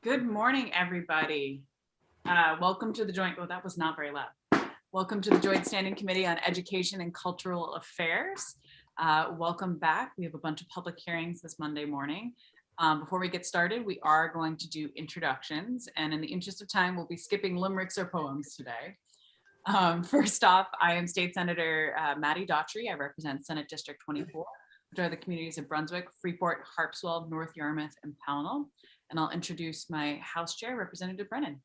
Good morning, everybody. Welcome to the joint, that was not very loud. Welcome to the Joint Standing Committee on Education and Cultural Affairs. Welcome back. We have a bunch of public hearings this Monday morning. Before we get started, we are going to do introductions, and in the interest of time, we'll be skipping limericks or poems today. First off, I am State Senator Maddie Daughtry. I represent Senate District 24, which are the communities of Brunswick, Freeport, Harpswell, North Yarmouth, and Pownell. And I'll introduce my House Chair, Representative Brennan.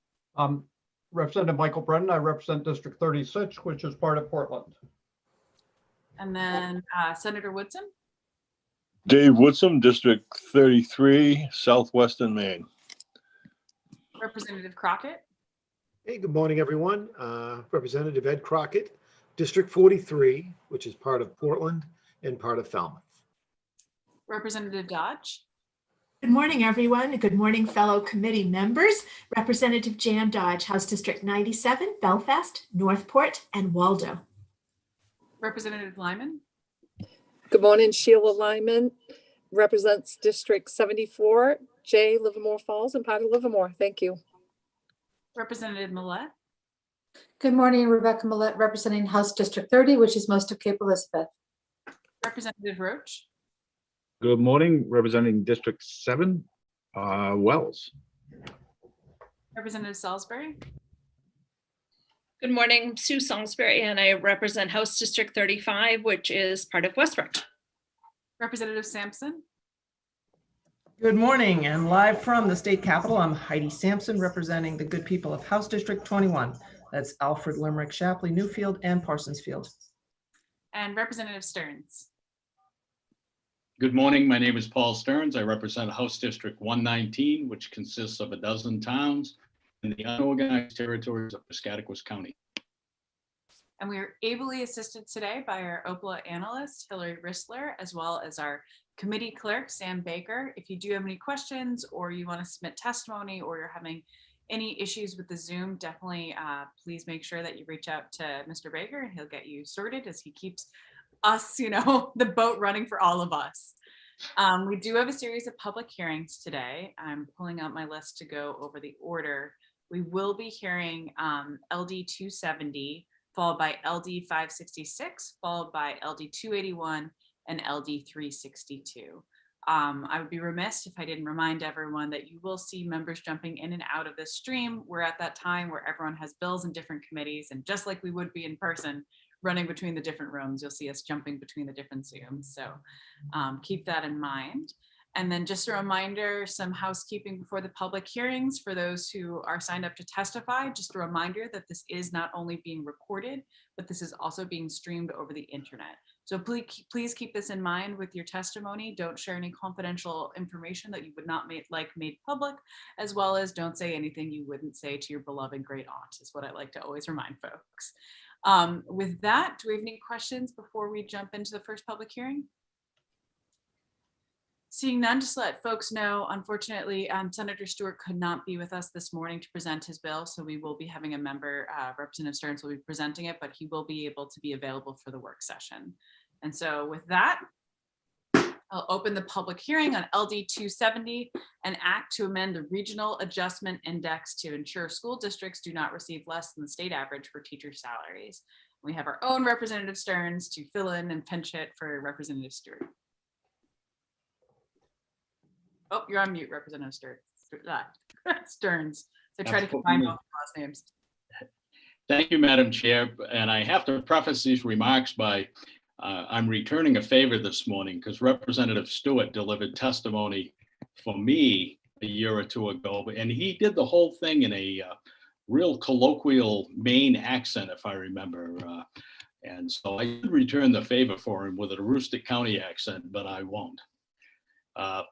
Representative Michael Brennan. I represent District 36, which is part of Portland. And then Senator Woodson. Dave Woodson, District 33, Southwestern Maine. Representative Crockett. Hey, good morning, everyone. Representative Ed Crockett, District 43, which is part of Portland and part of Falmouth. Representative Dodge. Good morning, everyone. Good morning, fellow committee members. Representative Jan Dodge, House District 97, Belfast, Northport, and Waldo. Representative Lyman. Good morning, Sheila Lyman, represents District 74, J, Livermore Falls, and part of Livermore. Thank you. Representative Millett. Good morning, Rebecca Millett, representing House District 30, which is most of Cape Elizabeth. Representative Roach. Good morning, representing District 7, Wells. Representative Salisbury. Good morning, Sue Salisbury, and I represent House District 35, which is part of Westbrook. Representative Sampson. Good morning, and live from the state capitol, I'm Heidi Sampson, representing the good people of House District 21. That's Alfred, Limerick, Shapley, Newfield, and Parsonsfield. And Representative Stearns. Good morning. My name is Paul Stearns. I represent House District 119, which consists of a dozen towns in the unorganized territories of Piscataquis County. And we are ably assisted today by our OPLA analyst, Hillary Rissler, as well as our committee clerk, Sam Baker. If you do have any questions or you want to submit testimony or you're having any issues with the Zoom, definitely please make sure that you reach out to Mr. Baker and he'll get you sorted as he keeps us, the boat running for all of us. We do have a series of public hearings today. I'm pulling out my list to go over the order. We will be hearing LD 270, followed by LD 566, followed by LD 281 and LD 362. I would be remiss if I didn't remind everyone that you will see members jumping in and out of this stream. We're at that time where everyone has bills in different committees, and just like we would be in person, running between the different rooms, you'll see us jumping between the different Zooms. So keep that in mind. And then just a reminder, some housekeeping before the public hearings for those who are signed up to testify. Just a reminder that this is not only being recorded, but this is also being streamed over the internet. So please keep this in mind with your testimony. Don't share any confidential information that you would not like made public, as well as don't say anything you wouldn't say to your beloved great aunt, is what I like to always remind folks. With that, do we have any questions before we jump into the first public hearing? Seeing none, just let folks know, unfortunately, Senator Stewart could not be with us this morning to present his bill, so we will be having a member, Representative Stearns will be presenting it, but he will be able to be available for the work session. And so with that, I'll open the public hearing on LD 270, an act to amend the Regional Adjustment Index to ensure school districts do not receive less than the state average for teacher salaries. We have our own Representative Stearns to fill in and pinch hit for Representative Stewart. Oh, you're on mute, Representative Stearns. So try to combine both last names. Thank you, Madam Chair. And I have to preface these remarks by I'm returning a favor this morning because Representative Stewart delivered testimony for me a year or two ago, and he did the whole thing in a real colloquial Maine accent, if I remember. And so I did return the favor for him with a Aroostook County accent, but I won't.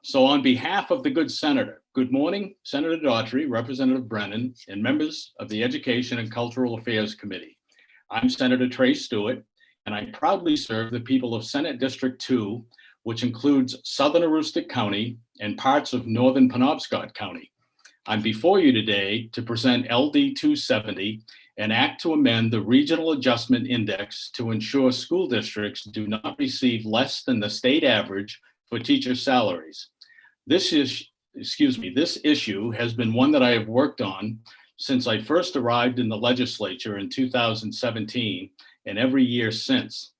So on behalf of the good senator, good morning, Senator Daughtry, Representative Brennan, and members of the Education and Cultural Affairs Committee. I'm Senator Trey Stewart, and I proudly serve the people of Senate District 2, which includes Southern Aroostook County and parts of Northern Penobscot County. I'm before you today to present LD 270, an act to amend the Regional Adjustment Index to ensure school districts do not receive less than the state average for teacher salaries. This this issue has been one that I have worked on since I first arrived in the legislature in 2017 and every year since.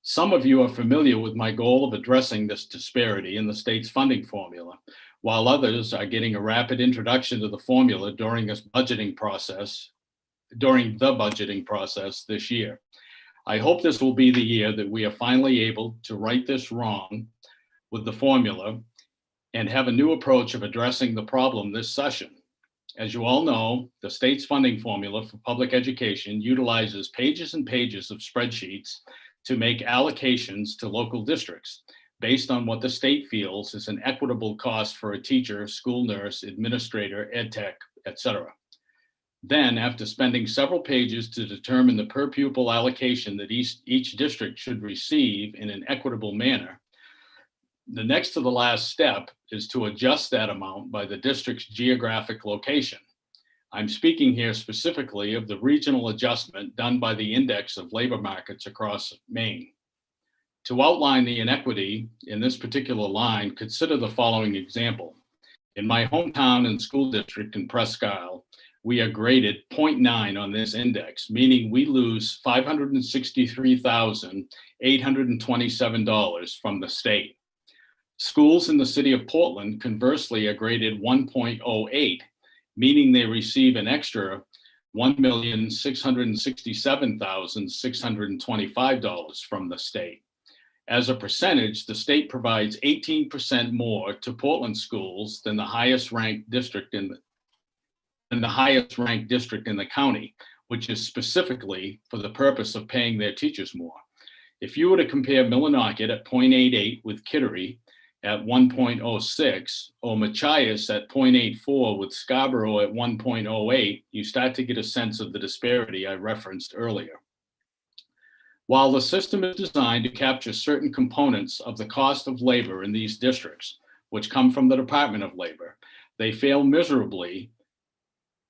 Some of you are familiar with my goal of addressing this disparity in the state's funding formula, while others are getting a rapid introduction to the formula during the budgeting process this year. I hope this will be the year that we are finally able to right this wrong with the formula and have a new approach of addressing the problem this session. As you all know, the state's funding formula for public education utilizes pages and pages of spreadsheets to make allocations to local districts based on what the state feels is an equitable cost for a teacher, school nurse, administrator, ed tech, etc. Then, after spending several pages to determine the per pupil allocation that each district should receive in an equitable manner, the next to the last step is to adjust that amount by the district's geographic location. I'm speaking here specifically of the regional adjustment done by the index of labor markets across Maine. To outline the inequity in this particular line, consider the following example. In my hometown and school district in Presque Isle, we are graded 0.9 on this index, meaning we lose $563,827 from the state. Schools in the city of Portland, conversely, are graded 1.08, meaning they receive an extra $1,667,625 from the state. As a percentage, the state provides 18% more to Portland schools than the highest ranked district in the county, which is specifically for the purpose of paying their teachers more. If you were to compare Millinocket at 0.88 with Kittery at 1.06 or Machias at 0.84 with Scarborough at 1.08, you start to get a sense of the disparity I referenced earlier. While the system is designed to capture certain components of the cost of labor in these districts, which come from the Department of Labor, they fail miserably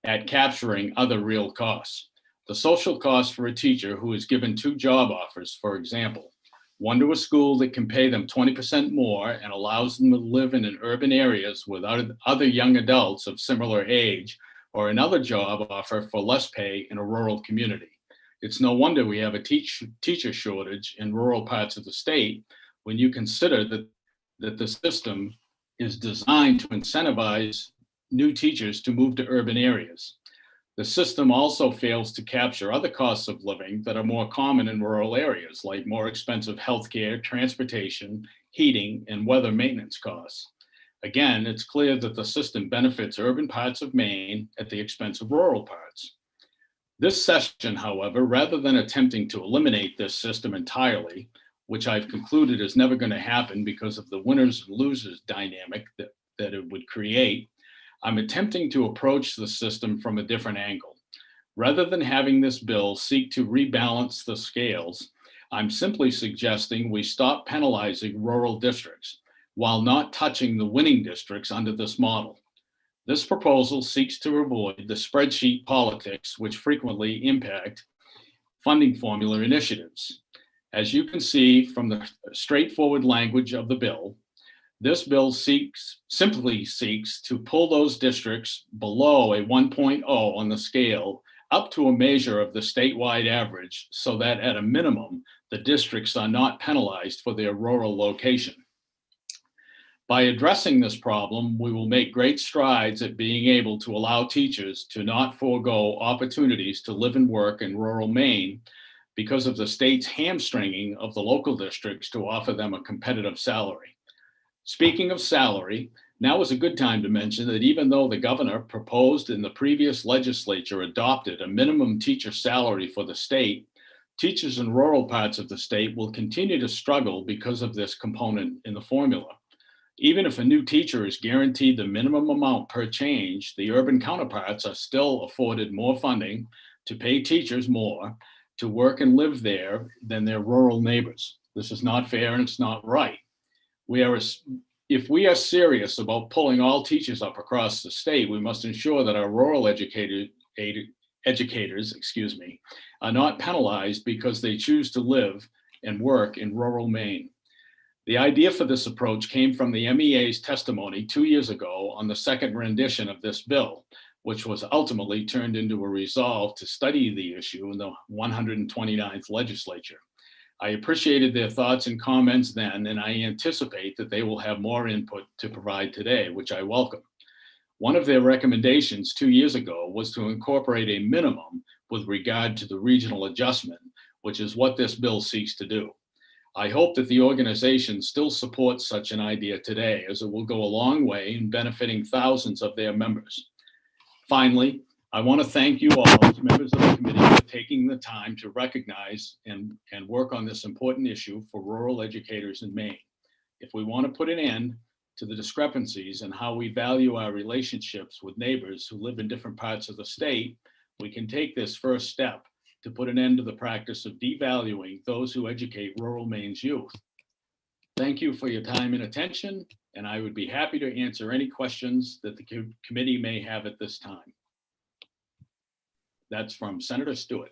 at capturing other real costs. The social cost for a teacher who is given 2 job offers, for example, one to a school that can pay them 20% more and allows them to live in urban areas with other young adults of similar age, or another job offer for less pay in a rural community. It's no wonder we have a teacher shortage in rural parts of the state when you consider that the system is designed to incentivize new teachers to move to urban areas. The system also fails to capture other costs of living that are more common in rural areas, like more expensive healthcare, transportation, heating, and weather maintenance costs. Again, it's clear that the system benefits urban parts of Maine at the expense of rural parts. This session, however, rather than attempting to eliminate this system entirely, which I've concluded is never going to happen because of the winners and losers dynamic that it would create, I'm attempting to approach the system from a different angle. Rather than having this bill seek to rebalance the scales, I'm simply suggesting we stop penalizing rural districts while not touching the winning districts under this model. This proposal seeks to avoid the spreadsheet politics which frequently impact funding formula initiatives. As you can see from the straightforward language of the bill, this bill simply seeks to pull those districts below a 1.0 on the scale up to a measure of the statewide average so that at a minimum, the districts are not penalized for their rural location. By addressing this problem, we will make great strides at being able to allow teachers to not forego opportunities to live and work in rural Maine because of the state's hamstringing of the local districts to offer them a competitive salary. Speaking of salary, now is a good time to mention that even though the governor proposed in the previous legislature adopted a minimum teacher salary for the state, teachers in rural parts of the state will continue to struggle because of this component in the formula. Even if a new teacher is guaranteed the minimum amount per change, the urban counterparts are still afforded more funding to pay teachers more to work and live there than their rural neighbors. This is not fair and it's not right. If we are serious about pulling all teachers up across the state, we must ensure that our rural educators are not penalized because they choose to live and work in rural Maine. The idea for this approach came from the MEA's testimony 2 years ago on the second rendition of this bill, which was ultimately turned into a resolve to study the issue in the 129th legislature. I appreciated their thoughts and comments then, and I anticipate that they will have more input to provide today, which I welcome. One of their recommendations 2 years ago was to incorporate a minimum with regard to the regional adjustment, which is what this bill seeks to do. I hope that the organization still supports such an idea today, as it will go a long way in benefiting thousands of their members. Finally, I want to thank you all as members of the committee for taking the time to recognize and work on this important issue for rural educators in Maine. If we want to put an end to the discrepancies in how we value our relationships with neighbors who live in different parts of the state, we can take this first step to put an end to the practice of devaluing those who educate rural Maine's youth. Thank you for your time and attention, and I would be happy to answer any questions that the committee may have at this time. That's from Senator Stewart.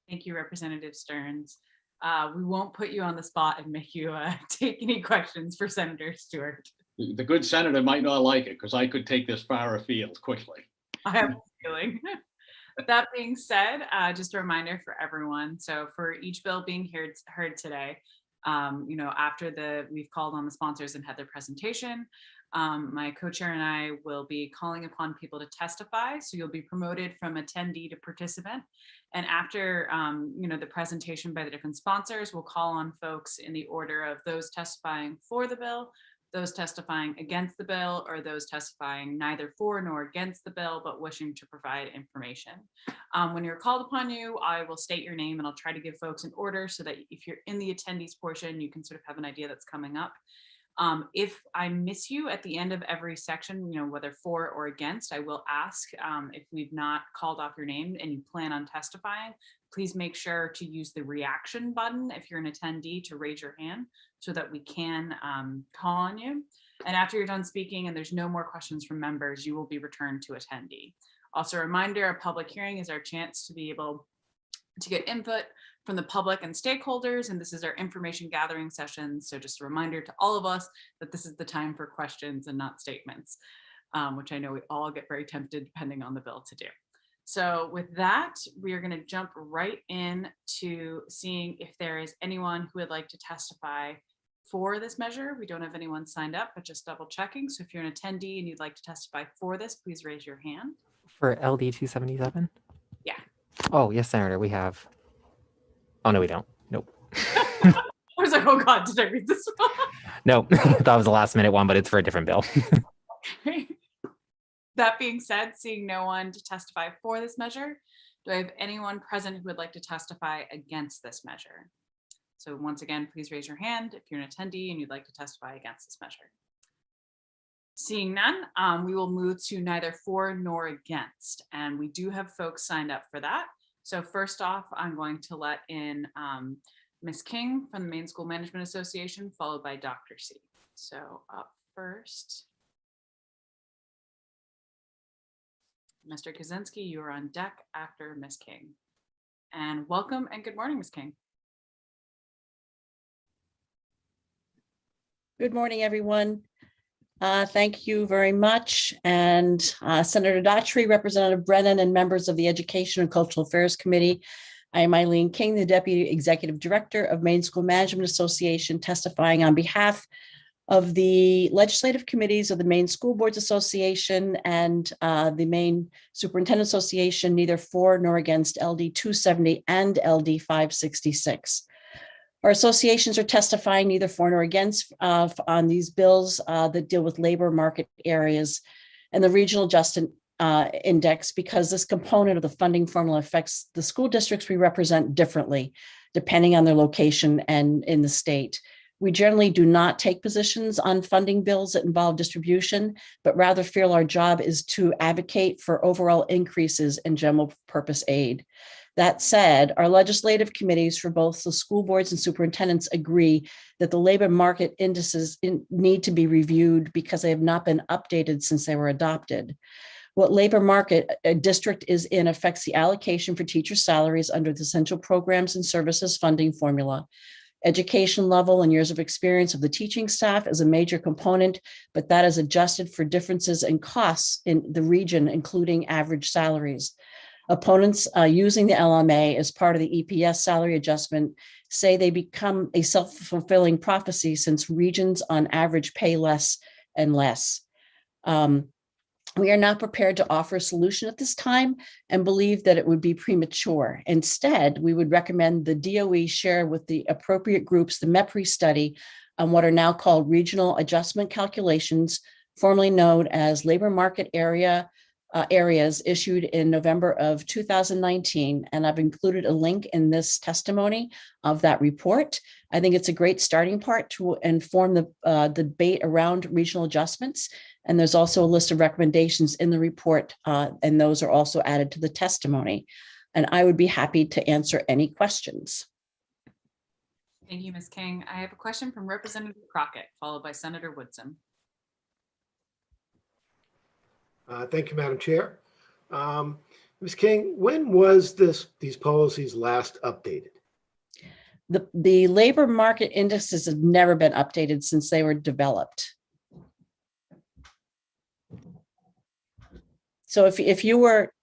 Thank you, Representative Stearns. We won't put you on the spot and make you take any questions for Senator Stewart. The good senator might not like it because I could take this far afield quickly. I have a feeling. That being said, just a reminder for everyone. So for each bill being heard today, after we've called on the sponsors and had their presentation, my co-chair and I will be calling upon people to testify. So you'll be promoted from attendee to participant. And after, the presentation by the different sponsors, we'll call on folks in the order of those testifying for the bill, those testifying against the bill, or those testifying neither for nor against the bill, but wishing to provide information. When you're called upon I will state your name and I'll try to give folks an order so that if you're in the attendees portion, you can sort of have an idea that's coming up. If I miss you at the end of every section, whether for or against, I will ask if we've not called off your name and you plan on testifying, please make sure to use the reaction button if you're an attendee to raise your hand so that we can call on you. And after you're done speaking and there's no more questions from members, you will be returned to attendee. Also a reminder, a public hearing is our chance to be able to get input from the public and stakeholders, and this is our information gathering session. So just a reminder to all of us that this is the time for questions and not statements, which I know we all get very tempted depending on the bill to do. So with that, we are going to jump right in to seeing if there is anyone who would like to testify for this measure. We don't have anyone signed up, but just double checking. So if you're an attendee and you'd like to testify for this, please raise your hand. For LD 277? Yeah. Oh, yes, Senator, we have. Oh, no, we don't. Nope. I was like, oh God, did I read this one? Nope. That was a last minute one, but it's for a different bill. That being said, seeing no one to testify for this measure, do I have anyone present who would like to testify against this measure? So once again, please raise your hand if you're an attendee and you'd like to testify against this measure. Seeing none, we will move to neither for nor against, and we do have folks signed up for that. So first off, I'm going to let in Ms. King from the Maine School Management Association, followed by Dr. C. So up first, Mr. Kaczynski, you are on deck after Ms. King. And welcome and good morning, Ms. King. Good morning, everyone. Thank you very much. And Senator Daughtry, Representative Brennan, and members of the Education and Cultural Affairs Committee. I am Eileen King, the Deputy Executive Director of Maine School Management Association, testifying on behalf of the legislative committees of the Maine School Boards Association and the Maine Superintendent Association, neither for nor against LD 270 and LD 566. Our associations are testifying neither for nor against on these bills that deal with labor market areas and the regional adjustment index, because this component of the funding formula affects the school districts we represent differently, depending on their location and in the state. We generally do not take positions on funding bills that involve distribution, but rather feel our job is to advocate for overall increases in general purpose aid. That said, our legislative committees for both the school boards and superintendents agree that the labor market indices need to be reviewed because they have not been updated since they were adopted. What labor market a district is in affects the allocation for teacher salaries under the Essential Programs and Services funding formula. Education level and years of experience of the teaching staff is a major component, but that is adjusted for differences in costs in the region, including average salaries. Opponents using the LMA as part of the EPS salary adjustment say they become a self-fulfilling prophecy since regions on average pay less and less. We are not prepared to offer a solution at this time and believe that it would be premature. Instead, we would recommend the DOE share with the appropriate groups the MEPRI study on what are now called regional adjustment calculations, formerly known as labor market areas, issued in November of 2019. And I've included a link in this testimony of that report. I think it's a great starting part to inform the debate around regional adjustments. And there's also a list of recommendations in the report, and those are also added to the testimony. And I would be happy to answer any questions. Thank you, Ms. King. I have a question from Representative Crockett, followed by Senator Woodson. Thank you, Madam Chair. Ms. King, when was these policies last updated? The labor market indices have never been updated since they were developed. So if you were,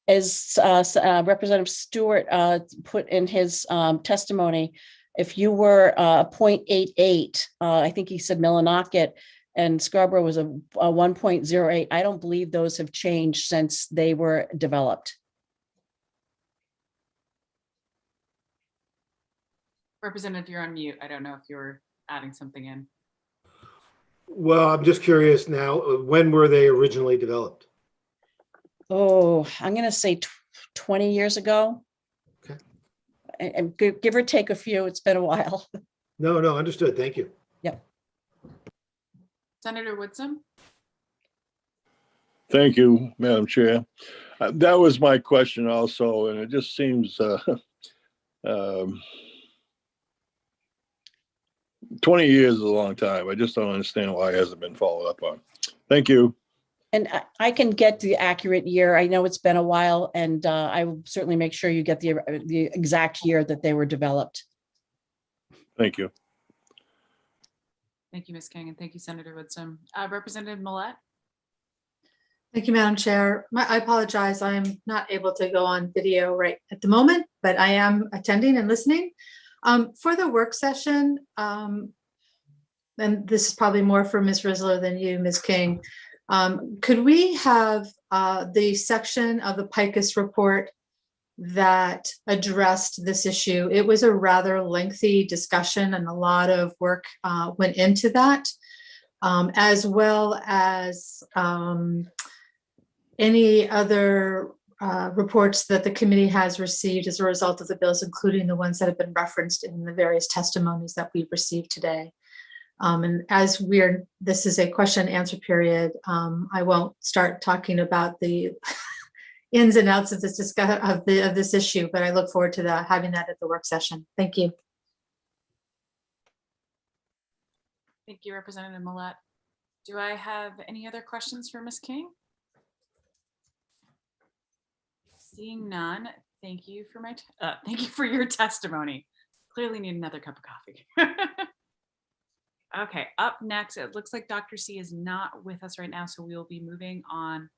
as Representative Stewart put in his testimony, if you were 0.88, I think he said Millinocket, and Scarborough was a 1.08. I don't believe those have changed since they were developed. Representative, you're on mute. I don't know if you're adding something in. Well, I'm just curious now, when were they originally developed? Oh, I'm going to say 20 years ago. Okay. And give or take a few, it's been a while. No, understood. Thank you. Yep. Senator Woodson. Thank you, Madam Chair. That was my question also, and it just seems 20 years is a long time. I just don't understand why it hasn't been followed up on. Thank you. And I can get the accurate year. I know it's been a while, and I will certainly make sure you get the exact year that they were developed. Thank you. Thank you, Ms. King, and thank you, Senator Woodson. Representative Millett. Thank you, Madam Chair. I apologize. I'm not able to go on video right at the moment, but I am attending and listening. For the work session, and this is probably more for Ms. Risler than you, Ms. King, could we have the section of the PICUS report that addressed this issue? It was a rather lengthy discussion and a lot of work went into that, as well as any other reports that the committee has received as a result of the bills, including the ones that have been referenced in the various testimonies that we've received today. And as this is a question and answer period, I won't start talking about the ins and outs of this of this issue, but I look forward to having that at the work session. Thank you. Thank you, Representative Millett. Do I have any other questions for Ms. King? Seeing none, thank you for your testimony. Clearly need another cup of coffee. Okay, up next, it looks like Dr. C is not with us right now, so we will be moving on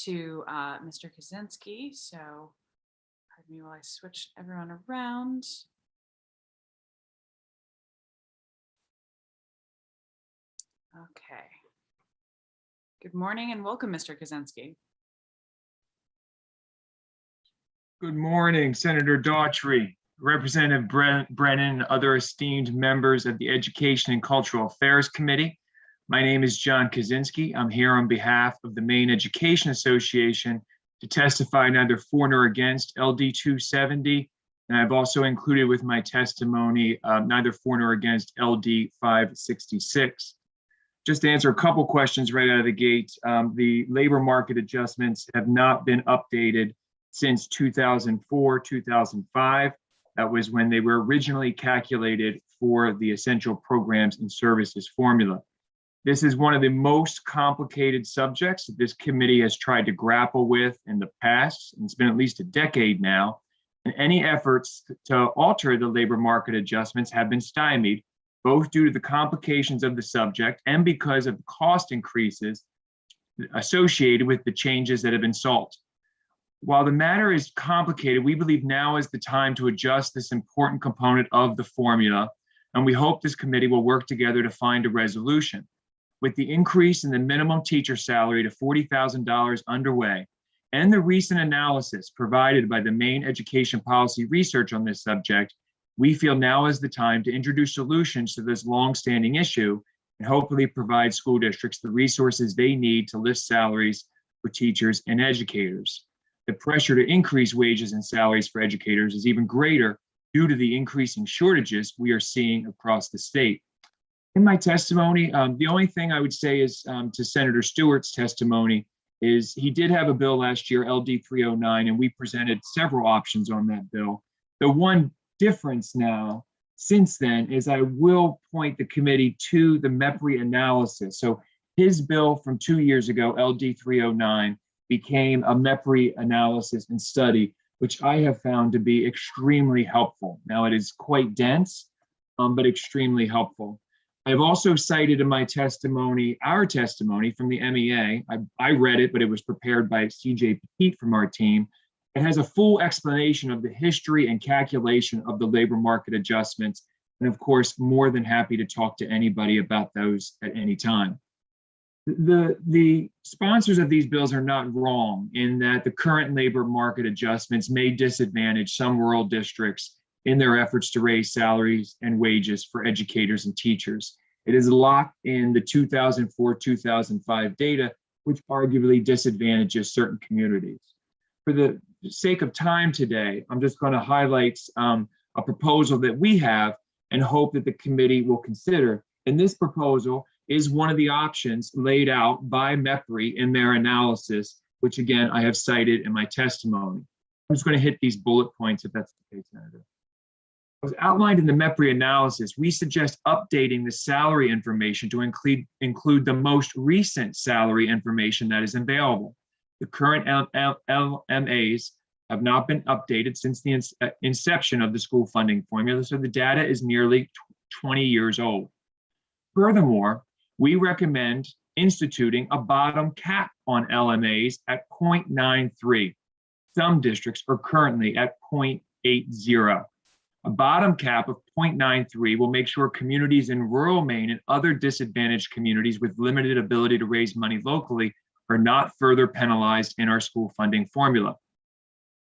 to Mr. Kaczynski. So pardon me while I switch everyone around. Okay. Good morning and welcome, Mr. Kaczynski. Good morning, Senator Daughtry, Representative Brennan, and other esteemed members of the Education and Cultural Affairs Committee. My name is John Kaczynski. I'm here on behalf of the Maine Education Association to testify neither for nor against LD 270, and I've also included with my testimony neither for nor against LD 566. Just to answer a couple questions right out of the gate, the labor market adjustments have not been updated since 2004, 2005. That was when they were originally calculated for the essential programs and services formula. This is one of the most complicated subjects that this committee has tried to grapple with in the past, and it's been at least a decade now. and any efforts to alter the labor market adjustments have been stymied, both due to the complications of the subject and because of the cost increases associated with the changes that have been sought. While the matter is complicated, we believe now is the time to adjust this important component of the formula, and we hope this committee will work together to find a resolution. With the increase in the minimum teacher salary to $40,000 underway, and the recent analysis provided by the Maine Education Policy Research on this subject, we feel now is the time to introduce solutions to this longstanding issue and hopefully provide school districts the resources they need to lift salaries for teachers and educators. The pressure to increase wages and salaries for educators is even greater due to the increasing shortages we are seeing across the state. In my testimony, the only thing I would say is to Senator Stewart's testimony is he did have a bill last year, LD 309, and we presented several options on that bill. The one difference now since then is I will point the committee to the MEPRI analysis. So his bill from 2 years ago, LD 309, became a MEPRI analysis and study, which I have found to be extremely helpful. Now it is quite dense, but extremely helpful. I've also cited in my testimony, our testimony from the MEA. I read it, but it was prepared by CJ Petit from our team. It has a full explanation of the history and calculation of the labor market adjustments. And of course, more than happy to talk to anybody about those at any time. The sponsors of these bills are not wrong in that the current labor market adjustments may disadvantage some rural districts in their efforts to raise salaries and wages for educators and teachers. It is locked in the 2004-2005 data, which arguably disadvantages certain communities. For the sake of time today, I'm just going to highlight a proposal that we have and hope that the committee will consider. And this proposal is one of the options laid out by MEPRI in their analysis, which again, I have cited in my testimony. I'm just going to hit these bullet points if that's the case, Senator. As outlined in the MEPRI analysis, we suggest updating the salary information to include the most recent salary information that is available. The current LMAs have not been updated since the inception of the school funding formula, so the data is nearly 20 years old. Furthermore, we recommend instituting a bottom cap on LMAs at 0.93. Some districts are currently at 0.80. A bottom cap of 0.93 will make sure communities in rural Maine and other disadvantaged communities with limited ability to raise money locally are not further penalized in our school funding formula.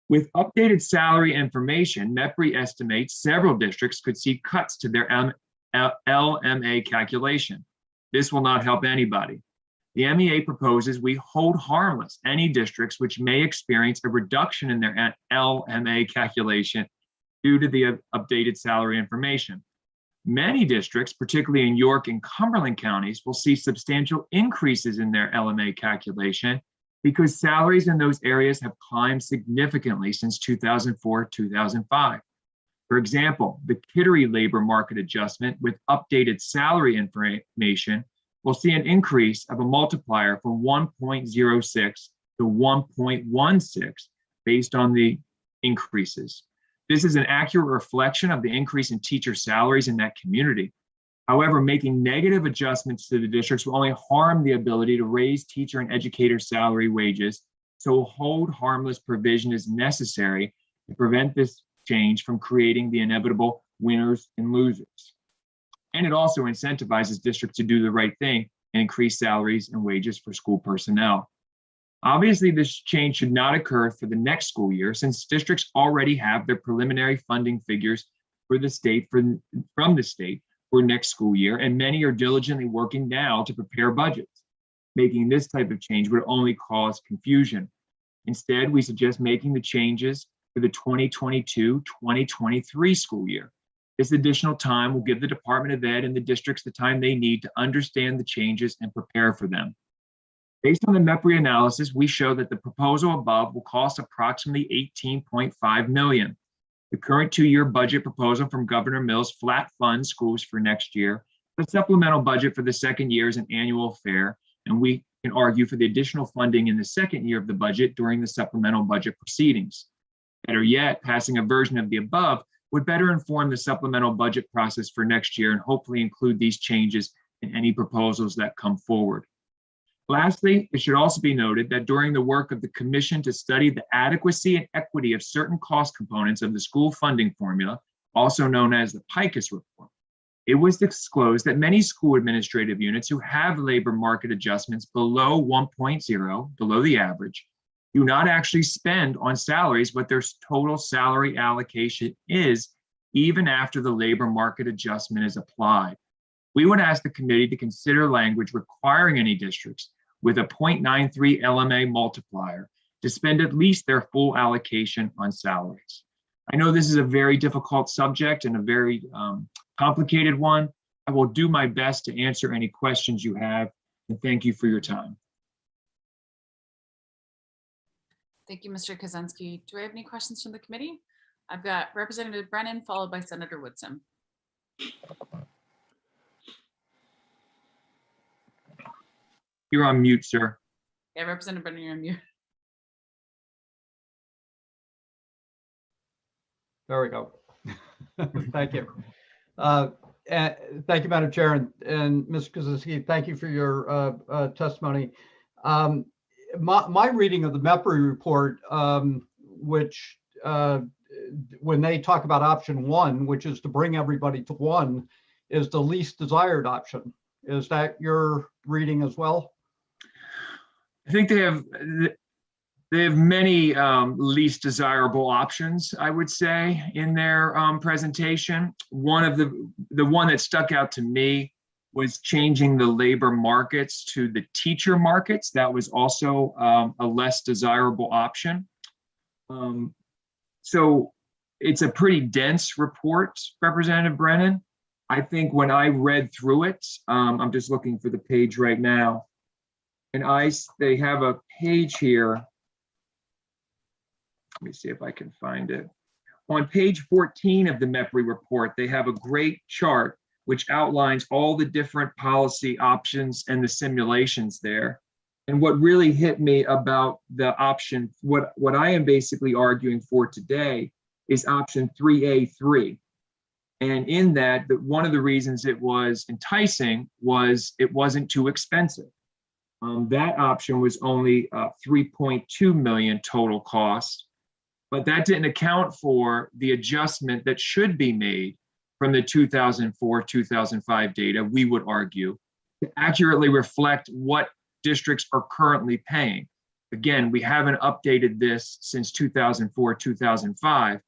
With updated salary information, MEPRI estimates several districts could see cuts to their LMA calculation. This will not help anybody. The MEA proposes we hold harmless any districts which may experience a reduction in their LMA calculation due to the updated salary information. Many districts, particularly in York and Cumberland counties, will see substantial increases in their LMA calculation because salaries in those areas have climbed significantly since 2004-2005. For example, the Kittery labor market adjustment with updated salary information will see an increase of a multiplier from 1.06 to 1.16 based on the increases. This is an accurate reflection of the increase in teacher salaries in that community. However, making negative adjustments to the districts will only harm the ability to raise teacher and educator salary wages, so a hold harmless provision is necessary to prevent this change from creating the inevitable winners and losers. And it also incentivizes districts to do the right thing and increase salaries and wages for school personnel. Obviously, this change should not occur for the next school year since districts already have their preliminary funding figures for the state from the state for next school year, and many are diligently working now to prepare budgets. Making this type of change would only cause confusion. Instead, we suggest making the changes for the 2022-2023 school year. This additional time will give the Department of Ed and the districts the time they need to understand the changes and prepare for them. Based on the MEPRI analysis, we show that the proposal above will cost approximately $18.5 million. The current 2-year budget proposal from Governor Mills flat funds schools for next year. The supplemental budget for the second year is an annual affair, and we can argue for the additional funding in the second year of the budget during the supplemental budget proceedings. Better yet, passing a version of the above would better inform the supplemental budget process for next year and hopefully include these changes in any proposals that come forward. Lastly, it should also be noted that during the work of the commission to study the adequacy and equity of certain cost components of the school funding formula, also known as the PICUS report, it was disclosed that many school administrative units who have labor market adjustments below 1.0, below the average, do not actually spend on salaries what their total salary allocation is, even after the labor market adjustment is applied. We would ask the committee to consider language requiring any districts with a 0.93 LMA multiplier to spend at least their full allocation on salaries. I know this is a very difficult subject and a very complicated one. I will do my best to answer any questions you have, and thank you for your time. Thank you, Mr. Kaczynski. Do I have any questions from the committee? I've got Representative Brennan, followed by Senator Woodson. You're on mute, sir. Yeah, Representative Brennan, you're on mute. There we go. Thank you. Thank you, Madam Chair, and Mr. Kaczynski, thank you for your testimony. My reading of the MEPRI report, which when they talk about option one, which is to bring everybody to one, is the least desired option. Is that your reading as well? I think they have many least desirable options, I would say, in their presentation. One of the one that stuck out to me was changing the labor markets to the teacher markets. That was also a less desirable option. So it's a pretty dense report, Representative Brennan. I think when I read through it, I'm just looking for the page right now, and they have a page here. Let me see if I can find it. On page 14 of the MEPRI report, they have a great chart which outlines all the different policy options and the simulations there. And what really hit me about the option, what I am basically arguing for today is option 3A3. And in that, one of the reasons it was enticing was it wasn't too expensive. That option was only 3.2 million total cost, but that didn't account for the adjustment that should be made from the 2004-2005 data, we would argue, to accurately reflect what districts are currently paying. Again, we haven't updated this since 2004-2005,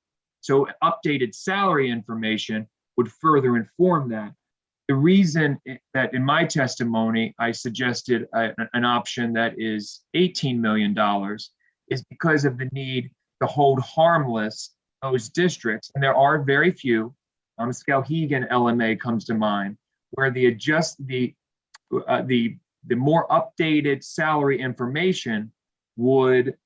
so updated salary information would further inform that. The reason that in my testimony, I suggested an option that is $18 million is because of the need to hold harmless those districts, and there are very few. Skowhegan LMA comes to mind, where the more updated salary information would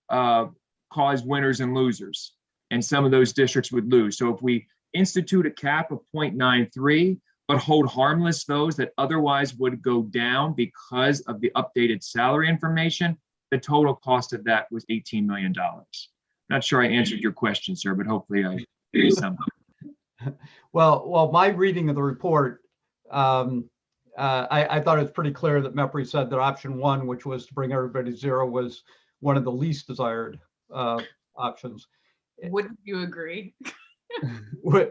cause winners and losers, and some of those districts would lose. So if we institute a cap of 0.93, but hold harmless those that otherwise would go down because of the updated salary information, the total cost of that was $18 million. Not sure I answered your question, sir, but hopefully I did something. Well, my reading of the report, I thought it's pretty clear that MEPRI said that option one, which was to bring everybody to zero, was one of the least desired options. Wouldn't you agree? Right.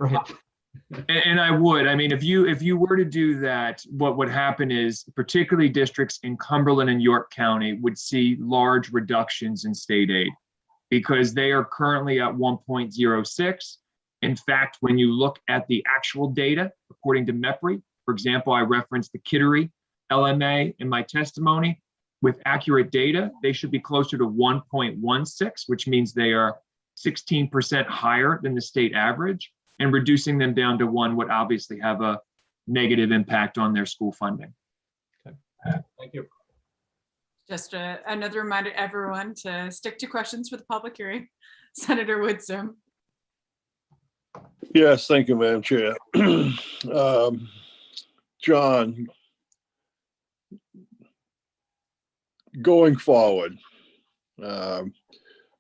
And I would. I mean, if you were to do that, what would happen is, particularly districts in Cumberland and York County would see large reductions in state aid because they are currently at 1.06. In fact, when you look at the actual data, according to MEPRI, for example, I referenced the Kittery LMA in my testimony. With accurate data, they should be closer to 1.16, which means they are 16% higher than the state average, and reducing them down to 1 would obviously have a negative impact on their school funding. Okay. Thank you. Just another reminder to everyone to stick to questions for the public hearing. Senator Woodson. Yes, thank you, Madam Chair. John, going forward,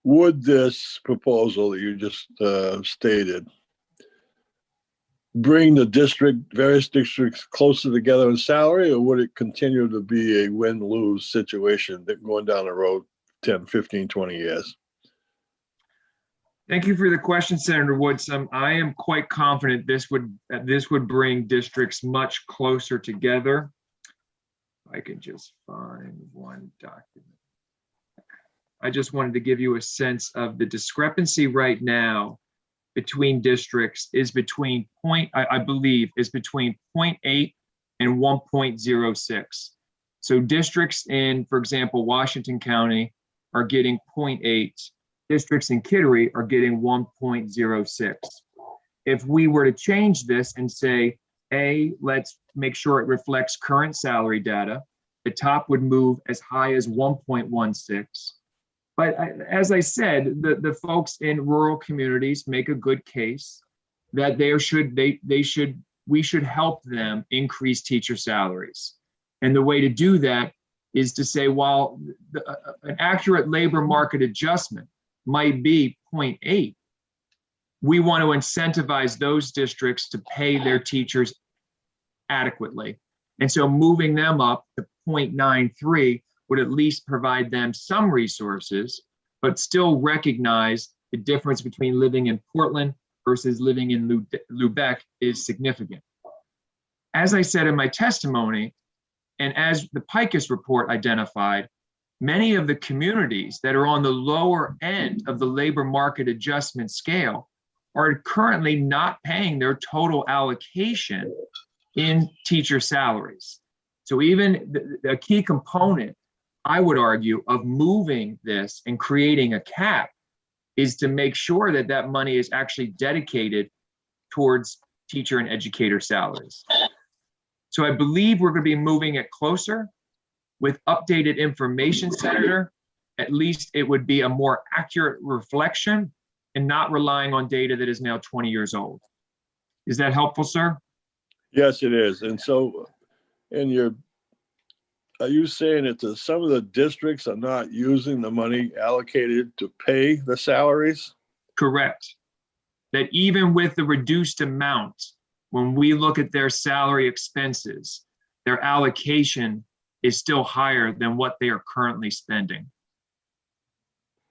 would this proposal that you just stated bring the various districts closer together in salary, or would it continue to be a win-lose situation that going down the road 10, 15, 20 years? Thank you for the question, Senator Woods. I am quite confident this would bring districts much closer together. I can just find one document. I just wanted to give you a sense of the discrepancy right now between districts is between I believe is between 0.8 and 1.06. So districts in, for example, Washington County are getting 0.8. Districts in Kittery are getting 1.06. If we were to change this and say, let's make sure it reflects current salary data, the top would move as high as 1.16. But as I said, the folks in rural communities make a good case that we should help them increase teacher salaries. And the way to do that is to say, while an accurate labor market adjustment might be 0.8, we want to incentivize those districts to pay their teachers adequately. And so moving them up to 0.93 would at least provide them some resources, but still recognize the difference between living in Portland versus living in Lubec is significant. As I said in my testimony, and as the PICUS report identified, many of the communities that are on the lower end of the labor market adjustment scale are currently not paying their total allocation in teacher salaries. So even a key component, I would argue, of moving this and creating a cap is to make sure that that money is actually dedicated towards teacher and educator salaries. So I believe we're going to be moving it closer with updated information, Senator. At least it would be a more accurate reflection and not relying on data that is now 20 years old. Is that helpful, sir? Yes, it is. And so are you saying that some of the districts are not using the money allocated to pay the salaries? Correct. That even with the reduced amount, when we look at their salary expenses, their allocation is still higher than what they are currently spending.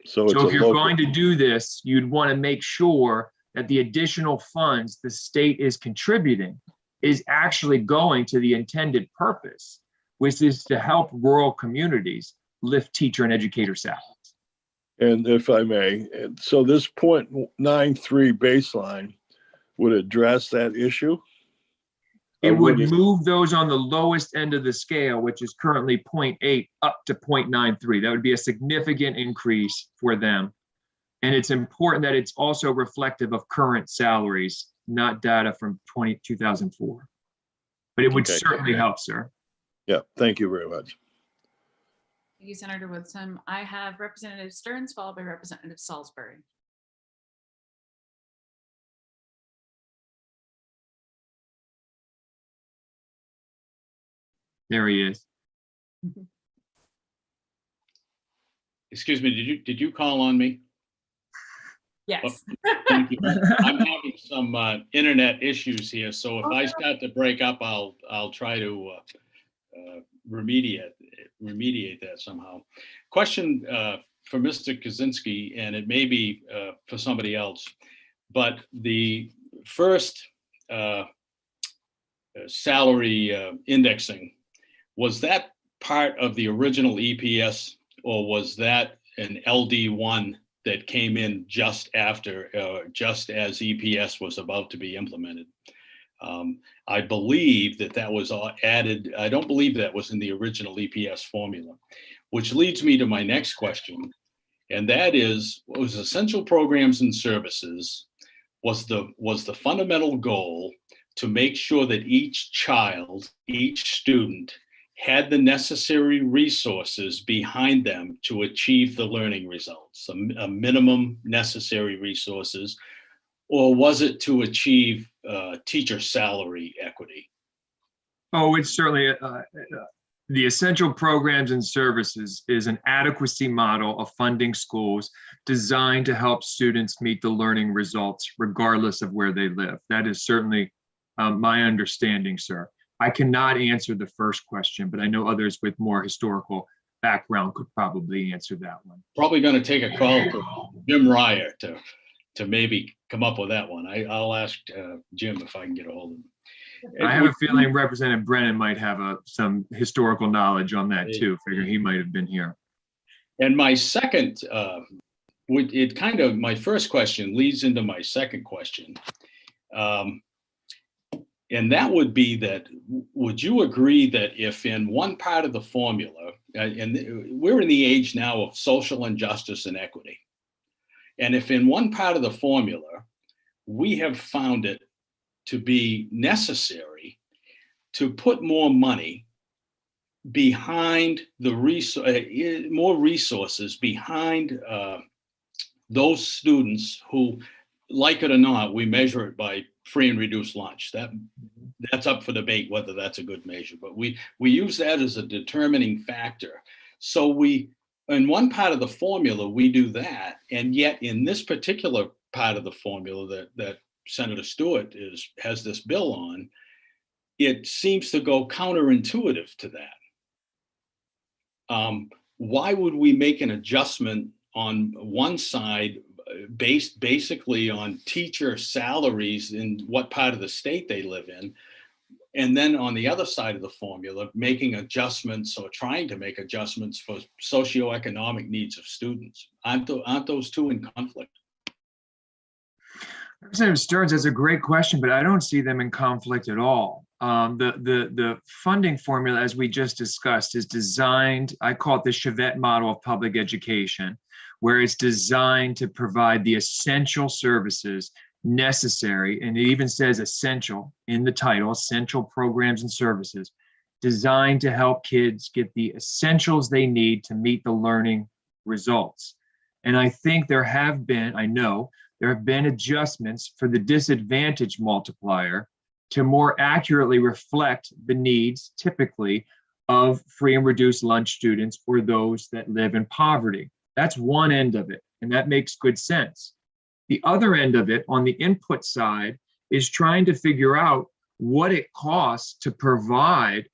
So if you're going to do this, you'd want to make sure that the additional funds the state is contributing is actually going to the intended purpose, which is to help rural communities lift teacher and educator salaries. And if I may, so this 0.93 baseline would address that issue? It would move those on the lowest end of the scale, which is currently 0.8 up to 0.93. That would be a significant increase for them. And it's important that it's also reflective of current salaries, not data from 2004. But it would certainly help, sir. Yeah, thank you very much. Thank you, Senator Woodson. I have Representative Stearns followed by Representative Salisbury. There he is. Excuse me, did you call on me? Yes. Thank you. I'm having some internet issues here, so if I start to break up, I'll try to remediate that somehow. Question for Mr. Kaczynski, and it may be for somebody else, but the first salary indexing, was that part of the original EPS, or was that an LD1 that came in just after, just as EPS was about to be implemented? I believe that was added. I don't believe that was in the original EPS formula, which leads me to my next question. And that is, was essential programs and services, was the fundamental goal to make sure that each child, each student had the necessary resources behind them to achieve the learning results, a minimum necessary resources, or was it to achieve teacher salary equity? Oh, it's certainly the essential programs and services is an adequacy model of funding schools designed to help students meet the learning results regardless of where they live. That is certainly my understanding, sir. I cannot answer the first question, but I know others with more historical background could probably answer that one. Probably going to take a call to Jim Ryer to maybe come up with that one. I'll ask Jim if I can get a hold of him. I have a feeling Representative Brennan might have some historical knowledge on that too. Figure he might have been here. And my second, my first question leads into my second question. And that would be that, would you agree that if in one part of the formula, and we're in the age now of social injustice and equity, and if in one part of the formula, we have found it to be necessary to put more money behind more resources behind those students who, like it or not, we measure it by free and reduced lunch. That's up for debate whether that's a good measure, but we use that as a determining factor. So in one part of the formula, we do that, and yet in this particular part of the formula that Senator Stewart has this bill on, it seems to go counterintuitive to that. Why would we make an adjustment on one side based basically on teacher salaries in what part of the state they live in, and then on the other side of the formula, making adjustments or trying to make adjustments for socioeconomic needs of students? Aren't those two in conflict? Representative Stearns, that's a great question, but I don't see them in conflict at all. The funding formula, as we just discussed, is designed, I call it the Chevette model of public education, where it's designed to provide the essential services necessary, and it even says essential in the title, essential programs and services, designed to help kids get the essentials they need to meet the learning results. And I think there have been adjustments for the disadvantage multiplier to more accurately reflect the needs typically of free and reduced lunch students or those that live in poverty. That's one end of it, and that makes good sense. The other end of it, on the input side, is trying to figure out what it costs to provide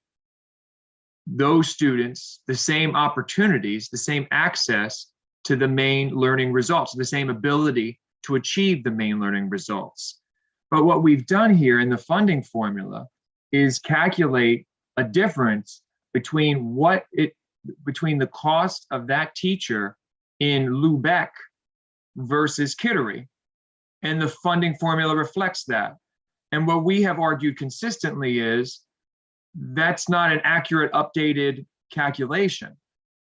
those students the same opportunities, the same access to the main learning results, the same ability to achieve the main learning results. But what we've done here in the funding formula is calculate a difference between the cost of that teacher in Lubeck versus Kittery. And the funding formula reflects that. And what we have argued consistently is that's not an accurate, updated calculation.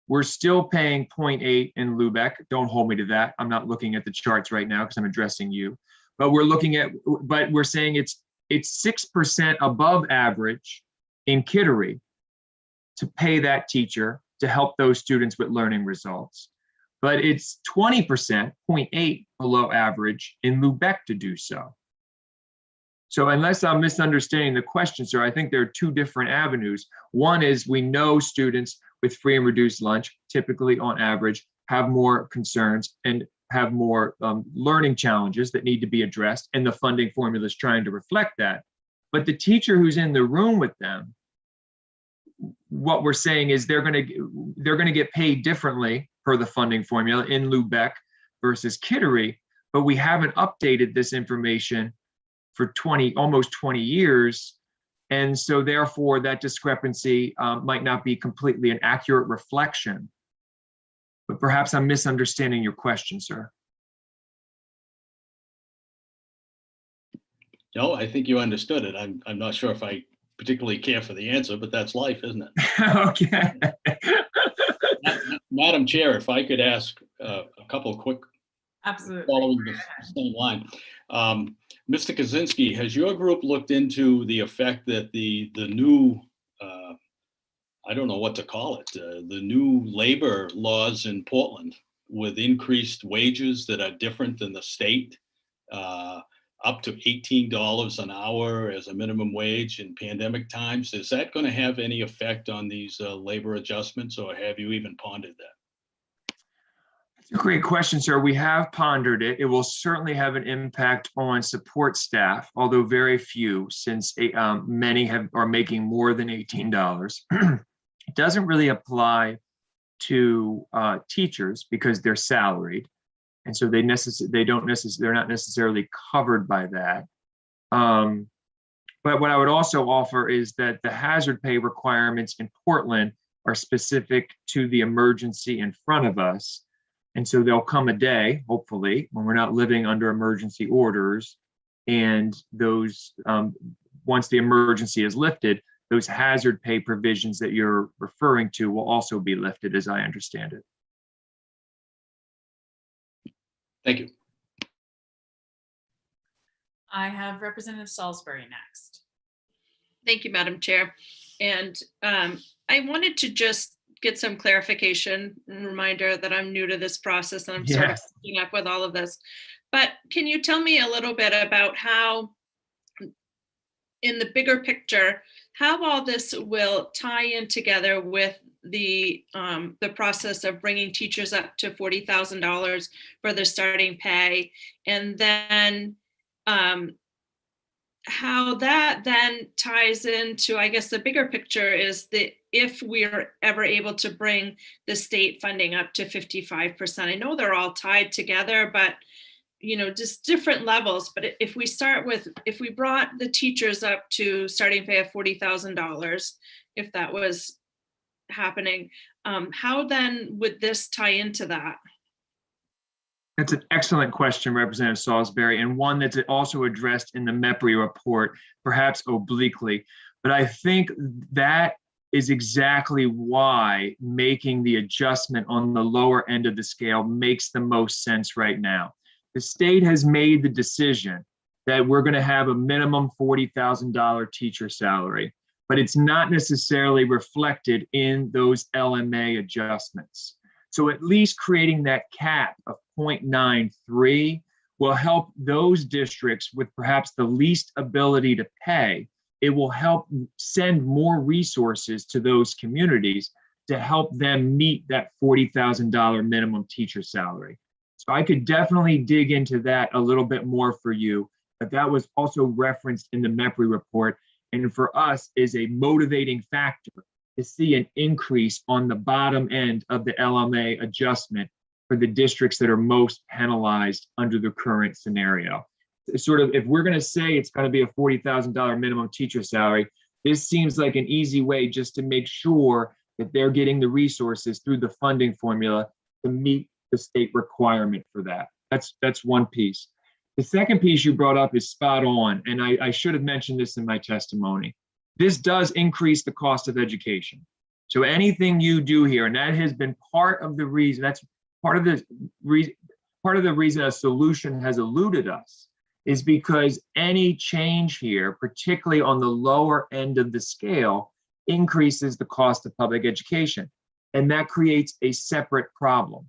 We're still paying 0.8 in Lubeck. Don't hold me to that. I'm not looking at the charts right now because I'm addressing you. But we're saying it's 6% above average in Kittery to pay that teacher to help those students with learning results. But it's 20%, 0.8 below average in Lubeck to do so. So unless I'm misunderstanding the question, sir, I think there are two different avenues. One is we know students with free and reduced lunch, typically on average, have more concerns and have more learning challenges that need to be addressed, and the funding formula is trying to reflect that. But the teacher who's in the room with them, what we're saying is they're going to get paid differently per the funding formula in Lubeck versus Kittery, but we haven't updated this information for almost 20 years. And so therefore that discrepancy might not be completely an accurate reflection. But perhaps I'm misunderstanding your question, sir. No, I think you understood it. I'm not sure if I particularly care for the answer, but that's life, isn't it? Okay. Madam Chair, if I could ask a couple of quick, Absolutely, following the same line. Mr. Kaczynski, has your group looked into the effect that the new, I don't know what to call it, the new labor laws in Portland with increased wages that are different than the state, up to $18 an hour as a minimum wage in pandemic times. Is that going to have any effect on these labor adjustments, or have you even pondered that? It's a great question, sir. We have pondered it. It will certainly have an impact on support staff, although very few, since many are making more than $18. It doesn't really apply to teachers because they're salaried, and so they're not necessarily covered by that. But what I would also offer is that the hazard pay requirements in Portland are specific to the emergency in front of us. And so there'll come a day, hopefully, when we're not living under emergency orders, and those, once the emergency is lifted, those hazard pay provisions that you're referring to will also be lifted, as I understand it. Thank you. I have Representative Salisbury next. Thank you, Madam Chair. And I wanted to just get some clarification and reminder that I'm new to this process and I'm sort of keeping up with all of this. But can you tell me a little bit about how, in the bigger picture, how all this will tie in together with the process of bringing teachers up to $40,000 for their starting pay, and then how that then ties into, I guess the bigger picture is that if we're ever able to bring the state funding up to 55%, I know they're all tied together, but you know, just different levels. But if we brought the teachers up to starting pay of $40,000, if that was happening, how then would this tie into that? That's an excellent question, Representative Salisbury, and one that's also addressed in the MEPRI report, perhaps obliquely. But I think that is exactly why making the adjustment on the lower end of the scale makes the most sense right now. The state has made the decision that we're going to have a minimum $40,000 teacher salary, but it's not necessarily reflected in those LMA adjustments. So at least creating that cap of 0.93 will help those districts with perhaps the least ability to pay. It will help send more resources to those communities to help them meet that $40,000 minimum teacher salary. So I could definitely dig into that a little bit more for you, but that was also referenced in the MEPRI report, and for us is a motivating factor to see an increase on the bottom end of the LMA adjustment for the districts that are most penalized under the current scenario. Sort of, if we're going to say it's going to be a $40,000 minimum teacher salary, this seems like an easy way just to make sure that they're getting the resources through the funding formula to meet the state requirement for that. That's one piece. The second piece you brought up is spot on, and I should have mentioned this in my testimony. This does increase the cost of education. So anything you do here, and that has been part of the reason, that's part of the reason a solution has eluded us, is because any change here, particularly on the lower end of the scale, increases the cost of public education. And that creates a separate problem.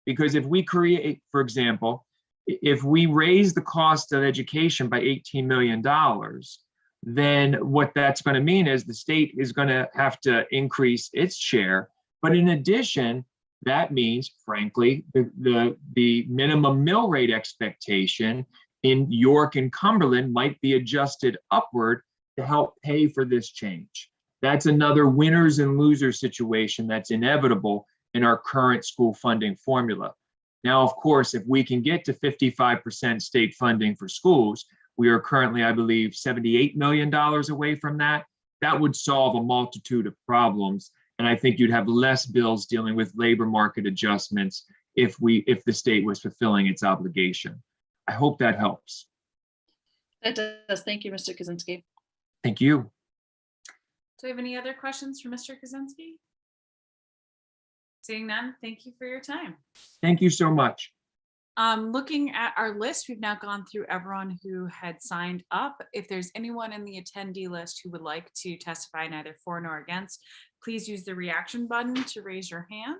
Because if we create, for example, if we raise the cost of education by $18 million, then what that's going to mean is the state is going to have to increase its share. But in addition, that means, frankly, the minimum mill rate expectation in York and Cumberland might be adjusted upward to help pay for this change. That's another winners and losers situation that's inevitable in our current school funding formula. Now, of course, if we can get to 55% state funding for schools, we are currently, I believe, $78 million away from that. That would solve a multitude of problems. And I think you'd have less bills dealing with labor market adjustments if the state was fulfilling its obligation. I hope that helps. That does. Thank you, Mr. Kaczynski. Thank you. Do we have any other questions for Mr. Kaczynski? Seeing none, thank you for your time. Thank you so much. Looking at our list, we've now gone through everyone who had signed up. If there's anyone in the attendee list who would like to testify neither for nor against, please use the reaction button to raise your hand.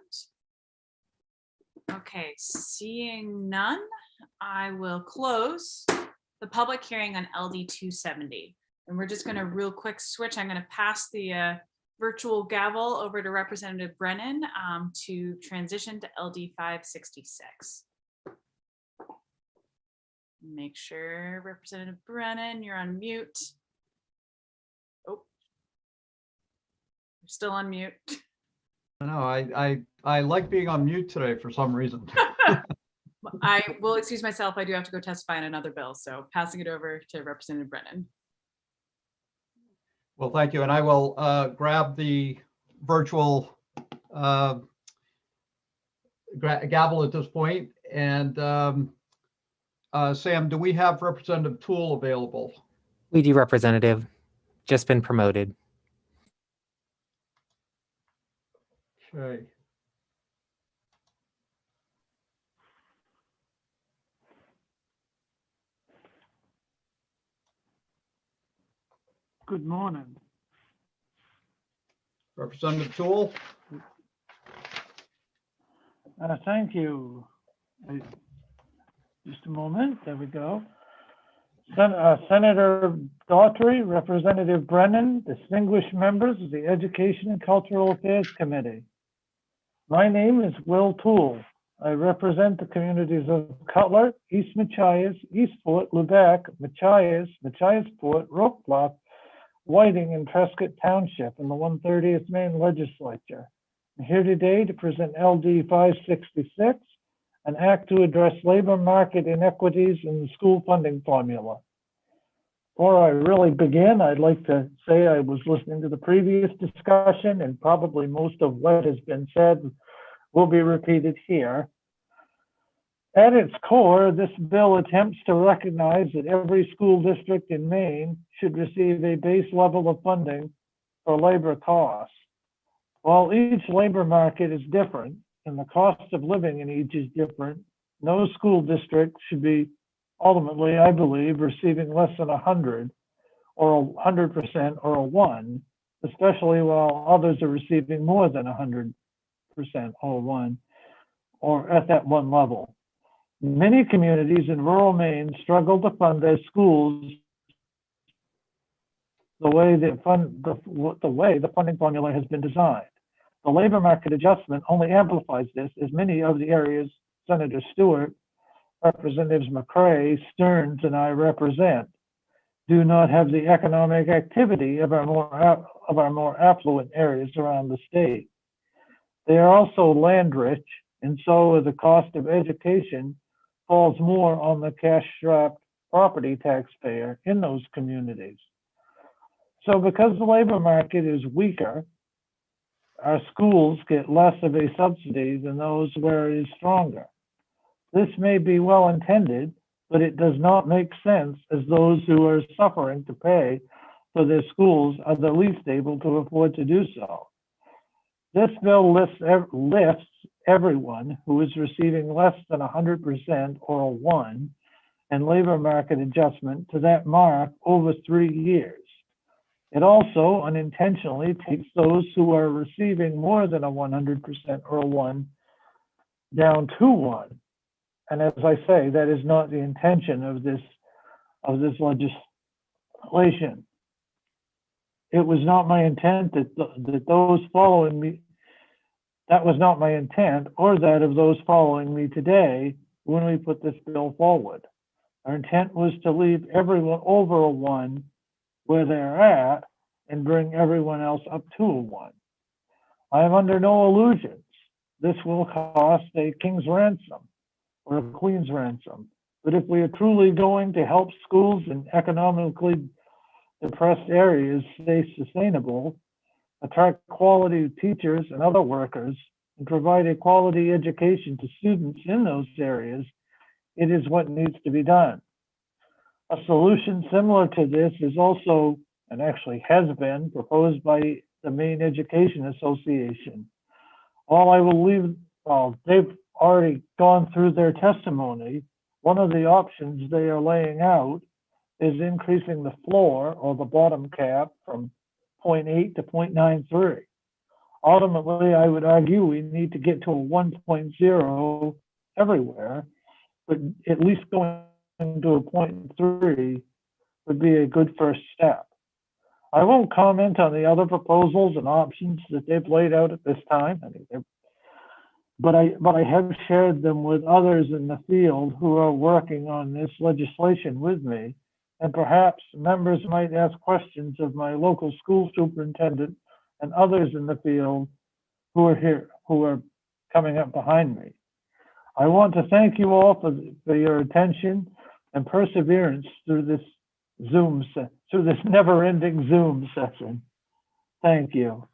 Okay, seeing none, I will close the public hearing on LD 270. And we're just going to real quick switch. I'm going to pass the virtual gavel over to Representative Brennan to transition to LD 566. Make sure Representative Brennan, you're on mute. Oh, you're still on mute. I like being on mute today for some reason. I will excuse myself. I do have to go testify on another bill. So passing it over to Representative Brennan. Well, thank you. And I will grab the virtual gavel at this point. And Sam, do we have Representative Toole available? We do, Representative. Just been promoted. Okay. Good morning. Representative Toole. Thank you. Just a moment. There we go. Senator Daughtry, Representative Brennan, distinguished members of the Education and Cultural Affairs Committee. My name is Will Toole. I represent the communities of Cutler, East Machias, Eastport, Lubec, Machias, Machiasport, Roque Bluff, Whiting, and Prescott Township in the 130th Maine Legislature. I'm here today to present LD 566, an act to address labor market inequities in the school funding formula. Before I really begin, I'd like to say I was listening to the previous discussion, and probably most of what has been said will be repeated here. At its core, this bill attempts to recognize that every school district in Maine should receive a base level of funding for labor costs. While each labor market is different and the cost of living in each is different, no school district should be ultimately, I believe, receiving less than 100 or 100% or a 1, especially while others are receiving more than 100% or 1, or at that one level. Many communities in rural Maine struggle to fund their schools the way the funding formula has been designed. The labor market adjustment only amplifies this, as many of the areas Senator Stewart, Representatives McCray, Stearns, and I represent do not have the economic activity of our more affluent areas around the state. They are also land rich, and so the cost of education falls more on the cash-strapped property taxpayer in those communities. So because the labor market is weaker, our schools get less of a subsidy than those where it is stronger. This may be well intended, but it does not make sense, as those who are suffering to pay for their schools are the least able to afford to do so. This bill lifts everyone who is receiving less than 100% or a 1 and labor market adjustment to that mark over 3 years. It also unintentionally takes those who are receiving more than a 100% or a 1 down to 1. And as I say, that is not the intention of this legislation. It was not my intent that those following me, that was not my intent or that of those following me today when we put this bill forward. Our intent was to leave everyone over a 1 where they're at and bring everyone else up to a 1. I am under no illusions. This will cost a king's ransom or a queen's ransom. But if we are truly going to help schools in economically depressed areas stay sustainable, attract quality teachers and other workers, and provide a quality education to students in those areas, it is what needs to be done. A solution similar to this is also, and actually has been, proposed by the Maine Education Association. They've already gone through their testimony. One of the options they are laying out is increasing the floor or the bottom cap from 0.8 to 0.93. Ultimately, I would argue we need to get to a 1.0 everywhere, but at least going to appoint 3 would be a good first step. I won't comment on the other proposals and options that they've laid out at this time. But I have shared them with others in the field who are working on this legislation with me. And perhaps members might ask questions of my local school superintendent and others in the field who are here, who are coming up behind me. I want to thank you all for your attention and perseverance through this never-ending Zoom session. Thank you.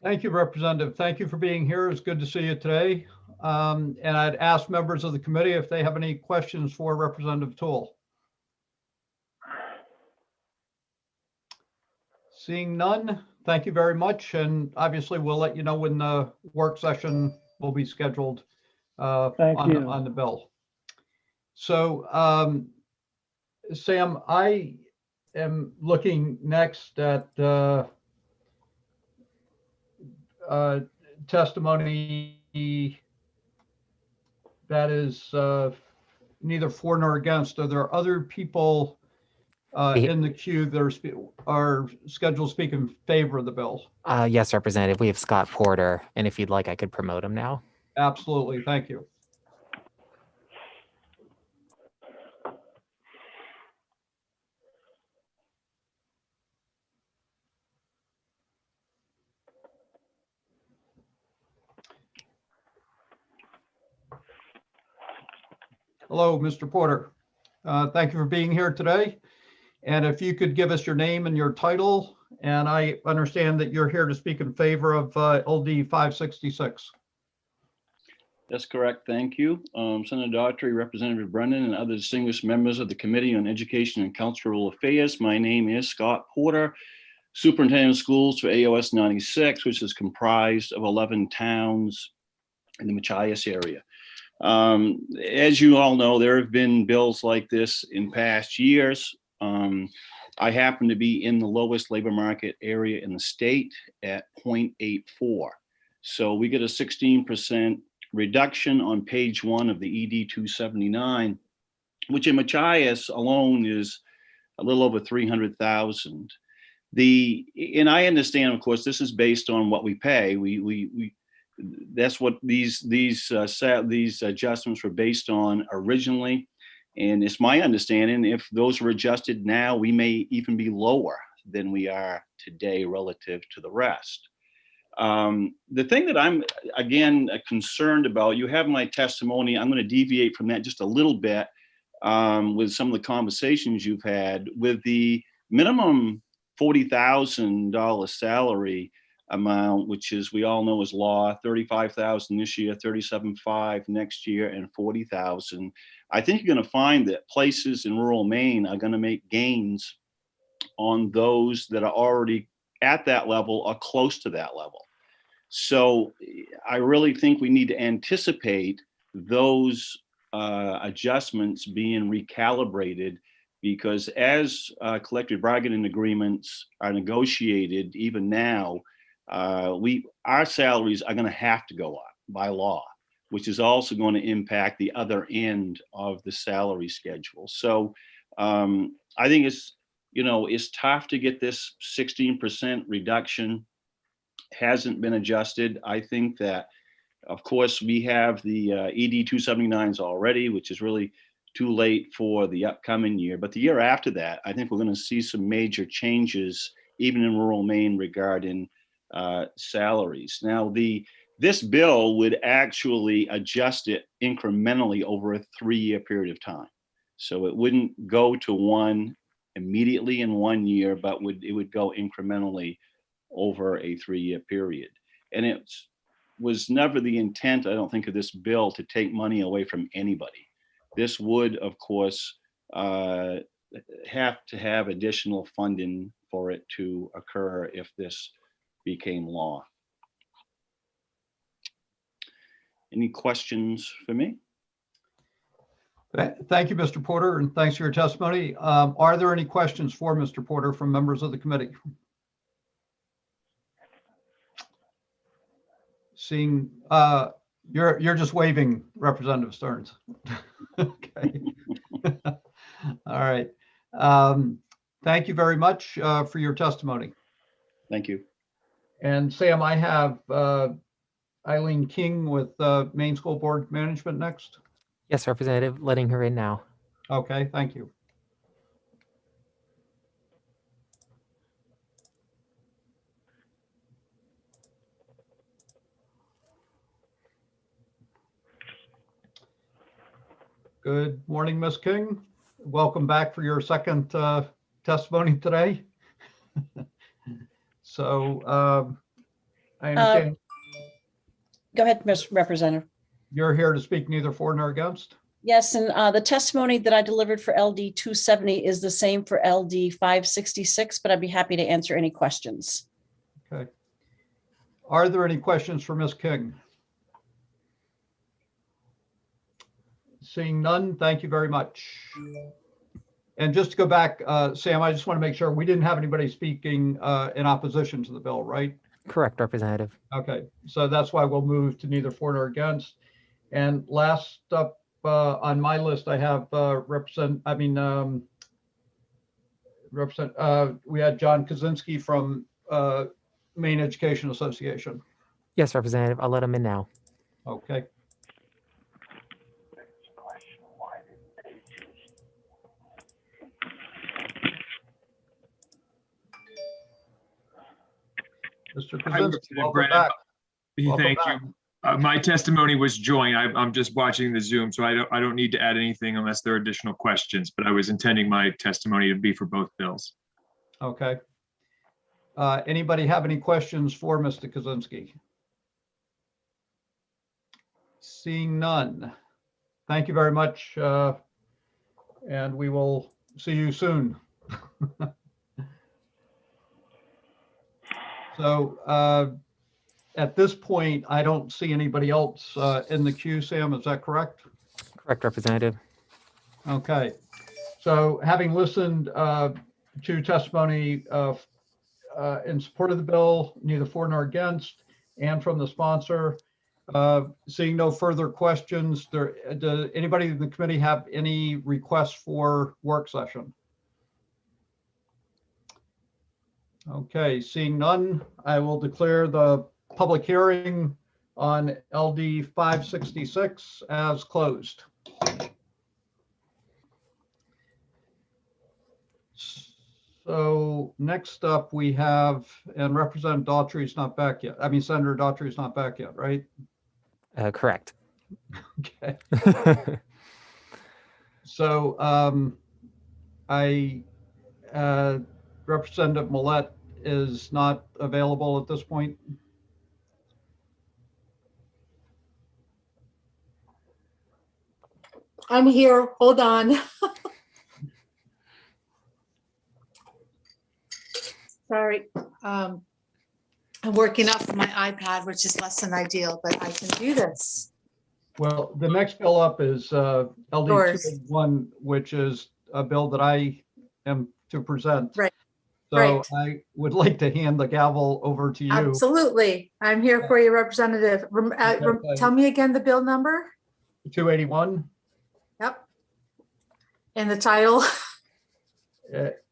Thank you, Representative. Thank you for being here. It's good to see you today. And I'd ask members of the committee if they have any questions for Representative Toole. Seeing none, thank you very much. And obviously, we'll let you know when the work session will be scheduled on the bill. So, Sam, I am looking next at testimony that is neither for nor against. Are there other people in the queue that are scheduled to speak in favor of the bill? Yes, Representative. We have Scott Porter, and if you'd like, I could promote him now. Absolutely. Thank you. Hello, Mr. Porter. Thank you for being here today. And if you could give us your name and your title, and I understand that you're here to speak in favor of LD 566. That's correct. Thank you. Senator Daughtry, Representative Brennan, and other distinguished members of the Committee on Education and Cultural Affairs. My name is Scott Porter, Superintendent of Schools for AOS 96, which is comprised of 11 towns in the Machias area. As you all know, there have been bills like this in past years. I happen to be in the lowest labor market area in the state at 0.84. So we get a 16% reduction on page 1 of the ED 279, which in Machias alone is a little over 300,000. And I understand, of course, this is based on what we pay. That's what these adjustments were based on originally. And it's my understanding if those were adjusted now, we may even be lower than we are today relative to the rest. The thing that I'm, again, concerned about, you have my testimony. I'm going to deviate from that just a little bit with some of the conversations you've had with the minimum $40,000 salary amount, which is, we all know is law, $35,000 this year, $37,500 next year, and $40,000. I think you're going to find that places in rural Maine are going to make gains on those that are already at that level or close to that level. So I really think we need to anticipate those adjustments being recalibrated, because as collective bargaining agreements are negotiated, even now, our salaries are going to have to go up by law, which is also going to impact the other end of the salary schedule. So I think it's tough to get this 16% reduction. Hasn't been adjusted. I think that, of course, we have the ED 279s already, which is really too late for the upcoming year. But the year after that, I think we're going to see some major changes, even in rural Maine, regarding salaries. Now, this bill would actually adjust it incrementally over a 3-year period of time. So it wouldn't go to one immediately in 1 year, but it would go incrementally over a 3-year period. And it was never the intent, I don't think, of this bill to take money away from anybody. This would, of course, have to have additional funding for it to occur if this became law. Any questions for me? Thank you, Mr. Porter, and thanks for your testimony. Are there any questions for Mr. Porter from members of the committee? Seeing You're just waving, Representative Stearns. Okay. All right. Thank you very much for your testimony. Thank you. And Sam, I have Eileen King with Maine School Board Management next. Yes, Representative, letting her in now. Okay, thank you. Good morning, Ms. King. Welcome back for your second testimony today. So I understand Go ahead, Ms. Representative. you're here to speak neither for nor against. Yes, and the testimony that I delivered for LD 270 is the same for LD 566, but I'd be happy to answer any questions. Okay. Are there any questions for Ms. King? Seeing none, thank you very much. And just to go back, Sam, I just want to make sure we didn't have anybody speaking in opposition to the bill, right? Correct, Representative. Okay, so that's why we'll move to neither for nor against. And last up on my list, I have we had John Kaczynski from Maine Education Association. Yes, Representative, I'll let him in now. Okay. Mr. Kaczynski, welcome back. Thank you. My testimony was joint. I'm just watching the Zoom, so I don't need to add anything unless there are additional questions, but I was intending my testimony to be for both bills. Okay. Anybody have any questions for Mr. Kaczynski? Seeing none. Thank you very much. And we will see you soon. So at this point, I don't see anybody else in the queue, Sam, is that correct? Correct, Representative. Okay. So having listened to testimony in support of the bill, neither for nor against, and from the sponsor, seeing no further questions, does anybody in the committee have any requests for work session? Okay, seeing none, I will declare the public hearing on LD 566 as closed. So next up we have, and Representative Daughtry's not back yet. I mean, Senator Daughtry's not back yet, right? Correct. Okay. So Representative Millette is not available at this point. I'm here. Hold on. Sorry. I'm working off of my iPad, which is less than ideal, but I can do this. Well, the next bill up is LD 281, which is a bill that I am to present. Right. So right. I would like to hand the gavel over to you. Absolutely. I'm here for you, Representative. Tell me again the bill number. 281. Yep. And the title.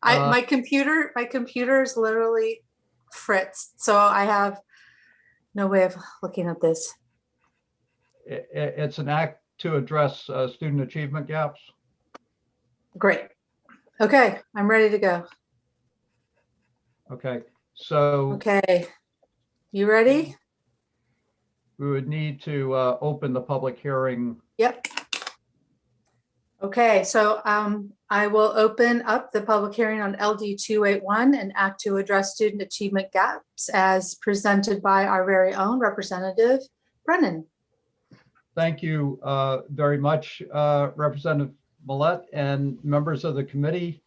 My computer is literally fritzed, so I have no way of looking at this. It's an act to address student achievement gaps. Great. Okay, I'm ready to go. Okay, so. Okay, you ready? We would need to open the public hearing. Yep. Okay, so I will open up the public hearing on LD 281, an act to address student achievement gaps as presented by our very own Representative Brennan. Thank you very much, Representative Millette and members of the committee.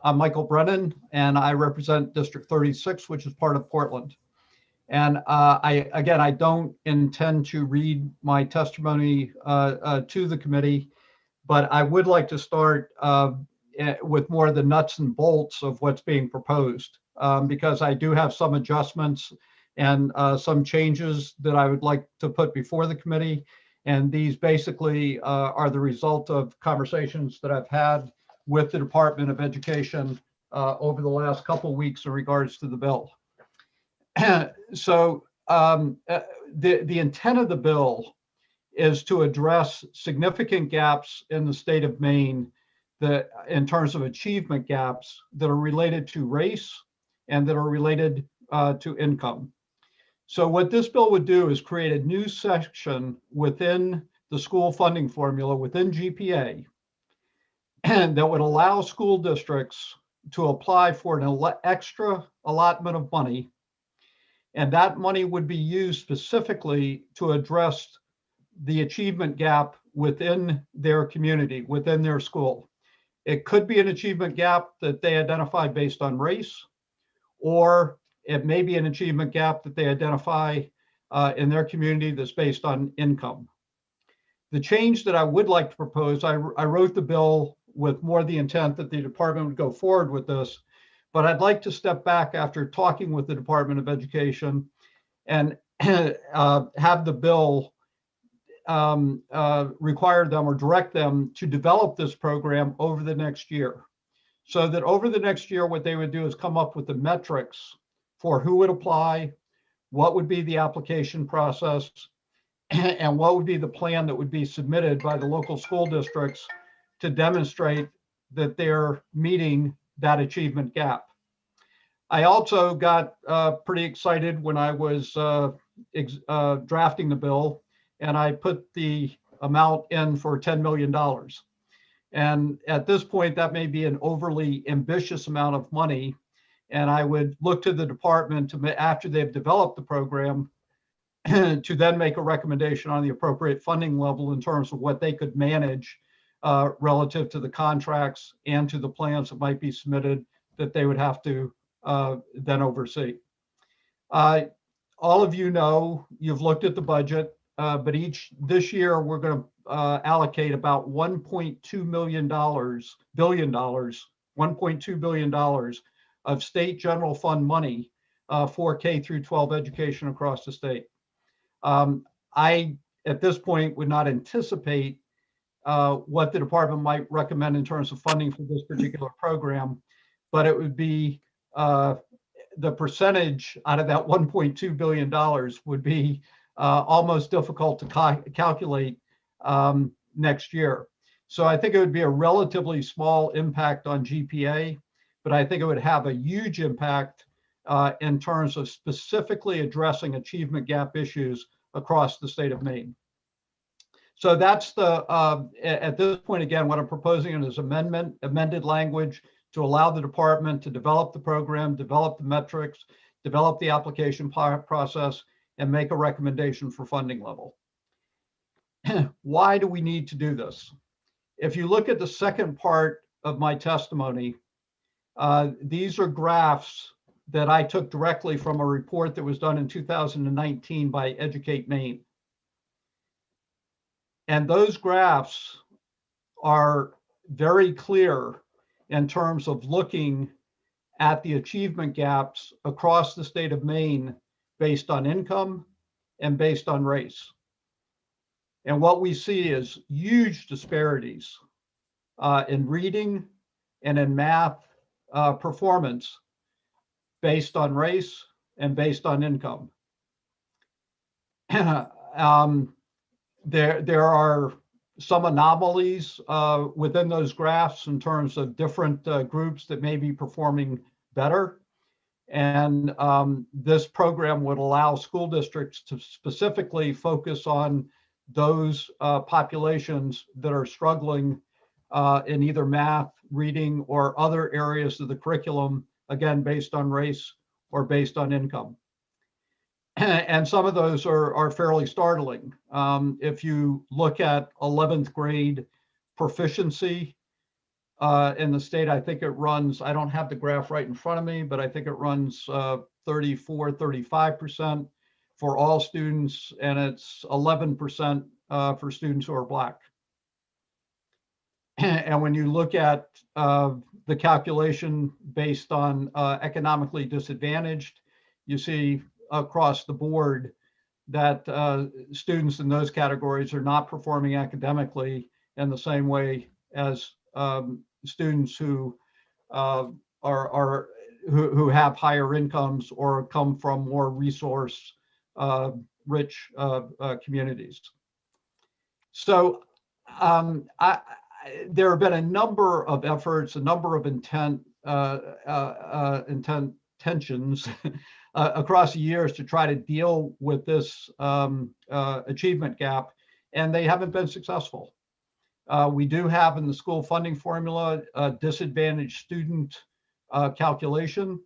I'm Michael Brennan, and I represent District 36, which is part of Portland. And I don't intend to read my testimony to the committee, but I would like to start with more of the nuts and bolts of what's being proposed, because I do have some adjustments and some changes that I would like to put before the committee. And these basically are the result of conversations that I've had with the Department of Education over the last couple of weeks in regards to the bill. So the intent of the bill is to address significant gaps in the state of Maine that, in terms of achievement gaps that are related to race and that are related to income. So what this bill would do is create a new section within the school funding formula within GPA and that would allow school districts to apply for an extra allotment of money. And that money would be used specifically to address the achievement gap within their community, within their school. It could be an achievement gap that they identify based on race, or it may be an achievement gap that they identify in their community that's based on income. The change that I would like to propose, I wrote the bill with more the intent that the department would go forward with this, but I'd like to step back after talking with the Department of Education and have the bill require them or direct them to develop this program over the next year. So that over the next year, what they would do is come up with the metrics for who would apply, what would be the application process, and what would be the plan that would be submitted by the local school districts to demonstrate that they're meeting that achievement gap. I also got pretty excited when I was drafting the bill, and I put the amount in for $10 million. And at this point, that may be an overly ambitious amount of money. And I would look to the department to, after they've developed the program, to then make a recommendation on the appropriate funding level in terms of what they could manage relative to the contracts and to the plans that might be submitted that they would have to then oversee. All of you know, you've looked at the budget, but this year we're going to allocate about $1.2 billion of state general fund money for K through 12 education across the state. I, at this point, would not anticipate what the department might recommend in terms of funding for this particular program, but it would be the percentage out of that $1.2 billion would be almost difficult to calculate next year. So I think it would be a relatively small impact on GPA, but I think it would have a huge impact in terms of specifically addressing achievement gap issues across the state of Maine. So that's the, at this point, again, what I'm proposing is amended language to allow the department to develop the program, develop the metrics, develop the application process, and make a recommendation for funding level. Why do we need to do this? If you look at the second part of my testimony, these are graphs that I took directly from a report that was done in 2019 by Educate Maine. And those graphs are very clear in terms of looking at the achievement gaps across the state of Maine based on income and based on race. And what we see is huge disparities in reading and in math performance based on race and based on income. There are some anomalies within those graphs in terms of different groups that may be performing better. And this program would allow school districts to specifically focus on those populations that are struggling in either math, reading, or other areas of the curriculum, again, based on race or based on income. And some of those are fairly startling. If you look at 11th grade proficiency in the state, I think it runs, I don't have the graph right in front of me, but I think it runs 34, 35% for all students, and it's 11% for students who are Black. And when you look at the calculation based on economically disadvantaged, you see across the board that students in those categories are not performing academically in the same way as students who who have higher incomes or come from more resource rich communities. So there have been a number of efforts, a number of intentions across the years to try to deal with this achievement gap, and they haven't been successful. We do have in the school funding formula a disadvantaged student calculation,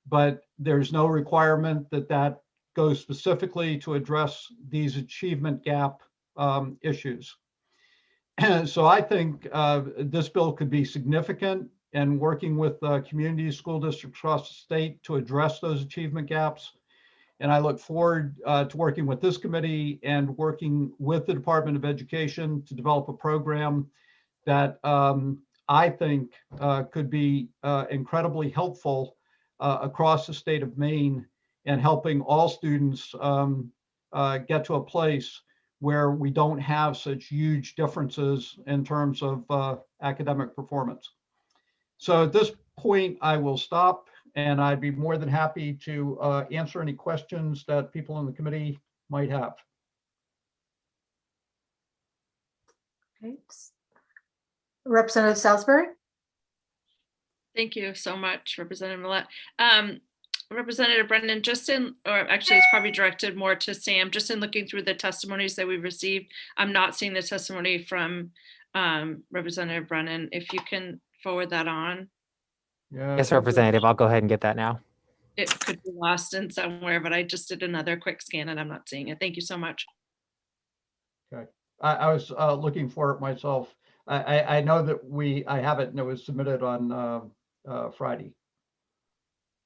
but there's no requirement that that goes specifically to address these achievement gap issues. So I think this bill could be significant in working with communities, school districts across the state to address those achievement gaps. And I look forward to working with this committee and working with the Department of Education to develop a program that I think could be incredibly helpful across the state of Maine and helping all students get to a place where we don't have such huge differences in terms of academic performance. So at this point, I will stop, and I'd be more than happy to answer any questions that people in the committee might have. Okay. Representative Salisbury. Thank you so much, Representative Millett. Representative Brennan, just in, or actually it's probably directed more to Sam, just in looking through the testimonies that we've received, I'm not seeing the testimony from Representative Brennan. If you can forward that on. Yeah. Yes, Representative, I'll go ahead and get that now. It could be lost in somewhere, but I just did another quick scan and I'm not seeing it. Thank you so much. Okay, I was looking for it myself. I know that I have it and it was submitted on Friday.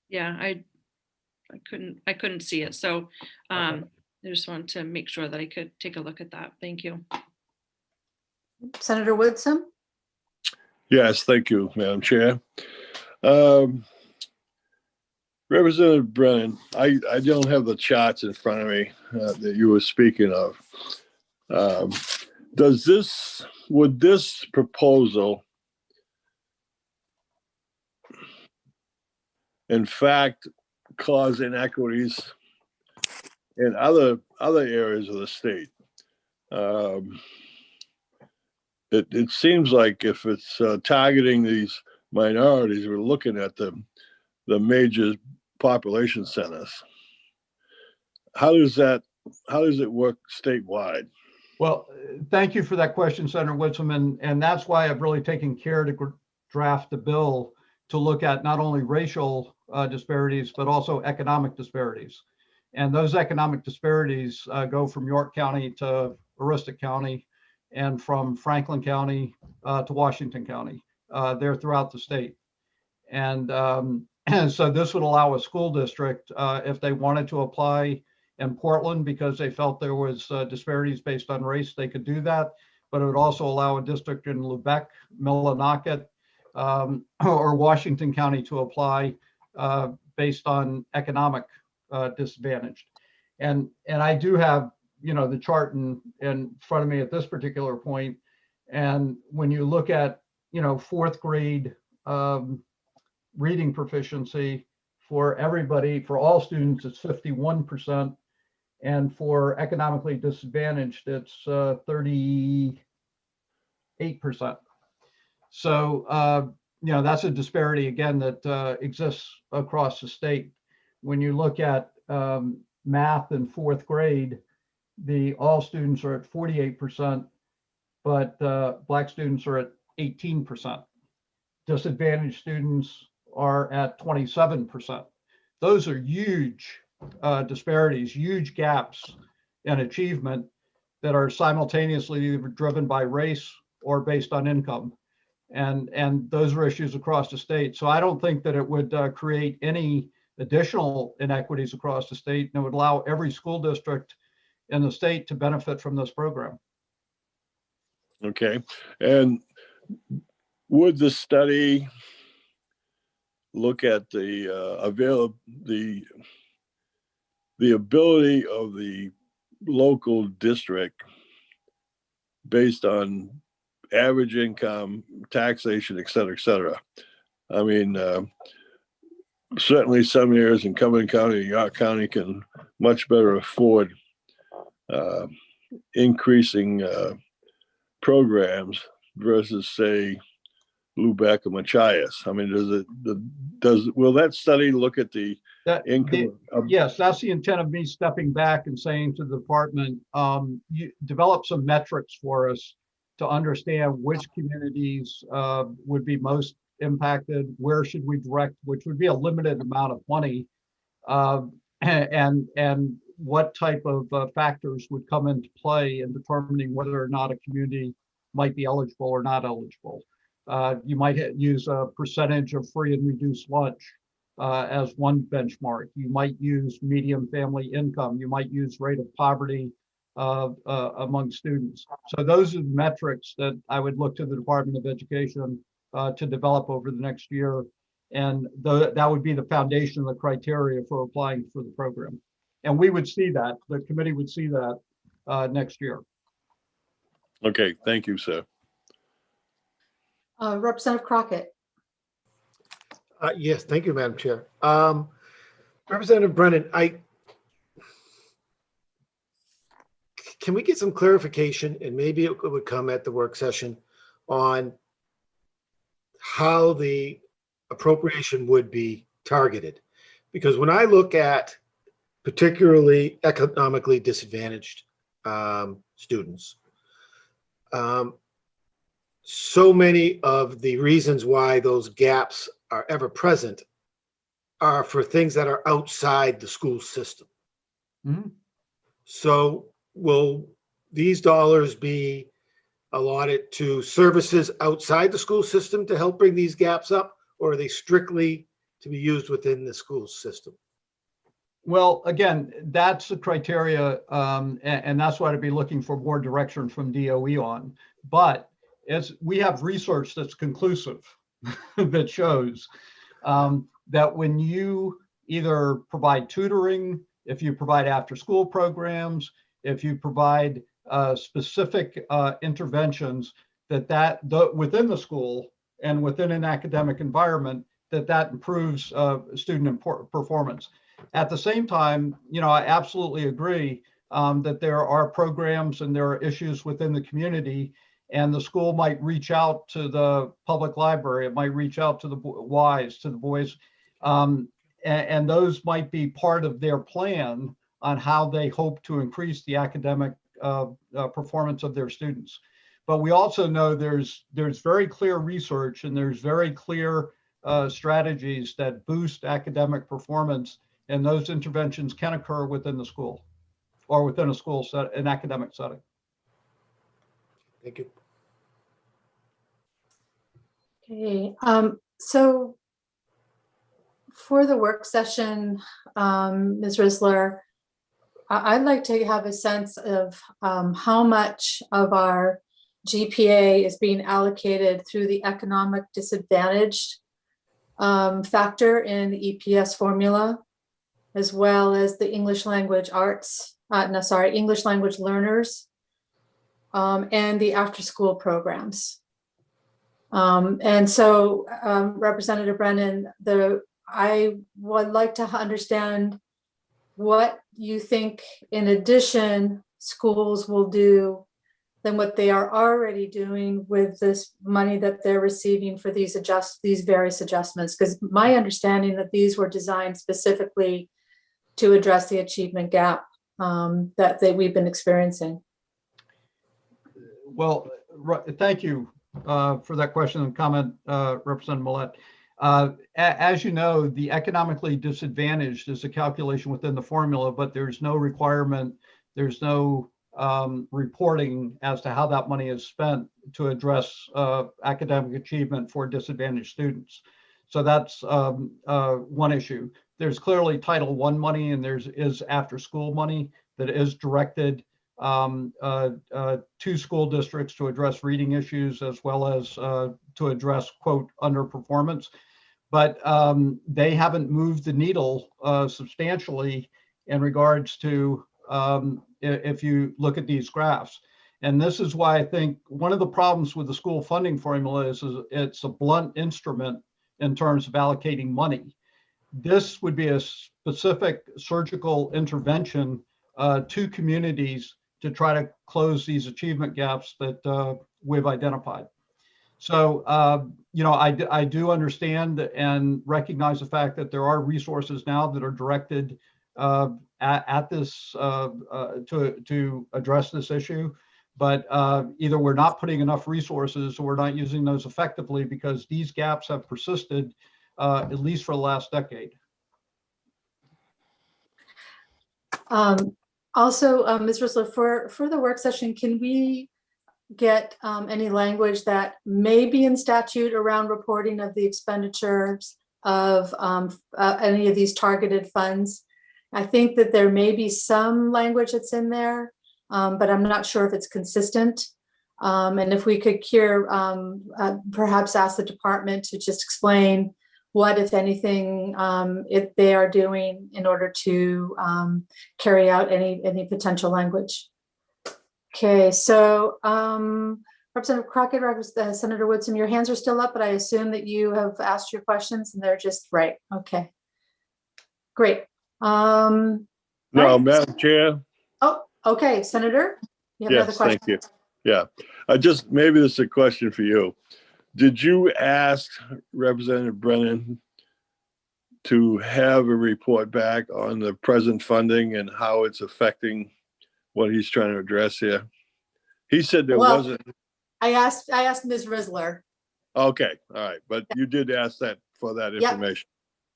Yeah, I couldn't see it. So I just wanted to make sure that I could take a look at that. Thank you. Senator Woodson. Yes, thank you, Madam Chair. Representative Brennan, I don't have the charts in front of me that you were speaking of. Would this proposal in fact cause inequities in other areas of the state? It seems like if it's targeting these minorities, we're looking at the major population centers. How does it work statewide? Well, thank you for that question, Senator Woodson, and that's why I've really taken care to draft a bill to look at not only racial disparities, but also economic disparities. And those economic disparities go from York County to Aroostook County and from Franklin County to Washington County. They're throughout the state. And so this would allow a school district, if they wanted to apply in Portland because they felt there was disparities based on race, they could do that. But it would also allow a district in Lubec, Millinocket, or Washington County to apply based on economic disadvantage. And I do have, the chart in front of me at this particular point. And when you look at, fourth grade reading proficiency for everybody, for all students, it's 51%. And for economically disadvantaged, it's 38%. So, that's a disparity, again, that exists across the state. When you look at math in fourth grade, all students are at 48%, but Black students are at 18%. Disadvantaged students are at 27%. Those are huge disparities, huge gaps in achievement that are simultaneously either driven by race or based on income. And those are issues across the state. So I don't think that it would create any additional inequities across the state, and it would allow every school district in the state to benefit from this program. Okay. And would the study look at the the ability of the local district based on average income, taxation, et cetera, et cetera. I mean, certainly some areas in Cumberland County, York County can much better afford increasing programs versus, say, Lubec or Machias. I mean, will that study look at the income? Yes, that's the intent of me stepping back and saying to the department, you develop some metrics for us to understand which communities would be most impacted, where should we direct, which would be a limited amount of money, and what type of factors would come into play in determining whether or not a community might be eligible or not eligible. You might use a percentage of free and reduced lunch as one benchmark. You might use median family income. You might use rate of poverty among students. So those are the metrics that I would look to the Department of Education to develop over the next year. And that would be the foundation of the criteria for applying for the program. And we would see that, the committee would see that next year. Okay, thank you, sir. Representative Crockett. Yes, thank you, Madam Chair. Representative Brennan, can we get some clarification, and maybe it would come at the work session, on how the appropriation would be targeted? Because when I look at particularly economically disadvantaged students, so many of the reasons why those gaps are ever present are for things that are outside the school system. Mm-hmm. So will these dollars be allotted to services outside the school system to help bring these gaps up, or are they strictly to be used within the school system? Well, again, that's the criteria, and that's what I'd be looking for more direction from DOE on. But as we have research that's conclusive that shows that when you either provide tutoring, if you provide after-school programs, if you provide specific interventions, that within the school and within an academic environment, that improves student performance. At the same time, I absolutely agree that there are programs and there are issues within the community, and the school might reach out to the public library, it might reach out to the Ys, to the boys, and those might be part of their plan on how they hope to increase the academic performance of their students. But we also know there's very clear research and there's very clear strategies that boost academic performance, and those interventions can occur within the school or within a school set, an academic setting. Thank you. Okay, so for the work session, Ms. Risler, I'd like to have a sense of how much of our GPA is being allocated through the economic disadvantaged factor in the EPS formula, as well as the English language English language learners, and the after-school programs. And so, Representative Brennan, I would like to understand what you think, in addition, schools will do than what they are already doing with this money that they're receiving for these various adjustments. Because my understanding that these were designed specifically to address the achievement gap that we've been experiencing. Well, thank you for that question and comment, Representative Millett. As you know, the economically disadvantaged is a calculation within the formula, but there's no requirement, there's no reporting as to how that money is spent to address academic achievement for disadvantaged students. So that's one issue. There's clearly Title I money, and is after-school money that is directed to school districts to address reading issues, as well as to address, quote, underperformance. But they haven't moved the needle substantially in regards to if you look at these graphs. And this is why I think one of the problems with the school funding formula is it's a blunt instrument in terms of allocating money. This would be a specific surgical intervention to communities to try to close these achievement gaps that we've identified. So, you know, I do understand and recognize the fact that there are resources now that are directed at this to address this issue. But either we're not putting enough resources or we're not using those effectively, because these gaps have persisted at least for the last decade. Also, Ms. Rissler, for the work session, can we get any language that may be in statute around reporting of the expenditures of any of these targeted funds? I think that there may be some language that's in there, but I'm not sure if it's consistent. And if we could perhaps ask the department to just explain what, if anything, if they are doing in order to carry out any potential language. Okay, so Representative Crockett, Senator Woodson, your hands are still up, but I assume that you have asked your questions and they're just right. Okay, great. No, right. Madam Chair. Oh, okay, Senator, you have another Yes, question. thank you. Yeah, maybe this is a question for you. Did you ask Representative Brennan to have a report back on the present funding and how it's affecting what he's trying to address here? He said there wasn't. I asked Ms. Rissler. Okay, all right, but you did ask that for that information.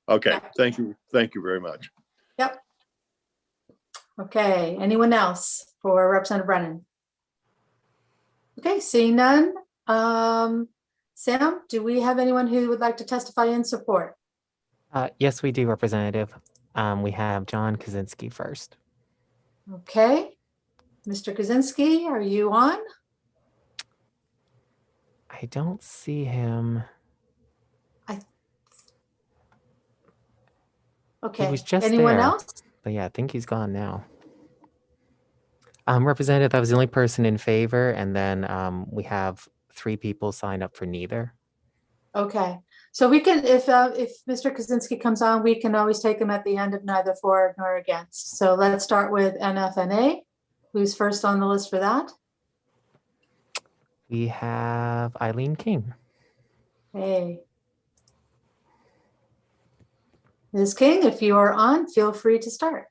Yep. Okay, yep. Thank you very much. Yep. Okay, anyone else for Representative Brennan? Okay, seeing none. Sam, do we have anyone who would like to testify in support? Yes, we do, Representative. We have John Kaczynski first. Okay. Mr. Kaczynski, are you on? I don't see him. Okay. He was just anyone there, else? But yeah, I think he's gone now. Representative, I was the only person in favor, and then we have 3 people signed up for neither. Okay, so we can, if Mr. Kaczynski comes on, we can always take him at the end of neither for nor against. So let's start with NFNA. Who's first on the list for that? We have Eileen King. Hey. Ms. King, if you are on, feel free to start.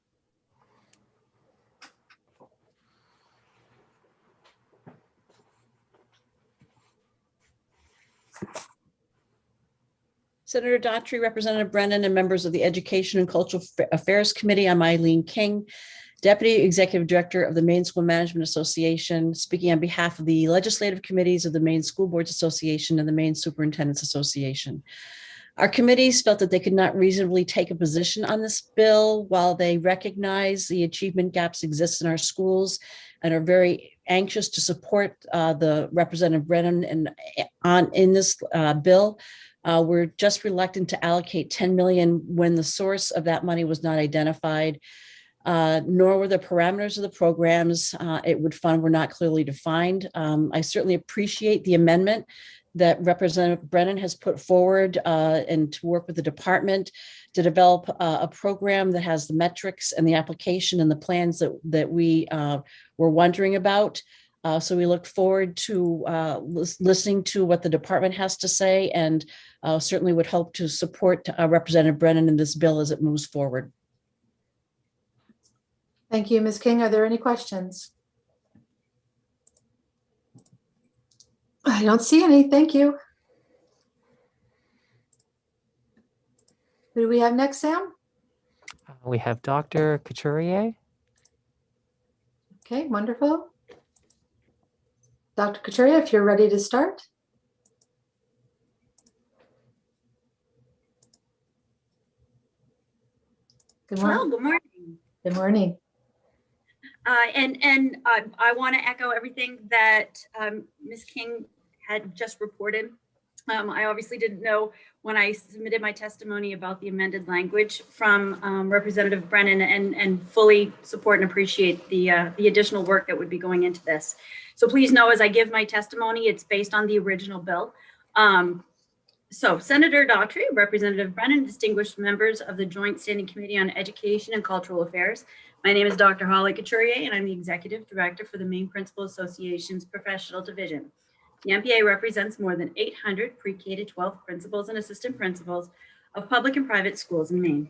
Senator Daughtry, Representative Brennan, and members of the Education and Cultural Affairs Committee. I'm Eileen King, Deputy Executive Director of the Maine School Management Association, speaking on behalf of the legislative committees of the Maine School Boards Association and the Maine Superintendents Association. Our committees felt that they could not reasonably take a position on this bill while they recognize the achievement gaps exist in our schools and are very anxious to support the Representative Brennan in this bill. We're just reluctant to allocate $10 million when the source of that money was not identified, nor were the parameters of the programs it would fund were not clearly defined. I certainly appreciate the amendment that Representative Brennan has put forward and to work with the department to develop a program that has the metrics and the application and the plans that we were wondering about. So we look forward to listening to what the department has to say, and certainly would hope to support Representative Brennan in this bill as it moves forward. Thank you, Ms. King. Are there any questions? I don't see any. Thank you. Who do we have next, Sam? We have Dr. Couturier. Okay, wonderful. Dr. Couturier, if you're ready to start. Good morning. Hello, good morning. Good morning. I want to echo everything that Ms. King had just reported. I obviously didn't know when I submitted my testimony about the amended language from Representative Brennan, and fully support and appreciate the additional work that would be going into this. So please know, as I give my testimony, it's based on the original bill. So Senator Daughtry, Representative Brennan, distinguished members of the Joint Standing Committee on Education and Cultural Affairs. My name is Dr. Holly Couturier, and I'm the Executive Director for the Maine Principal Association's Professional Division. The MPA represents more than 800 pre-K to 12 principals and assistant principals of public and private schools in Maine.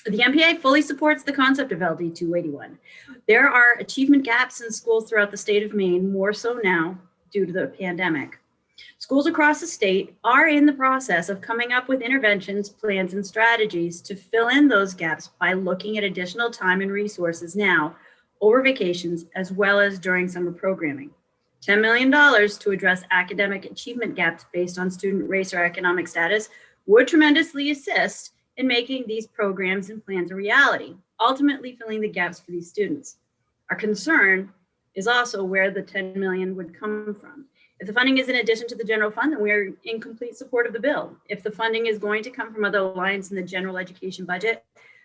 The MPA fully supports the concept of LD 281. There are achievement gaps in schools throughout the state of Maine, more so now due to the pandemic. Schools across the state are in the process of coming up with interventions, plans, and strategies to fill in those gaps by looking at additional time and resources now over vacations, as well as during summer programming. $10 million to address academic achievement gaps based on student race or economic status would tremendously assist in making these programs and plans a reality, ultimately filling the gaps for these students. Our concern is also where the $10 million would come from. If the funding is in addition to the general fund, then we're in complete support of the bill. If the funding is going to come from other lines in the general education budget,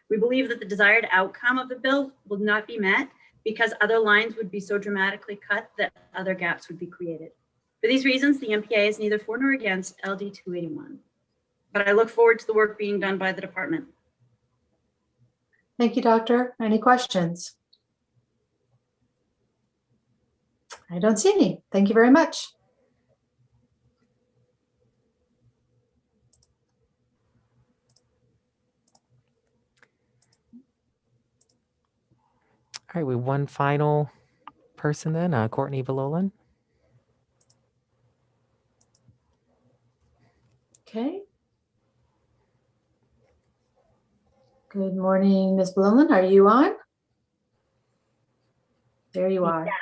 we believe that the desired outcome of the bill will not be met because other lines would be so dramatically cut that other gaps would be created. For these reasons, the MPA is neither for nor against LD 281, but I look forward to the work being done by the department. Thank you, Doctor. Any questions? I don't see any. Thank you very much. All right, we have one final person then, Courtney Valolan. Okay. Good morning, Ms. Valolan. Are you on? There you are. Yes,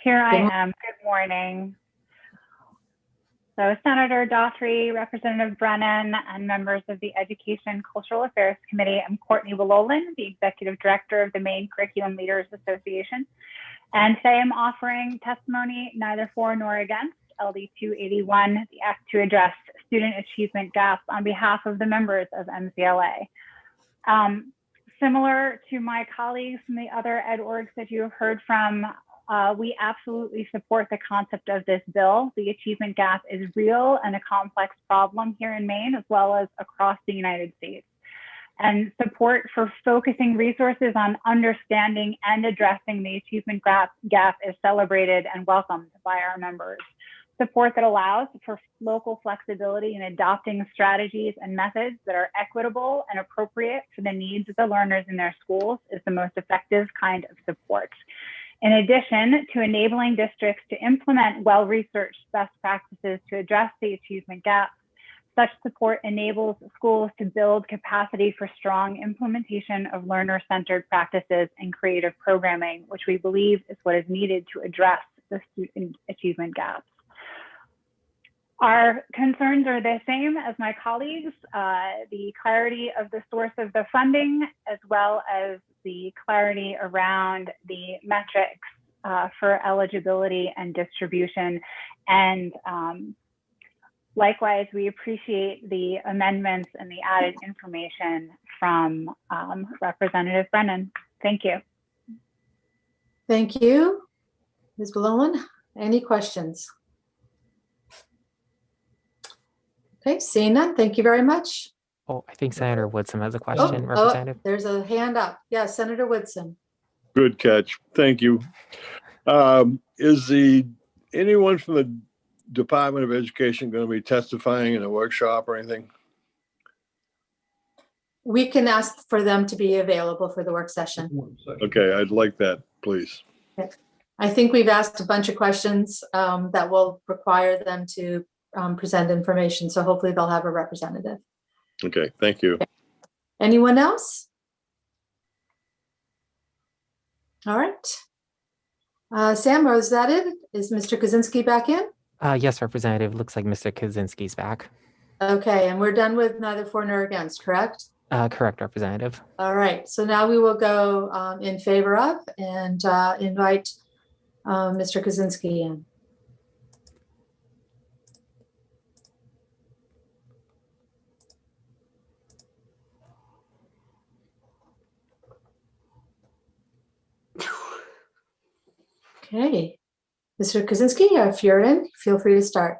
here I am. Good morning. So Senator Daughtry, Representative Brennan, and members of the Education and Cultural Affairs Committee, I'm Courtney Valolan, the Executive Director of the Maine Curriculum Leaders Association. And today I'm offering testimony neither for nor against LD 281, the act to address student achievement gaps, on behalf of the members of MCLA. Similar to my colleagues from the other ed orgs that you have heard from, we absolutely support the concept of this bill. The achievement gap is real and a complex problem here in Maine, as well as across the United States. And support for focusing resources on understanding and addressing the achievement gap is celebrated and welcomed by our members. Support that allows for local flexibility in adopting strategies and methods that are equitable and appropriate for the needs of the learners in their schools is the most effective kind of support. In addition to enabling districts to implement well-researched best practices to address the achievement gap, such support enables schools to build capacity for strong implementation of learner-centered practices and creative programming, which we believe is what is needed to address the student achievement gaps. Our concerns are the same as my colleagues, the clarity of the source of the funding, as well as the clarity around the metrics for eligibility and distribution. And likewise, we appreciate the amendments and the added information from Representative Brennan. Thank you. Thank you, Ms. Valolan. Any questions? Okay, seeing none, thank you very much. Oh, I think Senator Woodson has a question, Representative. There's a hand up. Yeah, Senator Woodson. Good catch. Thank you. Is anyone from the Department of Education going to be testifying in a workshop or anything? We can ask for them to be available for the work session. Okay, I'd like that, please. Okay. I think we've asked a bunch of questions that will require them to present information. So hopefully they'll have a representative. Okay, thank you. Anyone else? All right. Sam, is that it? Is Mr. Kaczynski back in? Yes, Representative. Looks like Mr. Kaczynski's back. Okay, and we're done with neither for nor against, correct? Correct, Representative. All right, so now we will go in favor of and invite Mr. Kaczynski in. Okay. Mr. Kaczynski, if you're in, feel free to start.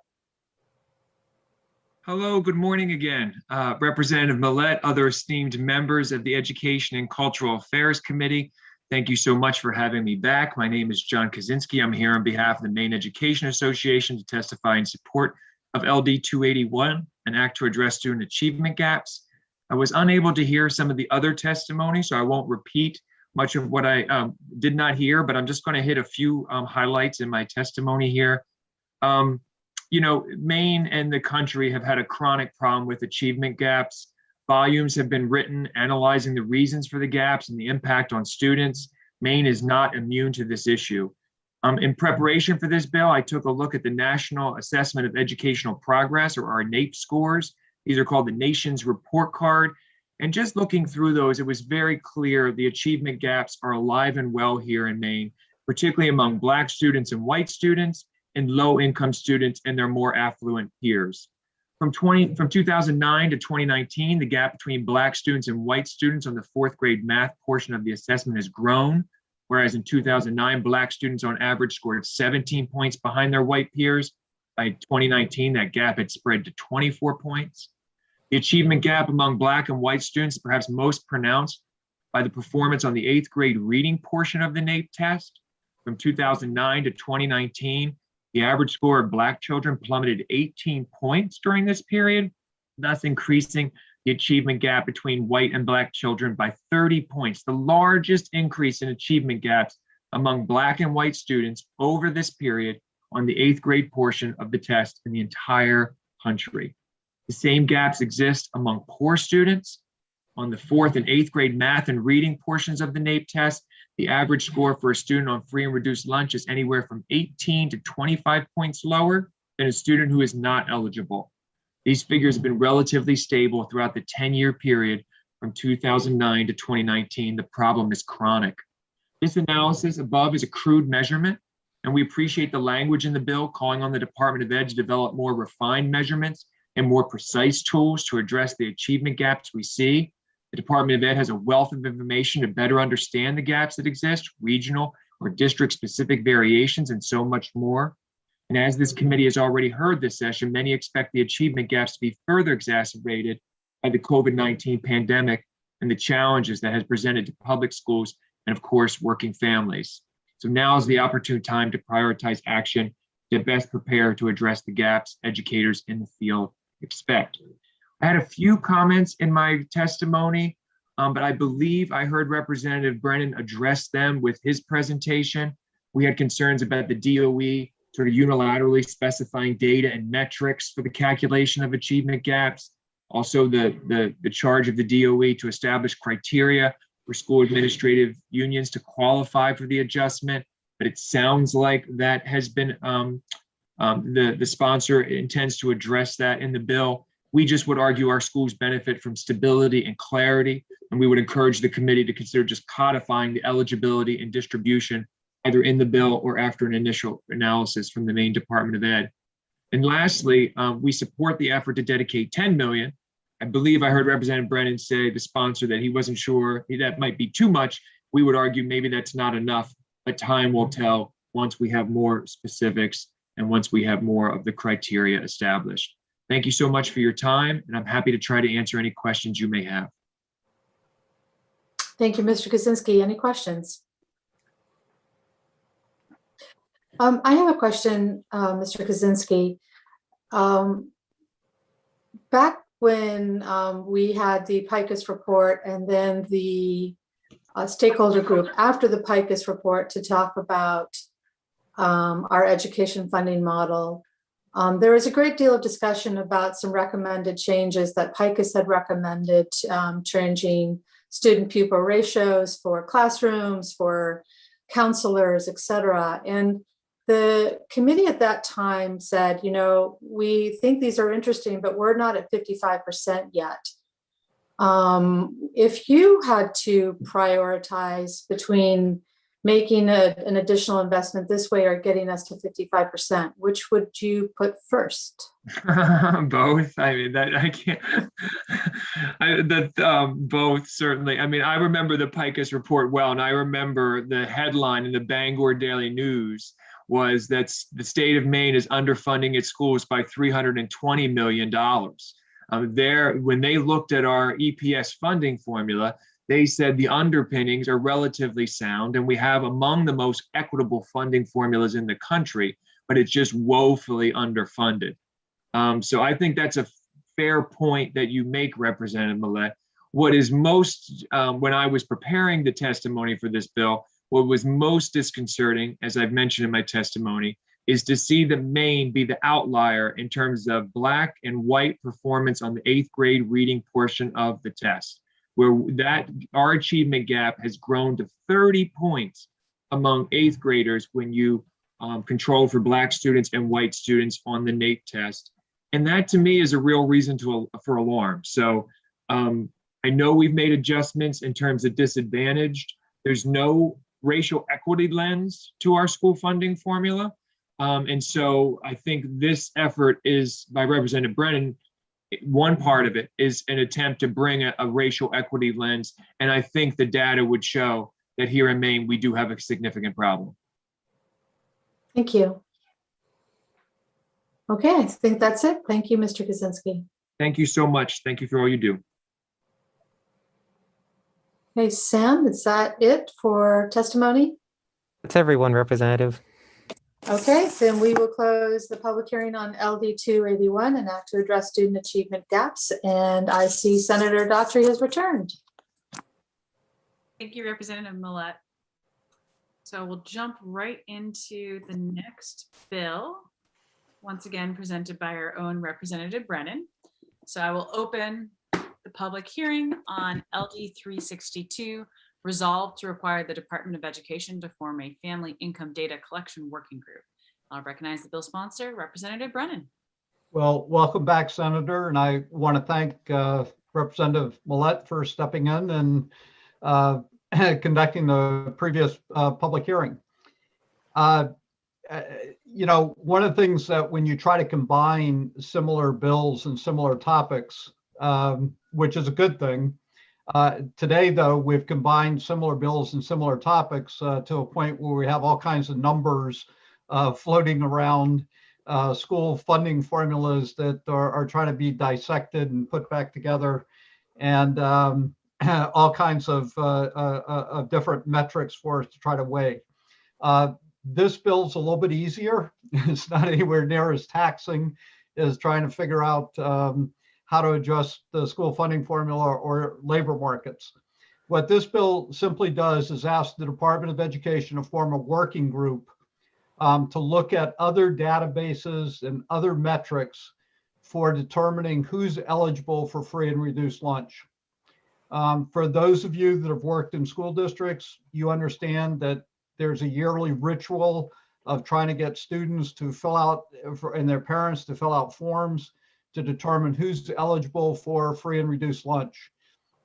Hello, good morning again. Representative Millette, other esteemed members of the Education and Cultural Affairs Committee. Thank you so much for having me back. My name is John Kaczynski. I'm here on behalf of the Maine Education Association to testify in support of LD 281, an act to address student achievement gaps. I was unable to hear some of the other testimony, so I won't repeat much of what I did not hear, but I'm just going to hit a few highlights in my testimony here. You know, Maine and the country have had a chronic problem with achievement gaps. Volumes have been written analyzing the reasons for the gaps and the impact on students. Maine is not immune to this issue. In preparation for this bill, I took a look at the National Assessment of Educational Progress, or our NAEP scores. These are called the nation's report card. And just looking through those, it was very clear the achievement gaps are alive and well here in Maine, particularly among Black students and white students, and low-income students and their more affluent peers. From 2009 to 2019, the gap between Black students and white students on the 4th grade math portion of the assessment has grown, whereas in 2009, Black students on average scored 17 points behind their white peers. By 2019, that gap had spread to 24 points. The achievement gap among Black and white students is perhaps most pronounced by the performance on the 8th grade reading portion of the NAEP test. From 2009 to 2019, the average score of Black children plummeted 18 points during this period, thus increasing the achievement gap between white and Black children by 30 points, the largest increase in achievement gaps among Black and white students over this period on the 8th grade portion of the test in the entire country. The same gaps exist among poor students. On the 4th and 8th grade math and reading portions of the NAEP test, the average score for a student on free and reduced lunch is anywhere from 18 to 25 points lower than a student who is not eligible. These figures have been relatively stable throughout the 10-year period from 2009 to 2019. The problem is chronic. This analysis above is a crude measurement, and we appreciate the language in the bill calling on the Department of Ed to develop more refined measurements and more precise tools to address the achievement gaps we see. The Department of Ed has a wealth of information to better understand the gaps that exist, regional or district-specific variations, and so much more. And as this committee has already heard this session, many expect the achievement gaps to be further exacerbated by the COVID-19 pandemic and the challenges that has presented to public schools and, of course, working families. So now is the opportune time to prioritize action to best prepare to address the gaps educators in the field expect. I had a few comments in my testimony, but I believe I heard Representative Brennan address them with his presentation. We had concerns about the DOE sort of unilaterally specifying data and metrics for the calculation of achievement gaps. Also, the charge of the DOE to establish criteria for school administrative unions to qualify for the adjustment. But it sounds like that has been, the sponsor intends to address that in the bill. We just would argue our schools benefit from stability and clarity, and we would encourage the committee to consider just codifying the eligibility and distribution either in the bill or after an initial analysis from the Maine Department of Ed. And lastly, we support the effort to dedicate 10 million. I believe I heard Representative Brennan say, the sponsor, that he wasn't sure that might be too much. We would argue maybe that's not enough, but time will tell once we have more specifics and once we have more of the criteria established. Thank you so much for your time, and I'm happy to try to answer any questions you may have. Thank you, Mr. Kaczynski. Any questions? I have a question, Mr. Kaczynski. Back when we had the PICUS report and then the stakeholder group after the PICUS report to talk about our education funding model, there was a great deal of discussion about some recommended changes that PICUS had recommended, changing student pupil ratios for classrooms, for counselors, et cetera. And the committee at that time said, you know, we think these are interesting, but we're not at 55% yet. If you had to prioritize between making an additional investment this way or getting us to 55%? Which would you put first? Both. I mean, that I can't. Both certainly. I mean, I remember the Picus report well, and I remember the headline in the Bangor Daily News was that the state of Maine is underfunding its schools by $320 million. When they looked at our EPS funding formula, they said the underpinnings are relatively sound, and we have among the most equitable funding formulas in the country, but it's just woefully underfunded. So I think that's a fair point that you make, Representative Millett. What is most, when I was preparing the testimony for this bill, what was most disconcerting, as I've mentioned in my testimony, is to see the Maine be the outlier in terms of Black and white performance on the 8th grade reading portion of the test, where our achievement gap has grown to 30 points among 8th graders when you control for Black students and white students on the NAEP test. And that to me is a real reason for alarm. So I know we've made adjustments in terms of disadvantaged. There's no racial equity lens to our school funding formula. And so I think this effort is, by Representative Brennan, one part of it is an attempt to bring a racial equity lens. And I think the data would show that here in Maine, we do have a significant problem. Thank you. Okay, I think that's it. Thank you, Mr. Kaczynski. Thank you so much. Thank you for all you do. Okay, Sam, is that it for testimony? That's everyone, Representative. Okay, then we will close the public hearing on LD 281, an act to address student achievement gaps. And I see Senator Daughtry has returned. Thank you, Representative Millett. So we'll jump right into the next bill, once again presented by our own Representative Brennan. So I will open the public hearing on LD 362, resolved to require the Department of Education to form a family income data collection working group. I'll recognize the bill sponsor, Representative Brennan. Well, welcome back, Senator, and I want to thank Representative Millett for stepping in and conducting the previous public hearing. You know, one of the things that when you try to combine similar bills and similar topics, which is a good thing, today, though, we've combined similar bills and similar topics to a point where we have all kinds of numbers floating around, school funding formulas that are trying to be dissected and put back together, and all kinds of different metrics for us to try to weigh. This bill's a little bit easier. It's not anywhere near as taxing as trying to figure out how to adjust the school funding formula or labor markets. What this bill simply does is ask the Department of Education to form a working group to look at other databases and other metrics for determining who's eligible for free and reduced lunch. For those of you that have worked in school districts, you understand that there's a yearly ritual of trying to get students to fill out, and their parents to fill out forms to determine who's eligible for free and reduced lunch.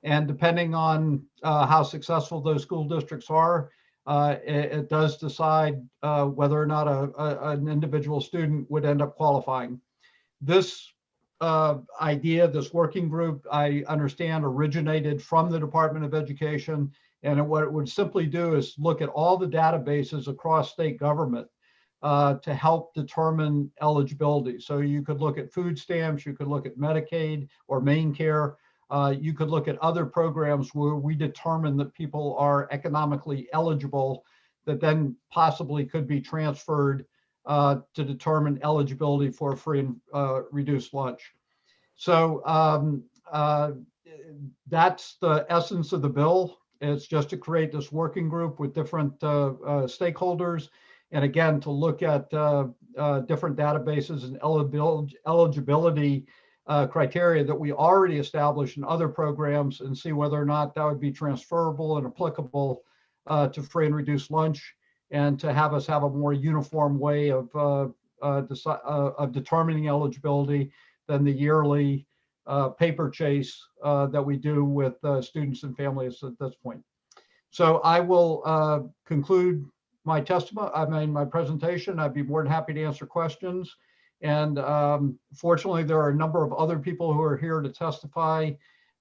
And depending on how successful those school districts are, it does decide whether or not an individual student would end up qualifying. This idea, this working group, I understand originated from the Department of Education. And what it would simply do is look at all the databases across state government to help determine eligibility. So you could look at food stamps, you could look at Medicaid or Maine Care, you could look at other programs where we determine that people are economically eligible that then possibly could be transferred to determine eligibility for free and reduced lunch. So that's the essence of the bill. It's just to create this working group with different stakeholders. And again, to look at different databases and eligibility criteria that we already established in other programs and see whether or not that would be transferable and applicable to free and reduced lunch, and to have us have a more uniform way of determining eligibility than the yearly paper chase that we do with students and families at this point. So I will conclude my testimony, my presentation. I'd be more than happy to answer questions. And fortunately, there are a number of other people who are here to testify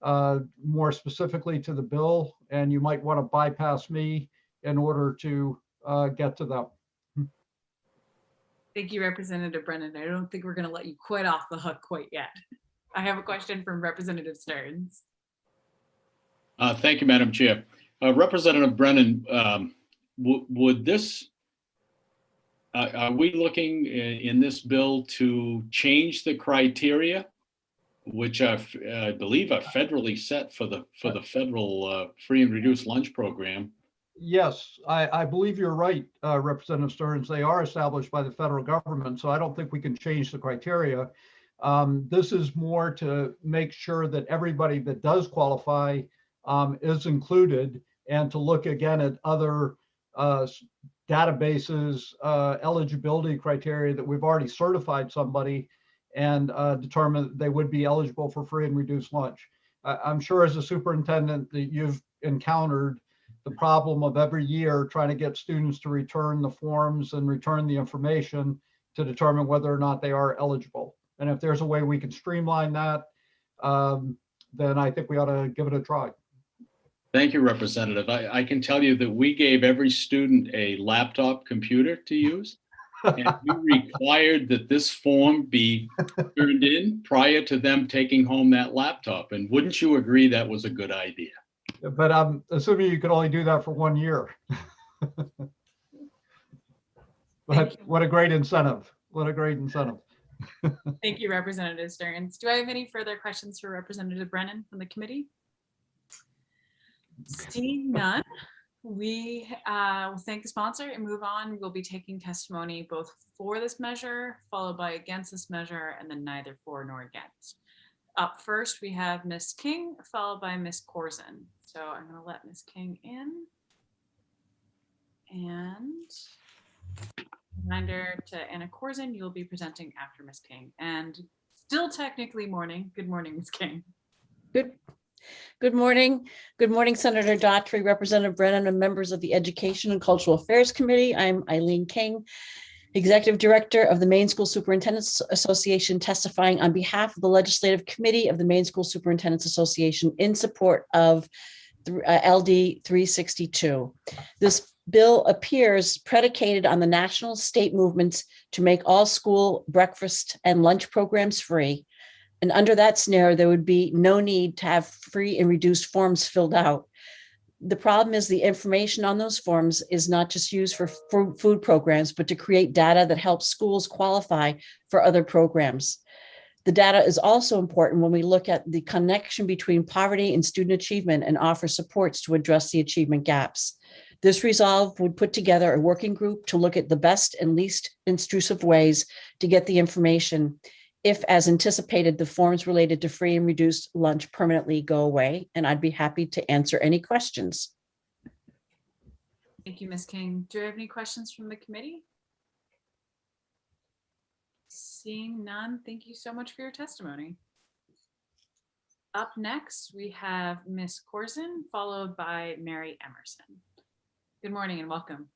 more specifically to the bill, and you might want to bypass me in order to get to them. Thank you, Representative Brennan. I don't think we're going to let you quite off the hook quite yet. I have a question from Representative Stearns. Thank you, Madam Chair. Representative Brennan, would this, are we looking in this bill to change the criteria, which are, I believe are federally set for the federal free and reduced lunch program? Yes, I believe you're right, Representative Stearns. They are established by the federal government, so I don't think we can change the criteria. This is more to make sure that everybody that does qualify is included, and to look again at other databases, eligibility criteria that we've already certified somebody and determine that they would be eligible for free and reduced lunch. I'm sure as a superintendent that you've encountered the problem of every year trying to get students to return the forms and return the information to determine whether or not they are eligible. And if there's a way we can streamline that, then I think we ought to give it a try. Thank you, Representative. I can tell you that we gave every student a laptop computer to use. And we required that this form be turned in prior to them taking home that laptop. And wouldn't you agree that was a good idea? But I'm assuming you could only do that for 1 year. But what a great incentive. What a great incentive. Thank you, Representative Stearns. Do I have any further questions for Representative Brennan from the committee? Seeing none, we will thank the sponsor and move on. We'll be taking testimony both for this measure, followed by against this measure, and then neither for nor against. Up first, we have Ms. King, followed by Ms. Corzine. So I'm going to let Ms. King in. And reminder to Anna Corzine, you'll be presenting after Ms. King. And still technically morning. Good morning, Ms. King. Good morning. Good morning, Senator Daughtry, Representative Brennan, and members of the Education and Cultural Affairs Committee. I'm Eileen King, Executive Director of the Maine School Superintendents Association, testifying on behalf of the Legislative Committee of the Maine School Superintendents Association in support of LD 362. This bill appears predicated on the national state movements to make all school breakfast and lunch programs free. And under that scenario, there would be no need to have free and reduced forms filled out. The problem is the information on those forms is not just used for food programs, but to create data that helps schools qualify for other programs. The data is also important when we look at the connection between poverty and student achievement and offer supports to address the achievement gaps. This resolve would put together a working group to look at the best and least intrusive ways to get the information if, as anticipated, the forms related to free and reduced lunch permanently go away, and I'd be happy to answer any questions. Thank you, Ms. King. Do you have any questions from the committee? Seeing none, thank you so much for your testimony. Up next, we have Ms. Corzine, followed by Mary Emerson. Good morning and welcome.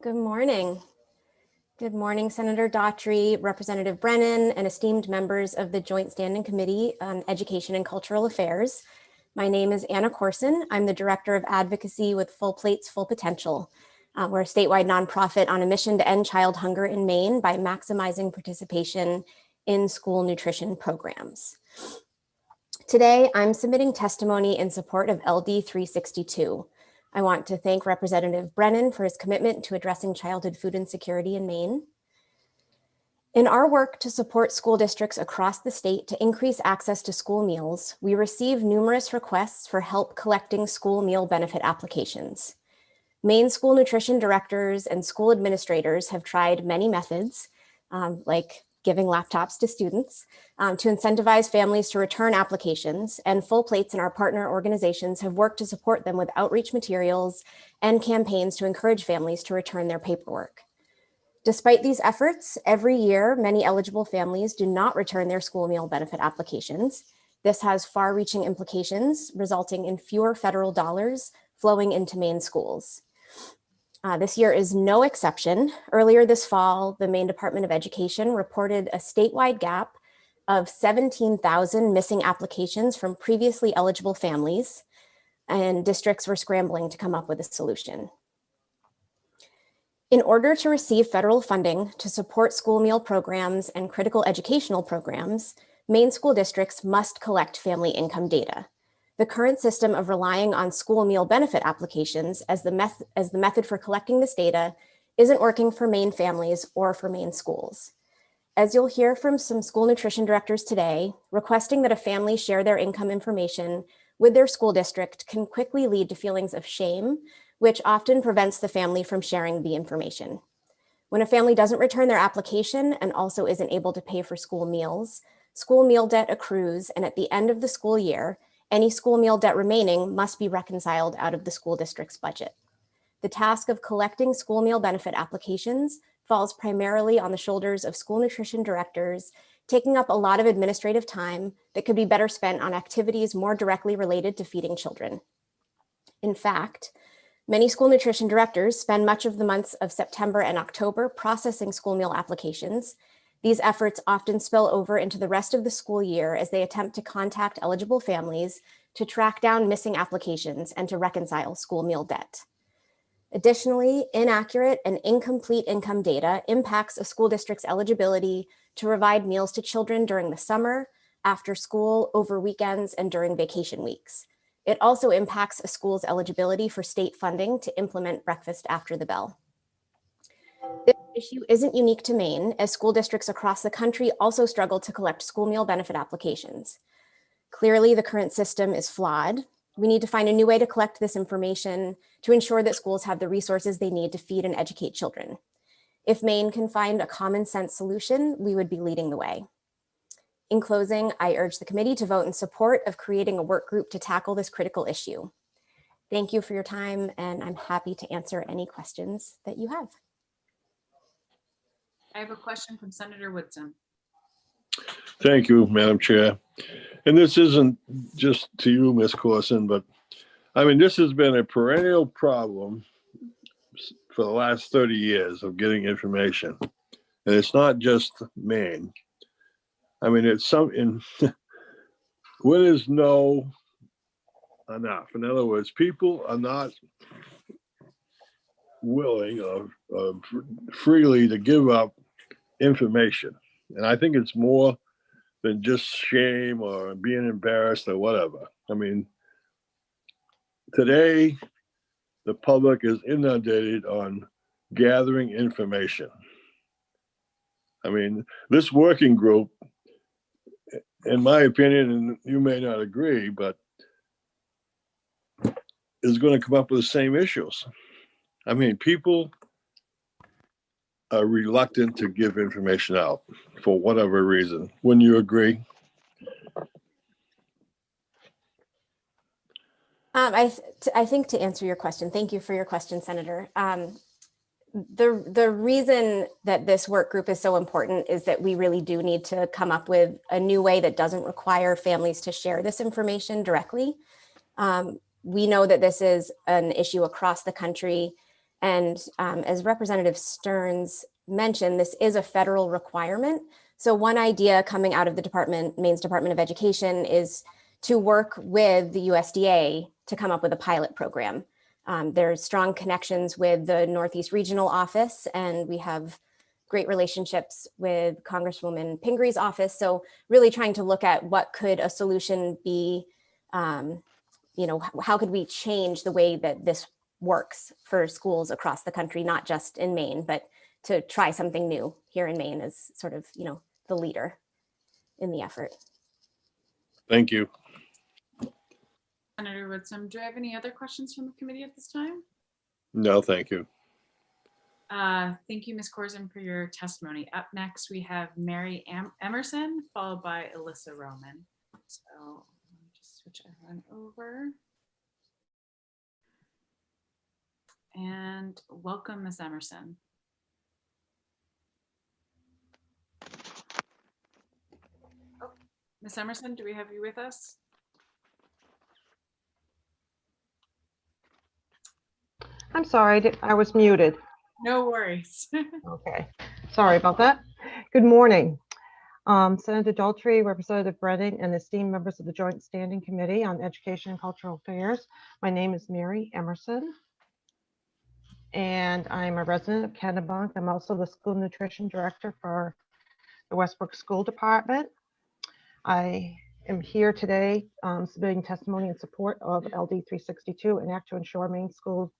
Good morning. Good morning, Senator Daughtry, Representative Brennan, and esteemed members of the Joint Standing Committee on Education and Cultural Affairs. My name is Anna Corzine. I'm the Director of Advocacy with Full Plates, Full Potential. We're a statewide nonprofit on a mission to end child hunger in Maine by maximizing participation in school nutrition programs. Today, I'm submitting testimony in support of LD 362. I want to thank Representative Brennan for his commitment to addressing childhood food insecurity in Maine. In our work to support school districts across the state to increase access to school meals, we receive numerous requests for help collecting school meal benefit applications. Maine school nutrition directors and school administrators have tried many methods, like giving laptops to students, to incentivize families to return applications, and Full Plates and our partner organizations have worked to support them with outreach materials and campaigns to encourage families to return their paperwork. Despite these efforts, every year, many eligible families do not return their school meal benefit applications. This has far-reaching implications, resulting in fewer federal dollars flowing into Maine schools. This year is no exception. Earlier this fall, the Maine Department of Education reported a statewide gap of 17,000 missing applications from previously eligible families, and districts were scrambling to come up with a solution. In order to receive federal funding to support school meal programs and critical educational programs, Maine school districts must collect family income data. The current system of relying on school meal benefit applications as the method for collecting this data isn't working for Maine families or for Maine schools. As you'll hear from some school nutrition directors today, requesting that a family share their income information with their school district can quickly lead to feelings of shame, which often prevents the family from sharing the information. When a family doesn't return their application and also isn't able to pay for school meals, school meal debt accrues, and at the end of the school year, any school meal debt remaining must be reconciled out of the school district's budget. The task of collecting school meal benefit applications falls primarily on the shoulders of school nutrition directors, taking up a lot of administrative time that could be better spent on activities more directly related to feeding children. In fact, many school nutrition directors spend much of the months of September and October processing school meal applications. These efforts often spill over into the rest of the school year as they attempt to contact eligible families to track down missing applications and to reconcile school meal debt. Additionally, inaccurate and incomplete income data impacts a school district's eligibility to provide meals to children during the summer, after school, over weekends, and during vacation weeks. It also impacts a school's eligibility for state funding to implement breakfast after the bell. This issue isn't unique to Maine, as school districts across the country also struggle to collect school meal benefit applications. Clearly, the current system is flawed. We need to find a new way to collect this information to ensure that schools have the resources they need to feed and educate children. If Maine can find a common sense solution, we would be leading the way. In closing, I urge the committee to vote in support of creating a work group to tackle this critical issue. Thank you for your time, and I'm happy to answer any questions that you have. I have a question from Senator Woodson. Thank you, Madam Chair. And this isn't just to you, Ms. Corson, but I mean, this has been a perennial problem for the last 30 years of getting information. And it's not just Maine. I mean, it's something, when is no enough? In other words, people are not willing or freely to give up information. And I think it's more than just shame or being embarrassed or whatever. I mean, today, the public is inundated on gathering information. I mean, this working group, in my opinion, and you may not agree, but is going to come up with the same issues. I mean, people are reluctant to give information out for whatever reason. Wouldn't you agree? I think to answer your question, thank you for your question, Senator. The reason that this work group is so important is that we really do need to come up with a new way that doesn't require families to share this information directly. We know that this is an issue across the country. And as Representative Stearns mentioned, this is a federal requirement. So one idea coming out of the Maine's Department of Education is to work with the USDA to come up with a pilot program. There's strong connections with the Northeast Regional Office, and we have great relationships with Congresswoman Pingree's office. So really trying to look at what could a solution be, how could we change the way that this works for schools across the country, not just in Maine, but to try something new here in Maine as sort of, the leader in the effort. Thank you. Senator Woodson, do I have any other questions from the committee at this time? No, thank you. Thank you, Ms. Corson, for your testimony. Up next, we have Mary Emerson, followed by Alyssa Roman. So let me just switch everyone over. And welcome, Ms. Emerson. Oh, Ms. Emerson, do we have you with us? I'm sorry, I was muted. No worries. Okay, sorry about that. Good morning. Senator Daltrey, Representative Brennan, and esteemed members of the Joint Standing Committee on Education and Cultural Affairs. My name is Mary Emerson, and I'm a resident of Kennebunk. I'm also the School Nutrition Director for the Westbrook School Department. I am here today submitting testimony in support of LD 362, an act to ensure Maine schools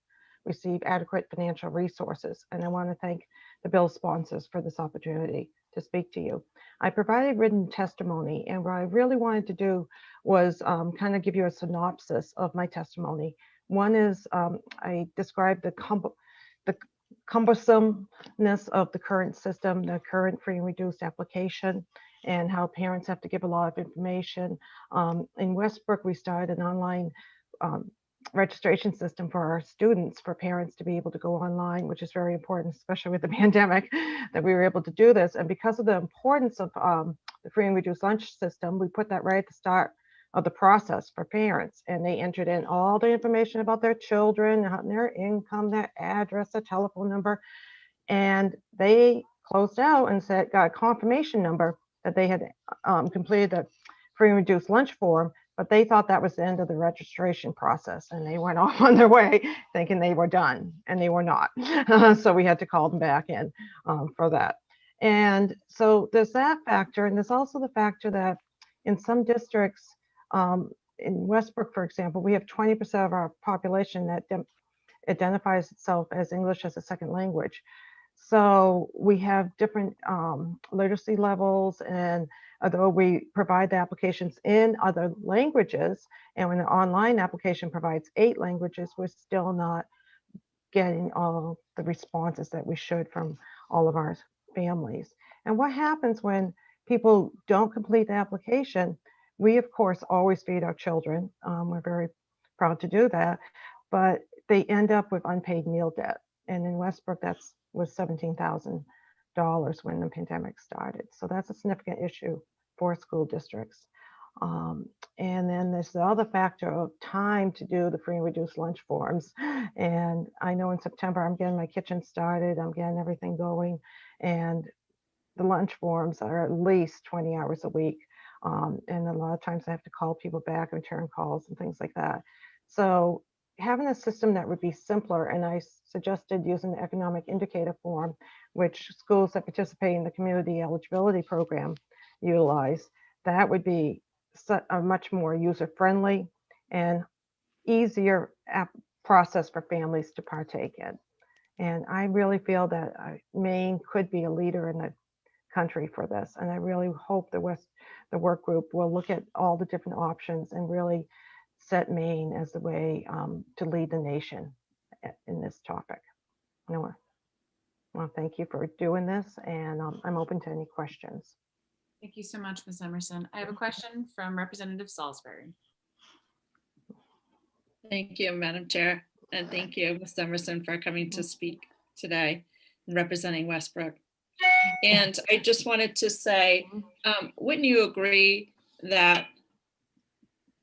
receive adequate financial resources. And I want to thank the bill sponsors for this opportunity to speak to you. I provided written testimony, and what I really wanted to do was kind of give you a synopsis of my testimony. One is I described the cumbersomeness of the current system, the current free and reduced application, and how parents have to give a lot of information. In Westbrook, we started an online registration system for our students, for parents to be able to go online, which is very important, especially with the pandemic, that we were able to do this. And because of the importance of the free and reduced lunch system, we put that right at the start of the process for parents. And they entered in all the information about their children, their income, their address, their telephone number. And they closed out and said, got a confirmation number that they had completed the free and reduced lunch form, but they thought that was the end of the registration process, and they went off on their way thinking they were done, and they were not. So we had to call them back in for that. And so there's that factor, and there's also the factor that in some districts, in Westbrook, for example, we have 20% of our population that identifies itself as English as a second language. So we have different literacy levels, and although we provide the applications in other languages, and when the online application provides 8 languages, we're still not getting all the responses that we should from all of our families. And what happens when people don't complete the application? We, of course, always feed our children. We're very proud to do that, but they end up with unpaid meal debt. And in Westbrook, was $17,000 when the pandemic started. So that's a significant issue for school districts. And then there's the other factor of time to do the free and reduced lunch forms. And I know in September, I'm getting my kitchen started, I'm getting everything going. And the lunch forms are at least 20 hours a week. And a lot of times I have to call people back, return calls and things like that. So having a system that would be simpler, and I suggested using the economic indicator form, which schools that participate in the community eligibility program utilize, that would be a much more user-friendly and easier process for families to partake in. And I really feel that Maine could be a leader in the country for this. And I really hope the work group will look at all the different options and really set Maine as the way to lead the nation in this topic. I want to thank you for doing this, and I'm open to any questions. Thank you so much, Ms. Emerson. I have a question from Representative Salisbury. Thank you, Madam Chair, and thank you, Ms. Emerson, for coming to speak today and representing Westbrook. And I just wanted to say, wouldn't you agree that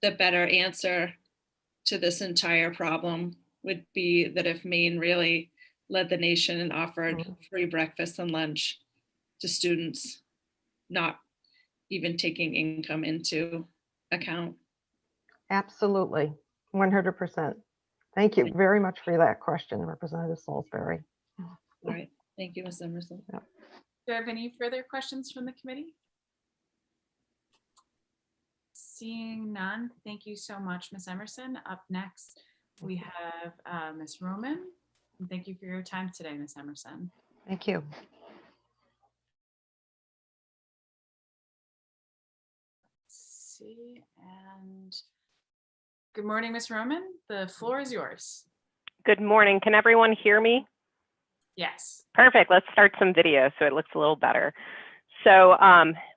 the better answer to this entire problem would be that if Maine really led the nation and offered free breakfast and lunch to students, not even taking income into account? Absolutely, 100%. Thank you very much for that question, Representative Salisbury. All right, thank you, Ms. Emerson. Do you have any further questions from the committee? Seeing none, thank you so much, Ms. Emerson. Up next, we have Ms. Roman. And thank you for your time today, Ms. Emerson. Thank you. Let's see, and good morning, Ms. Roman. The floor is yours. Good morning. Can everyone hear me? Yes. Perfect. Let's start some video so it looks a little better. So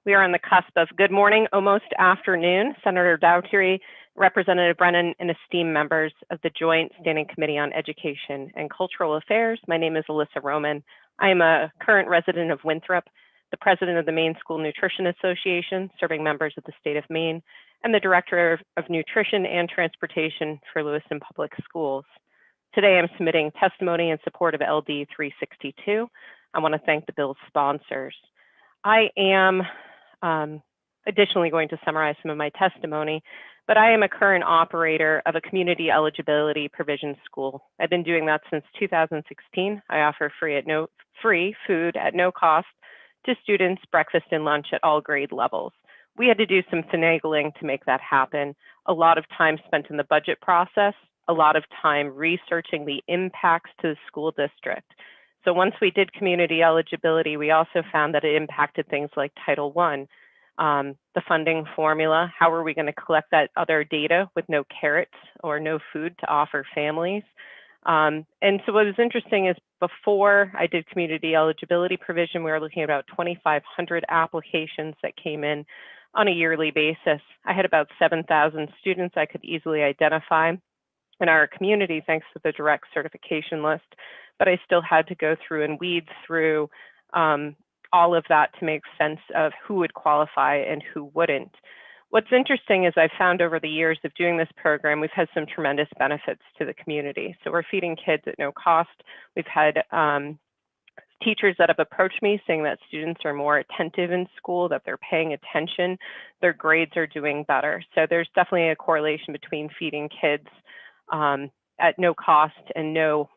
we are on the cusp of good morning, almost afternoon. Senator Doughty, Representative Brennan, and esteemed members of the Joint Standing Committee on Education and Cultural Affairs. My name is Alyssa Roman. I am a current resident of Winthrop, the president of the Maine School Nutrition Association, serving members of the state of Maine, and the director of nutrition and transportation for Lewiston Public Schools. Today, I'm submitting testimony in support of LD 362. I want to thank the bill's sponsors. I am additionally going to summarize some of my testimony, but I am a current operator of a community eligibility provision school. I've been doing that since 2016. I offer free food at no cost to students, breakfast and lunch at all grade levels. We had to do some finagling to make that happen. A lot of time spent in the budget process, a lot of time researching the impacts to the school district. So once we did community eligibility, we also found that it impacted things like Title I, the funding formula, how are we going to collect that other data with no carrots or no food to offer families? And so what was interesting is before I did community eligibility provision, we were looking at about 2,500 applications that came in on a yearly basis. I had about 7,000 students I could easily identify in our community thanks to the direct certification list, but I still had to go through and weed through all of that to make sense of who would qualify and who wouldn't. What's interesting is I've found over the years of doing this program, we've had some tremendous benefits to the community. So we're feeding kids at no cost. We've had teachers that have approached me saying that students are more attentive in school, that they're paying attention, their grades are doing better. So there's definitely a correlation between feeding kids at no cost and no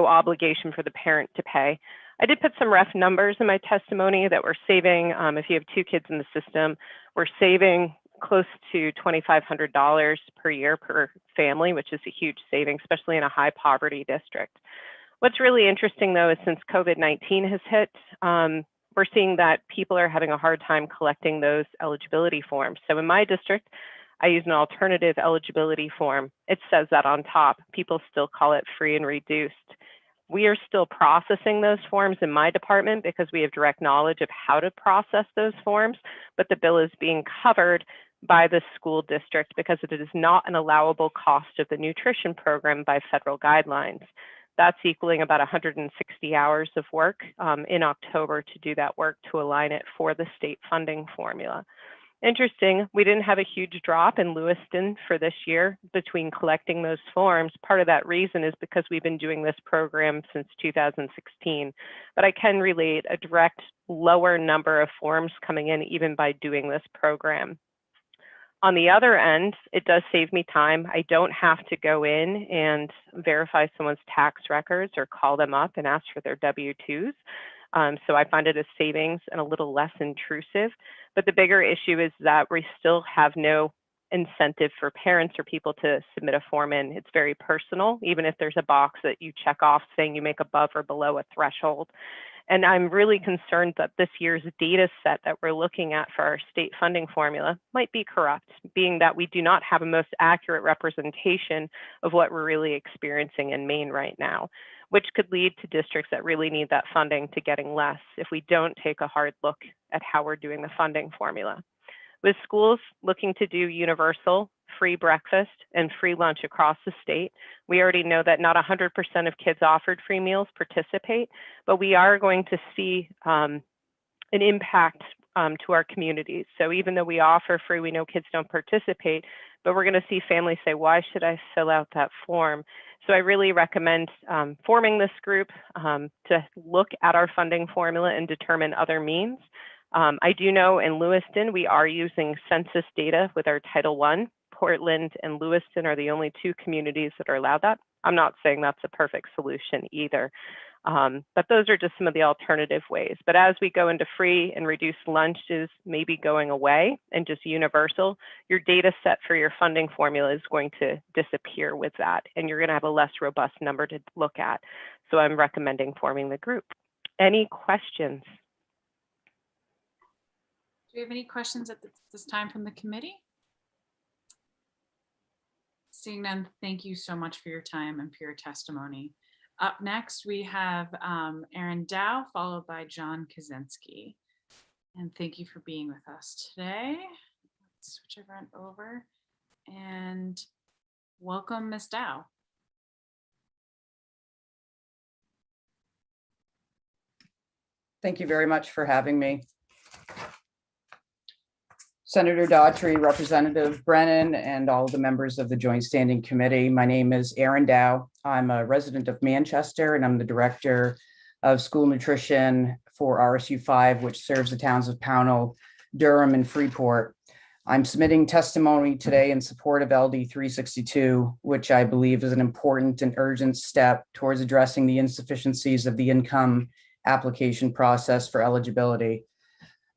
obligation for the parent to pay. I did put some rough numbers in my testimony that we're saving, if you have 2 kids in the system, we're saving close to $2,500 per year per family, which is a huge saving, especially in a high poverty district. What's really interesting though is since COVID-19 has hit, we're seeing that people are having a hard time collecting those eligibility forms. So in my district, I use an alternative eligibility form. It says that on top. People still call it free and reduced. We are still processing those forms in my department because we have direct knowledge of how to process those forms, but the bill is being covered by the school district because it is not an allowable cost of the nutrition program by federal guidelines. That's equaling about 160 hours of work in October to do that work to align it for the state funding formula. Interesting, we didn't have a huge drop in Lewiston for this year between collecting those forms. Part of that reason is because we've been doing this program since 2016, but I can relate a direct lower number of forms coming in even by doing this program. On the other end, it does save me time. I don't have to go in and verify someone's tax records or call them up and ask for their W-2s. So I find it a savings and a little less intrusive. But the bigger issue is that we still have no incentive for parents or people to submit a form in. It's very personal, even if there's a box that you check off saying you make above or below a threshold. And I'm really concerned that this year's data set that we're looking at for our state funding formula might be corrupt, being that we do not have a most accurate representation of what we're really experiencing in Maine right now, which could lead to districts that really need that funding to getting less if we don't take a hard look at how we're doing the funding formula. With schools looking to do universal free breakfast and free lunch across the state, we already know that not 100% of kids offered free meals participate, but we are going to see an impact to our communities. So even though we offer free, we know kids don't participate, but we're going to see families say, why should I fill out that form? So I really recommend forming this group to look at our funding formula and determine other means. I do know in Lewiston, we are using census data with our Title I. Portland and Lewiston are the only 2 communities that are allowed that. I'm not saying that's a perfect solution either, but those are just some of the alternative ways. But as we go into free and reduced lunches maybe going away and just universal, your data set for your funding formula is going to disappear with that, and you're going to have a less robust number to look at. So I'm recommending forming the group. Any questions? Do we have any questions at this time from the committee? Seeing none, thank you so much for your time and for your testimony. Up next, we have Erin Dow, followed by John Kaczynski. And thank you for being with us today. Let's switch everyone over and welcome, Ms. Dow. Thank you very much for having me. Senator Daughtry, Representative Brennan, and all the members of the Joint Standing Committee. My name is Erin Dow. I'm a resident of Manchester, and I'm the director of school nutrition for RSU 5, which serves the towns of Pownell, Durham, and Freeport. I'm submitting testimony today in support of LD 362, which I believe is an important and urgent step towards addressing the insufficiencies of the income application process for eligibility.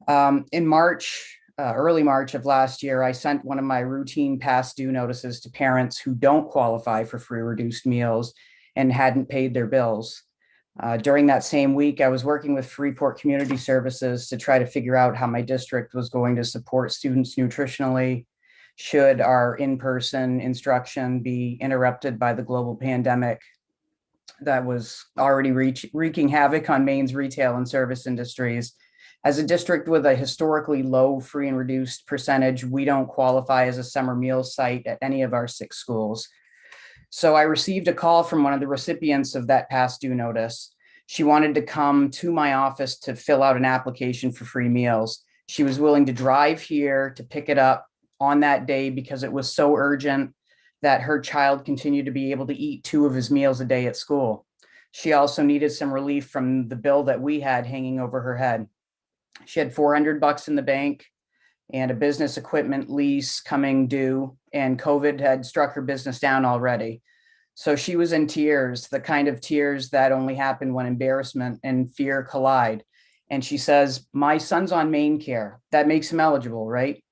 In March, early March of last year, I sent one of my routine past due notices to parents who don't qualify for free reduced meals and hadn't paid their bills. During that same week, I was working with Freeport Community Services to try to figure out how my district was going to support students nutritionally should our in-person instruction be interrupted by the global pandemic that was already wreaking havoc on Maine's retail and service industries. As a district with a historically low free and reduced percentage, we don't qualify as a summer meals site at any of our 6 schools. So I received a call from one of the recipients of that past due notice. She wanted to come to my office to fill out an application for free meals. She was willing to drive here to pick it up on that day because it was so urgent that her child continued to be able to eat 2 of his meals a day at school. She also needed some relief from the bill that we had hanging over her head. She had $400 in the bank and a business equipment lease coming due, and COVID had struck her business down already. So she was in tears, the kind of tears that only happen when embarrassment and fear collide. And she says, "My son's on Maine Care. That makes him eligible, right?"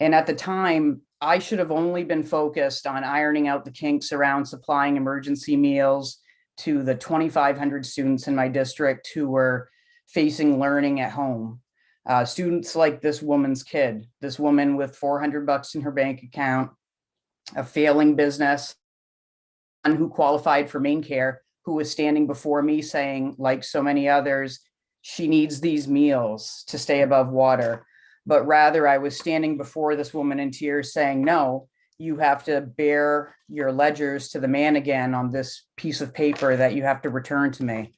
And at the time, I should have only been focused on ironing out the kinks around supplying emergency meals to the 2,500 students in my district who were facing learning at home. Students like this woman's kid, this woman with $400 in her bank account, a failing business, and who qualified for Maine Care, who was standing before me saying, like so many others, she needs these meals to stay above water. But rather, I was standing before this woman in tears saying, no, you have to bear your ledgers to the man again on this piece of paper that you have to return to me.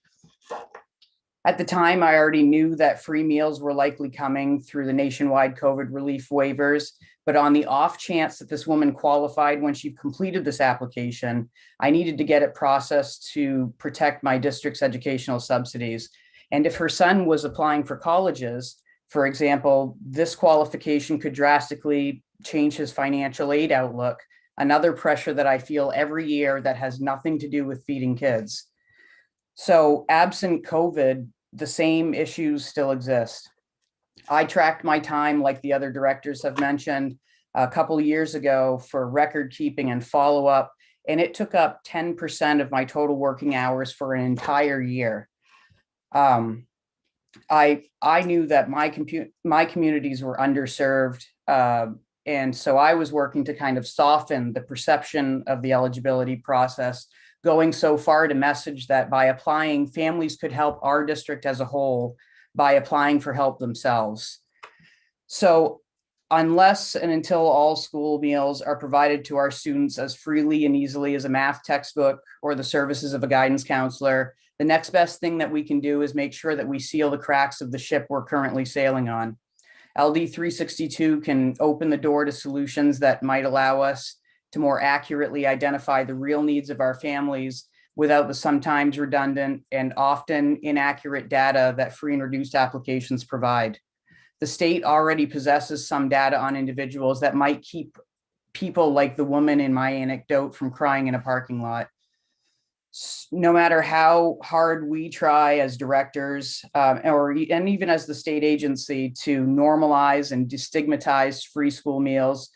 At the time, I already knew that free meals were likely coming through the nationwide COVID relief waivers, but on the off chance that this woman qualified when she completed this application, I needed to get it processed to protect my district's educational subsidies. And if her son was applying for colleges, for example, this qualification could drastically change his financial aid outlook, another pressure that I feel every year that has nothing to do with feeding kids. So absent COVID, the same issues still exist. I tracked my time, like the other directors have mentioned, a couple of years ago for record keeping and follow-up, and it took up 10% of my total working hours for an entire year. I knew that my communities were underserved, and so I was working to kind of soften the perception of the eligibility process, going so far to message that by applying, families could help our district as a whole by applying for help themselves. So unless and until all school meals are provided to our students as freely and easily as a math textbook or the services of a guidance counselor, the next best thing that we can do is make sure that we seal the cracks of the ship we're currently sailing on. LD 362 can open the door to solutions that might allow us to more accurately identify the real needs of our families without the sometimes redundant and often inaccurate data that free and reduced applications provide. The state already possesses some data on individuals that might keep people like the woman in my anecdote from crying in a parking lot. No matter how hard we try as directors and even as the state agency to normalize and destigmatize free school meals,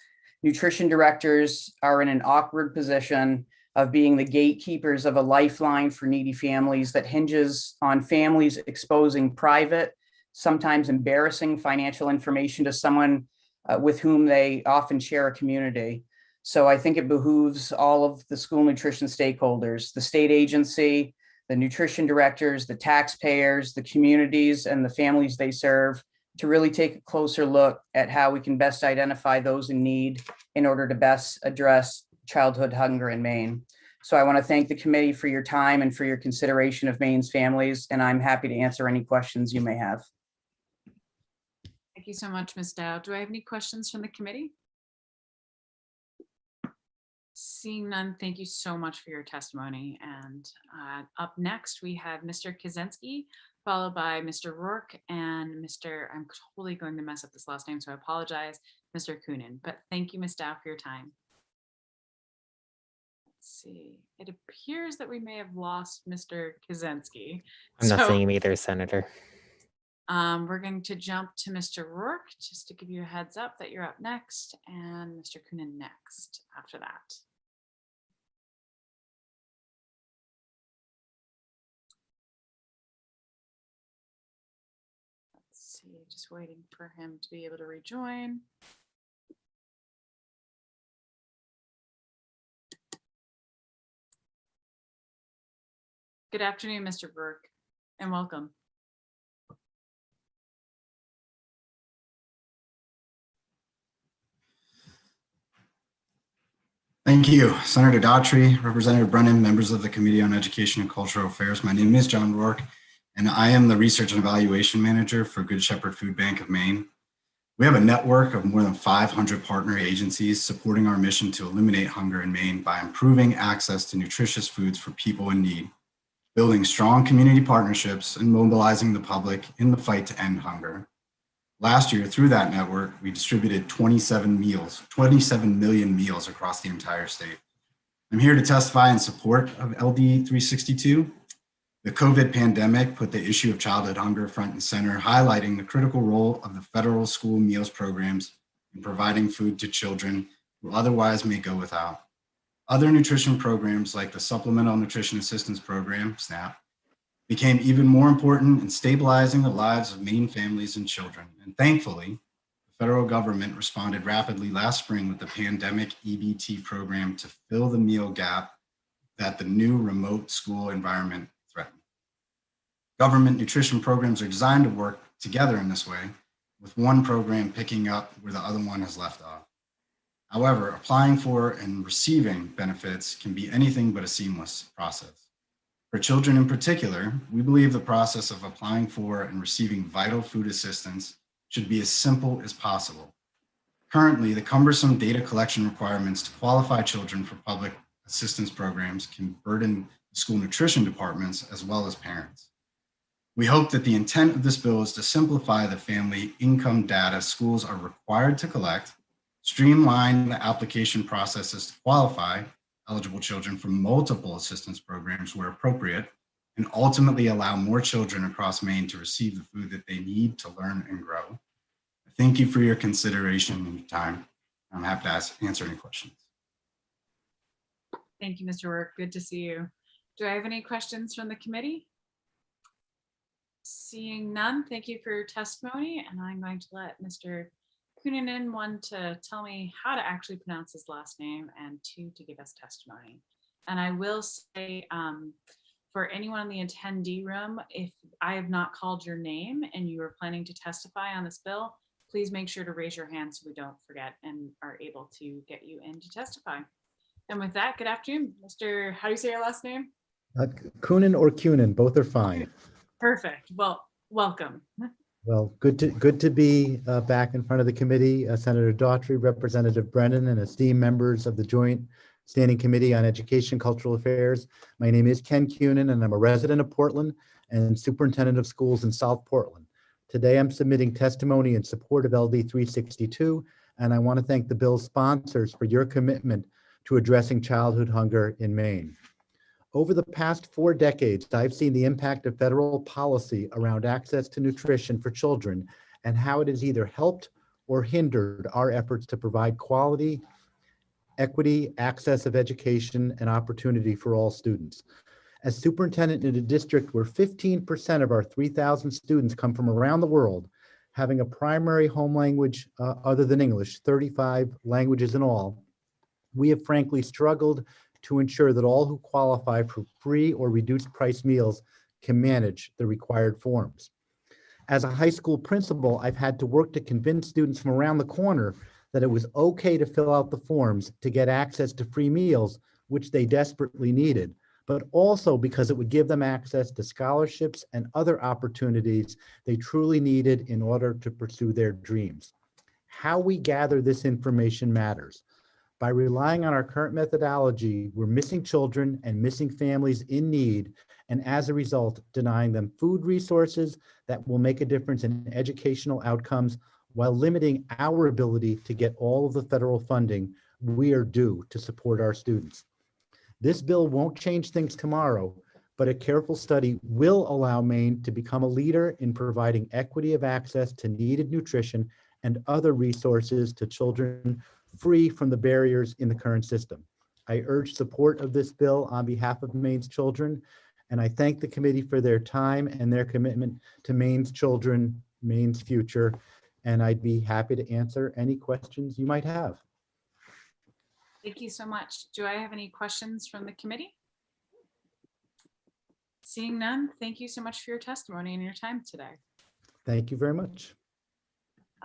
nutrition directors are in an awkward position of being the gatekeepers of a lifeline for needy families that hinges on families exposing private, sometimes embarrassing financial information to someone with whom they often share a community. So I think it behooves all of the school nutrition stakeholders, the state agency, the nutrition directors, the taxpayers, the communities, and the families they serve to really take a closer look at how we can best identify those in need in order to best address childhood hunger in Maine. So I want to thank the committee for your time and for your consideration of Maine's families, and I'm happy to answer any questions you may have. Thank you so much, Ms. Dow. Do I have any questions from the committee? Seeing none, thank you so much for your testimony. And up next, we have Mr. Kaczynski, followed by Mr. Rourke and I'm totally going to mess up this last name, so I apologize, Mr. Coonan. But thank you, Ms. Dow, for your time. Let's see. It appears that we may have lost Mr. Kaczynski. I'm not seeing him either, Senator. We're going to jump to Mr. Rourke, just to give you a heads up that you're up next, and Mr. Coonan next after that. Let's see, just waiting for him to be able to rejoin. Good afternoon, Mr. Rourke, and welcome. Thank you, Senator Daughtry, Representative Brennan, members of the Committee on Education and Cultural Affairs. My name is John Rourke, and I am the Research and Evaluation Manager for Good Shepherd Food Bank of Maine. We have a network of more than 500 partner agencies supporting our mission to eliminate hunger in Maine by improving access to nutritious foods for people in need, building strong community partnerships, and mobilizing the public in the fight to end hunger. Last year, through that network, we distributed 27 million meals across the entire state. I'm here to testify in support of LD 362. The COVID pandemic put the issue of childhood hunger front and center, highlighting the critical role of the federal school meals programs in providing food to children who otherwise may go without. Other nutrition programs like the Supplemental Nutrition Assistance Program, SNAP, became even more important in stabilizing the lives of Maine families and children. And thankfully, the federal government responded rapidly last spring with the pandemic EBT program to fill the meal gap that the new remote school environment threatened. Government nutrition programs are designed to work together in this way, with one program picking up where the other one has left off. However, applying for and receiving benefits can be anything but a seamless process. For children in particular, we believe the process of applying for and receiving vital food assistance should be as simple as possible. Currently, the cumbersome data collection requirements to qualify children for public assistance programs can burden school nutrition departments as well as parents. We hope that the intent of this bill is to simplify the family income data schools are required to collect, streamline the application processes to qualify eligible children from multiple assistance programs where appropriate, and ultimately allow more children across Maine to receive the food that they need to learn and grow. Thank you for your consideration and your time. I'm happy to answer any questions. Thank you, Mr. Rourke. Good to see you. Do I have any questions from the committee? Seeing none, thank you for your testimony, and I'm going to let Mr. Coonan, one, to tell me how to actually pronounce his last name, and two, to give us testimony. And I will say, for anyone in the attendee room, if I have not called your name and you are planning to testify on this bill, please make sure to raise your hand so we don't forget and are able to get you in to testify. And with that, good afternoon, Mr. How do you say your last name? Coonan or Cunin, both are fine. Perfect. Well, welcome. Well, good to be back in front of the committee. Senator Daughtry, Representative Brennan, and esteemed members of the Joint Standing Committee on Education and Cultural Affairs. My name is Ken Cunin, and I'm a resident of Portland and superintendent of schools in South Portland. Today, I'm submitting testimony in support of LD 362, and I want to thank the bill's sponsors for your commitment to addressing childhood hunger in Maine. Over the past 4 decades, I've seen the impact of federal policy around access to nutrition for children and how it has either helped or hindered our efforts to provide quality, equity, access of education, and opportunity for all students. As superintendent in a district where 15% of our 3,000 students come from around the world, having a primary home language other than English, 35 languages in all, we have frankly struggled to ensure that all who qualify for free or reduced price meals can manage the required forms. As a high school principal, I've had to work to convince students from around the corner that it was okay to fill out the forms to get access to free meals, which they desperately needed, but also because it would give them access to scholarships and other opportunities they truly needed in order to pursue their dreams. How we gather this information matters. By relying on our current methodology, we're missing children and missing families in need, and as a result, denying them food resources that will make a difference in educational outcomes while limiting our ability to get all of the federal funding we are due to support our students. This bill won't change things tomorrow, but a careful study will allow Maine to become a leader in providing equity of access to needed nutrition and other resources to children free from the barriers in the current system. I urge support of this bill on behalf of Maine's children, and I thank the committee for their time and their commitment to Maine's children, Maine's future, and I'd be happy to answer any questions you might have. Thank you so much. Do I have any questions from the committee? Seeing none, thank you so much for your testimony and your time today. Thank you very much.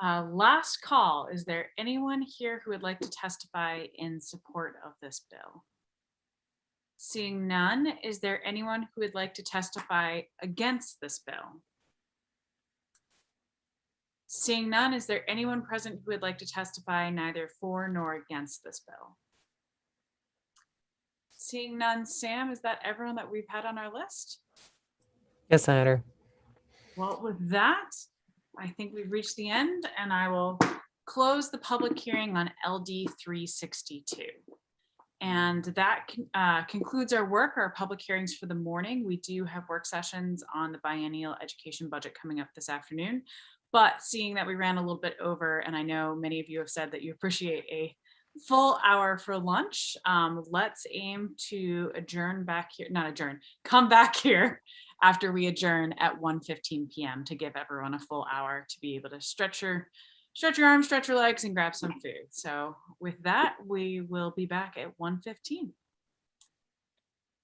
Last call. Is there anyone here who would like to testify in support of this bill? Seeing none, is there anyone who would like to testify against this bill? Seeing none, is there anyone present who would like to testify neither for nor against this bill? Seeing none, Sam, is that everyone that we've had on our list? Yes, Senator. Well, with that, I think we've reached the end, and I will close the public hearing on LD 362. And that concludes our work, our public hearings for the morning. We do have work sessions on the biennial education budget coming up this afternoon. But seeing that we ran a little bit over, and I know many of you have said that you appreciate a full hour for lunch, let's aim to adjourn back here, not adjourn, come back here after we adjourn at 1:15 p.m. to give everyone a full hour to be able to stretch your arms, stretch your legs, and grab some food. So with that, we will be back at 1:15.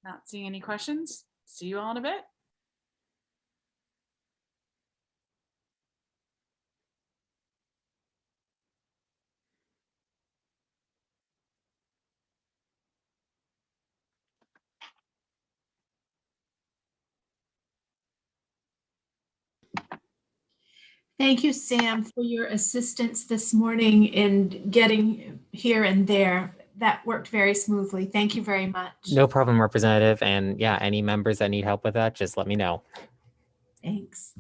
Not seeing any questions. See you all in a bit. Thank you, Sam, for your assistance this morning in getting here and there. That worked very smoothly. Thank you very much. No problem, Representative. And yeah, any members that need help with that, just let me know. Thanks.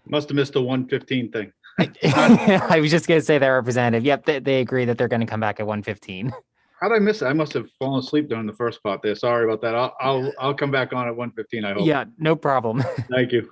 Must have missed the 1:15 thing. I was just gonna say that, Representative. Yep, they agree that they're gonna come back at 1:15. How'd I miss it? I must have fallen asleep during the first part there. Sorry about that. I'll come back on at 1:15, I hope. Yeah, no problem. Thank you.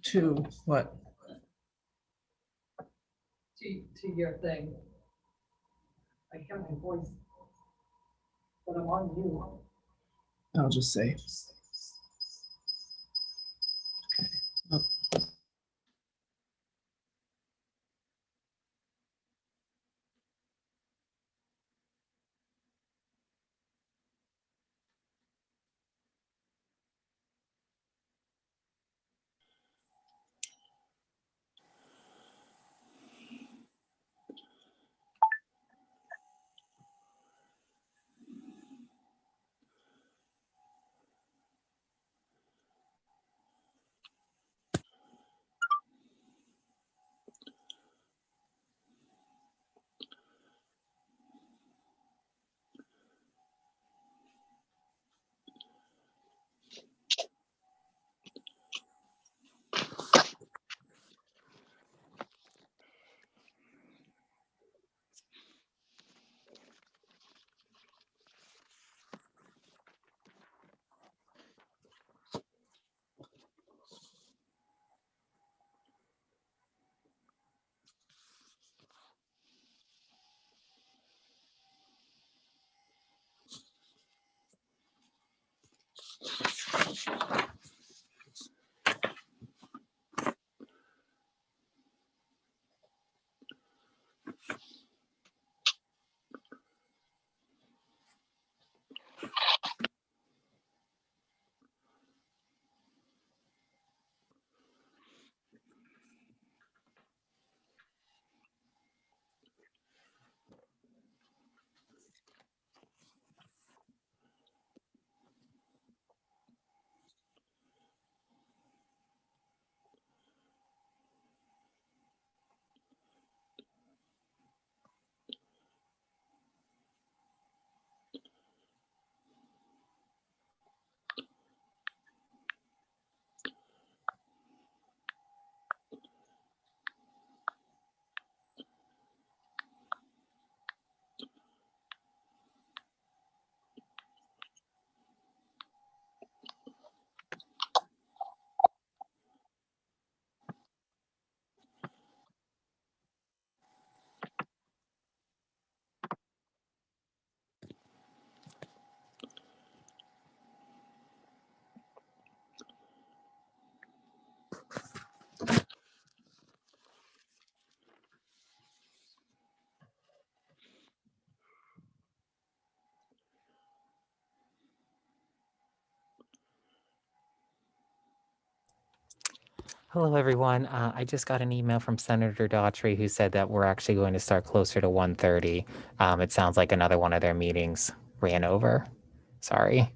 To what? To your thing. I hear my voice, but I'm on mute. I'll just say. Oh. Hello, everyone. I just got an email from Senator Daughtry who said that we're actually going to start closer to 1:30. It sounds like another one of their meetings ran over. Sorry.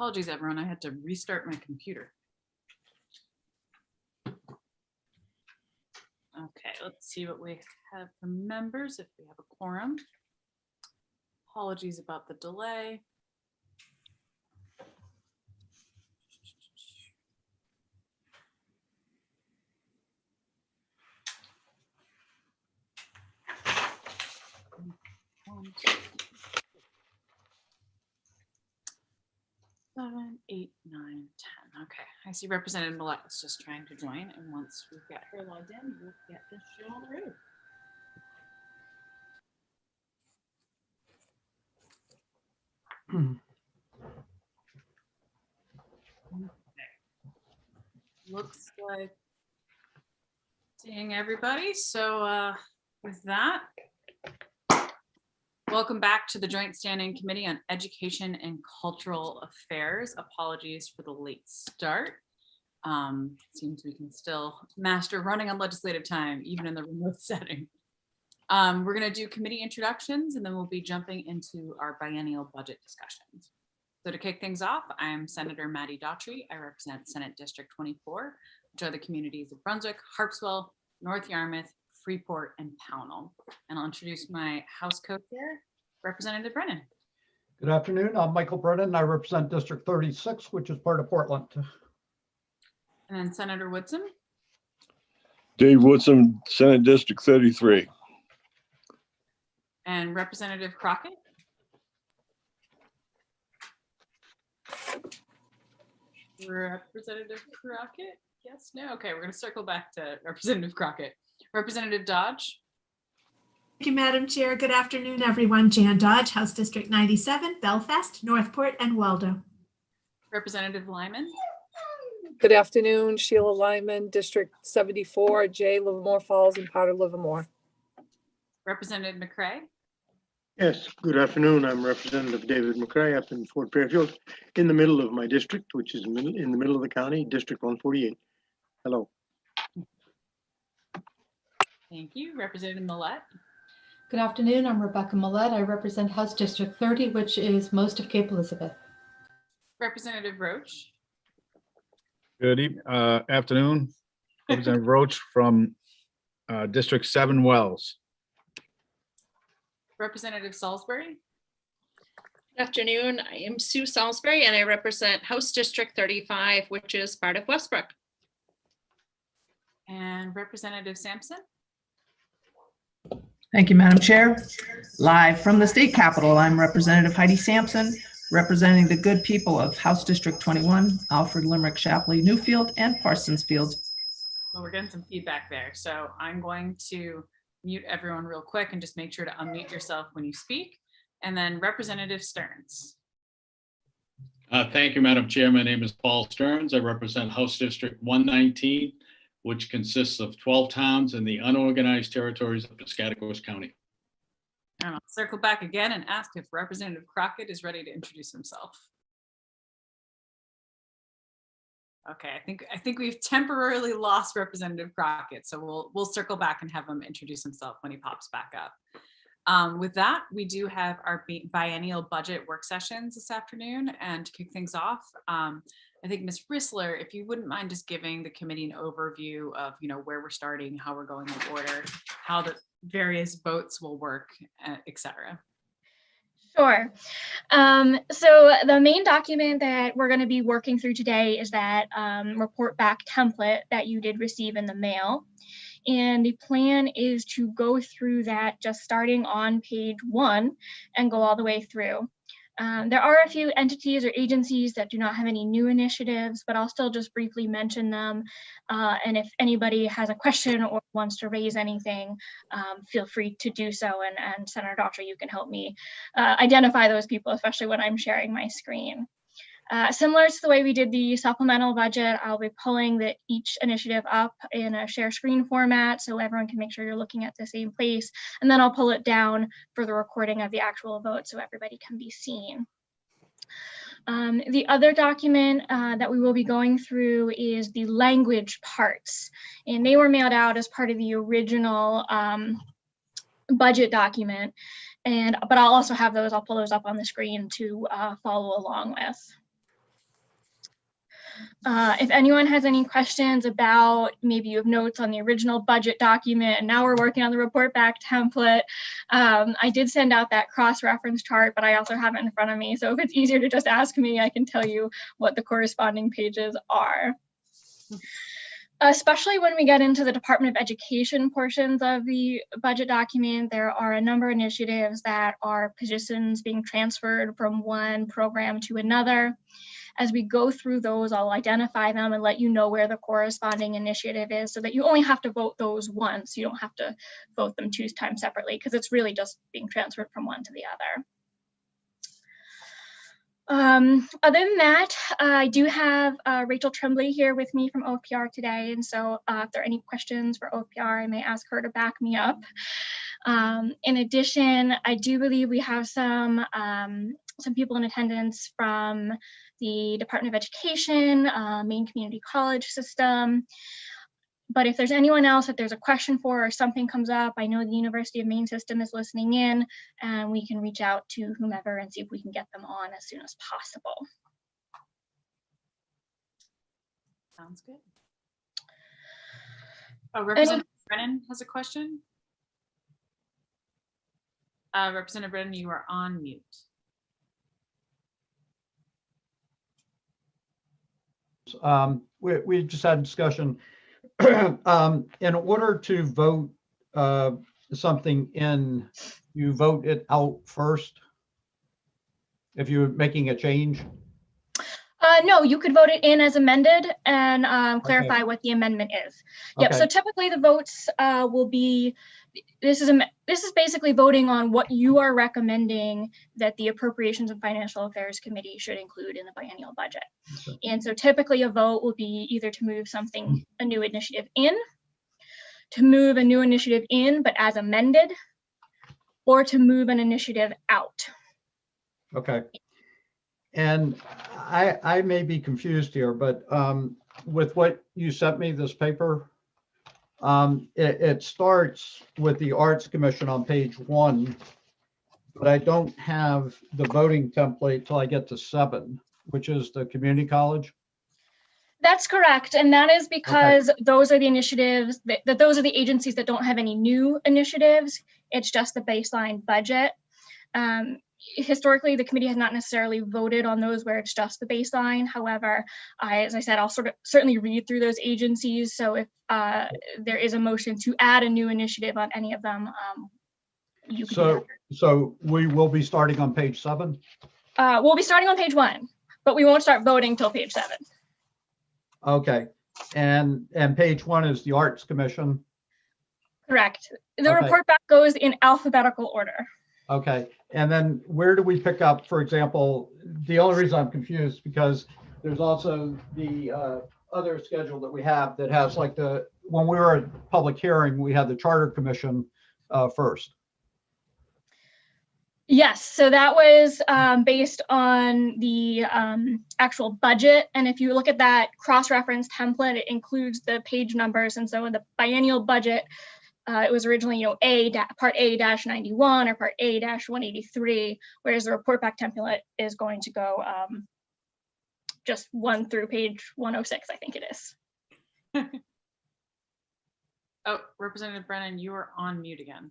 Apologies, everyone. I had to restart my computer. Okay, let's see what we have for members, if we have a quorum. Apologies about the delay. One, 2, 7, 8, 9, 10. Okay, I see Representative Millett is just trying to join, and once we've got her logged in, we'll get this show on the road. Looks like seeing everybody. So with that, welcome back to the Joint Standing Committee on Education and Cultural Affairs. Apologies for the late start. Seems we can still master running on legislative time, even in the remote setting. We're going to do committee introductions, and then we'll be jumping into our biennial budget discussions. So to kick things off, I am Senator Maddie Daughtry. I represent Senate District 24, which are the communities of Brunswick, Harpswell, North Yarmouth, Freeport, and Pownell. And I'll introduce my House co-chair, Representative Brennan. Good afternoon. I'm Michael Brennan. I represent District 36, which is part of Portland. And then Senator Woodson. Dave Woodson, Senate District 33. And Representative Crockett. Representative Crockett? Yes, no? Okay, we're going to circle back to Representative Crockett. Representative Dodge. Thank you, Madam Chair. Good afternoon, everyone. Jan Dodge, House District 97, Belfast, Northport, and Waldo. Representative Lyman. Good afternoon, Sheila Lyman, District 74, J, Livermore Falls, and part of Livermore. Representative McCray. Yes, good afternoon. I'm Representative David McCray up in Fort Fairfield, in the middle of my district, which is in the middle of the county, District 148. Hello. Thank you. Representative Millett. Good afternoon. I'm Rebecca Millett. I represent House District 30, which is most of Cape Elizabeth. Representative Roach. Good afternoon. Representative Roach from District 7 Wells. Representative Salisbury. Good afternoon. I am Sue Salisbury and I represent House District 35, which is part of Westbrook. And Representative Sampson. Thank you, Madam Chair. Live from the state capitol, I'm Representative Heidi Sampson, representing the good people of House District 21, Alfred, Limerick, Shapley, Newfield, and Parsonsfield. Well, we're getting some feedback there. So I'm going to mute everyone real quick and just make sure to unmute yourself when you speak. And then Representative Stearns. Thank you, Madam Chair. My name is Paul Stearns. I represent House District 119, which consists of 12 towns in the unorganized territories of Piscataquis County. And I'll circle back again and ask if Representative Crockett is ready to introduce himself. Okay, I think we've temporarily lost Representative Crockett, so we'll circle back and have him introduce himself when he pops back up. With that, we do have our biennial budget work sessions this afternoon, and to kick things off, I think Ms. Rissler, if you wouldn't mind just giving the committee an overview of where we're starting, how we're going in order, how the various votes will work, et cetera. Sure. So the main document that we're going to be working through today is that report back template that you did receive in the mail. And the plan is to go through that just starting on page 1 and go all the way through. There are a few entities or agencies that do not have any new initiatives, but I'll still just briefly mention them. And if anybody has a question or wants to raise anything, feel free to do so. And Senator Daughtry, you can help me identify those people, especially when I'm sharing my screen. Similar to the way we did the supplemental budget, I'll be pulling each initiative up in a share screen format so everyone can make sure you're looking at the same place. And then I'll pull it down for the recording of the actual vote so everybody can be seen. The other document that we will be going through is the language parts. And they were mailed out as part of the original budget document. But I'll also have those, I'll pull those up on the screen to follow along with. If anyone has any questions about, maybe you have notes on the original budget document and now we're working on the report back template, I did send out that cross-reference chart, but I also have it in front of me. So if it's easier to just ask me, I can tell you what the corresponding pages are. Especially when we get into the Department of Education portions of the budget document, there are a number of initiatives that are positions being transferred from one program to another. As we go through those, I'll identify them and let you know where the corresponding initiative is so that you only have to vote those once. You don't have to vote them 2 times separately because it's really just being transferred from one to the other. Other than that, I do have Rachel Tremblay here with me from OPR today. And so if there are any questions for OPR, I may ask her to back me up. In addition, I do believe we have some people in attendance from the Department of Education, Maine Community College system. But if there's anyone else that there's a question for or something comes up, I know the University of Maine system is listening in and we can reach out to whomever and see if we can get them on as soon as possible. Sounds good. Oh, Representative Brennan has a question. Representative Brennan, you are on mute. We just had a discussion. In order to vote something in, you vote it out first if you're making a change? No, you could vote it in as amended and clarify what the amendment is. Yep. Okay. So typically the votes will be, this is basically voting on what you are recommending that the Appropriations and Financial Affairs Committee should include in the biennial budget. Okay. And so typically a vote will be either to move something, a new initiative in, to move a new initiative in, but as amended, or to move an initiative out. Okay. And I may be confused here, but with what you sent me, this paper, it starts with the Arts Commission on page 1, but I don't have the voting template till I get to 7, which is the community college. That's correct. And that is because those are the initiatives that those are the agencies that don't have any new initiatives. It's just the baseline budget. Historically, the committee has not necessarily voted on those where it's just the baseline. However, as I said, I'll certainly read through those agencies. So if there is a motion to add a new initiative on any of them, you can do that. So we will be starting on page 7? We'll be starting on page 1, but we won't start voting till page 7. Okay. And page 1 is the Arts Commission? Correct. The report back goes in alphabetical order. Okay, and then where do we pick up, for example, the only reason I'm confused because there's also the other schedule that we have that has like when we were at public hearing, we had the Charter Commission first. Yes, so that was based on the actual budget. And if you look at that cross-reference template, it includes the page numbers. And so in the biennial budget, it was originally, Part A-91 or Part A-183, whereas the report back template is going to go just 1 through page 106, I think it is. Oh, Representative Brennan, you are on mute again.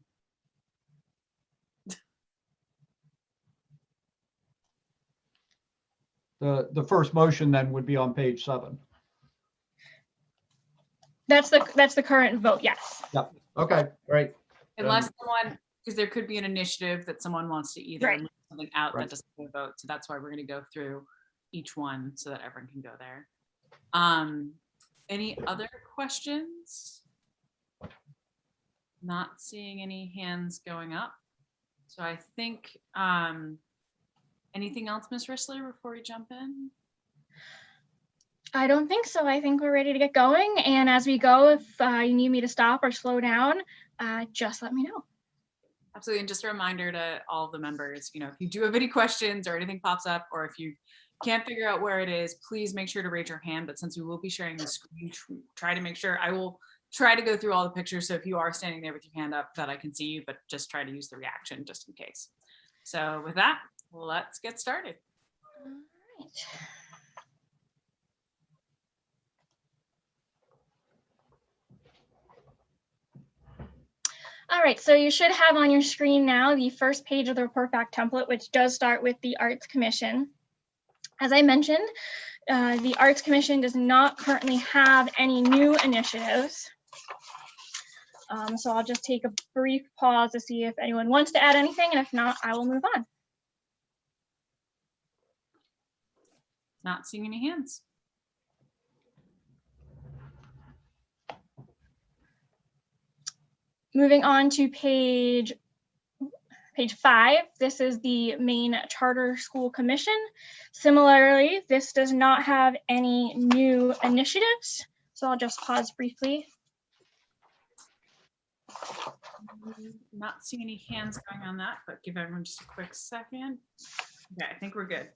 The first motion then would be on page 7. That's the current vote, yes. Yep. Okay, great. Unless someone, because there could be an initiative that someone wants to either Right. move something out Right. that doesn't get a vote. So that's why we're going to go through each one so that everyone can go there. Any other questions? Not seeing any hands going up. So I think, anything else, Ms. Rissler, before we jump in? I don't think so. I think we're ready to get going. And as we go, if you need me to stop or slow down, just let me know. Absolutely. And just a reminder to all of the members, if you do have any questions or anything pops up, or if you can't figure out where it is, please make sure to raise your hand. But since we will be sharing the screen, try to make sure, I will try to go through all the pictures. So if you are standing there with your hand up, that I can see you, but just try to use the reaction just in case. So with that, let's get started. All right. All right, so you should have on your screen now the first page of the report back template, which does start with the Arts Commission. As I mentioned, the Arts Commission does not currently have any new initiatives. So I'll just take a brief pause to see if anyone wants to add anything, and if not, I will move on. Not seeing any hands. Moving on to page 5, this is the Maine Charter School Commission. Similarly, this does not have any new initiatives, so I'll just pause briefly. Not seeing any hands going on that, but give everyone just a quick second. Okay, I think we're good.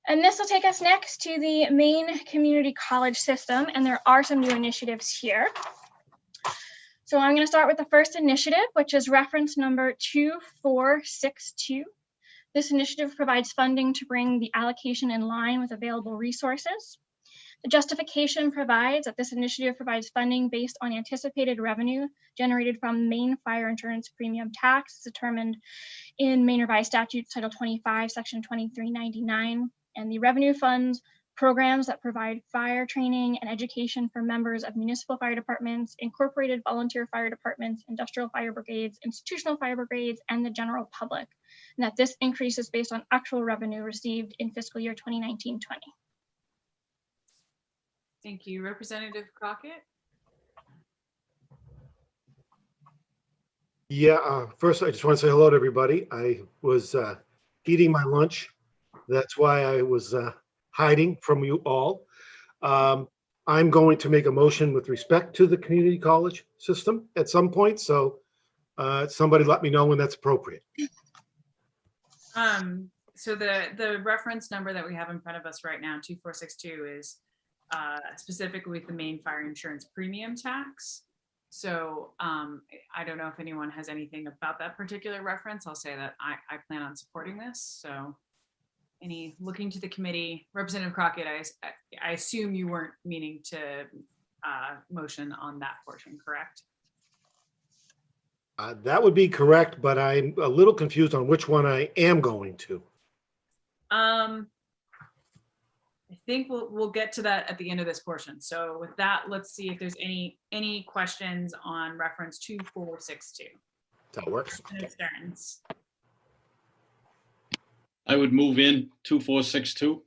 And this will take us next to the Maine Community College System, and there are some new initiatives here. So I'm going to start with the first initiative, which is reference number 2462. This initiative provides funding to bring the allocation in line with available resources. The justification provides that this initiative provides funding based on anticipated revenue generated from Maine fire insurance premium tax determined in Maine Revised Statutes Title 25, Section 2399, and the revenue funds programs that provide fire training and education for members of municipal fire departments, incorporated volunteer fire departments, industrial fire brigades, institutional fire brigades, and the general public. And that this increase is based on actual revenue received in fiscal year 2019-20. Thank you. Representative Crockett? Yeah, first I just want to say hello to everybody. I was eating my lunch. That's why I was hiding from you all. I'm going to make a motion with respect to the community college system at some point. So somebody let me know when that's appropriate. So the reference number that we have in front of us right now, 2462, is specifically with the Maine fire insurance premium tax. So I don't know if anyone has anything about that particular reference. I'll say that I plan on supporting this. So looking to the committee, Representative Crockett, I assume you weren't meaning to motion on that portion, correct? That would be correct, but I'm a little confused on which one I am going to. I think we'll get to that at the end of this portion. So with that, let's see if there's any questions on reference 2462. That works. Stearns. I would move in 2462.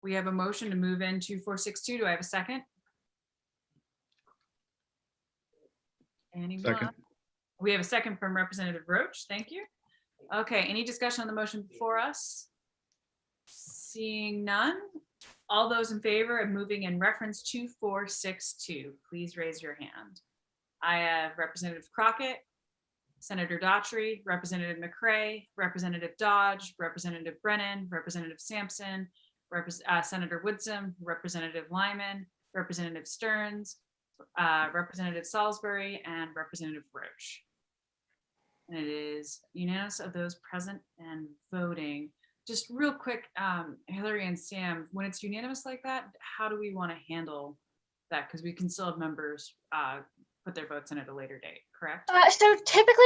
We have a motion to move in 2462. Do I have a second? Anyone? Second. We have a second from Representative Roach. Thank you. Okay, any discussion on the motion before us? Seeing none. All those in favor of moving in reference 2462, please raise your hand. I have Representative Crockett, Senator Daughtry, Representative McCray, Representative Dodge, Representative Brennan, Representative Sampson, Senator Woodsum, Representative Lyman, Representative Stearns, Representative Salisbury, and Representative Roach. And it is unanimous of those present and voting. Just real quick, Hillary and Sam, when it's unanimous like that, how do we want to handle that? Because we can still have members put their votes in at a later date, correct? So typically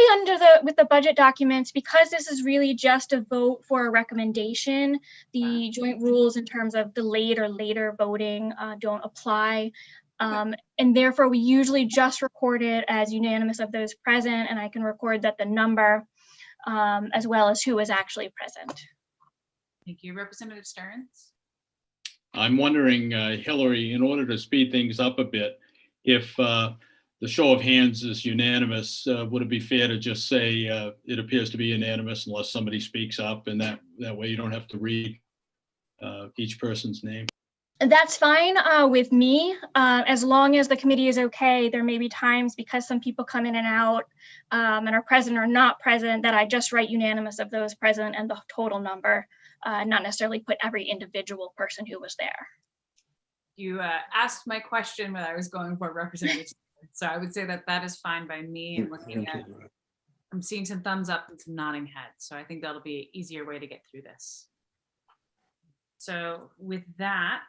with the budget documents, because this is really just a vote for a recommendation, the joint rules in terms of delayed or later voting don't apply. And therefore, we usually just record it as unanimous of those present, and I can record that the number as well as who was actually present. Thank you. Representative Stearns? I'm wondering, Hillary, in order to speed things up a bit, if the show of hands is unanimous, would it be fair to just say it appears to be unanimous unless somebody speaks up, and that way you don't have to read each person's name? That's fine with me, as long as the committee is okay. There may be times because some people come in and out and are present or not present that I just write unanimous of those present and the total number, not necessarily put every individual person who was there. You asked my question when I was going for Representative. So I would say that that is fine by me, and looking at, I'm seeing some thumbs up and some nodding heads. So I think that'll be an easier way to get through this. So with that,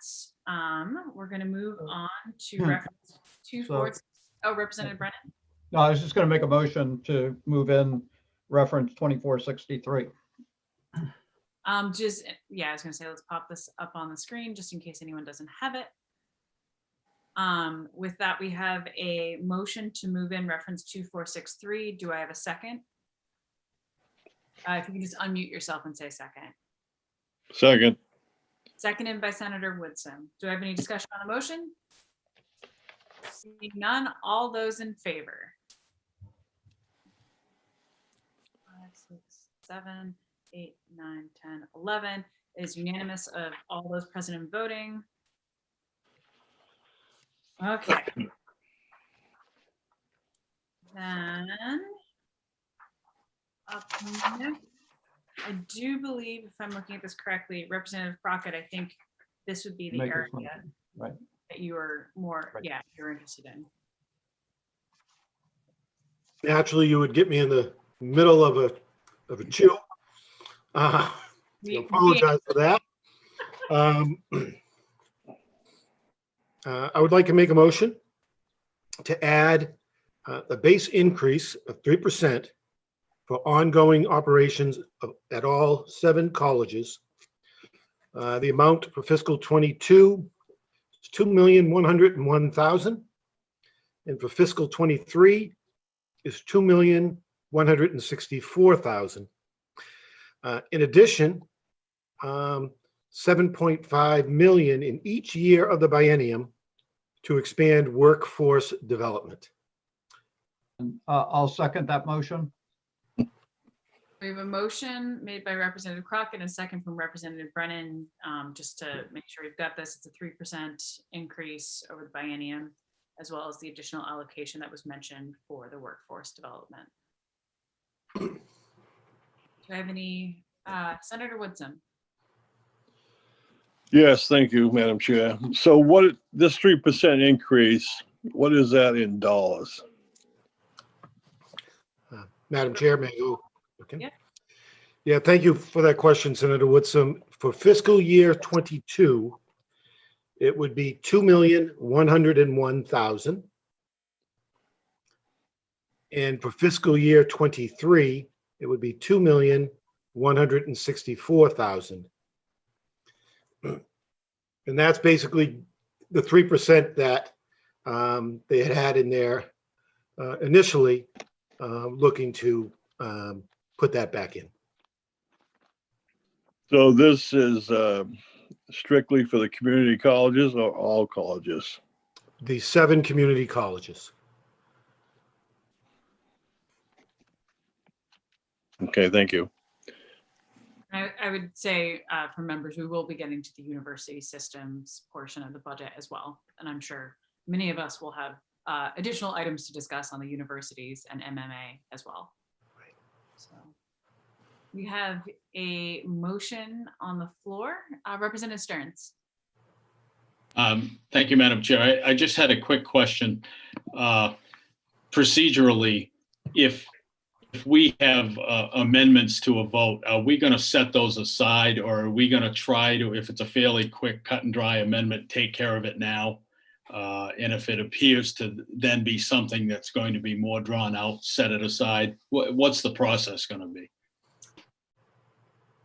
we're going to move on to reference 246. Oh, Representative Brennan. No, I was just going to make a motion to move in reference 2463. I was going to say, let's pop this up on the screen just in case anyone doesn't have it. With that, we have a motion to move in reference 2463. Do I have a second? If you can just unmute yourself and say second. Second. Seconded by Senator Woodson. Do I have any discussion on the motion? Seeing none, all those in favor? 5, 6, 7, 8, 9, 10, 11 is unanimous of all those present and voting. Okay. Then up next, I do believe, if I'm looking at this correctly, Representative Crockett, I think this would be the area right, that you are more, you're interested in. Naturally, you would get me in the middle of a chew. I apologize for that. I would like to make a motion to add a base increase of 3% for ongoing operations at all 7 colleges. The amount for fiscal 22 is $2,101,000, and for fiscal 23 is $2,164,000. In addition, $7.5 million in each year of the biennium to expand workforce development. I'll second that motion. We have a motion made by Representative Crockett and a second from Representative Brennan. Just to make sure we've got this, it's a 3% increase over the biennium, as well as the additional allocation that was mentioned for the workforce development. Do I have any, Senator Woodson? Yes, thank you, Madam Chair. So what, this 3% increase, what is that in dollars? Madam Chair, may I go? Okay. Yeah. Yeah, thank you for that question, Senator Woodson. For fiscal year 22, it would be $2,101,000. And for fiscal year 23, it would be $2,164,000. And that's basically the 3% that they had in there initially, looking to put that back in. So this is strictly for the community colleges or all colleges? The 7 community colleges. Okay, thank you. I would say for members, we will be getting to the university systems portion of the budget as well. And I'm sure many of us will have additional items to discuss on the universities and MMA as well. Right. So we have a motion on the floor. Representative Stearns. Thank you, Madam Chair. I just had a quick question. Procedurally, if we have amendments to a vote, are we going to set those aside, or are we going to try to, if it's a fairly quick cut and dry amendment, take care of it now? And if it appears to then be something that's going to be more drawn out, set it aside. What's the process going to be?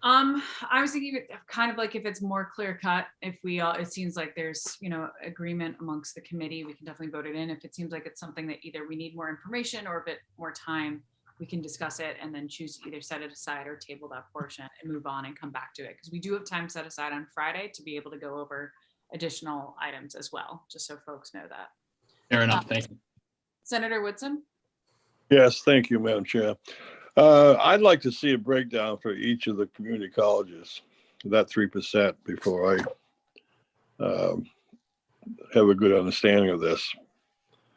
I was thinking kind of like if it's more clear cut, if we all, it seems like there's, agreement amongst the committee, we can definitely vote it in. If it seems like it's something that either we need more information or a bit more time, we can discuss it and then choose to either set it aside or table that portion and move on and come back to it. Because we do have time set aside on Friday to be able to go over additional items as well, just so folks know that. Fair enough. Thank you. Senator Woodson? Yes, thank you, Madam Chair. I'd like to see a breakdown for each of the community colleges, that 3% before I have a good understanding of this.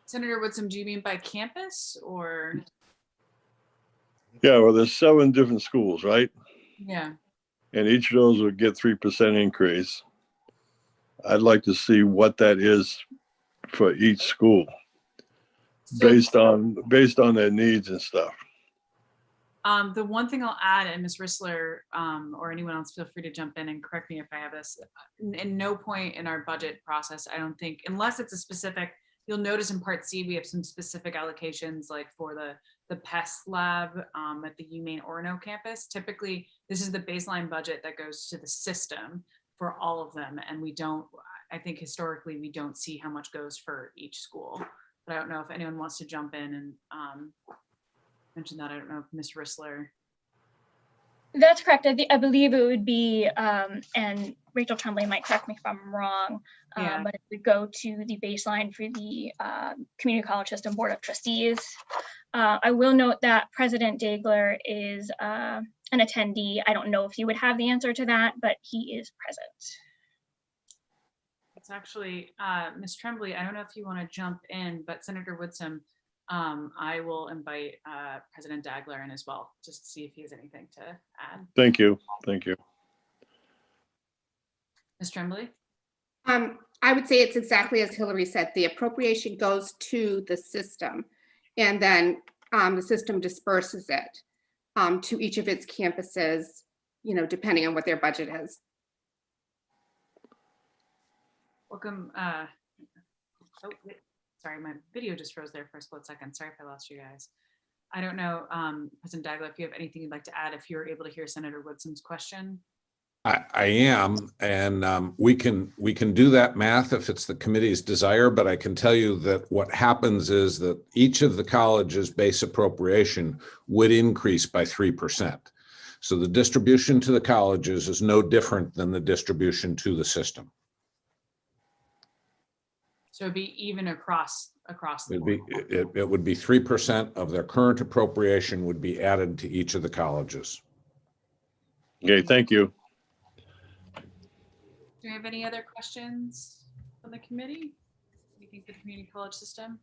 Senator Woodson, do you mean by campus or? Yeah, well, there's 7 different schools, right? Yeah. And each of those would get 3% increase. I'd like to see what that is for each school, based on their needs and stuff. The one thing I'll add, and Ms. Rissler or anyone else, feel free to jump in and correct me if I have this. In no point in our budget process, I don't think, unless it's a specific, you'll notice in Part C, we have some specific allocations like for the PEST lab at the UMaine Orono campus. Typically, this is the baseline budget that goes to the system for all of them. And we don't, I think historically, we don't see how much goes for each school. But I don't know if anyone wants to jump in and mention that. I don't know if Ms. Rissler. That's correct. I believe it would be, and Rachel Tremblay might correct me if I'm wrong, but it would go to the baseline for the Community College System Board of Trustees. I will note that President Dagler is an attendee. I don't know if he would have the answer to that, but he is present. It's actually, Ms. Tremblay, I don't know if you want to jump in, but Senator Woodson, I will invite President Dagler in as well, just to see if he has anything to add. Thank you. Thank you. Ms. Tremblay? I would say it's exactly as Hillary said. The appropriation goes to the system, and then the system disperses it to each of its campuses, depending on what their budget is. Welcome. Sorry, my video just froze there for a split second. Sorry if I lost you guys. I don't know, President Dagler, if you have anything you'd like to add, if you're able to hear Senator Woodson's question. I am, and we can do that math if it's the committee's desire, but I can tell you that what happens is that each of the colleges' base appropriation would increase by 3%. So the distribution to the colleges is no different than the distribution to the system. So it'd be even across the board. It would be 3% of their current appropriation would be added to each of the colleges. Okay, thank you. Do you have any other questions from the committee? Anything for the community college system?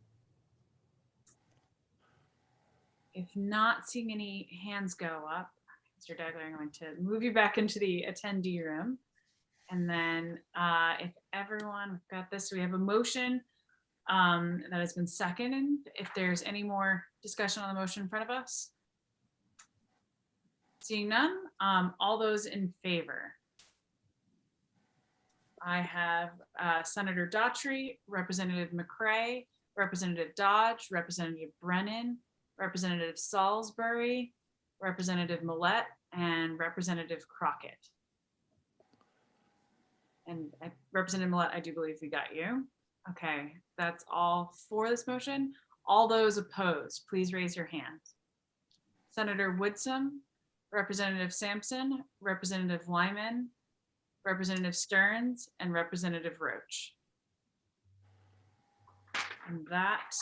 If not seeing any hands go up, Mr. Dagler, I'm going to move you back into the attendee room. And then if everyone, we've got this, we have a motion that has been seconded. If there's any more discussion on the motion in front of us. Seeing none, all those in favor. I have Senator Daughtry, Representative McCray, Representative Dodge, Representative Brennan, Representative Salisbury, Representative Millette, and Representative Crockett. And Representative Millette, I do believe we got you. Okay, that's all for this motion. All those opposed, please raise your hand. Senator Woodson, Representative Sampson, Representative Lyman, Representative Stearns, and Representative Roach. And that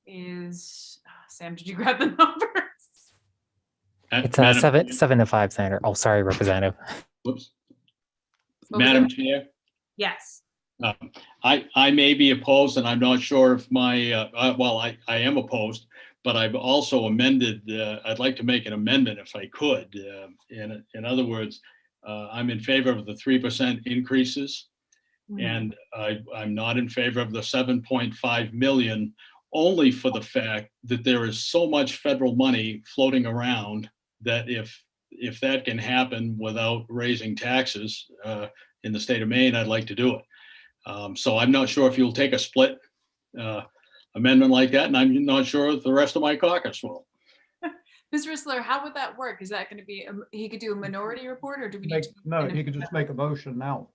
is, Sam, did you grab the numbers? It's 7 to 5, Senator. Oh, sorry, Representative. Whoops. Madam Chair? Yes. I may be opposed, and I'm not sure if my, well, I am opposed, but I've also amended, I'd like to make an amendment if I could. In other words, I'm in favor of the 3% increases, and I'm not in favor of the 7.5 million, only for the fact that there is so much federal money floating around that if that can happen without raising taxes in the state of Maine, I'd like to do it. So I'm not sure if you'll take a split amendment like that, and I'm not sure if the rest of my caucus will. Ms. Rissler, how would that work? Is that going to be, he could do a minority report, or do we need to? No, you could just make a motion now.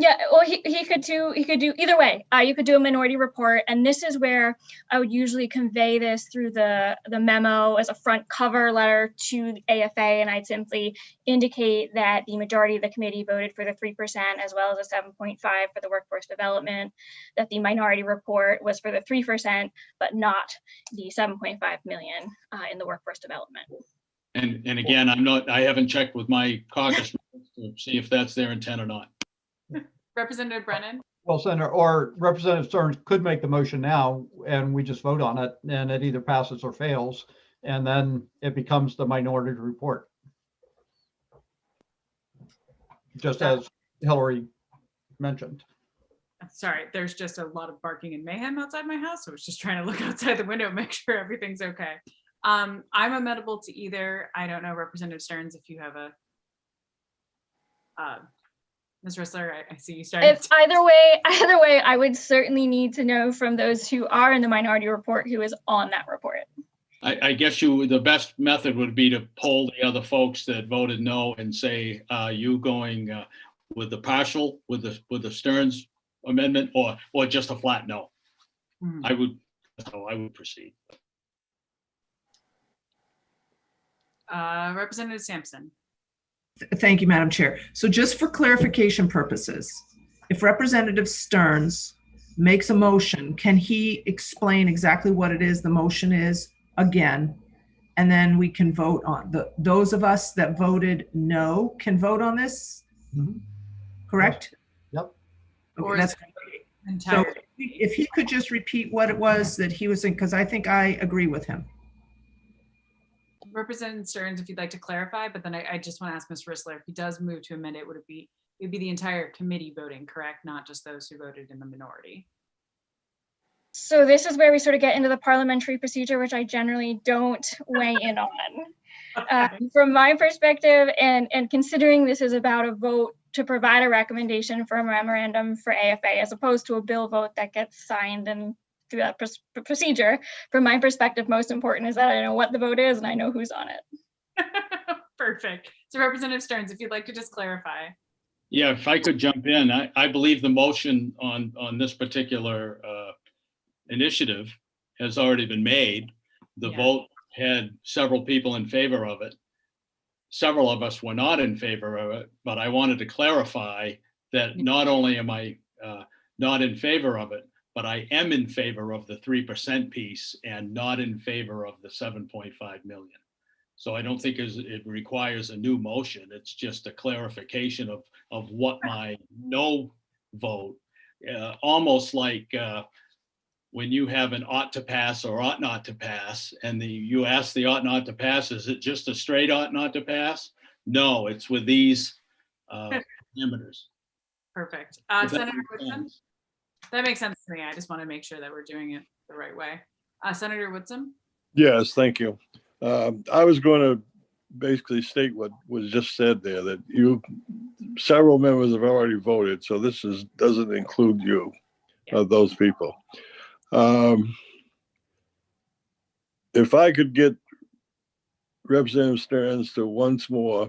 Yeah, well, he could do either way. You could do a minority report, and this is where I would usually convey this through the memo as a front cover letter to the AFA, and I'd simply indicate that the majority of the committee voted for the 3% as well as a 7.5 for the workforce development, that the minority report was for the 3%, but not the 7.5 million in the workforce development. And again, I haven't checked with my caucus to see if that's their intent or not. Representative Brennan? Well, Senator, or Representative Stearns could make the motion now and we just vote on it and it either passes or fails. And then it becomes the minority report. Just as Hillary mentioned. Sorry, there's just a lot of barking and mayhem outside my house. So I was just trying to look outside the window, make sure everything's okay. I'm amenable to either. I don't know, Representative Stearns, if you have a, Ms. Rissler, I see you starting. If either way, I would certainly need to know from those who are in the minority report who is on that report. I guess the best method would be to poll the other folks that voted no and say, you going with the partial, with the Stearns amendment, or just a flat no. I would proceed. Representative Sampson. Thank you, Madam Chair. So just for clarification purposes, if Representative Stearns makes a motion, can he explain exactly what it is the motion is again? And then we can vote on those of us that voted no can vote on this, correct? Yep. Okay, that's great. So if he could just repeat what it was that he was saying, because I think I agree with him. Representative Stearns, if you'd like to clarify, but then I just want to ask Ms. Rissler, if he does move to amend it, it'd be the entire committee voting, correct? Not just those who voted in the minority. So this is where we sort of get into the parliamentary procedure, which I generally don't weigh in on. From my perspective, and considering this is about a vote to provide a recommendation for a memorandum for AFA, as opposed to a bill vote that gets signed and through that procedure, from my perspective, most important is that I know what the vote is and I know who's on it. Perfect. So Representative Stearns, if you'd like to just clarify. Yeah, if I could jump in, I believe the motion on this particular initiative has already been made. The vote had several people in favor of it. Several of us were not in favor of it, but I wanted to clarify that not only am I not in favor of it, but I am in favor of the 3% piece and not in favor of the 7.5 million. So I don't think it requires a new motion. It's just a clarification of what my no vote, almost like when you have an ought to pass or ought not to pass, and you ask the ought not to pass, is it just a straight ought not to pass? No, it's with these parameters. Perfect. Senator Woodson? That makes sense to me. I just want to make sure that we're doing it the right way. Senator Woodson? Yes, thank you. I was going to basically state what was just said there, that several members have already voted, so this doesn't include you, those people. If I could get Representative Stearns to once more,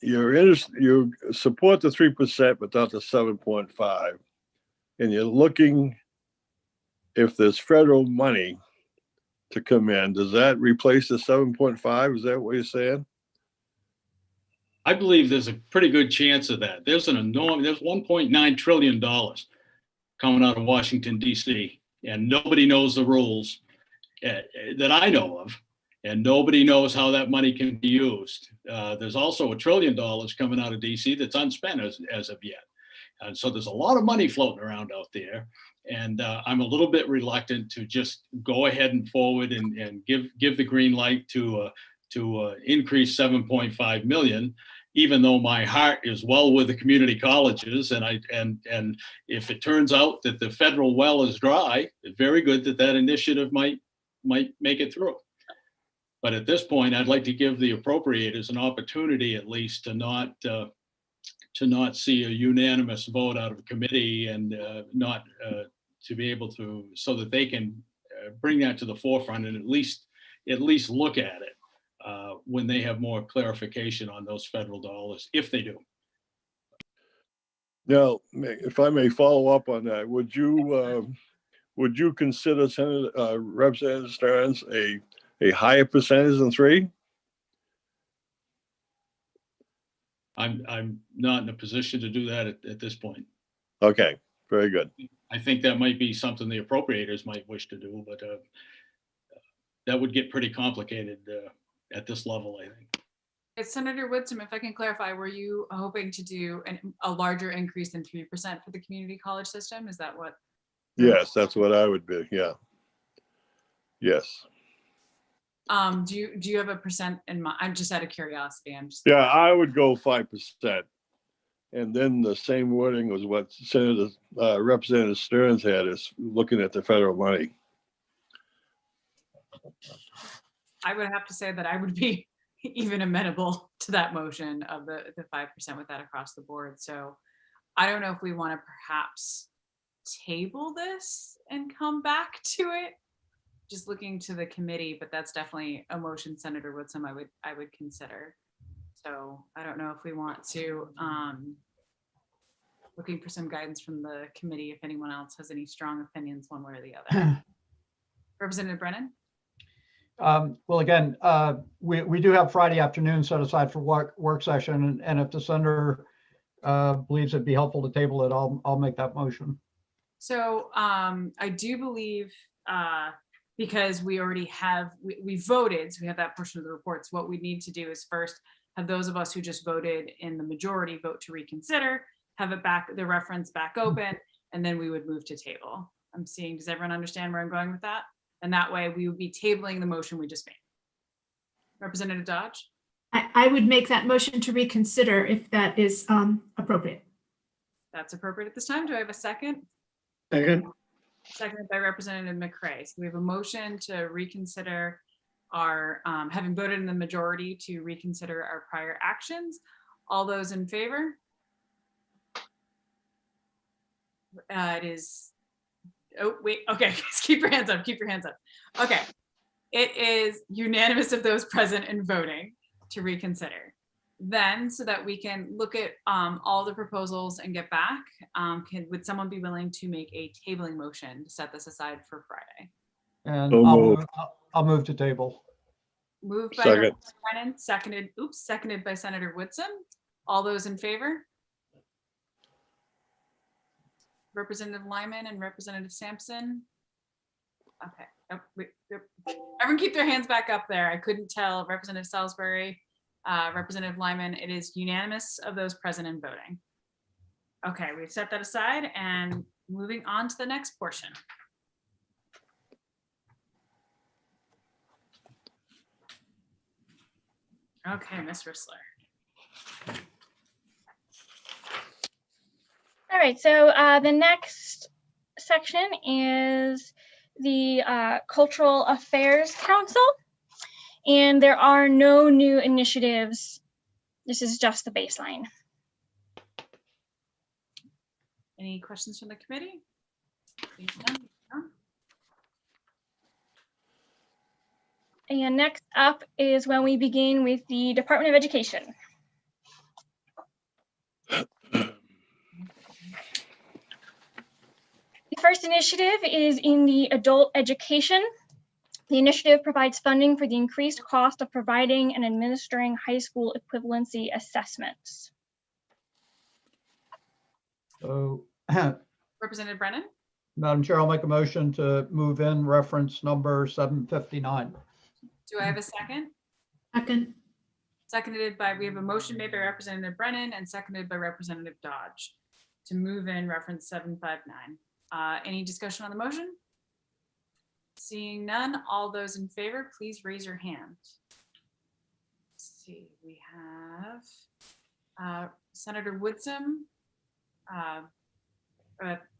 you support the 3%, but not the 7.5. And you're looking if there's federal money to come in, does that replace the 7.5? Is that what you're saying? I believe there's a pretty good chance of that. There's $1.9 trillion coming out of Washington, D.C., and nobody knows the rules that I know of, and nobody knows how that money can be used. There's also $1 trillion coming out of D.C. that's unspent as of yet. And so there's a lot of money floating around out there. And I'm a little bit reluctant to just go ahead and forward and give the green light to increase 7.5 million, even though my heart is well with the community colleges. And if it turns out that the federal well is dry, it's very good that initiative might make it through. But at this point, I'd like to give the appropriators an opportunity at least to not to not see a unanimous vote out of committee and not to be able to, so that they can bring that to the forefront and at least look at it when they have more clarification on those federal dollars, if they do. Now, if I may follow up on that, would you consider Senator Representative Stearns a higher percentage than 3? I'm not in a position to do that at this point. Okay, very good. I think that might be something the appropriators might wish to do, but that would get pretty complicated at this level, I think. Senator Woodson, if I can clarify, were you hoping to do a larger increase than 3% for the community college system? Is that what? Yes, that's what I would be. Yeah. Yes. Do you have a percent in mind? I'm just out of curiosity. Yeah, I would go 5%. And then the same wording was what Senator Representative Stearns had, is looking at the federal money. I would have to say that I would be even amenable to that motion of the 5% with that across the board. So I don't know if we want to perhaps table this and come back to it. Just looking to the committee, but that's definitely a motion, Senator Woodson, I would consider. So I don't know if we want to, looking for some guidance from the committee, if anyone else has any strong opinions one way or the other. Representative Brennan? Well, again, we do have Friday afternoon set aside for work session, and if the senator believes it'd be helpful to table it, I'll make that motion. So I do believe, because we already have, we voted, so we have that portion of the reports. What we need to do is first have those of us who just voted in the majority vote to reconsider, have it back, the reference back open, and then we would move to table. I'm seeing, does everyone understand where I'm going with that? And that way we would be tabling the motion we just made. Representative Dodge? I would make that motion to reconsider if that is appropriate. That's appropriate at this time. Do I have a second? Second. Seconded by Representative McCray. So we have a motion to reconsider our, having voted in the majority, to reconsider our prior actions. All those in favor? It is, oh, wait, okay, keep your hands up, keep your hands up. Okay, it is unanimous of those present and voting to reconsider. Then, so that we can look at all the proposals and get back, would someone be willing to make a tabling motion to set this aside for Friday? And I'll move to table. Moved by Representative Brennan, seconded by Senator Woodson. All those in favor? Representative Lyman and Representative Sampson. Okay. Oh, wait, everyone keep their hands back up there. I couldn't tell. Representative Salisbury, Representative Lyman, it is unanimous of those present and voting. Okay, we've set that aside and moving on to the next portion. Okay, Ms. Rissler. All right, so the next section is the Cultural Affairs Council, and there are no new initiatives. This is just the baseline. Any questions from the committee? And next up is when we begin with the Department of Education. The first initiative is in the adult education. The initiative provides funding for the increased cost of providing and administering high school equivalency assessments. So, Representative Brennan? Madam Chair, I'll make a motion to move in reference number 759. Do I have a second? Second. Seconded by, we have a motion made by Representative Brennan and seconded by Representative Dodge to move in reference 759. Any discussion on the motion? Seeing none, all those in favor, please raise your hand. Let's see, we have Senator Woodson.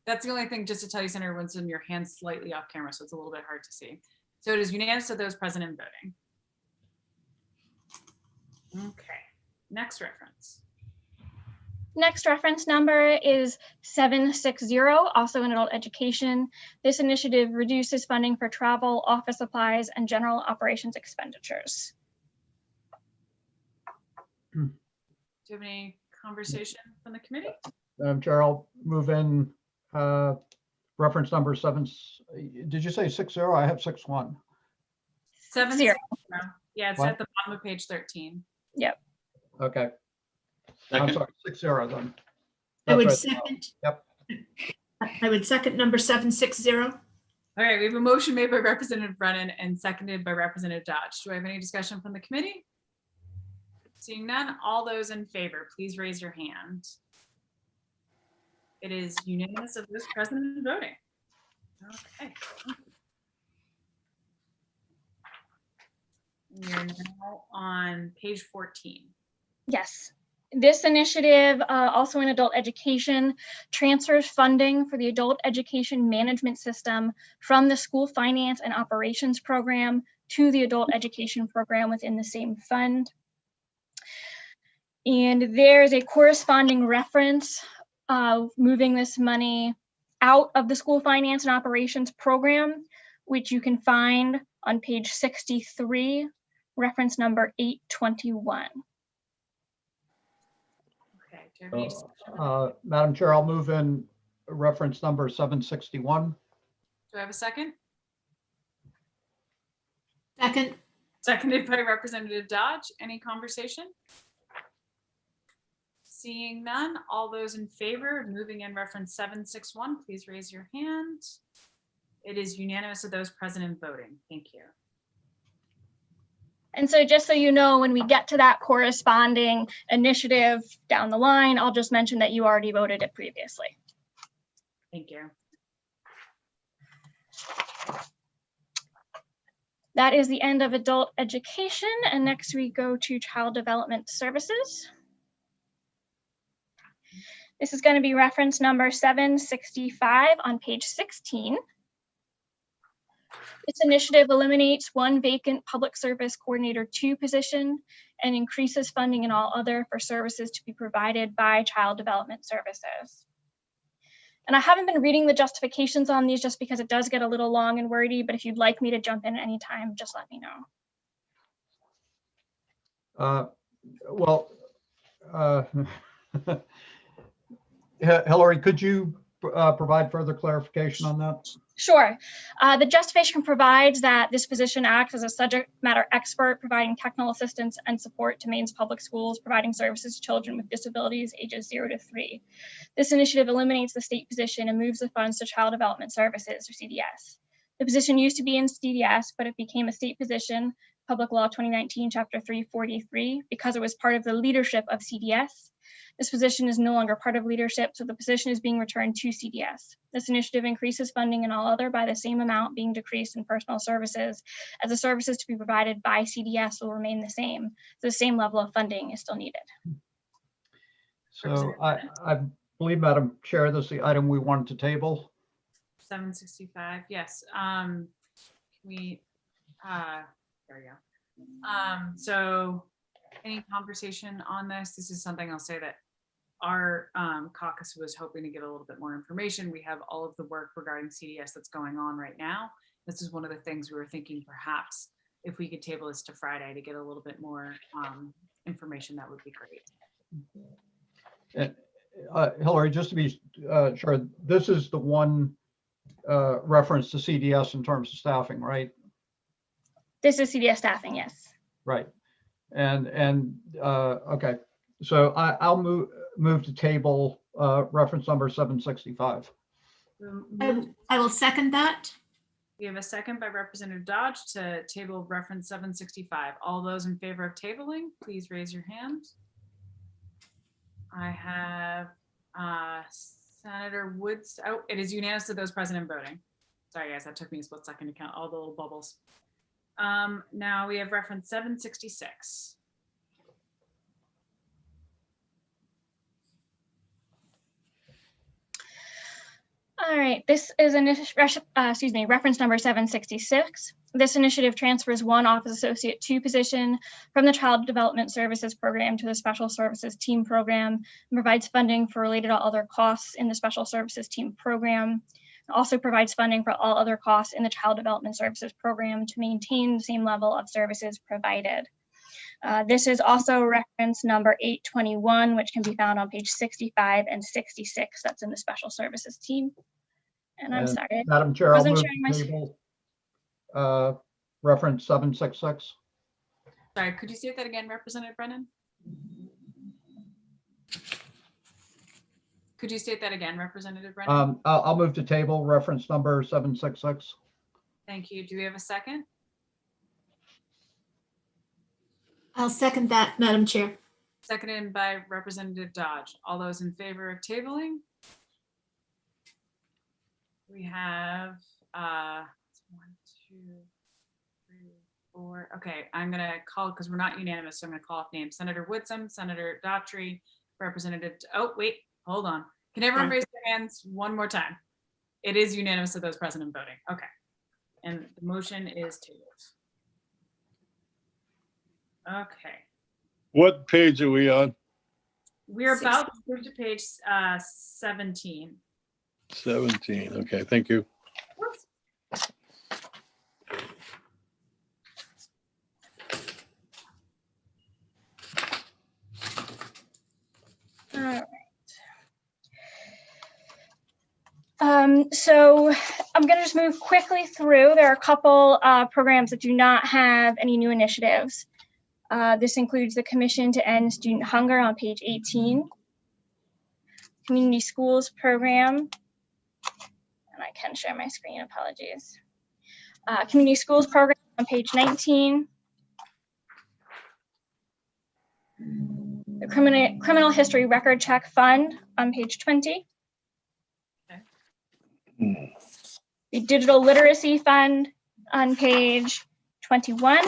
That's the only thing, just to tell you, Senator Woodson, your hand's slightly off camera, so it's a little bit hard to see. So it is unanimous of those present and voting. Okay, next reference. Next reference number is 760, also in adult education. This initiative reduces funding for travel, office supplies, and general operations expenditures. Do you have any conversation from the committee? Madam Chair, I'll move in reference number 7. Did you say 60? I have 61. 760. Yeah, it's What? at the bottom of page 13. Yep. Okay. I'm Second. sorry, 60 then. I would That's right. second. Yep. I would second number 760. All right, we have a motion made by Representative Brennan and seconded by Representative Dodge. Do I have any discussion from the committee? Seeing none, all those in favor, please raise your hand. It is unanimous of those present and voting. Okay. We are now on page 14. Yes. This initiative, also in adult education, transfers funding for the adult education management system from the school finance and operations program to the adult education program within the same fund. And there's a corresponding reference of moving this money out of the school finance and operations program, which you can find on page 63, reference number 821. Okay, do you have any discussion? Madam Chair, I'll move in reference number 761. Do I have a second? Second. Seconded by Representative Dodge. Any conversation? Seeing none, all those in favor of moving in reference 761, please raise your hand. It is unanimous of those present and voting. Thank you. And so just so you know, when we get to that corresponding initiative down the line, I'll just mention that you already voted it previously. Thank you. That is the end of adult education. And next we go to child development services. This is going to be reference number 765 on page 16. This initiative eliminates one vacant public service coordinator 2 position and increases funding in all other for services to be provided by child development services. And I haven't been reading the justifications on these just because it does get a little long and wordy, but if you'd like me to jump in anytime, just let me know. Hillary, could you provide further clarification on that? Sure. The justification provides that this position acts as a subject matter expert, providing technical assistance and support to Maine's public schools, providing services to children with disabilities ages 0 to 3. This initiative eliminates the state position and moves the funds to Child Development Services, or CDS. The position used to be in CDS, but it became a state position, Public Law 2019, Chapter 343, because it was part of the leadership of CDS. This position is no longer part of leadership, so the position is being returned to CDS. This initiative increases funding in all other by the same amount being decreased in personal services, as the services to be provided by CDS will remain the same. So the same level of funding is still needed. So I believe, Madam Chair, this is the item we wanted to table. 765, yes. There we go. So any conversation on this? This is something I'll say that our caucus was hoping to get a little bit more information. We have all of the work regarding CDS that's going on right now. This is one of the things we were thinking perhaps if we could table this to Friday to get a little bit more information, that would be great. Hillary, just to be sure, this is the one reference to CDS in terms of staffing, right? This is CDS staffing, yes. Right. And okay, so I'll move to table reference number 765. I will second that. We have a second by Representative Dodge to table reference 765. All those in favor of tabling, please raise your hand. I have Senator Woods. Oh, it is unanimous of those present and voting. Sorry, guys, that took me a split second to count all the little bubbles. Now we have reference 766. All right, this is reference number 766. This initiative transfers one Office Associate 2 position from the Child Development Services Program to the Special Services Team Program and provides funding for related to all other costs in the Special Services Team Program. It also provides funding for all other costs in the Child Development Services Program to maintain the same level of services provided. This is also reference number 821, which can be found on page 65 and 66. That's in the Special Services Team. And I'm sorry. Madam Chair, I'll wasn't move sharing my the table, reference 766. Sorry, could you say that again, Representative Brennan? Could you state that again, Representative Brennan? I'll move to table reference number 766. Thank you. Do we have a second? I'll second that, Madam Chair. Seconded by Representative Dodge. All those in favor of tabling? We have 1, 2, 3, 4. Okay, I'm gonna call because we're not unanimous, so I'm gonna call off names. Senator Whitson, Senator Daughtry, Representative. Oh wait, hold on. Can everyone raise their hands one more time? It is unanimous of those present and voting. Okay, and the motion is tabled. Okay. What page are we on? We're about to move to page 17. 17. Okay, thank you. All right. So I'm going to just move quickly through. There are a couple programs that do not have any new initiatives. This includes the Commission to End Student Hunger on page 18, Community Schools Program, and I can share my screen, apologies. Community Schools Program on page 19, the Criminal History Record Check Fund on page 20, the Digital Literacy Fund on page 21,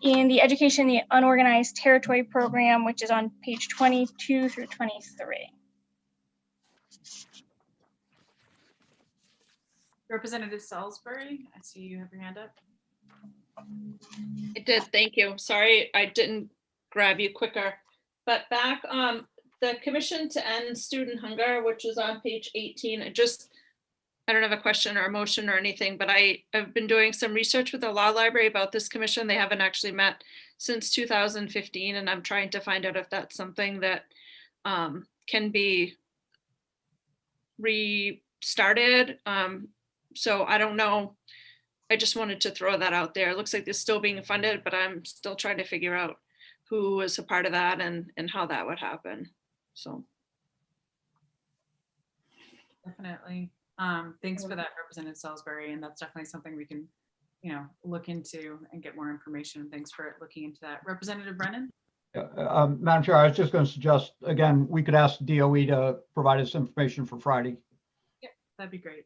and the Education in the Unorganized Territory Program, which is on page 22 through 23. Representative Salisbury, I see you have your hand up. I did, thank you. Sorry, I didn't grab you quicker. But back on the Commission to End Student Hunger, which is on page 18, I don't have a question or a motion or anything, but I have been doing some research with the law library about this commission. They haven't actually met since 2015, and I'm trying to find out if that's something that can be restarted. So I don't know. I just wanted to throw that out there. It looks like it's still being funded, but I'm still trying to figure out who is a part of that and how that would happen. So. Definitely. Thanks for that, Representative Salisbury, and that's definitely something we can, look into and get more information. Thanks for looking into that. Representative Brennan? Madam Chair, I was just going to suggest, again, we could ask DOE to provide us information for Friday. Yeah, that'd be great.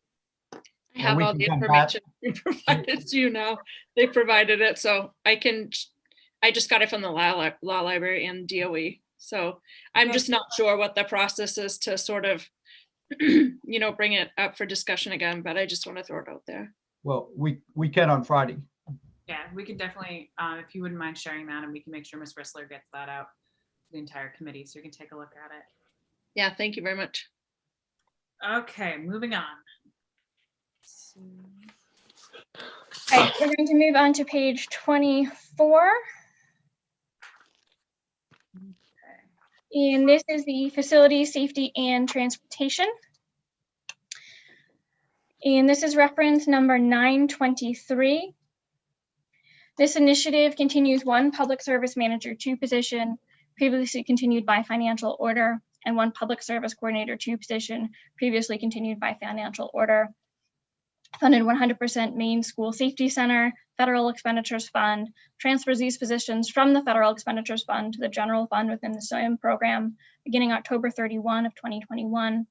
I have all the information provided to you now. They provided it, so I just got it from the law library and DOE. So I'm just not sure what the process is to sort of, bring it up for discussion again, but I just want to throw it out there. Well, we can on Friday. Yeah, we can definitely, if you wouldn't mind sharing that, and we can make sure Ms. Rissler gets that out to the entire committee so we can take a look at it. Yeah, thank you very much. Okay, moving on. All right, we're going to move on to page 24. And this is the Facility, Safety, and Transportation. And this is reference number 923. This initiative continues one Public Service Manager 2 position, previously continued by financial order, and one Public Service Coordinator 2 position, previously continued by financial order. Funded 100% Maine School Safety Center, Federal Expenditures Fund, transfers these positions from the Federal Expenditures Fund to the General Fund within the SIM program beginning October 31 of 2021,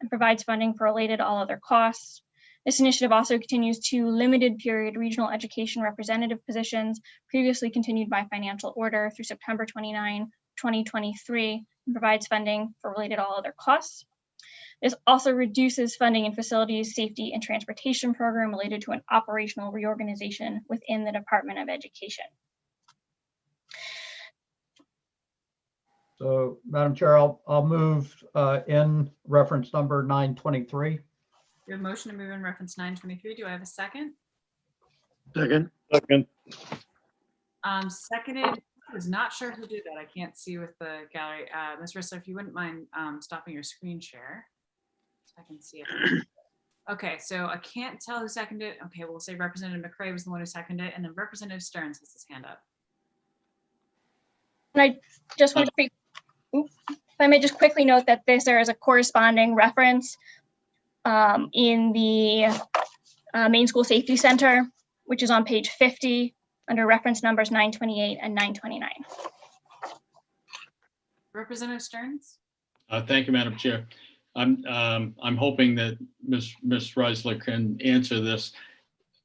and provides funding for related all other costs. This initiative also continues two limited period regional education representative positions previously continued by financial order through September 29, 2023 and provides funding for related all other costs. This also reduces funding in facilities, safety, and transportation program related to an operational reorganization within the Department of Education. So, Madam Chair, I'll move in reference number 923. We have a motion to move in reference 923. Do I have a second? Second. Second. Seconded. I was not sure who did that. I can't see with the gallery. Ms. Rissler, if you wouldn't mind stopping your screen share, so I can see it. Okay, so I can't tell who seconded. Okay, we'll say Representative McCray was the one who seconded it, and then Representative Stearns has his hand up. And I just want to, if I may just quickly note that there is a corresponding reference in the Maine School Safety Center, which is on page 50 under reference numbers 928 and 929. Representative Stearns? Thank you, Madam Chair. I'm hoping that Ms. Reisler can answer this.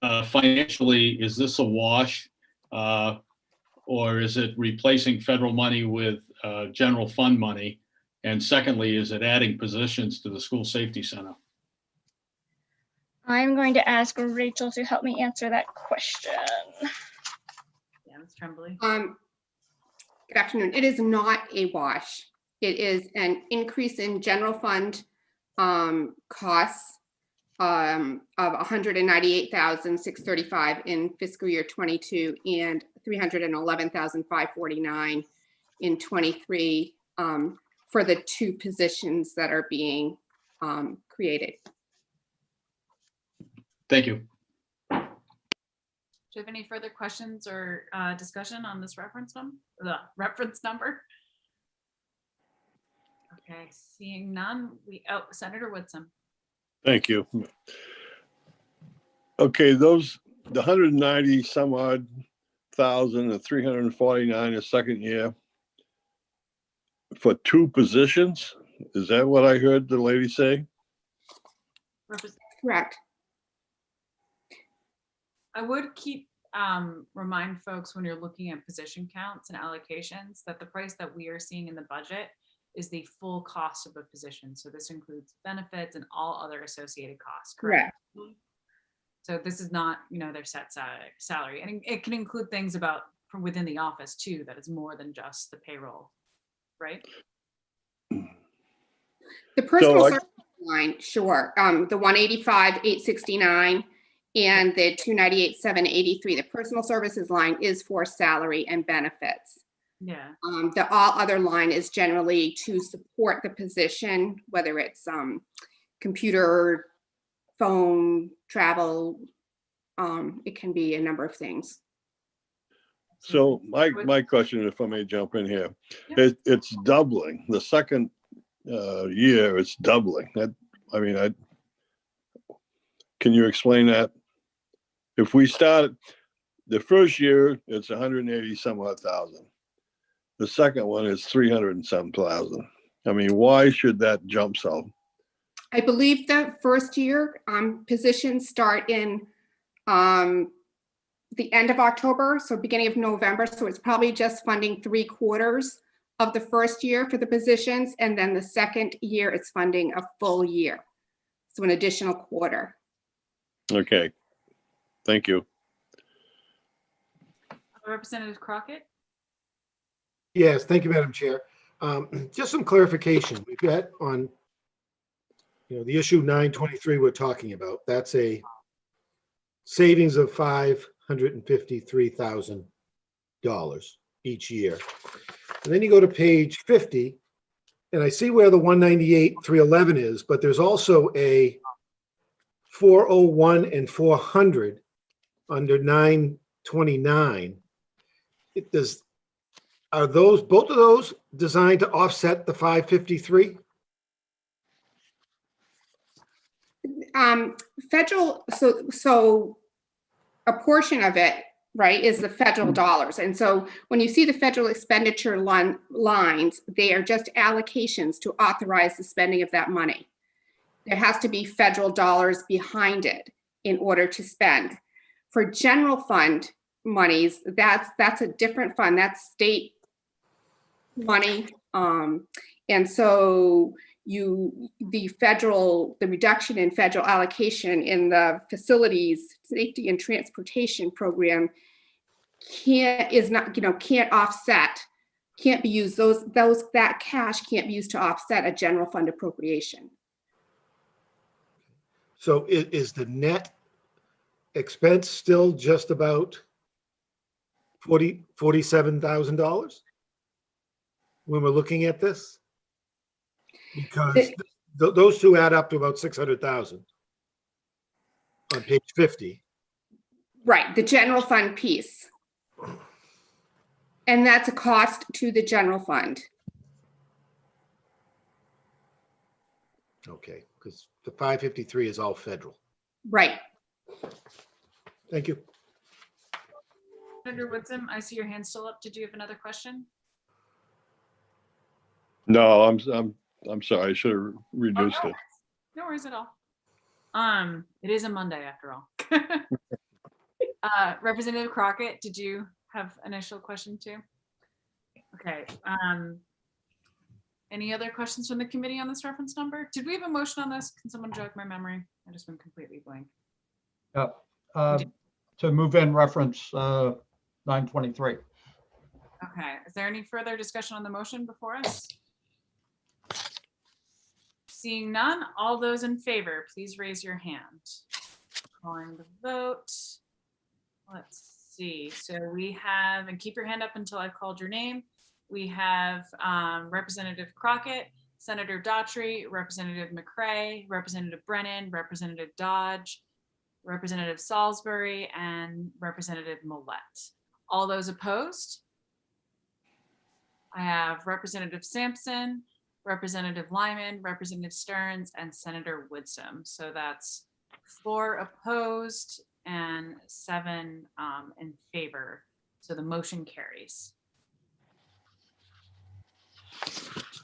Financially, is this a wash? Or is it replacing federal money with general fund money? And secondly, is it adding positions to the School Safety Center? I'm going to ask Rachel to help me answer that question. Yeah, Ms. Tremblay. Good afternoon. It is not a wash. It is an increase in general fund costs of $198,635 in fiscal year 22 and $311,549 in 23 for the two positions that are being created. Thank you. Do you have any further questions or discussion on this reference number? The reference number? Okay, seeing none, Senator Woodson. Thank you. Okay, the 190 some odd thousand and 349 a second year for two positions. Is that what I heard the lady say? Correct. I would remind folks when you're looking at position counts and allocations that the price that we are seeing in the budget is the full cost of a position. So this includes benefits and all other associated costs, correct? So this is not, their set salary. And it can include things from within the office too, that is more than just the payroll, right? The personal service line, sure. The 185,869 and the 298,783, the personal services line is for salary and benefits. Yeah. The all other line is generally to support the position, whether it's computer, phone, travel. It can be a number of things. So my question, if I may jump in here, it's doubling. The second year, it's doubling. Can you explain that? If we start the first year, it's 180 some odd thousand. The second one is 300 and some thousand. Why should that jump so? I believe the first year positions start in the end of October, so beginning of November. So it's probably just funding 3/4 of the first year for the positions. And then the second year, it's funding a full year. So an additional quarter. Okay. Thank you. Representative Crockett? Yes, thank you, Madam Chair. Just some clarification. We've got on, the issue 923 we're talking about. That's a savings of $553,000 each year. And then you go to page 50, and I see where the 198,311 is, but there's also a 401 and 400 under 929. Are both of those designed to offset the 553? Federal, so a portion of it, right, is the federal dollars. And so when you see the federal expenditure lines, they are just allocations to authorize the spending of that money. There has to be federal dollars behind it in order to spend. For general fund monies, that's a different fund. That's state money. And so the reduction in federal allocation in the facilities safety and transportation program can't be used. That cash can't be used to offset a general fund appropriation. So is the net expense still just about $47,000 when we're looking at this? Because those two add up to about 600,000 on page 50. Right, the general fund piece. And that's a cost to the general fund. Okay, because the 553 is all federal. Right. Thank you. Senator Woodson, I see your hand still up. Did you have another question? No, I'm sorry. I should have reduced it. No worries at all. It is a Monday after all. Representative Crockett, did you have initial question too? Okay. Any other questions from the committee on this reference number? Did we have a motion on this? Can someone jog my memory? I just went completely blank. To move in reference 923. Okay. Is there any further discussion on the motion before us? Seeing none, all those in favor, please raise your hand. Calling the vote. Let's see. So we have, and keep your hand up until I've called your name. We have Representative Crockett, Senator Daughtry, Representative McCray, Representative Brennan, Representative Dodge, Representative Salisbury, and Representative Millette. All those opposed? I have Representative Sampson, Representative Lyman, Representative Stearns, and Senator Woodson. So that's 4 opposed and 7 in favor. So the motion carries.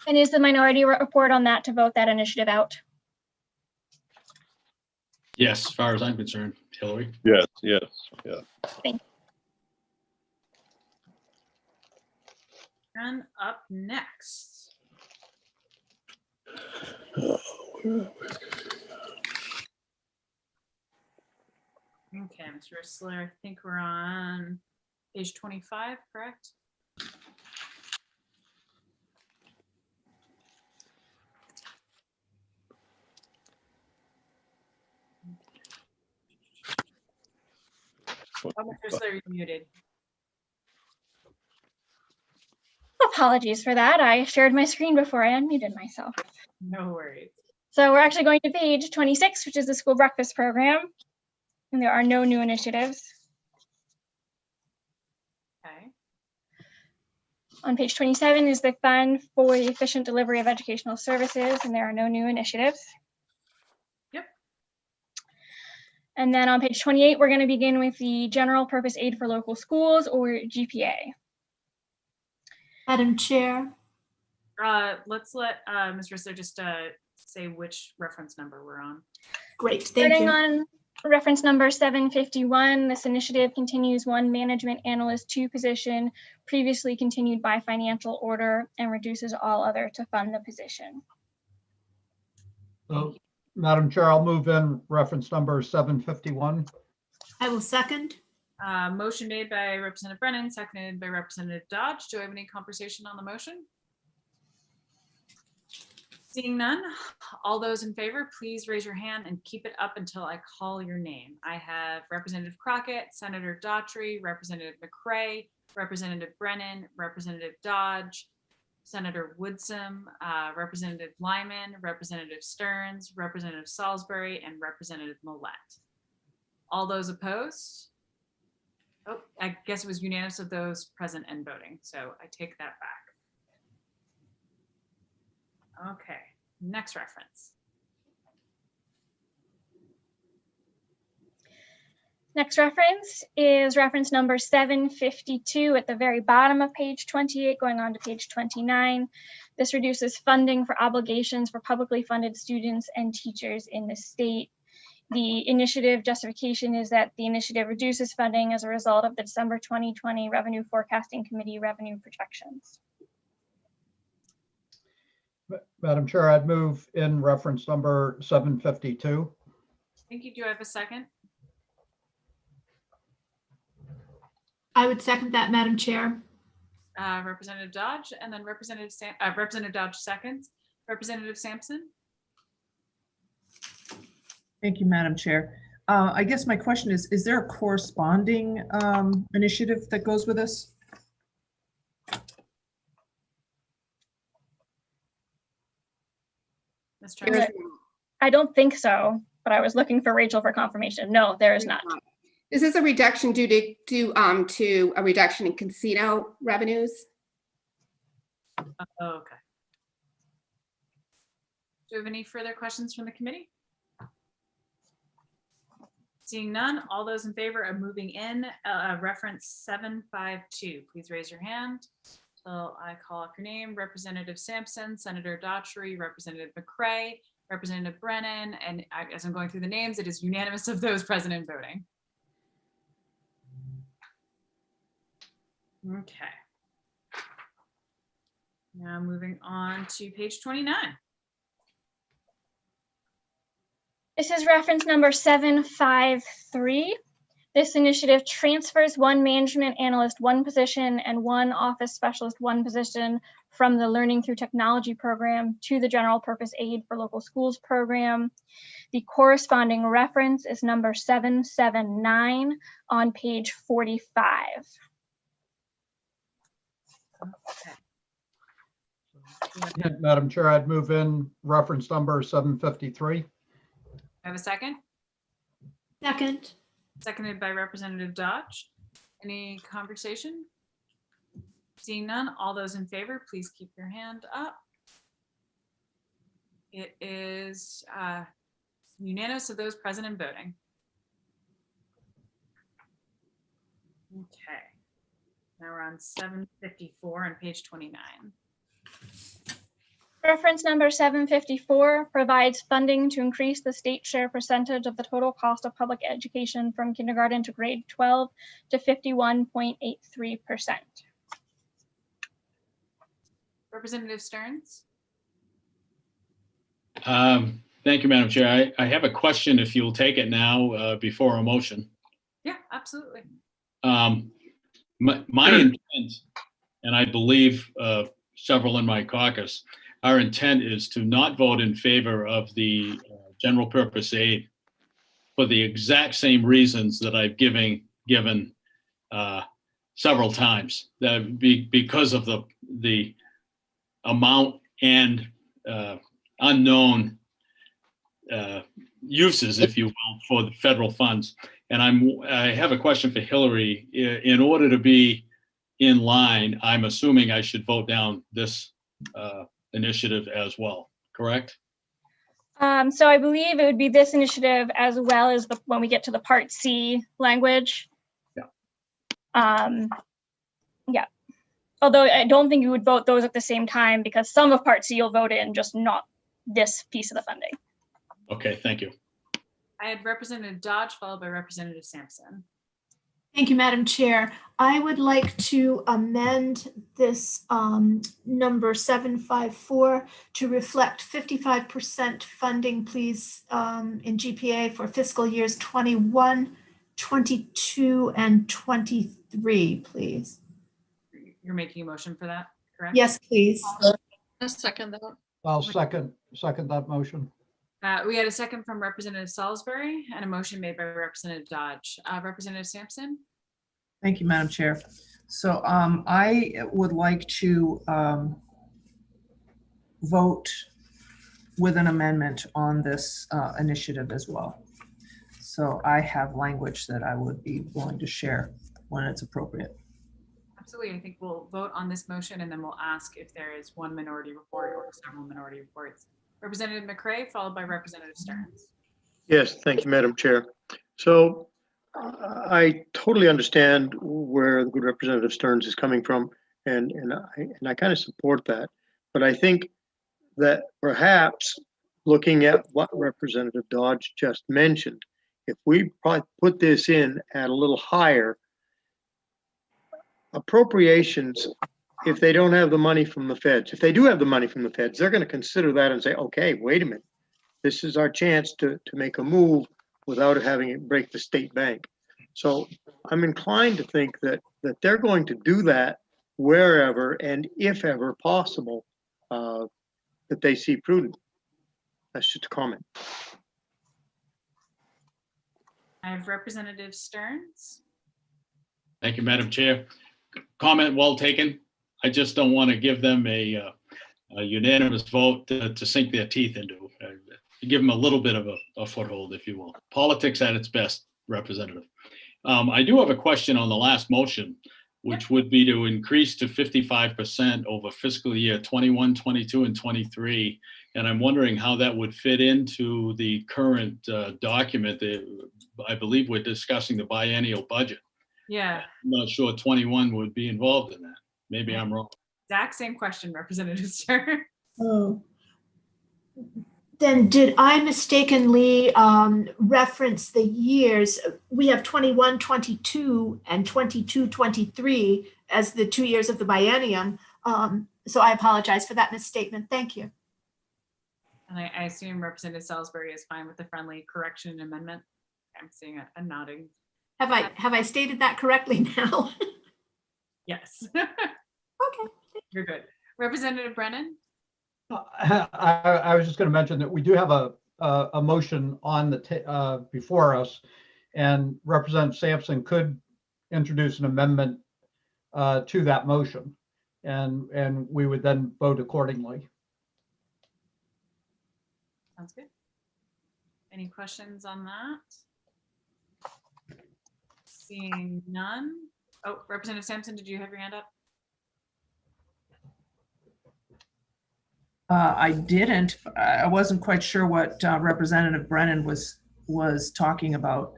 And is the minority report on that to vote that initiative out? Yes, as far as I'm concerned, Hillary. Yes. Yeah. Thank you. And up next. Okay, Ms. Rissler, I think we're on page 25, correct? Oh, Ms. Rissler, you're muted. Apologies for that. I shared my screen before I unmuted myself. No worries. So we're actually going to page 26, which is the school breakfast program. And there are no new initiatives. Okay. On page 27 is the fund for the efficient delivery of educational services, and there are no new initiatives. Yep. And then on page 28, we're going to begin with the general purpose aid for local schools, or GPA. Madam Chair. Let's let Ms. Rissler just say which reference number we're on. Great, thank Starting you. on reference number 751, this initiative continues one management analyst 2 position previously continued by financial order and reduces all other to fund the position. So, Madam Chair, I'll move in reference number 751. I will second. Motion made by Representative Brennan, seconded by Representative Dodge. Do I have any conversation on the motion? Seeing none, all those in favor, please raise your hand and keep it up until I call your name. I have Representative Crockett, Senator Daughtry, Representative McCray, Representative Brennan, Representative Dodge, Senator Woodson, Representative Lyman, Representative Stearns, Representative Salisbury, and Representative Millette. All those opposed? Oh, I guess it was unanimous of those present and voting, so I take that back. Okay, next reference. Next reference is reference number 752 at the very bottom of page 28, going on to page 29. This reduces funding for obligations for publicly funded students and teachers in the state. The initiative justification is that the initiative reduces funding as a result of the December 2020 Revenue Forecasting Committee revenue projections. Madam Chair, I'd move in reference number 752. Thank you. Do I have a second? I would second that, Madam Chair. Representative Dodge, and then Representative Dodge seconds. Representative Sampson? Thank you, Madam Chair. I guess my question is there a corresponding initiative that goes with this? Ms. There is Trent? not. I don't think so, but I was looking for Rachel for confirmation. No, there is not. This is a reduction due to a reduction in casino revenues. Oh, okay. Do we have any further questions from the committee? Seeing none, all those in favor of moving in reference 752, please raise your hand. So I call up your name. Representative Sampson, Senator Daughtry, Representative McCray, Representative Brennan, and as I'm going through the names, it is unanimous of those present and voting. Okay. Now moving on to page 29. This is reference number 753. This initiative transfers one management analyst, one position, and one office specialist, one position from the Learning Through Technology program to the General Purpose Aid for Local Schools program. The corresponding reference is number 779 on page 45. Okay. Madam Chair, I'd move in reference number 753. Have a second? Second. Seconded by Representative Dodge. Any conversation? Seeing none, all those in favor, please keep your hand up. It is unanimous of those present and voting. Okay. Now we're on 754 on page 29. Reference number 754 provides funding to increase the state share percentage of the total cost of public education from kindergarten to grade 12 to 51.83%. Representative Stearns? Thank you, Madam Chair. I have a question if you'll take it now before a motion. Yeah, absolutely. My intent, and I believe several in my caucus, our intent is to not vote in favor of the general purpose aid for the exact same reasons that I've given several times. That because of the amount and unknown uses, if you will, for the federal funds. And I have a question for Hillary. In order to be in line, I'm assuming I should vote down this initiative as well, correct? So I believe it would be this initiative as well as when we get to the Part C language. Yeah. Yeah. Although I don't think you would vote those at the same time because some of Part C you'll vote in, just not this piece of the funding. Okay, thank you. I had Representative Dodge followed by Representative Sampson. Thank you, Madam Chair. I would like to amend this number 754 to reflect 55% funding, please, in GPA for fiscal years 21, 22, and 23, please. You're making a motion for that, correct? Yes, please. A second that. I'll second that motion. We had a second from Representative Salisbury and a motion made by Representative Dodge. Representative Sampson? Thank you, Madam Chair. So I would like to vote with an amendment on this initiative as well. So I have language that I would be willing to share when it's appropriate. Absolutely. I think we'll vote on this motion and then we'll ask if there is one minority report or several minority reports. Representative McCray, followed by Representative Stearns. Yes, thank you, Madam Chair. So I totally understand where the good Representative Stearns is coming from, and I kind of support that. But I think that perhaps looking at what Representative Dodge just mentioned, if we probably put this in at a little higher, appropriations if they don't have the money from the feds, if they do have the money from the feds, they're going to consider that and say, okay, wait a minute. This is our chance to make a move without having it break the state bank. So I'm inclined to think that they're going to do that wherever and if ever possible, that they see prudent. That's just a comment. I have Representative Stearns. Thank you, Madam Chair. Comment well taken. I just don't want to give them a unanimous vote to sink their teeth into. Give them a little bit of a foothold, if you will. Politics at its best, Representative. I do have a question on the last motion, which would be to increase to 55% over fiscal year 21, 22, and 23. And I'm wondering how that would fit into the current document. I believe we're discussing the biennial budget. Yeah. I'm not sure 21 would be involved in that. Maybe I'm wrong. Exact same question, Representative Stern. Oh. Then did I mistakenly reference the years? We have 21, 22 and 22, 23 as the 2 years of the biennium. So I apologize for that misstatement. Thank you. And I assume Representative Salisbury is fine with the friendly correction and amendment. I'm seeing a nodding. Have I stated that correctly now? Yes. Okay. You're good. Representative Brennan? I was just going to mention that we do have a motion on the before us, and Representative Sampson could introduce an amendment to that motion, and we would then vote accordingly. Sounds good. Any questions on that? Seeing none. Oh, Representative Sampson, did you have your hand up? I didn't. I wasn't quite sure what Representative Brennan was talking about.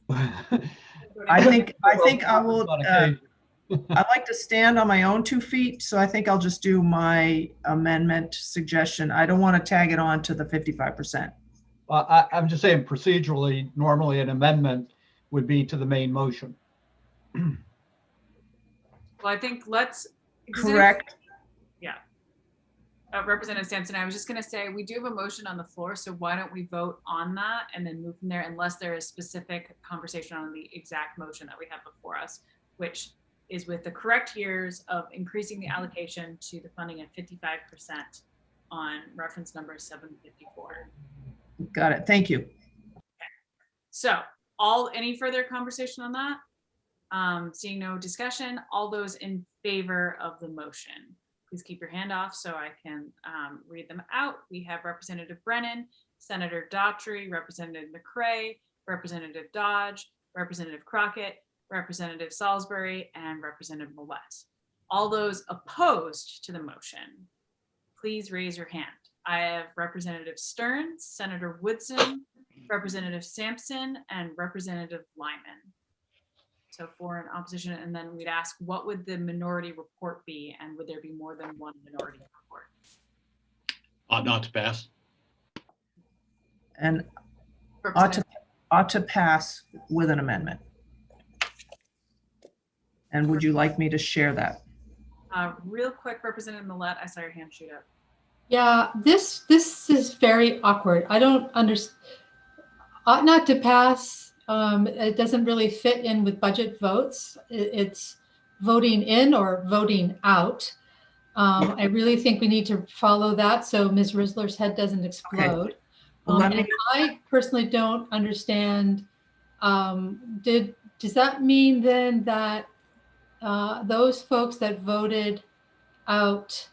I think I will. I like to stand on my own 2 feet, so I think I'll just do my amendment suggestion. I don't want to tag it on to the 55%. I'm just saying procedurally, normally an amendment would be to the main motion. Well, I think let's. Correct. Yeah. Representative Sampson, I was just going to say, we do have a motion on the floor, so why don't we vote on that and then move from there, unless there is specific conversation on the exact motion that we have before us, which is with the correct years of increasing the allocation to the funding at 55% on reference number 754. Got it. Thank you. Okay. So any further conversation on that? Seeing no discussion, all those in favor of the motion, please keep your hand off so I can read them out. We have Representative Brennan, Senator Daughtry, Representative McCray, Representative Dodge, Representative Crockett, Representative Salisbury, and Representative Millette. All those opposed to the motion, please raise your hand. I have Representative Stearns, Senator Woodson, Representative Sampson, and Representative Lyman. So for an opposition, and then we'd ask, what would the minority report be, and would there be more than one minority report? Ought not to pass. And ought to pass with an amendment. And would you like me to share that? Real quick, Representative Millette, I saw your hand shoot up. Yeah, this is very awkward. I don't understand. Ought not to pass. It doesn't really fit in with budget votes. It's voting in or voting out. I really think we need to follow that so Ms. Risler's head doesn't explode. Okay. Well, And I personally don't understand. Does that mean then that those folks that voted out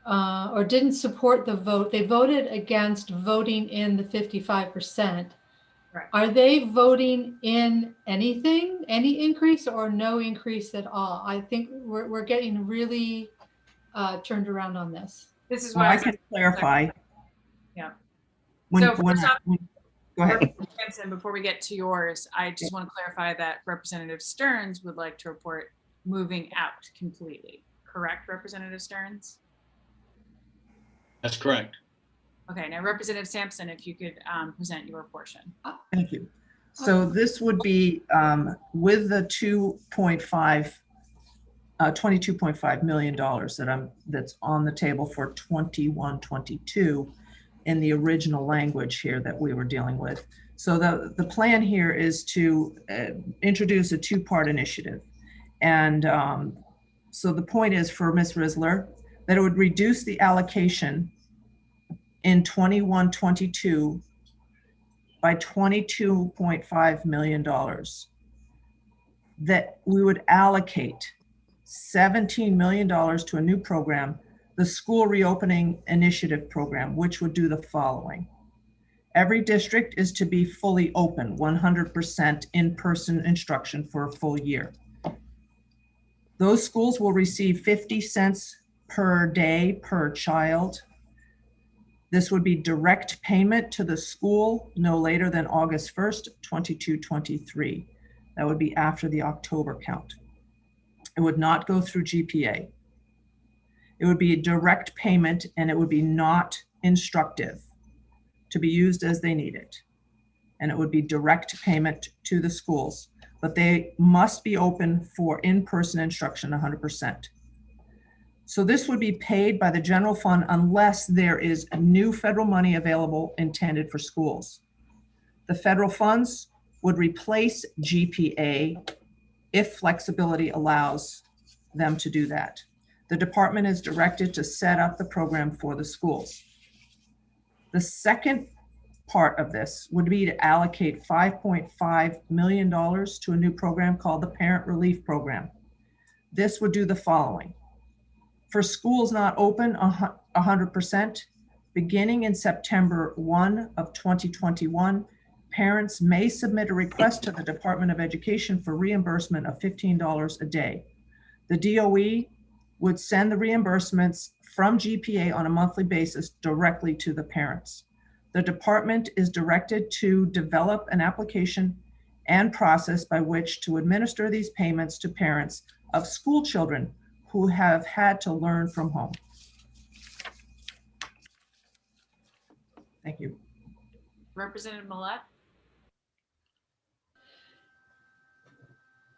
or didn't support the vote, they voted against voting in the 55%. Right. Are they voting in anything, any increase or no increase at all? I think we're getting really turned around on this. This is Well, why I can clarify. Yeah. Go ahead. Sampson, before we get to yours, I just want to clarify that Representative Stearns would like to report moving out completely. Correct, Representative Stearns? That's correct. Okay, now Representative Sampson, if you could present your portion. Thank you. So this would be with the 2.5 $22.5 million that's on the table for 21-22 in the original language here that we were dealing with. So the plan here is to introduce a two-part initiative. And so the point is for Ms. Risler that it would reduce the allocation in 21-22 by $22.5 million. That we would allocate $17 million to a new program, the School Reopening Initiative Program, which would do the following. Every district is to be fully open, 100% in-person instruction for a full year. Those schools will receive 50 cents per day per child. This would be direct payment to the school no later than August 1st, 22-23. That would be after the October count. It would not go through GPA. It would be a direct payment and it would be not instructive, to be used as they need it. And it would be direct payment to the schools, but they must be open for in-person instruction 100%. So this would be paid by the general fund unless there is new federal money available intended for schools. The federal funds would replace GPA if flexibility allows them to do that. The department is directed to set up the program for the schools. The second part of this would be to allocate $5.5 million to a new program called the Parent Relief Program. This would do the following. For schools not open 100%, beginning in September 1 of 2021, parents may submit a request to the Department of Education for reimbursement of $15 a day. The DOE would send the reimbursements from GPA on a monthly basis directly to the parents. The department is directed to develop an application and process by which to administer these payments to parents of school children who have had to learn from home. Thank you. Representative Millette.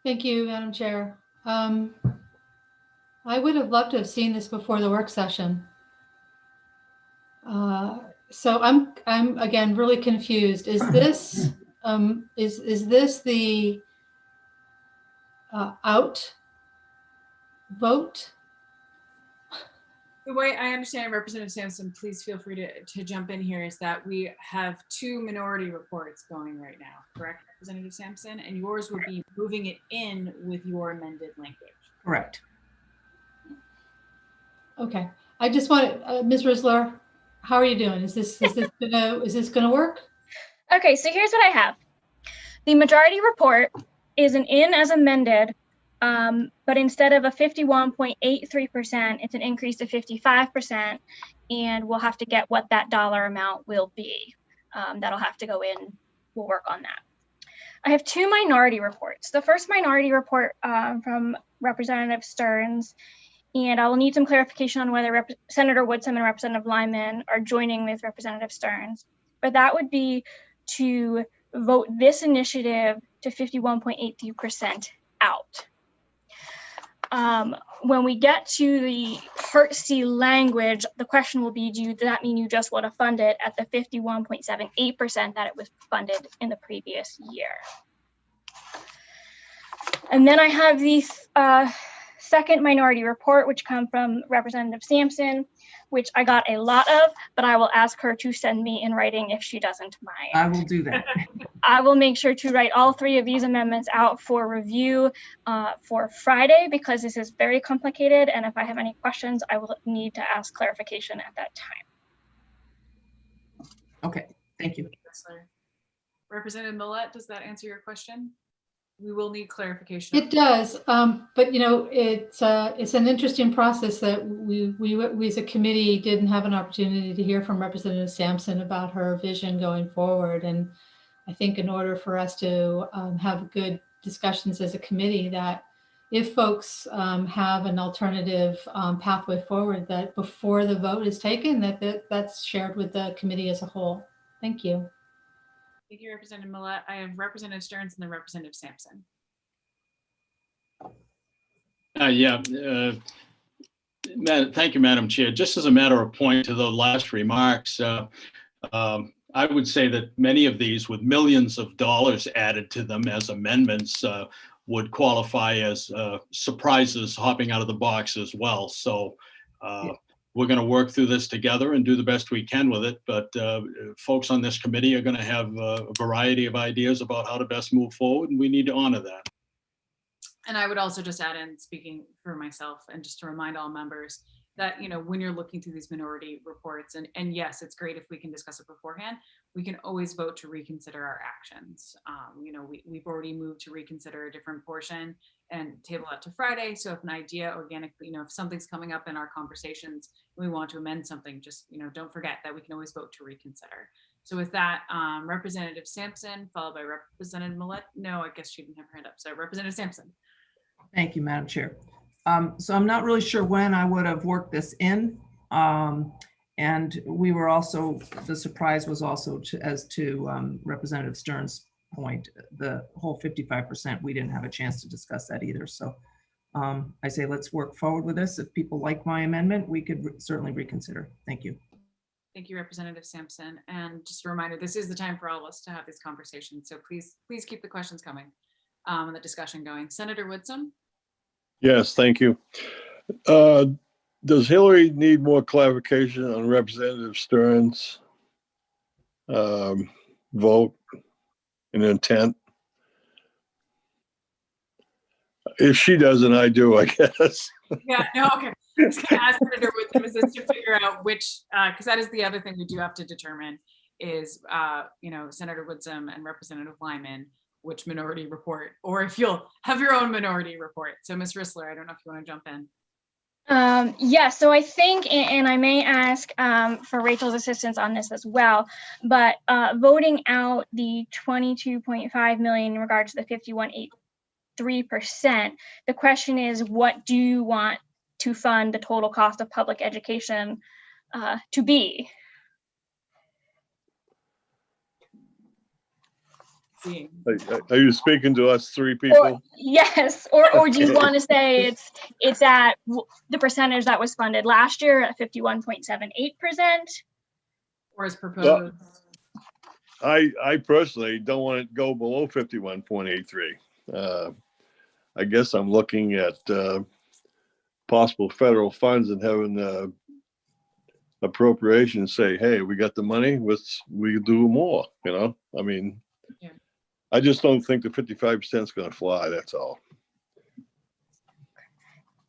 Thank you, Madam Chair. I would have loved to have seen this before the work session. So I'm again really confused. Is this is this the out vote? The way I understand it, Representative Sampson, please feel free to jump in here, is that we have two minority reports going right now, correct, Representative Sampson? And yours would be moving it in with your amended language. Correct. Okay. I just want Ms. Risler, how are you doing? Is this gonna work? Okay, so here's what I have. The majority report is an in as amended, but instead of a 51.83%, it's an increase to 55%, and we'll have to get what that dollar amount will be. That'll have to go in. We'll work on that. I have two minority reports. The first minority report from Representative Stearns, and I will need some clarification on whether Senator Woodson and Representative Lyman are joining with Representative Stearns, but that would be to vote this initiative to 51.83% out. When we get to the Part C language, the question will be, does that mean you just want to fund it at the 51.78% that it was funded in the previous year? And then I have the second minority report, which come from Representative Sampson, which I got a lot of, but I will ask her to send me in writing if she doesn't mind. I will do that. I will make sure to write all three of these amendments out for review for Friday, because this is very complicated. And if I have any questions, I will need to ask clarification at that time. Okay, thank you. Representative Millette, does that answer your question? We will need clarification. It does, but you know, it's an interesting process that we as a committee didn't have an opportunity to hear from Representative Sampson about her vision going forward. And I think in order for us to have good discussions as a committee, that if folks have an alternative pathway forward, that before the vote is taken, that's shared with the committee as a whole. Thank you. Thank you, Representative Millette. I have Representative Stearns and then Representative Sampson. Yeah. Thank you, Madam Chair. Just as a matter of point to the last remarks, I would say that many of these with millions of dollars added to them as amendments would qualify as surprises hopping out of the box as well. So we're going to work through this together and do the best we can with it. But folks on this committee are going to have a variety of ideas about how to best move forward, and we need to honor that. And I would also just add in, speaking for myself, and just to remind all members that, you know, when you're looking through these minority reports, and yes, it's great if we can discuss it beforehand, we can always vote to reconsider our actions. You know, we've already moved to reconsider a different portion and table that to Friday. So if an idea organically, you know, if something's coming up in our conversations, we want to amend something, just, you know, don't forget that we can always vote to reconsider. So with that, Representative Sampson, followed by Representative Millette. No, I guess she didn't have her hand up. So Representative Sampson. Thank you, Madam Chair. So I'm not really sure when I would have worked this in. And we were also, the surprise was also as to Representative Stern's point, the whole 55%, we didn't have a chance to discuss that either. So I say, let's work forward with this. If people like my amendment, we could certainly reconsider. Thank you. Thank you, Representative Sampson. And just a reminder, this is the time for all of us to have these conversations. So please keep the questions coming and the discussion going. Senator Woodson. Yes, thank you. Does Hillary need more clarification on Representative Stern's vote and intent? If she doesn't, I do, I guess. Yeah, no, okay. I was going to ask Senator Woodson, is this to figure out which, because that is the other thing we do have to determine is, you know, Senator Woodson and Representative Lyman, which minority report, or if you'll have your own minority report. So Ms. Rissler, I don't know if you want to jump in. Yeah, so I think, and I may ask for Rachel's assistance on this as well, but voting out the 22.5 million in regards to the 51.83%, the question is, what do you want to fund the total cost of public education to be? Are you speaking to us three people? Or, yes, or do you want to say it's at the percentage that was funded last year at 51.78%? Or as proposed? Well, I personally don't want it to go below 51.83. I guess I'm looking at possible federal funds and having appropriations say, hey, we got the money, we do more, you know? I mean, yeah. I just don't think the 55% is going to fly, that's all.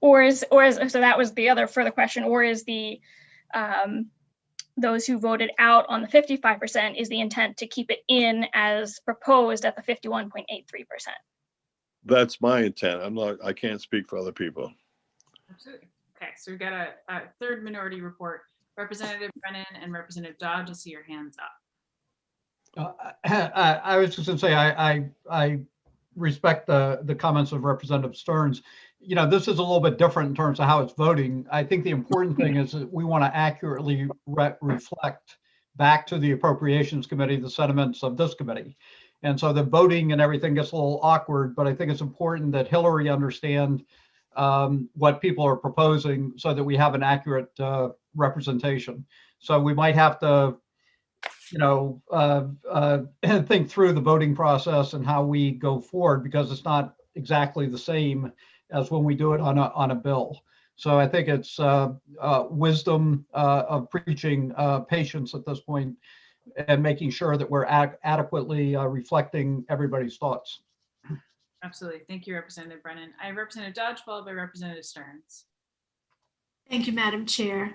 Or so that was the other further question, or is the those who voted out on the 55%, is the intent to keep it in as proposed at the 51.83%? That's my intent. I can't speak for other people. Absolutely. Okay, so we've got a third minority report. Representative Brennan and Representative Dodd, to see your hands up. I was just going to say, I respect the comments of Representative Stearns. You know, this is a little bit different in terms of how it's voting. I think the important thing is that we want to accurately reflect back to the Appropriations Committee the sentiments of this committee. And so the voting and everything gets a little awkward, but I think it's important that Hillary understand what people are proposing so that we have an accurate representation. So we might have to, you know, think through the voting process and how we go forward, because it's not exactly the same as when we do it on a bill. So I think it's wisdom of preaching patience at this point and making sure that we're adequately reflecting everybody's thoughts. Absolutely. Thank you, Representative Brennan. I have Representative Dodge, followed by Representative Stearns. Thank you, Madam Chair.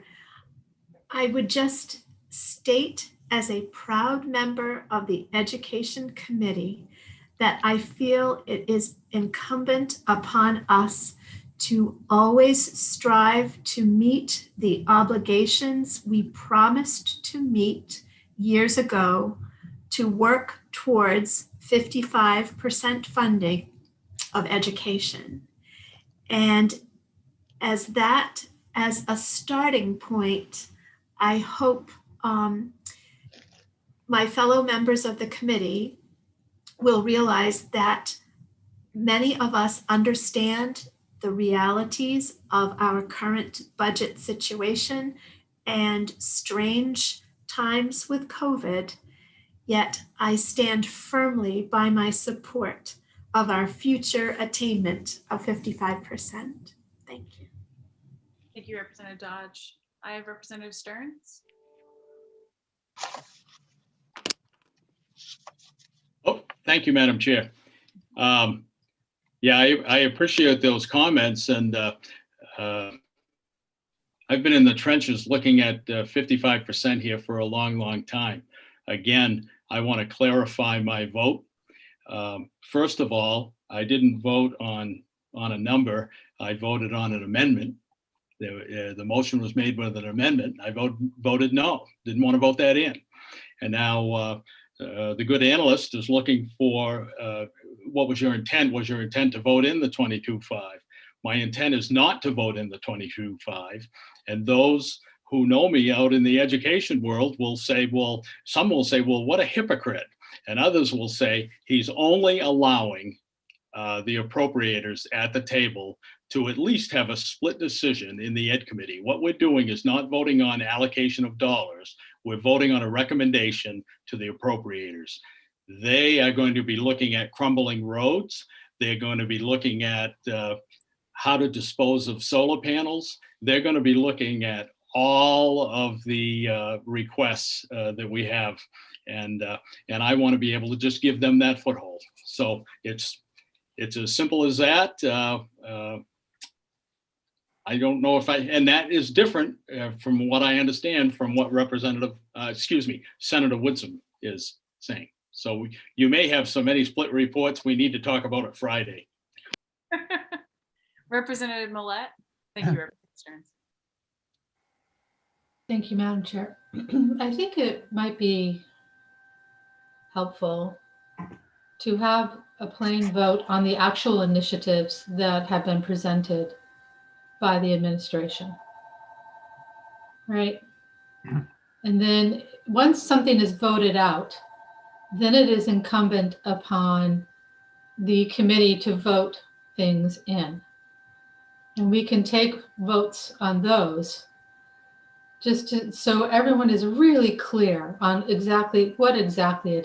I would just state as a proud member of the Education Committee that I feel it is incumbent upon us to always strive to meet the obligations we promised to meet years ago to work towards 55% funding of education. And as a starting point, I hope my fellow members of the committee will realize that many of us understand the realities of our current budget situation and strange times with COVID, yet I stand firmly by my support of our future attainment of 55%. Thank you. Thank you, Representative Dodge. I have Representative Stearns. Oh, thank you, Madam Chair. Yeah, I appreciate those comments, and I've been in the trenches looking at 55% here for a long, long time. Again, I want to clarify my vote. First of all, I didn't vote on a number. I voted on an amendment. The motion was made with an amendment. I voted no, didn't want to vote that in. And now the good analyst is looking for what was your intent? Was your intent to vote in the 22.5? My intent is not to vote in the 22.5. And those who know me out in the education world will say, well, some will say, well, what a hypocrite. And others will say he's only allowing the appropriators at the table to at least have a split decision in the Ed Committee. What we're doing is not voting on allocation of dollars. We're voting on a recommendation to the appropriators. They are going to be looking at crumbling roads. They're going to be looking at how to dispose of solar panels. They're going to be looking at all of the requests that we have. And I want to be able to just give them that foothold. So it's as simple as that. I don't know if and that is different from what I understand from what Senator Woodson is saying. So you may have so many split reports. We need to talk about it Friday. Representative Millette. Thank you, Representative Stearns. Thank you, Madam Chair. I think it might be helpful to have a plain vote on the actual initiatives that have been presented by the administration, right? And then once something is voted out, then it is incumbent upon the committee to vote things in. And we can take votes on those so everyone is really clear on exactly what it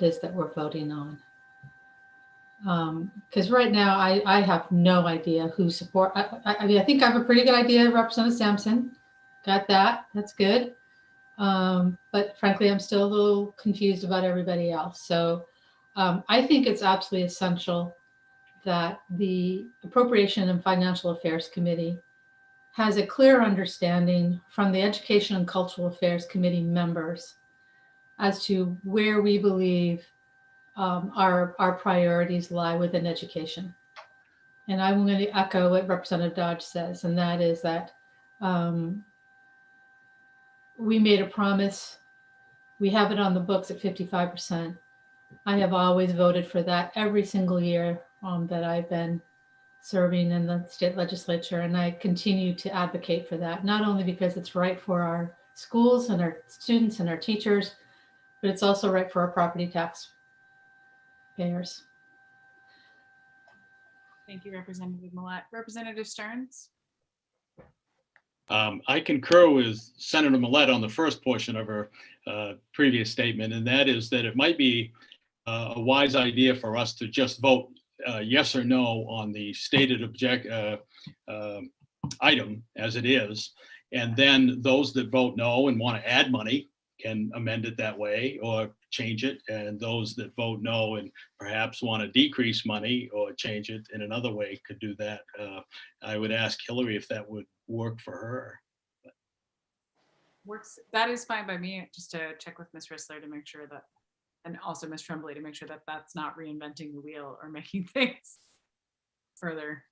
is that we're voting on. Because right now I have no idea who support. I mean, I think I have a pretty good idea, Representative Sampson. Got that. That's good. But frankly, I'm still a little confused about everybody else. So I think it's absolutely essential that the Appropriation and Financial Affairs Committee has a clear understanding from the Education and Cultural Affairs Committee members as to where we believe our priorities lie within education. And I'm going to echo what Representative Dodge says, and that is that we made a promise. We have it on the books at 55%. I have always voted for that every single year that I've been serving in the state legislature, and I continue to advocate for that, not only because it's right for our schools and our students and our teachers, but it's also right for our property tax payers. Thank you, Representative Millette. Representative Stearns. I concur with Senator Millette on the first portion of her previous statement, and that is that it might be a wise idea for us to just vote yes or no on the stated item as it is, and then those that vote no and want to add money can amend it that way or change it, and those that vote no and perhaps want to decrease money or change it in another way could do that. I would ask Hillary if that would work for her. Works. That is fine by me. Just to check with Ms. Rissler to make sure that, and also Ms. Tremblay to make sure that that's not reinventing the wheel or making things further.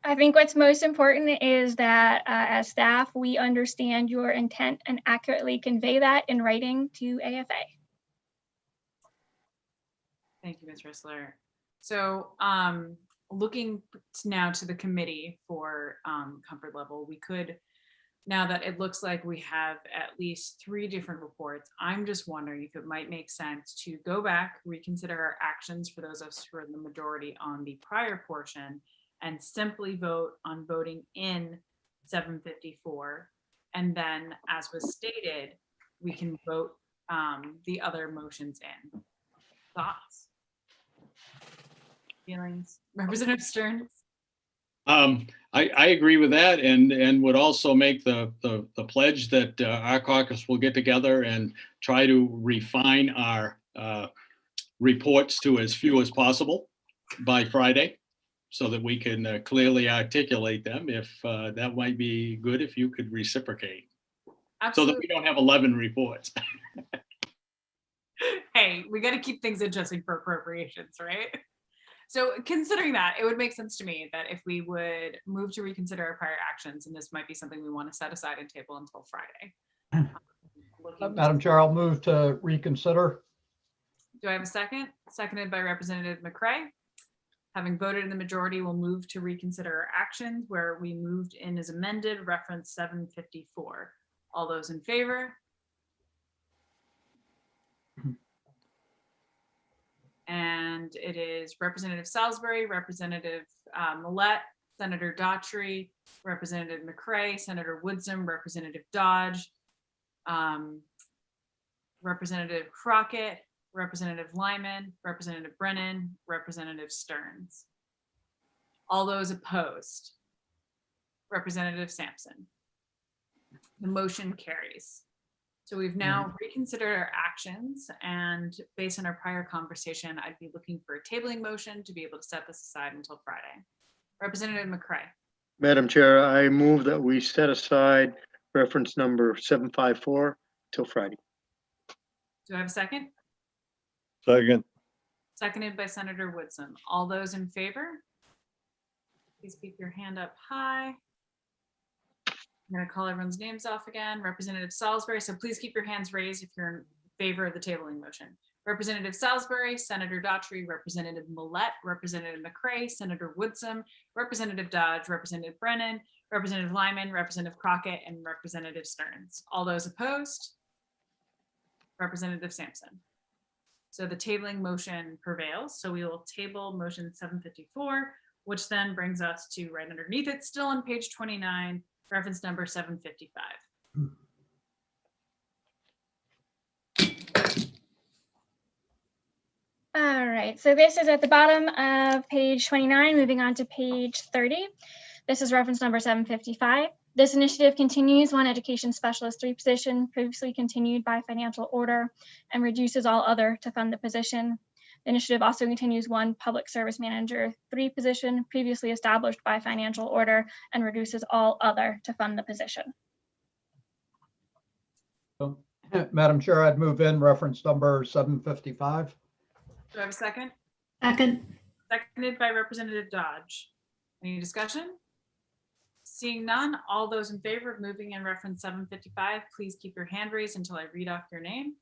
I think what's most important is that as staff, we understand your intent and accurately convey that in writing to AFA. Thank you, Ms. Rissler. So looking now to the committee for comfort level, we could, now that it looks like we have at least 3 different reports, I'm just wondering if it might make sense to go back, reconsider our actions for those of us who are in the majority on the prior portion, and simply vote on voting in 754. And then, as was stated, we can vote the other motions in. Thoughts? Feelings? Representative Stearns? I agree with that, and would also make the pledge that our caucus will get together and try to refine our reports to as few as possible by Friday, so that we can clearly articulate them. If that might be good, if you could reciprocate, Absolutely. so that we don't have 11 reports. Hey, we got to keep things interesting for appropriations, right? So considering that, it would make sense to me that if we would move to reconsider our prior actions, and this might be something we want to set aside and table until Friday. Madam Chair, I'll move to reconsider. Do I have a second? Seconded by Representative McCray. Having voted in the majority, we'll move to reconsider our actions where we moved in as amended, reference 754. All those in favor? And it is Representative Salisbury, Representative Millette, Senator Daughtry, Representative McCray, Senator Woodsum, Representative Dodge, Representative Crockett, Representative Lyman, Representative Brennan, Representative Stearns. All those opposed? Representative Sampson. The motion carries. So we've now reconsidered our actions, and based on our prior conversation, I'd be looking for a tabling motion to be able to set this aside until Friday. Representative McCray. Madam Chair, I move that we set aside reference number 754 till Friday. Do I have a second? Second. Seconded by Senator Woodson. All those in favor? Please keep your hand up high. I'm going to call everyone's names off again. Representative Salisbury, so please keep your hands raised if you're in favor of the tabling motion. Representative Salisbury, Senator Daughtry, Representative Millette, Representative McCray, Senator Woodsum, Representative Dodge, Representative Brennan, Representative Lyman, Representative Crockett, and Representative Stearns. All those opposed? Representative Sampson. So the tabling motion prevails. So we will table motion 754, which then brings us to right underneath it, still on page 29, reference number 755. All right, so this is at the bottom of page 29, moving on to page 30. This is reference number 755. This initiative continues one education specialist 3 position previously continued by financial order and reduces all other to fund the position. The initiative also continues 1 public service manager 3 position previously established by financial order and reduces all other to fund the position. So, Madam Chair, I'd move in reference number 755. Do I have a second? Second. Seconded by Representative Dodge. Any discussion? Seeing none, all those in favor of moving in reference 755, please keep your hand raised until I read off your name.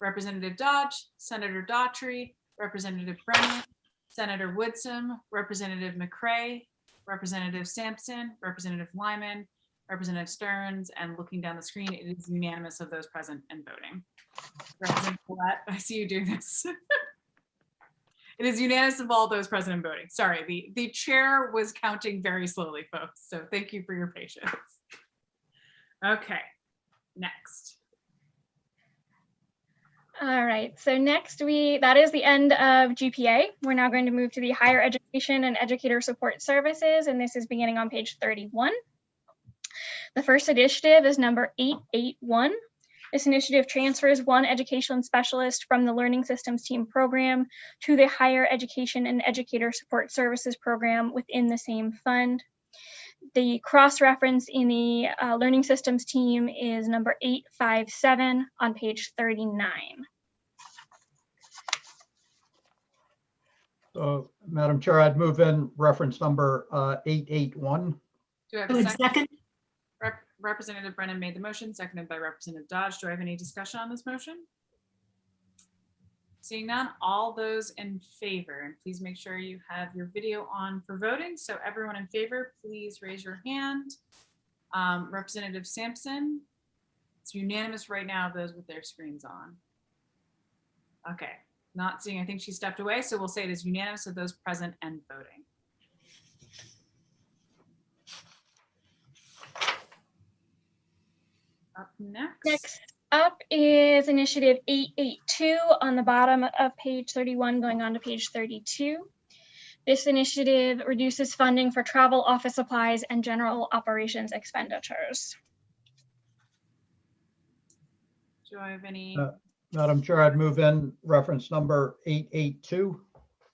Representative Dodge, Senator Daughtry, Representative Brennan, Senator Woodsum, Representative McCray, Representative Sampson, Representative Lyman, Representative Stearns, and looking down the screen, it is unanimous of those present and voting. Representative Millette, I see you doing this. It is unanimous of all those present and voting. Sorry, the chair was counting very slowly, folks. So thank you for your patience. Okay, next. All right, so next that is the end of GPA. We're now going to move to the higher education and educator support services, and this is beginning on page 31. The first initiative is number 881. This initiative transfers 1 education specialist from the Learning Systems Team program to the Higher Education and Educator Support Services program within the same fund. The cross-reference in the Learning Systems Team is number 857 on page 39. So, Madam Chair, I'd move in reference number 881. Do I have a second? Representative Brennan made the motion, seconded by Representative Dodge. Do I have any discussion on this motion? Seeing none, all those in favor, and please make sure you have your video on for voting. So everyone in favor, please raise your hand. Representative Sampson, it's unanimous right now, those with their screens on. Okay, not seeing, I think she stepped away. So we'll say it is unanimous of those present and voting. Up next. Next up is initiative 882 on the bottom of page 31 going on to page 32. This initiative reduces funding for travel, office supplies, and general operations expenditures. Do I have any, Madam Chair, I'd move in reference number 882.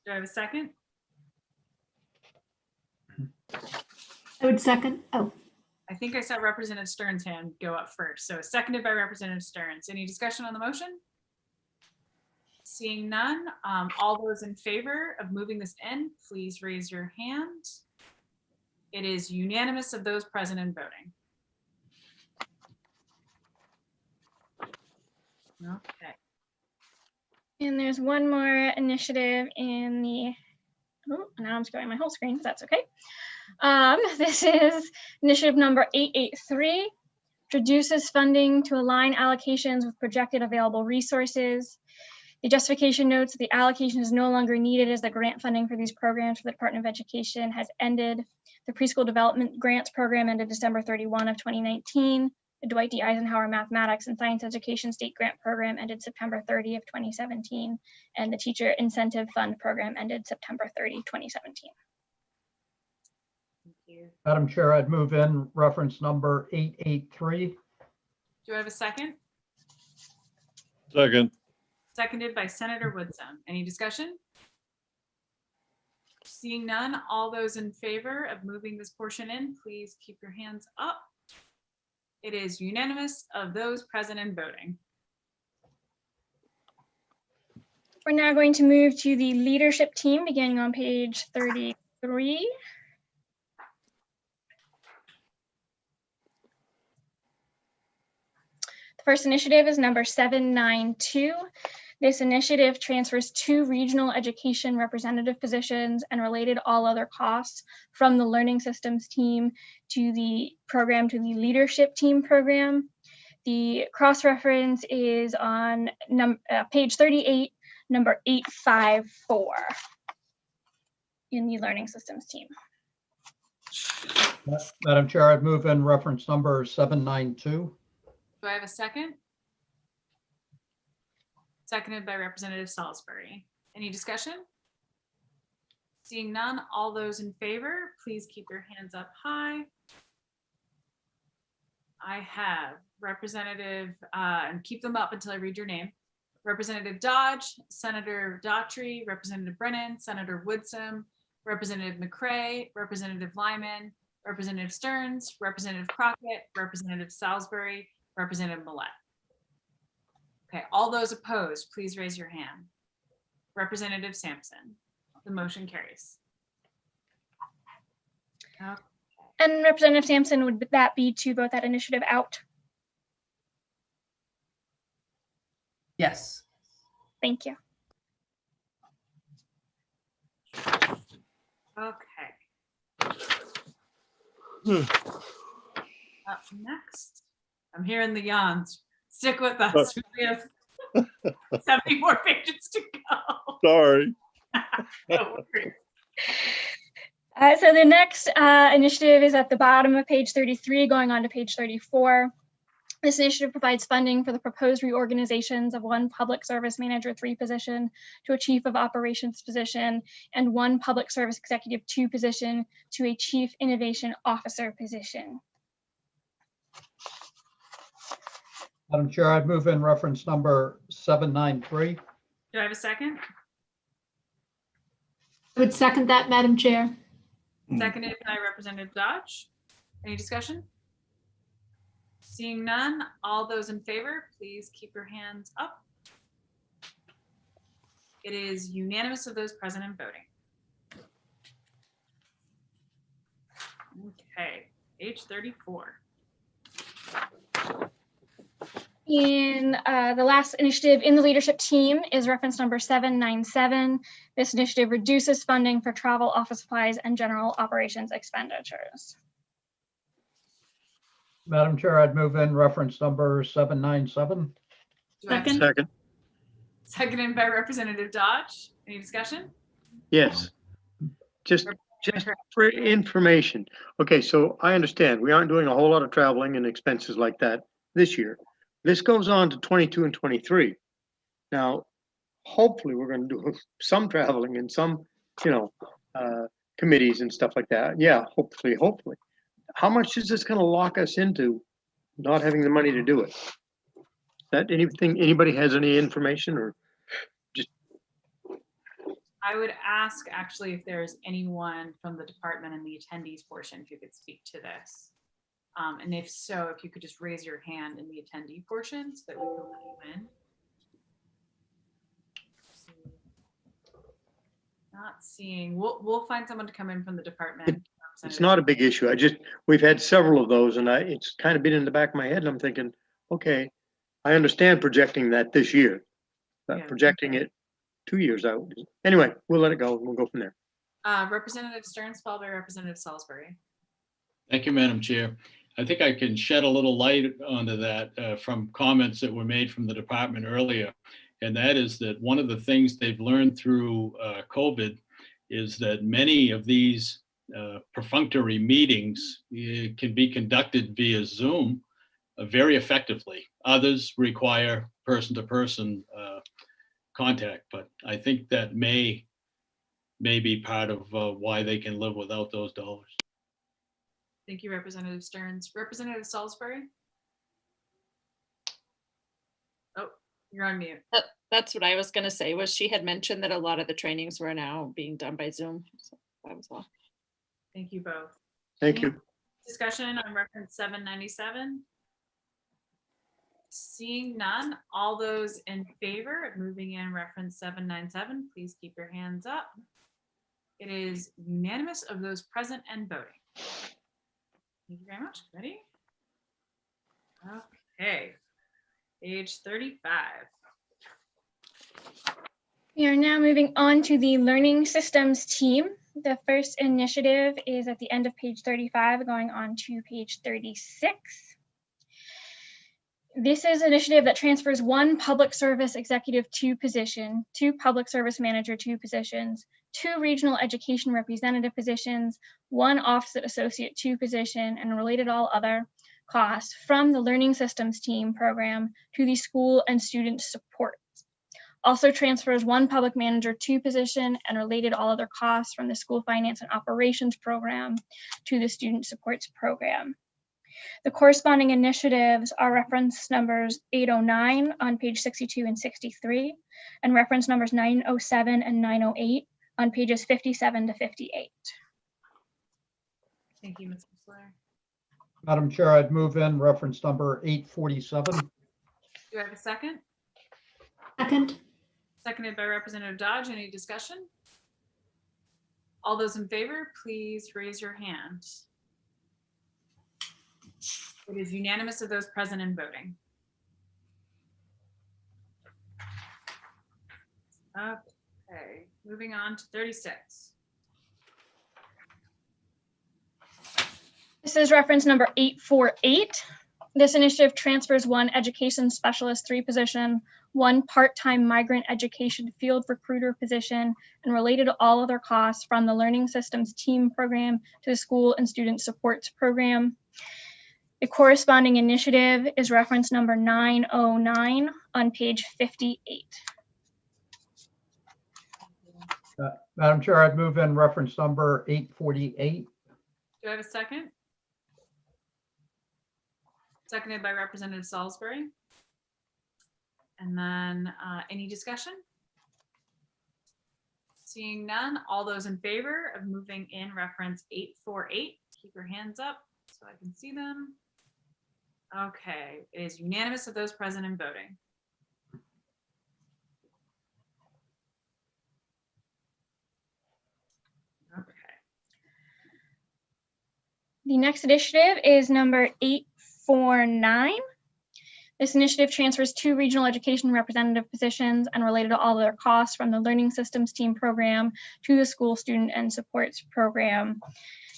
do I have a second? I would second. Oh, I think I saw Representative Stern's hand go up first. So seconded by Representative Stearns. Any discussion on the motion? Seeing none, all those in favor of moving this in, please raise your hand. It is unanimous of those present and voting. Okay. And there's one more initiative in the, oh, now I'm scrolling my whole screen, that's okay. This is initiative number 883, reduces funding to align allocations with projected available resources. The justification notes that the allocation is no longer needed as the grant funding for these programs for the Department of Education has ended. The preschool development grants program ended December 31 of 2019. The Dwight D. Eisenhower Mathematics and Science Education State Grant Program ended September 30 of 2017. And the Teacher Incentive Fund Program ended September 30, 2017. Thank you. Madam Chair, I'd move in reference number 883. Do I have a second? Second. Seconded by Senator Woodson. Any discussion? Seeing none, all those in favor of moving this portion in, please keep your hands up. It is unanimous of those present and voting. We're now going to move to the leadership team beginning on page 33. The first initiative is number 792. This initiative transfers 2 regional education representative positions and related all other costs from the learning systems team to the program to the leadership team program. The cross-reference is on page 38, number 854 in the learning systems team. Madam Chair, I'd move in reference number 792. Do I have a second? Seconded by Representative Salisbury. Any discussion? Seeing none, all those in favor, please keep your hands up high. I have Representative, and keep them up until I read your name. Representative Dodge, Senator Daughtry, Representative Brennan, Senator Woodson, Representative McCray, Representative Lyman, Representative Stearns, Representative Crockett, Representative Salisbury, Representative Millette. Okay, all those opposed, please raise your hand. Representative Sampson, the motion carries. Okay. And Representative Sampson, would that be to vote that initiative out? Yes. Thank you. Okay. Up next, I'm hearing the yawns. Stick with us. We have 70 more pages to go. Sorry. No worries. So the next initiative is at the bottom of page 33, going on to page 34. This initiative provides funding for the proposed reorganizations of 1 public service manager 3 position to a chief of operations position and 1 public service executive 2 position to a chief innovation officer position. Madam Chair, I'd move in reference number 793. Do I have a second? I would second that, Madam Chair. Seconded by Representative Dodge. Any discussion? Seeing none, all those in favor, please keep your hands up. It is unanimous of those present and voting. Okay, page 34. And the last initiative in the leadership team is reference number 797. This initiative reduces funding for travel, office supplies, and general operations expenditures. Madam Chair, I'd move in reference number 797. Second. Seconded by Representative Dodge. Any discussion? Yes. Just for information. Okay, so I understand we aren't doing a whole lot of traveling and expenses like that this year. This goes on to 22 and 23. Now, hopefully we're going to do some traveling and some, committees and stuff like that. Yeah, hopefully. How much is this going to lock us into not having the money to do it? That anything, anybody has any information or just? I would ask actually if there's anyone from the department in the attendees portion who could speak to this. And if so, if you could just raise your hand in the attendee portion so that we can let you in. Not seeing, we'll find someone to come in from the department. It's not a big issue. We've had several of those and it's kind of been in the back of my head and I'm thinking, okay, I understand projecting that this year, but Yeah. projecting it 2 years out. Anyway, we'll let it go. We'll go from there. Representative Stearns, followed by Representative Salisbury. Thank you, Madam Chair. I think I can shed a little light onto that from comments that were made from the department earlier. And that is that one of the things they've learned through COVID is that many of these perfunctory meetings can be conducted via Zoom very effectively. Others require person-to-person contact, but I think that may be part of why they can live without those dollars. Thank you, Representative Stearns. Representative Salisbury? Oh, you're on mute. That's what I was going to say, was she had mentioned that a lot of the trainings were now being done by Zoom. So that was all. Thank you both. Thank you. Discussion on reference 797. Seeing none, all those in favor of moving in reference 797, please keep your hands up. It is unanimous of those present and voting. Thank you very much. Ready? Okay. Page 35. We are now moving on to the learning systems team. The first initiative is at the end of page 35, going on to page 36. This is an initiative that transfers one public service executive 2 position, 2 public service manager 2 positions, 2 regional education representative positions, 1 office associate 2 position, and related all other costs from the learning systems team program to the school and student support. Also transfers 1 public manager 2 position and related all other costs from the school finance and operations program to the student supports program. The corresponding initiatives are reference numbers 809 on page 62 and 63, and reference numbers 907 and 908 on pages 57 to 58. Thank you, Ms. Slayer. Madam Chair, I'd move in reference number 847. Do I have a second? Second. Seconded by Representative Dodge. Any discussion? All those in favor, please raise your hand. It is unanimous of those present and voting. Okay, moving on to 36. This is reference number 848. This initiative transfers 1 education specialist 3 position, 1 part-time migrant education field recruiter position, and related to all other costs from the learning systems team program to the school and student supports program. The corresponding initiative is reference number 909 on page 58. Madam Chair, I'd move in reference number 848. Do I have a second? Seconded by Representative Salisbury. And then any discussion? Seeing none, all those in favor of moving in reference 848, keep your hands up so I can see them. Okay, it is unanimous of those present and voting. Okay. The next initiative is number 849. This initiative transfers 2 regional education representative positions and related to all their costs from the learning systems team program to the school student and supports program.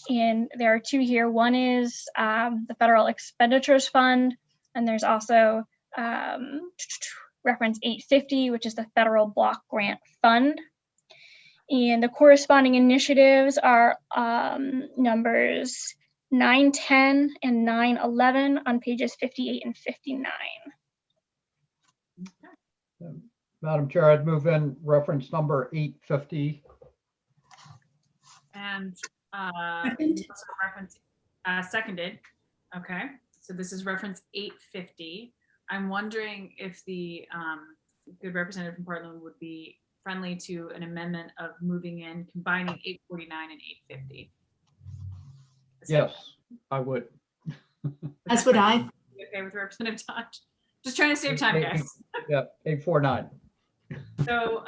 And there are 2 here. One is the federal expenditures fund, and there's also reference 850, which is the federal block grant fund. And the corresponding initiatives are numbers 9, 10, and 9, 11 on pages 58 and 59. Madam Chair, I'd move in reference number 850. And Second. also reference seconded. Okay, so this is reference 850. I'm wondering if the good representative from Portland would be friendly to an amendment of moving in, combining 849 and 850. Yes, I would. As would I. Okay with Representative Dodge? Just trying to save time, guys. Yeah, 849. So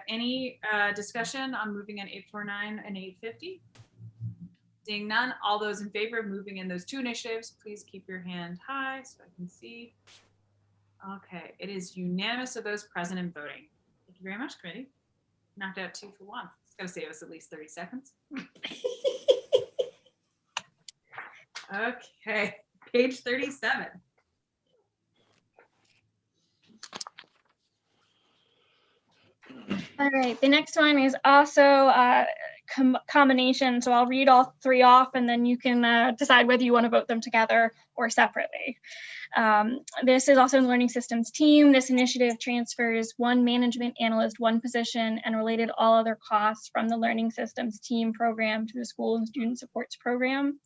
any discussion on moving in 849 and 850? Seeing none, all those in favor of moving in those two initiatives, please keep your hand high so I can see. Okay, it is unanimous of those present and voting. Thank you very much, committee. Knocked out 2 for 1. It's gonna save us at least 30 seconds. Okay, page 37. All right, the next one is also combination. So I'll read all three off and then you can decide whether you want to vote them together or separately. This is also in the Learning Systems team. This initiative transfers 1 management analyst, 1 position, and related all other costs from the Learning Systems team program to the School and Student Supports program.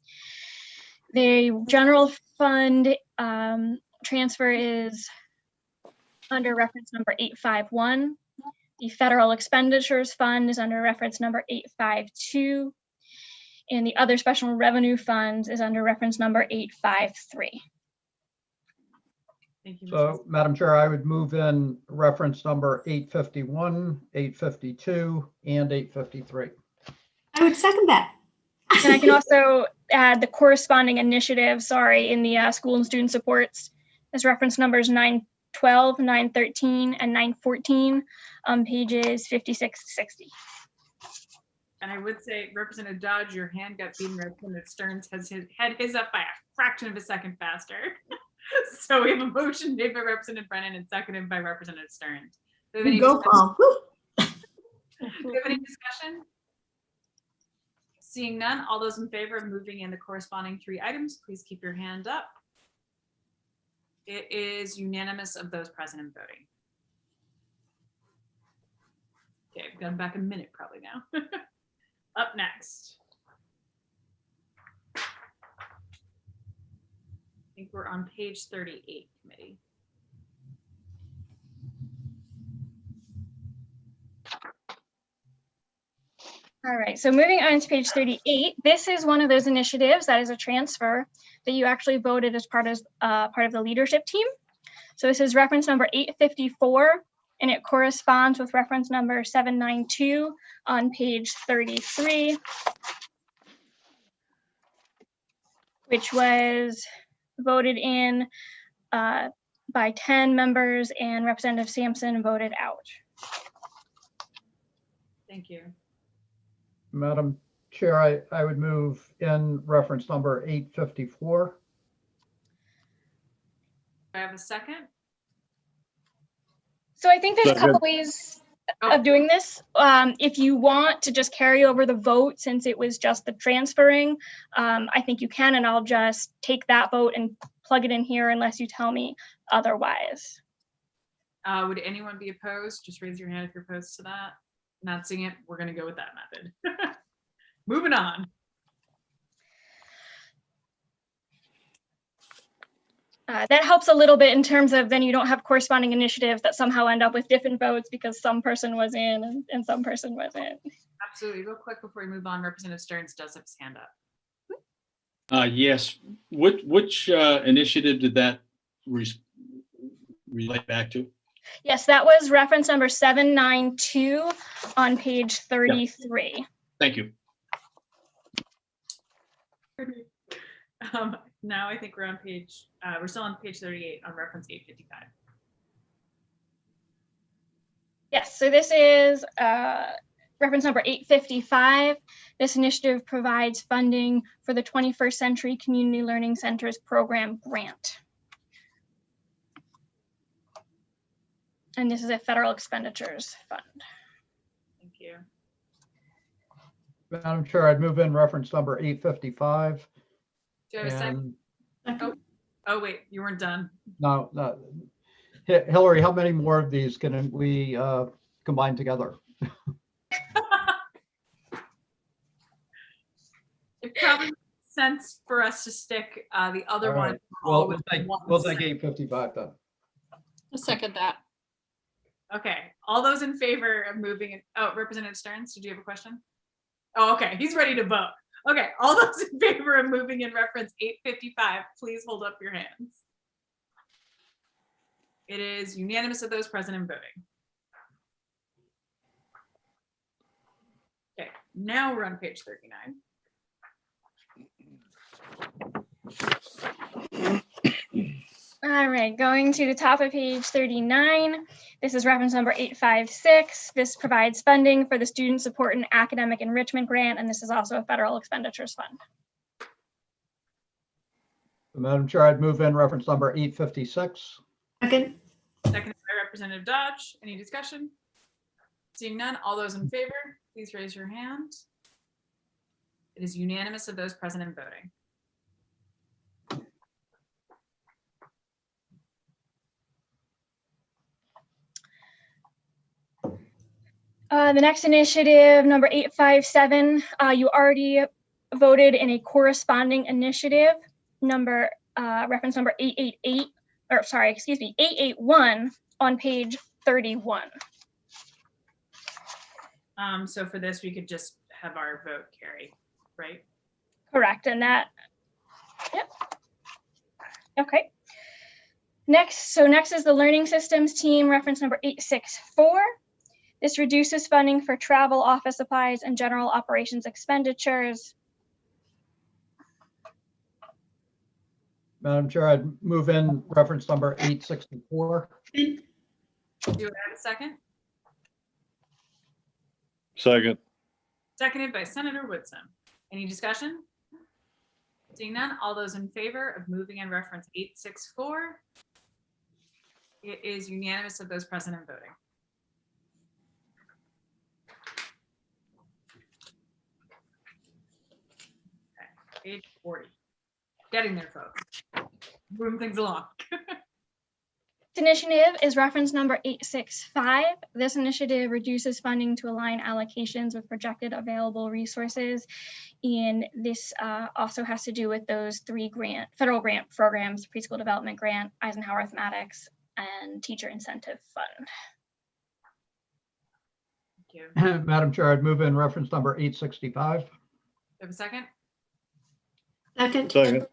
The general fund transfer is under reference number 851. The federal expenditures fund is under reference number 852. And the other special revenue funds is under reference number 853. Thank you. So, Madam Chair, I would move in reference number 851, 852, and 853. I would second that. And I can also add the corresponding initiative, in the school and student supports as reference numbers 912, 913, and 914 on pages 56 to 60. And I would say, Representative Dodge, your hand got beaten. Representative Stearns had his up by a fraction of a second faster. So we have a motion made by Representative Brennan and seconded by Representative Stearns. Do we have any Go, Paul. do we have any discussion? Seeing none, all those in favor of moving in the corresponding 3 items, please keep your hand up. It is unanimous of those present and voting. Okay, I've gone back a minute probably now. Up next. I think we're on page 38, committee. All right, so moving on to page 38, this is one of those initiatives that is a transfer that you actually voted as part of the leadership team. So this is reference number 854, and it corresponds with reference number 792 on page 33, which was voted in by 10 members and Representative Sampson voted out. Thank you. Madam Chair, I would move in reference number 854. Do I have a second? So I think there's a couple ways of doing this. If you want to just carry over the vote since it was just the transferring, I think you can, and I'll just take that vote and plug it in here unless you tell me otherwise. Would anyone be opposed? Just raise your hand if you're opposed to that. Not seeing it, we're going to go with that method. Moving on. That helps a little bit in terms of then you don't have corresponding initiatives that somehow end up with different votes because some person was in and some person wasn't. Absolutely. Real quick before we move on, Representative Stearns does have his hand up. Yes. Which initiative did that relate back to? Yes, that was reference number 792 on page 33. Yep. Thank you. Now I think we're on page, we're still on page 38 on reference 855. Yes, so this is reference number 855. This initiative provides funding for the 21st Century Community Learning Centers program grant. And this is a federal expenditures fund. Thank you. Madam Chair, I'd move in reference number 855. Do you have a second? And Oh, wait, you weren't done. no, Hillary, how many more of these can we combine together? It probably makes sense for us to stick the other All one. right. all Well, with we'll one take 8:55 then. I'll second that. Okay, all those in favor of moving it, oh, Representative Stearns, did you have a question? Oh, okay, he's ready to vote. Okay, all those in favor of moving in reference 855, please hold up your hands. It is unanimous of those present and voting. Okay, now we're on page 39. All right, going to the top of page 39. This is reference number 856. This provides funding for the Student Support and Academic Enrichment Grant, and this is also a federal expenditures fund. Madam Chair, I'd move in reference number 856. Second. Seconded by Representative Dodge. Any discussion? Seeing none, all those in favor, please raise your hand. It is unanimous of those present and voting. The next initiative, number 857, you already voted in a corresponding initiative, reference number 888, or sorry, excuse me, 881 on page 31. So for this, we could just have our vote carry, right? Correct, and that, yep. Okay. Next is the Learning Systems team, reference number 864. This reduces funding for travel, office supplies, and general operations expenditures. Madam Chair, I'd move in reference number 864. Do you have a second? Second. Seconded by Senator Woodson. Any discussion? Seeing none, all those in favor of moving in reference 864? It is unanimous of those present and voting. Okay, page 40. Getting there, folks. Moving things along. This initiative is reference number 865. This initiative reduces funding to align allocations with projected available resources. And this also has to do with those three federal grant programs, Preschool Development Grant, Eisenhower Mathematics, and Teacher Incentive Fund. Thank you. Madam Chair, I'd move in reference number 865. Have a second? Second. Second.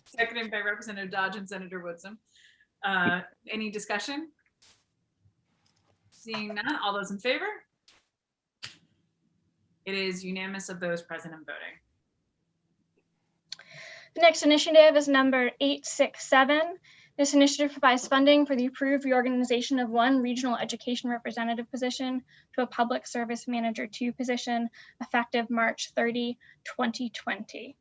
Seconded by Representative Dodge and Senator Woodson. Any discussion? Seeing none, all those in favor? It is unanimous of those present and voting. The next initiative is number 867. This initiative provides funding for the approved reorganization of one regional education representative position to a public service manager 2 position effective March 30, 2020.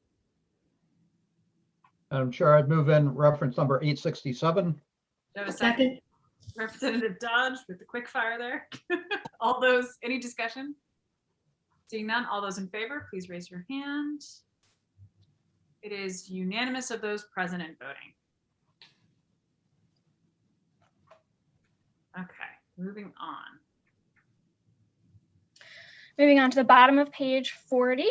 Madam Chair, I'd move in reference number 867. Do I have a second? Representative Dodge with the quick fire there. All those, any discussion? Seeing none, all those in favor, please raise your hand. It is unanimous of those present and voting. Okay, moving on. Moving on to the bottom of page 40.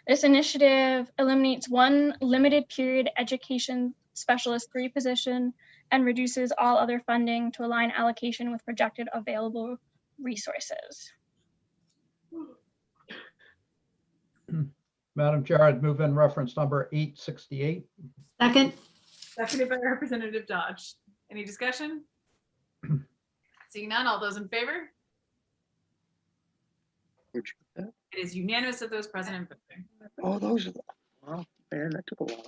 This initiative eliminates one limited period education specialist 3 position and reduces all other funding to align allocation with projected available resources. Madam Chair, I'd move in reference number 868. Second. Seconded by Representative Dodge. Any discussion? Seeing none, all those in favor? It is unanimous of those present and voting. Oh, those are the, wow, man, that took a while.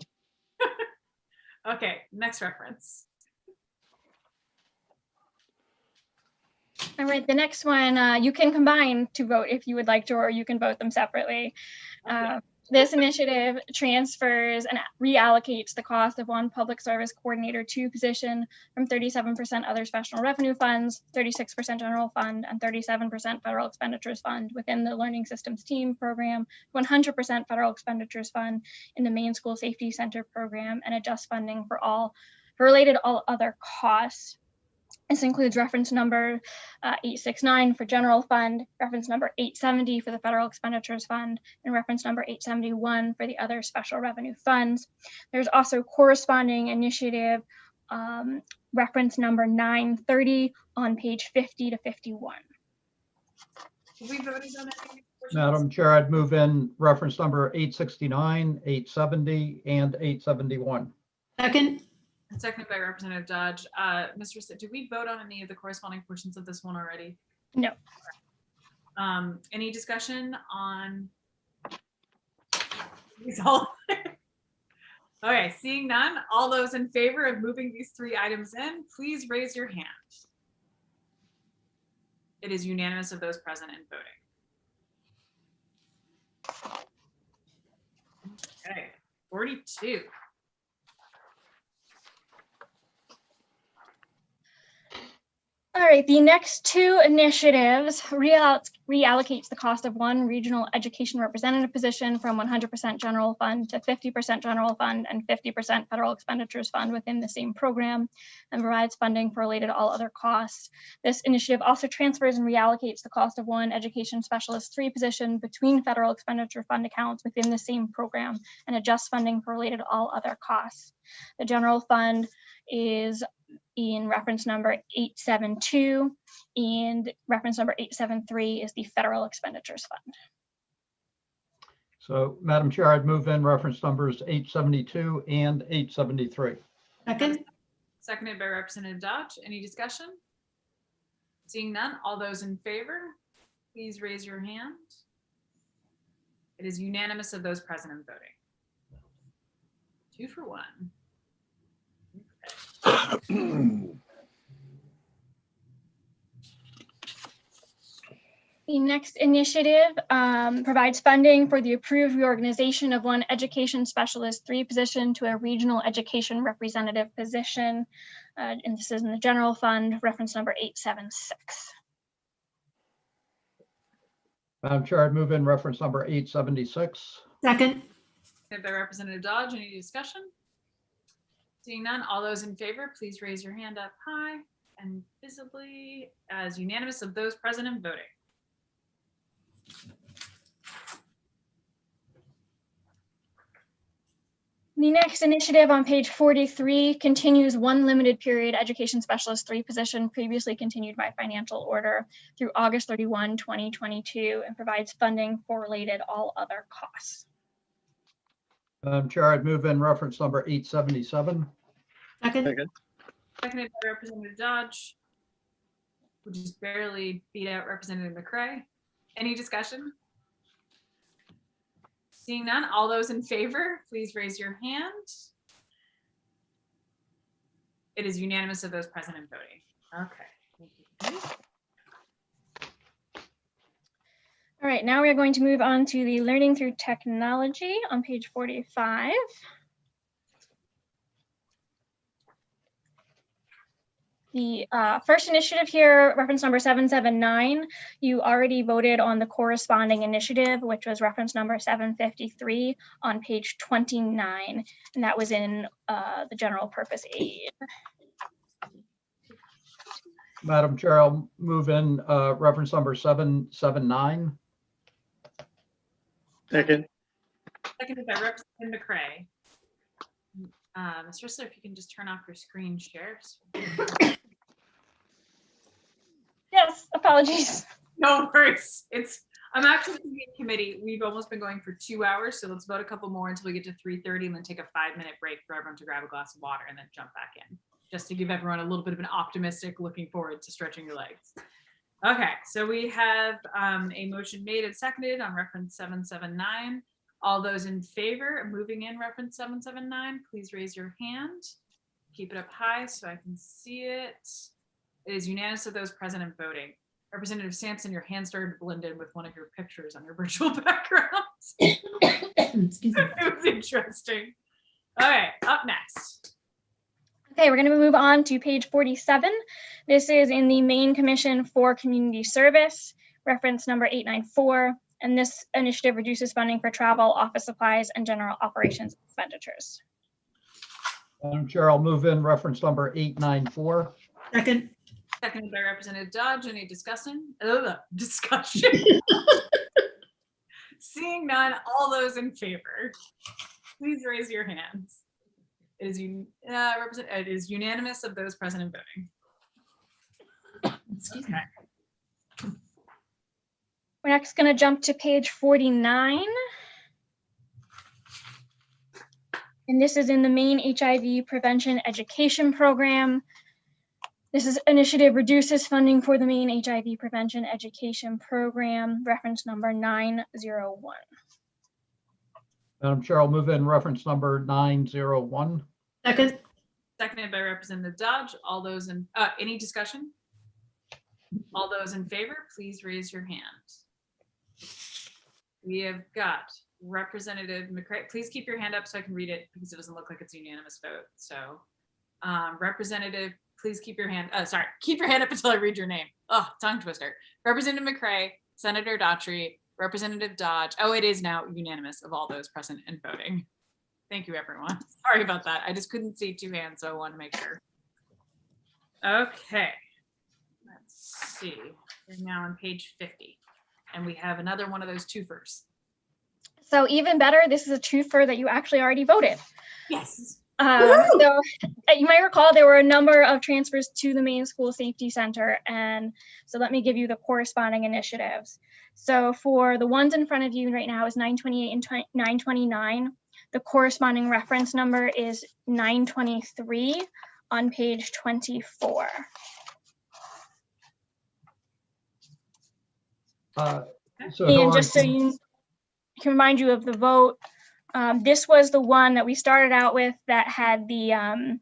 Okay, next reference. All right, the next one, you can combine to vote if you would like to, or you can vote them separately. This initiative transfers and reallocates the cost of one public service coordinator 2 position from 37% other special revenue funds, 36% general fund, and 37% federal expenditures fund within the Learning Systems Team program, 100% federal expenditures fund in the Maine School Safety Center program, and adjust funding for all other costs. This includes reference number 869 for general fund, reference number 870 for the federal expenditures fund, and reference number 871 for the other special revenue funds. There's also corresponding initiative reference number 930 on page 50 to 51. Have we voted on any? Madam Chair, I'd move in reference number 869, 870, and 871. Second. Seconded by Representative Dodge. Mr. Did we vote on any of the corresponding portions of this one already? No. Any discussion on these all? Okay, seeing none, all those in favor of moving these 3 items in, please raise your hand. It is unanimous of those present and voting. Okay, 42. All right, the next 2 initiatives reallocates the cost of one regional education representative position from 100% general fund to 50% general fund and 50% federal expenditures fund within the same program, and provides funding for related all other costs. This initiative also transfers and reallocates the cost of one education specialist 3 position between federal expenditure fund accounts within the same program, and adjusts funding for related all other costs. The general fund is in reference number 872, and reference number 873 is the federal expenditures fund. So, Madam Chair, I'd move in reference numbers 872 and 873. Second. Seconded by Representative Dodge. Any discussion? Seeing none, all those in favor, please raise your hand. It is unanimous of those present and voting. 2 for 1. The next initiative provides funding for the approved reorganization of one education specialist 3 position to a regional education representative position. And this is in the general fund, reference number 876. Madam Chair, I'd move in reference number 876. Second. Seconded by Representative Dodge. Any discussion? Seeing none, all those in favor, please raise your hand up high and visibly, as unanimous of those present and voting. The next initiative on page 43 continues one limited period education specialist 3 position previously continued by financial order through August 31, 2022, and provides funding for related all other costs. Madam Chair, I'd move in reference number 877. Second. Seconded by Representative Dodge, who just barely beat out Representative McCray. Any discussion? Seeing none, all those in favor, please raise your hand. It is unanimous of those present and voting. Okay. All right, now we are going to move on to the learning through technology on page 45. The first initiative here, reference number 779, you already voted on the corresponding initiative, which was reference number 753 on page 29, and that was in the general purpose aid. Madam Chair, I'll move in reference number 779. Second. Seconded by Representative McCray. Ms. Rissler, if you can just turn off your screen shares. Yes, apologies. No worries. I'm actually in committee. We've almost been going for 2 hours, so let's vote a couple more until we get to 3:30 and then take a 5-minute break for everyone to grab a glass of water and then jump back in, just to give everyone a little bit of an optimistic looking forward to stretching your legs. Okay, so we have a motion made and seconded on reference 779. All those in favor of moving in reference 779, please raise your hand. Keep it up high so I can see it. It is unanimous of those present and voting. Representative Sampson, your hand started to blend in with one of your pictures on your virtual background. Excuse me. It was interesting. All right, up next. Okay, we're going to move on to page 47. This is in the Maine Commission for Community Service, reference number 894. And this initiative reduces funding for travel, office supplies, and general operations expenditures. Madam Chair, I'll move in reference number 894. Second. Seconded by Representative Dodge. Any discussion? Discussion. Seeing none, all those in favor, please raise your hands. It is unanimous of those present and voting. Excuse me. We're next going to jump to page 49. And this is in the Maine HIV Prevention Education Program. This is initiative reduces funding for the Maine HIV Prevention Education Program, reference number 901. Madam Chair, I'll move in reference number 901. Second. Seconded by Representative Dodge. All those in, any discussion? All those in favor, please raise your hand. We have got Representative McCray. Please keep your hand up so I can read it because it doesn't look like it's a unanimous vote. So Representative, please keep your hand, keep your hand up until I read your name. Oh, tongue twister. Representative McCray, Senator Daughtry, Representative Dodge. Oh, it is now unanimous of all those present and voting. Thank you, everyone. Sorry about that. I just couldn't see two hands, so I wanted to make sure. Okay. Let's see. We're now on page 50, and we have another one of those twofers. So even better, this is a twofer that you actually already voted. Yes. So you might recall there were a number of transfers to the Maine School Safety Center. And so let me give you the corresponding initiatives. So for the ones in front of you right now is 928 and 929. The corresponding reference number is 923 on page 24. And just so you can remind you of the vote, this was the one that we started out with that had the,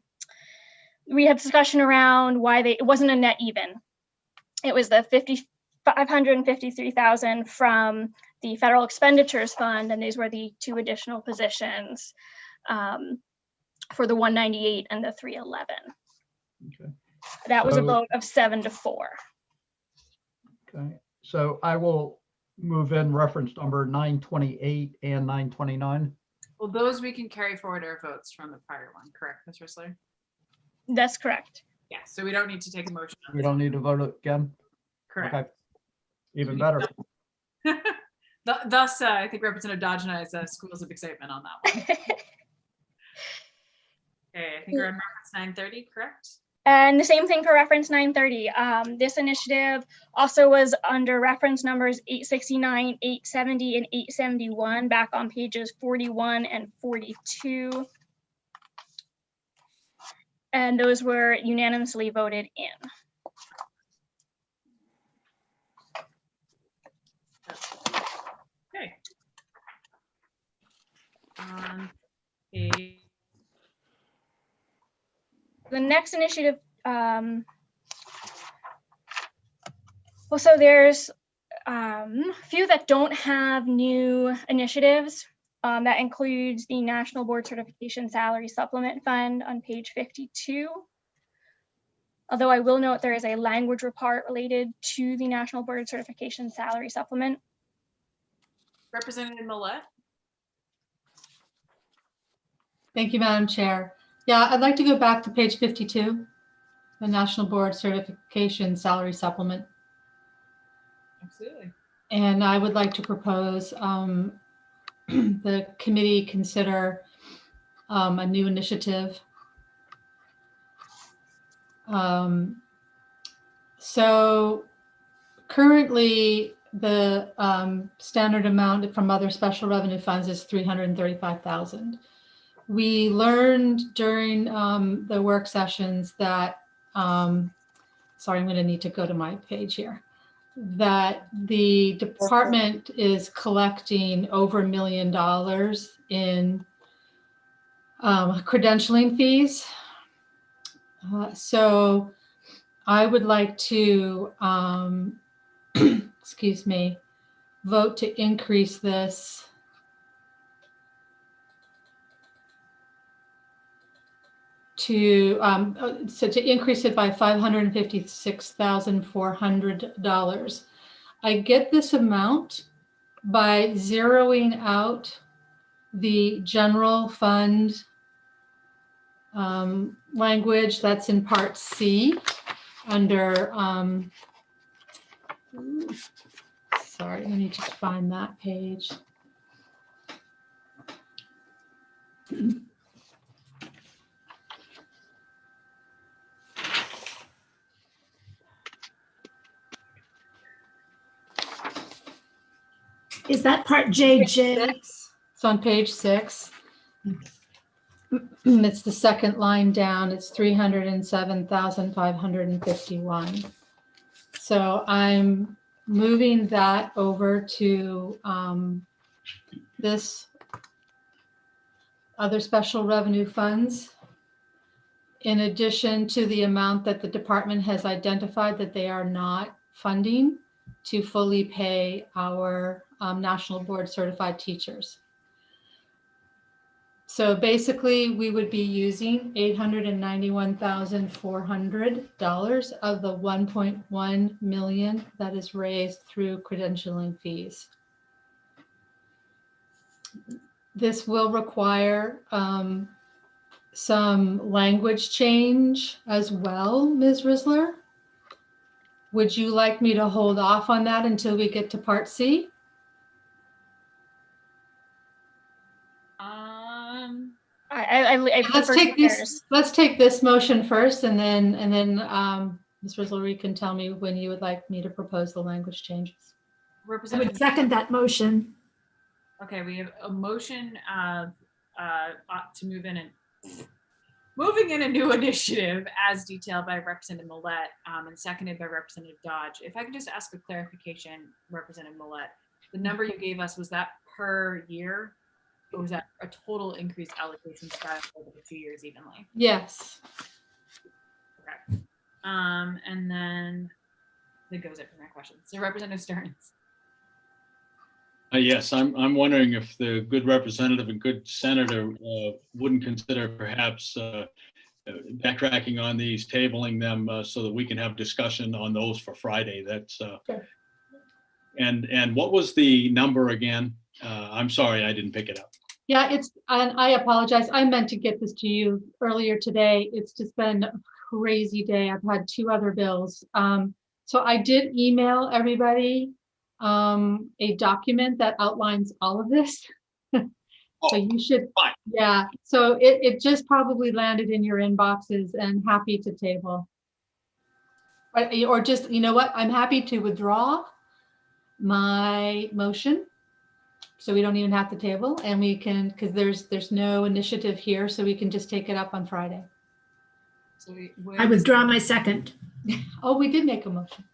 we had discussion around why it wasn't a net even. It was the $553,000 from the federal expenditures fund, and these were the two additional positions for the 198 and the 311. Okay. That was a So- vote of 7-4. Okay, so I will move in reference number 928 and 929. Well, those we can carry forward our votes from the prior one, correct, Ms. Rissler? That's correct. Yeah, so we don't need to take a motion. We don't need to vote again? Correct. Okay. Even better. Thus, I think Representative Dodge and I's squeals of excitement on that one. Okay, I think we're on reference 930, correct? And the same thing for reference 930. This initiative also was under reference numbers 869, 870, and 871 back on pages 41 and 42. And those were unanimously voted in. Okay. Okay. The next initiative, well, so there's a few that don't have new initiatives. That includes the National Board Certification Salary Supplement Fund on page 52. Although I will note there is a language report related to the National Board Certification Salary Supplement. Representative Millette. Thank you, Madam Chair. Yeah, I'd like to go back to page 52, the National Board Certification Salary Supplement. Absolutely. And I would like to propose the committee consider a new initiative. So currently the standard amount from other special revenue funds is $335,000. We learned during the work sessions that, sorry, I'm going to need to go to my page here, that the department is collecting over $1 million in credentialing fees. So I would like to, excuse me, vote to increase this to increase it by $556,400. I get this amount by zeroing out the general fund language that's in Part C under, sorry, let me just find that page. Is that part JJ? It's on page 6. It's the second line down. It's 307,551. So I'm moving that over to this other special revenue funds, in addition to the amount that the department has identified that they are not funding to fully pay our National Board Certified teachers. So basically, we would be using $891,400 of the $1.1 million that is raised through credentialing fees. This will require some language change as well, Ms. Risler. Would you like me to hold off on that until we get to Part C? Let's take this motion first, and then Ms. Risler, you can tell me when you would like me to propose the language changes. I would second that motion. Okay, we have a motion to moving in a new initiative as detailed by Representative Millette and seconded by Representative Dodge. If I could just ask a clarification, Representative Millette, the number you gave us, was that per year? Or was that a total increased allocation spread over the 2 years evenly? Yes. Okay. And then that goes it for my questions. So Representative Stearns. Yes, I'm wondering if the good representative and good senator wouldn't consider perhaps backtracking on these, tabling them so that we can have discussion on those for Friday. That's Sure. And what was the number again? I'm sorry, I didn't pick it up. Yeah, and I apologize. I meant to get this to you earlier today. It's just been a crazy day. I've had 2 other bills. So I did email everybody a document that outlines all of this. So you should, yeah. So it just probably landed in your inboxes, and happy to table. Or just, you know what? I'm happy to withdraw my motion. So we don't even have to table, and we can, because there's no initiative here, so we can just take it up on Friday. So I withdraw my second. Oh, we did make a motion.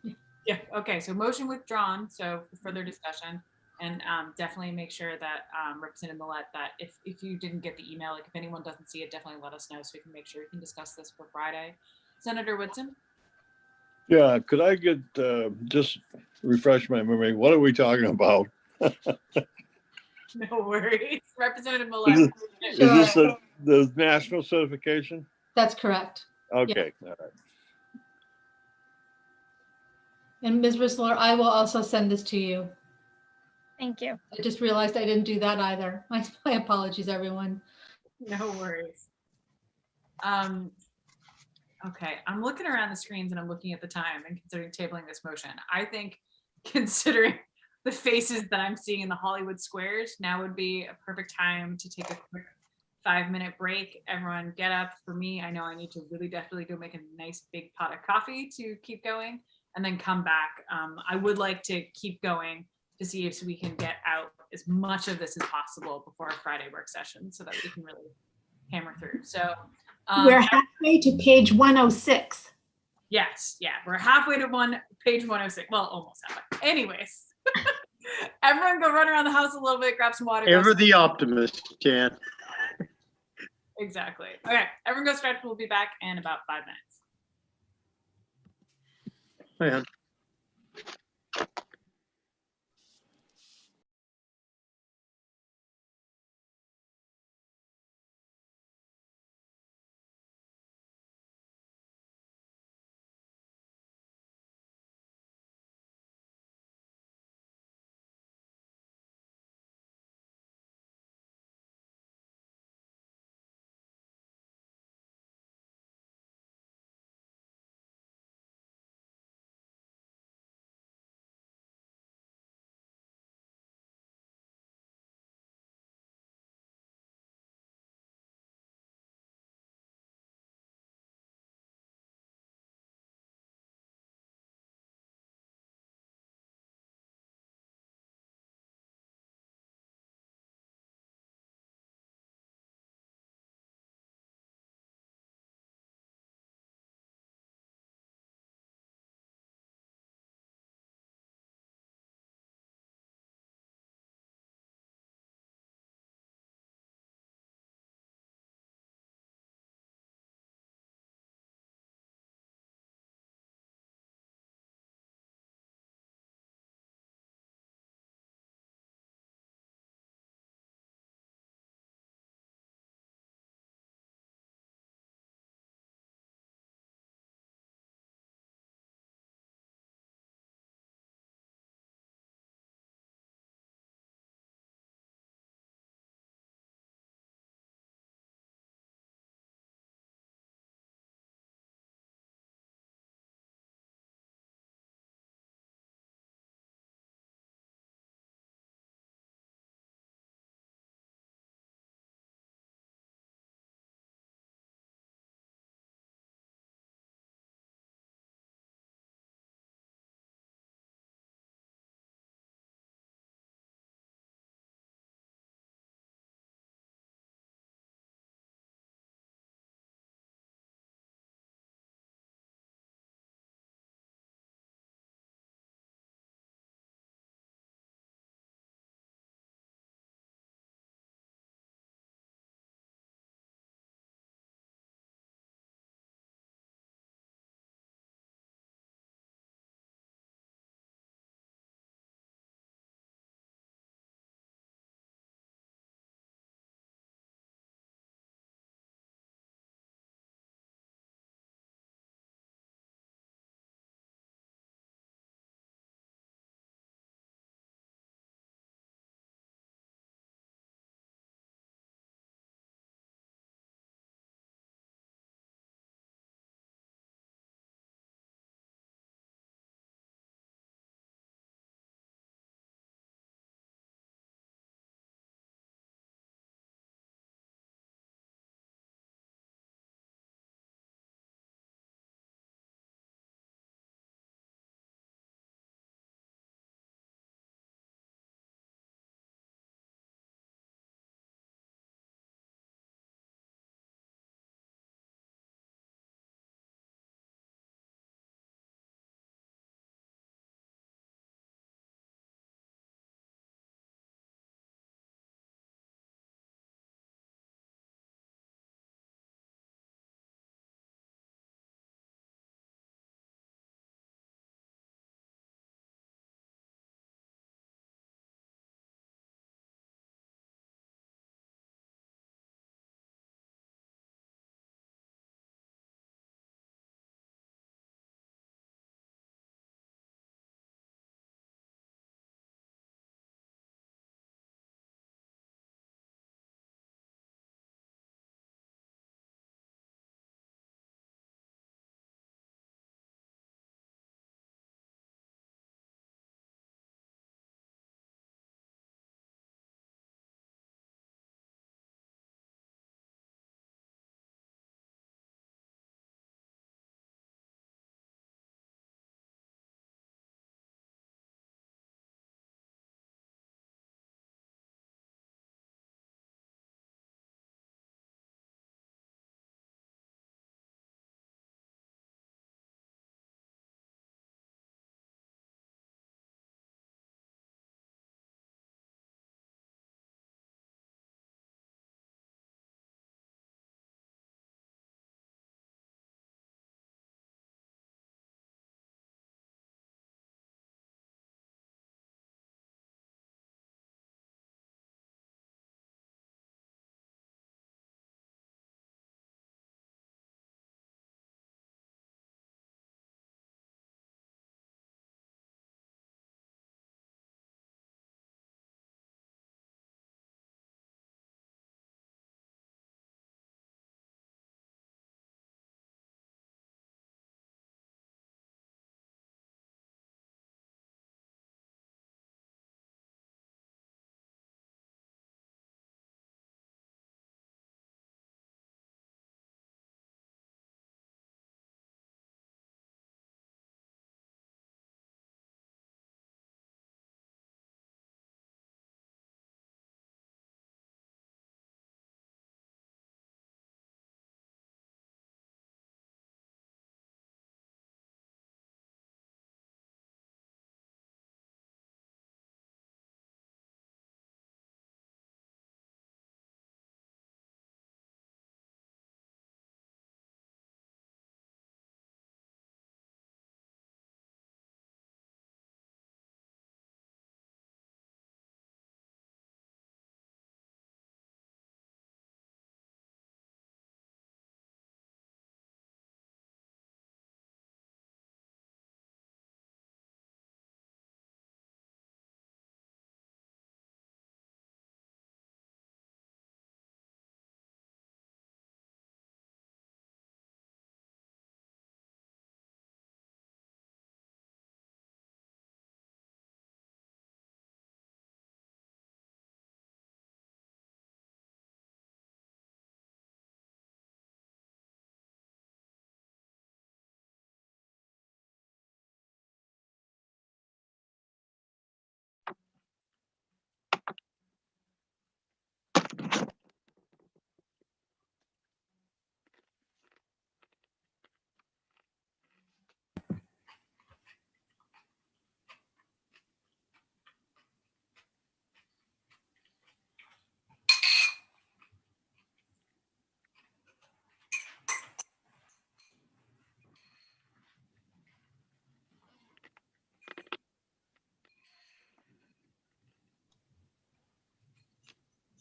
Yeah, okay, so motion withdrawn, so for further discussion, and definitely make sure that Representative Millette, that if you didn't get the email, like if anyone doesn't see it, definitely let us know so we can make sure we can discuss this for Friday. Senator Woodson? Yeah, could I get, just refresh my memory, what are we talking about? No worries. Representative Millette. Is this the national certification? That's correct. Okay, Yeah. all right. And Ms. Risler, I will also send this to you. Thank you. I just realized I didn't do that either. My apologies, everyone. No worries. Okay, I'm looking around the screens and I'm looking at the time and considering tabling this motion. I think considering the faces that I'm seeing in the Hollywood squares, now would be a perfect time to take a quick 5-minute break. Everyone get up. For me, I know I need to really definitely go make a nice big pot of coffee to keep going and then come back. I would like to keep going to see if we can get out as much of this as possible before our Friday work session so that we can really hammer through. So we're halfway to page 106. Yes, yeah, we're halfway to page 106. Well, almost halfway. Anyways, everyone go run around the house a little bit, grab some water. Ever the optimist, Jan. Exactly. Okay, everyone go stretch. We'll be back in about 5 minutes. Man.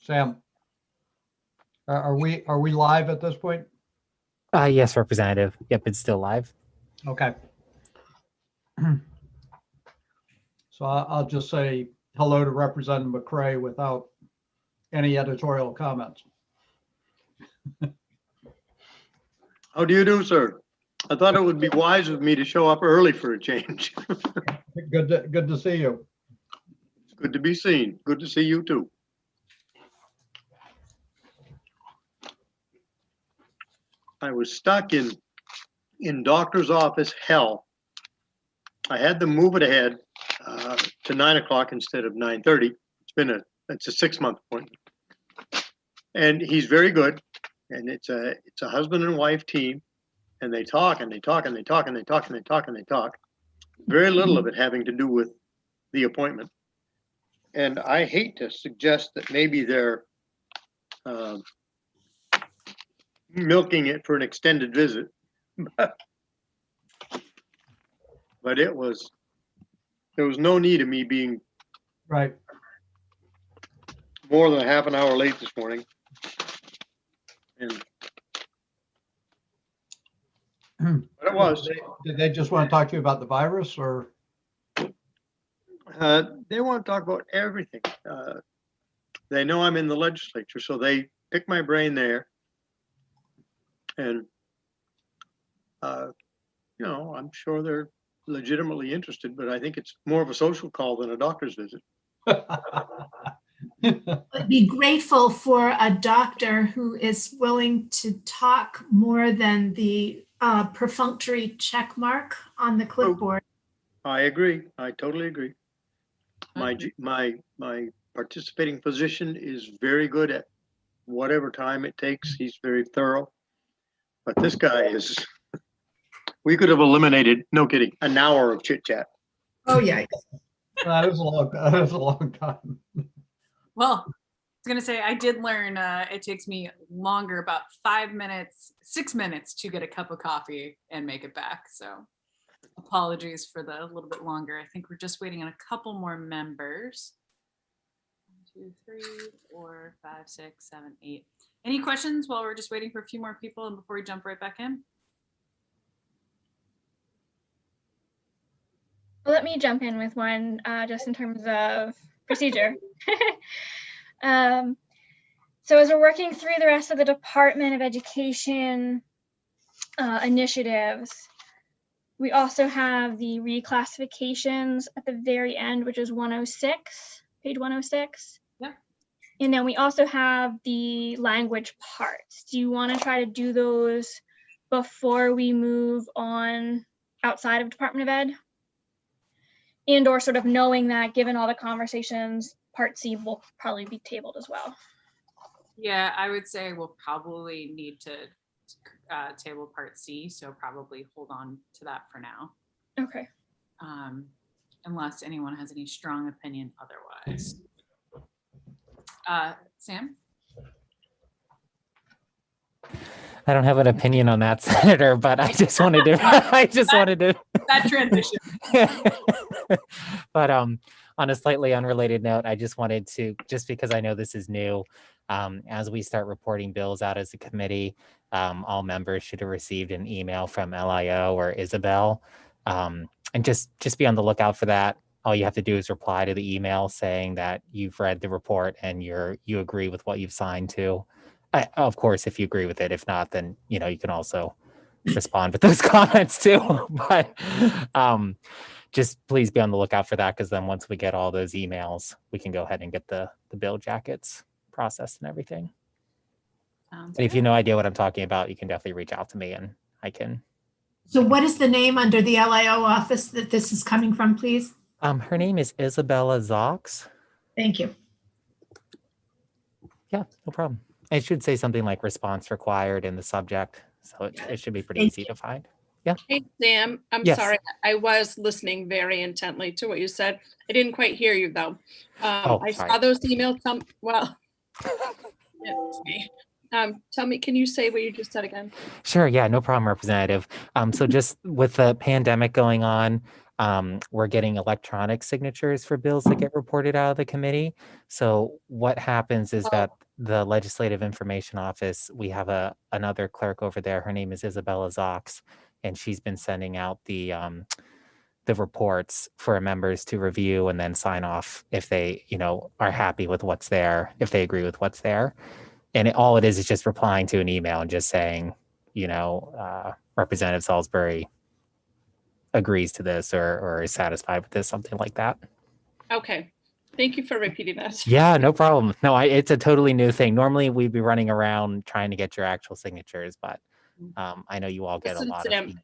Sam? Are we live at this point? Yes, Representative. Yep, it's still live. Okay. So I'll just say hello to Representative McCray without any editorial comments. How do you do, sir? I thought it would be wise of me to show up early for a change. Good to see you. Good to be seen. Good to see you too. I was stuck in doctor's office hell. I had them move it ahead to 9 o'clock instead of 9:30. It's a 6-month appointment. And he's very good. And it's a husband and wife team. And they talk and they talk and they talk and they talk and they talk and they talk. Very little of it having to do with the appointment. And I hate to suggest that maybe they're milking it for an extended visit. But there was no need of me being right more than a half an hour late this morning. And but it was. Did they just want to talk to you about the virus, or? They want to talk about everything. They know I'm in the legislature, so they pick my brain there. And, I'm sure they're legitimately interested, but I think it's more of a social call than a doctor's visit. I'd be grateful for a doctor who is willing to talk more than the perfunctory check mark on the clipboard. I agree. I totally agree. My participating physician is very good at whatever time it takes. He's very thorough. But this guy is, we could have eliminated, no kidding, an hour of chit chat. Oh, yeah. That is a long time. Well, I was going to say, I did learn it takes me longer, about 6 minutes to get a cup of coffee and make it back. So apologies for the little bit longer. I think we're just waiting on a couple more members. 1, 2, 3, 4, 5, 6, 7, 8. Any questions while we're just waiting for a few more people and before we jump right back in? Well, let me jump in with one just in terms of procedure. So as we're working through the rest of the Department of Education initiatives, we also have the reclassifications at the very end, which is 106, page 106. Yeah. And then we also have the language parts. Do you want to try to do those before we move on outside of Department of Ed? And or sort of knowing that given all the conversations, Part C will probably be tabled as well. Yeah, I would say we'll probably need to table Part C, so probably hold on to that for now. Okay. Unless anyone has any strong opinion otherwise. Sam? I don't have an opinion on that, Senator, but I just wanted to, that transition. But on a slightly unrelated note, I just wanted to, just because I know this is new, as we start reporting bills out as a committee, all members should have received an email from LIO or Isabel. And just be on the lookout for that. All you have to do is reply to the email saying that you've read the report and you agree with what you've signed to. Of course, if you agree with it. If not, then you can also respond with those comments too. But just please be on the lookout for that, because then once we get all those emails, we can go ahead and get the bill jackets processed and everything. And if you have no idea what I'm talking about, you can definitely reach out to me and I can. So what is the name under the LIO office that this is coming from, please? Her name is Isabella Zox. Thank you. Yeah, no problem. It should say something like response required in the subject. So it should be pretty easy to find. Yeah. Hey, Sam, I'm Yes. sorry. I was listening very intently to what you said. I didn't quite hear you though. I sorry. saw those emails. Tell me, can you say what you just said again? Sure. Yeah, no problem, Representative. So just with the pandemic going on, we're getting electronic signatures for bills that get reported out of the committee. So what happens is that the Legislative Information Office, we have another clerk over there. Her name is Isabella Zox, and she's been sending out the reports for members to review and then sign off if they, are happy with what's there, if they agree with what's there. And all it is just replying to an email and just saying, Representative Salisbury agrees to this or is satisfied with this, something like that. Okay. Thank you for repeating that. Yeah, no problem. No, it's a totally new thing. Normally we'd be running around trying to get your actual signatures, but I know you all get a lot of emails.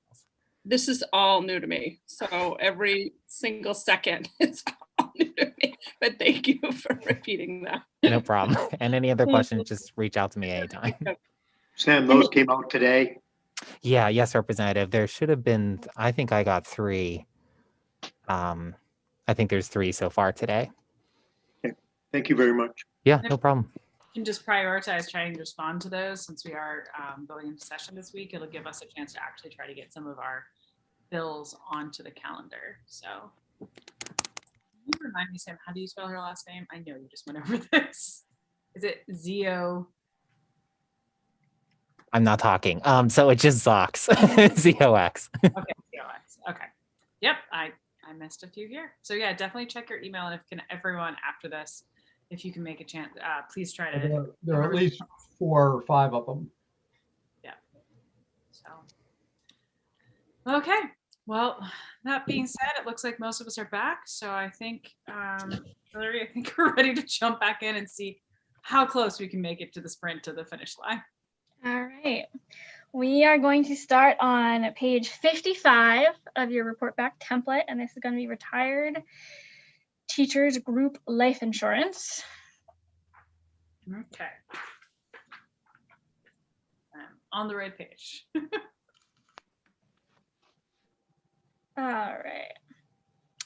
This is all new to me. So every single second it's all new to me. But thank you for repeating that. No problem. And any other questions, just reach out to me anytime. Sam, those came out today. Yeah, yes, Representative. There should have been, I think I got 3. I think there's 3 so far today. Okay. Thank you very much. Yeah, no problem. You can just prioritize trying to respond to those since we are going into session this week. It'll give us a chance to actually try to get some of our bills onto the calendar. So can you remind me, Sam, how do you spell her last name? I know you just went over this. Is it Zio? I'm not talking. So it's just Zox, Z-O-X. Okay, Z-O-X. Okay. Yep, I missed a few here. So yeah, definitely check your email, and if everyone after this, if you can make a chance, please try to. There are at least 4 or 5 of them. Yeah. So. Okay. Well, that being said, it looks like most of us are back. So I think, Hillary, I think we're ready to jump back in and see how close we can make it to the sprint to the finish line. All right. We are going to start on page 55 of your report back template, and this is going to be retired teachers group life insurance. Okay. I'm on the right page. All right.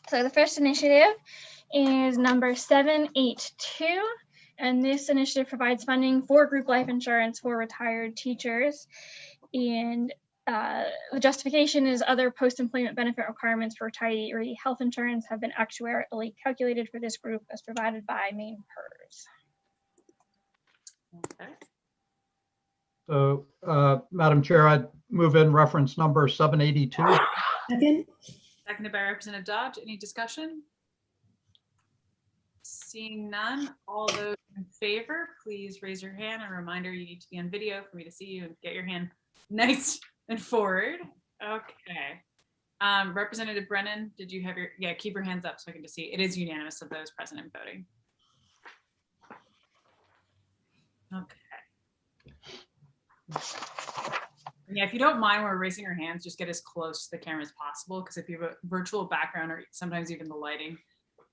So the first initiative is number 782. And this initiative provides funding for group life insurance for retired teachers. And the justification is other post-employment benefit requirements for retiree health insurance have been actuarially calculated for this group as provided by Maine PERS. Okay. So, Madam Chair, I'd move in reference number 782. Second. Seconded by Representative Dodge. Any discussion? Seeing none, all those in favor, please raise your hand. A reminder, you need to be on video for me to see you and get your hand nice and forward. Okay. Representative Brennan, did you have keep your hands up so I can just see. It is unanimous of those present and voting. Okay. Yeah, if you don't mind, when we're raising your hands, just get as close to the camera as possible, because if you have a virtual background or sometimes even the lighting,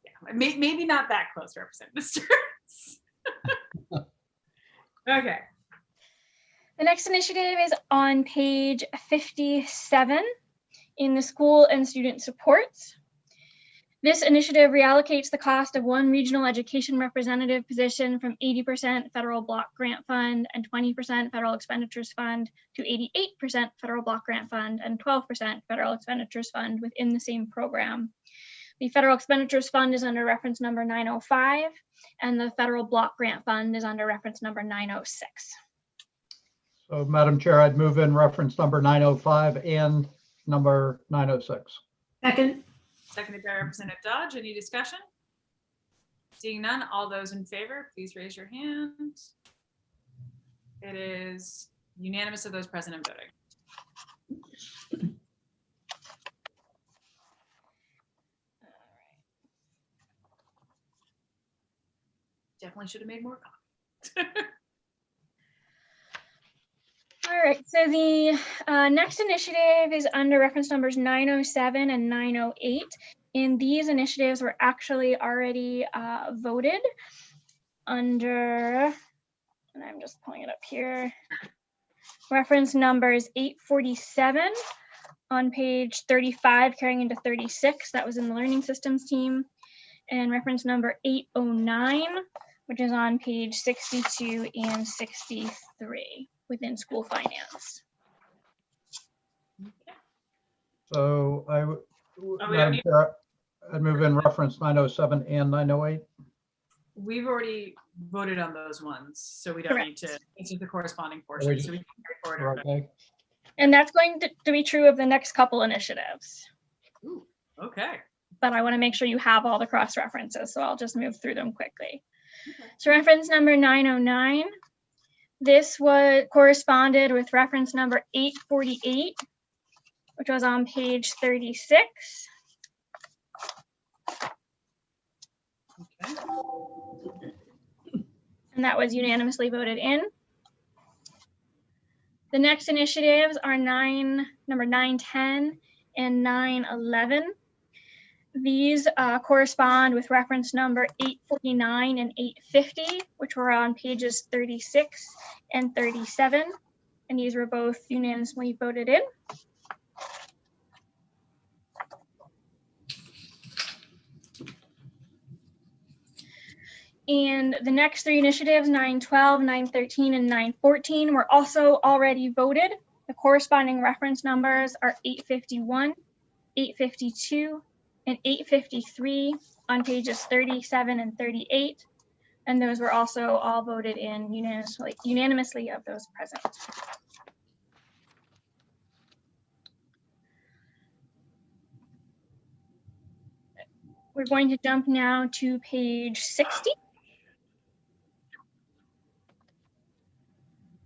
yeah, maybe not that close, Representative Stearns. Okay. The next initiative is on page 57 in the school and student supports. This initiative reallocates the cost of one regional education representative position from 80% federal block grant fund and 20% federal expenditures fund to 88% federal block grant fund and 12% federal expenditures fund within the same program. The federal expenditures fund is under reference number 905, and the federal block grant fund is under reference number 906. So, Madam Chair, I'd move in reference number 905 and number 906. Second. Seconded by Representative Dodge. Any discussion? Seeing none, all those in favor, please raise your hand. It is unanimous of those present and voting. Definitely should have made more comments. All right, so the next initiative is under reference numbers 907 and 908. And these initiatives were actually already voted under, and I'm just pulling it up here, reference numbers 847 on page 35 carrying into 36. That was in the learning systems team. And reference number 809, which is on page 62 and 63 within school finance. So we don't Madam need, Chair, I'd move in reference 907 and 908. we've already voted on those ones, so we don't need to answer the corresponding portion. So we can carry forward. Okay. And that's going to be true of the next couple initiatives. Ooh, okay. But I want to make sure you have all the cross references, so I'll just move through them quickly. Okay. So reference number 909, this was corresponded with reference number 848, which was on page 36. Okay. And that was unanimously voted in. The next initiatives are number 910 and 911. These correspond with reference number 849 and 850, which were on pages 36 and 37. And these were both unanimously voted in. And the next three initiatives, 912, 913, and 914, were also already voted. The corresponding reference numbers are 851, 852, and 853 on pages 37 and 38. And those were also all voted in unanimously of those present. We're going to jump now to page 60.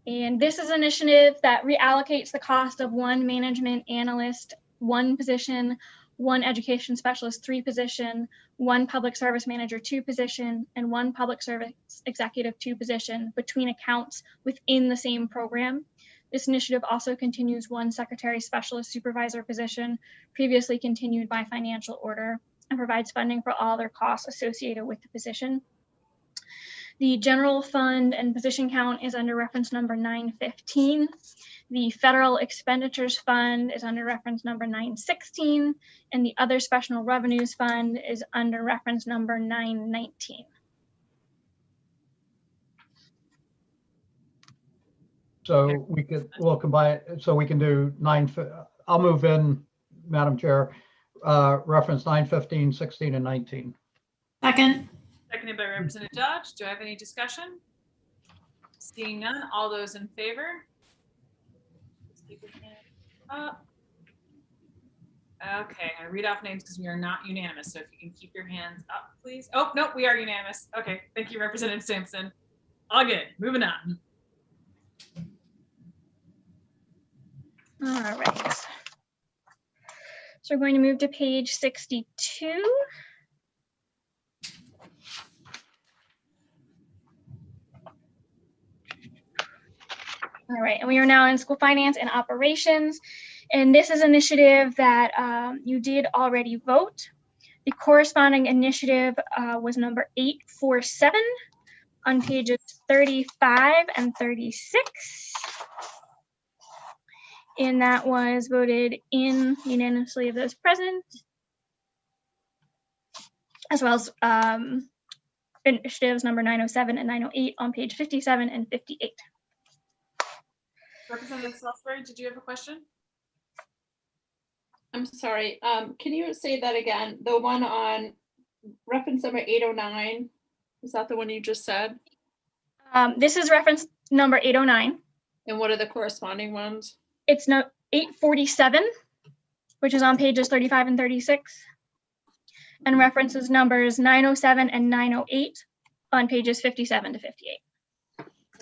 And this is an initiative that reallocates the cost of one management analyst, one position, one education specialist, 3 position, one public service manager, 2 position, and one public service executive, 2 position between accounts within the same program. This initiative also continues one secretary specialist supervisor position previously continued by financial order and provides funding for all their costs associated with the position. The general fund and position count is under reference number 915. The federal expenditures fund is under reference number 916, and the other special revenues fund is under reference number 919. So we'll combine, so we can do I'll move in, Madam Chair, reference 915, 16, and 19. Second. Seconded by Representative Dodge. Do I have any discussion? Seeing none, all those in favor? Let's keep your hand up. Okay, I'm gonna read off names because we are not unanimous. So if you can keep your hands up, please. Oh, no, we are unanimous. Okay, thank you, Representative Sampson. All good, moving on. All right. So we're going to move to page 62. All right, and we are now in school finance and operations. And this is an initiative that you did already vote. The corresponding initiative was number 847 on pages 35 and 36. And that was voted in unanimously of those present, as well as initiatives number 907 and 908 on page 57 and 58. Representative Salisbury, did you have a question? I'm sorry. Can you say that again? The one on reference number 809, is that the one you just said? This is reference number 809. And what are the corresponding ones? It's no 847, which is on pages 35 and 36, and references numbers 907 and 908 on pages 57 to 58.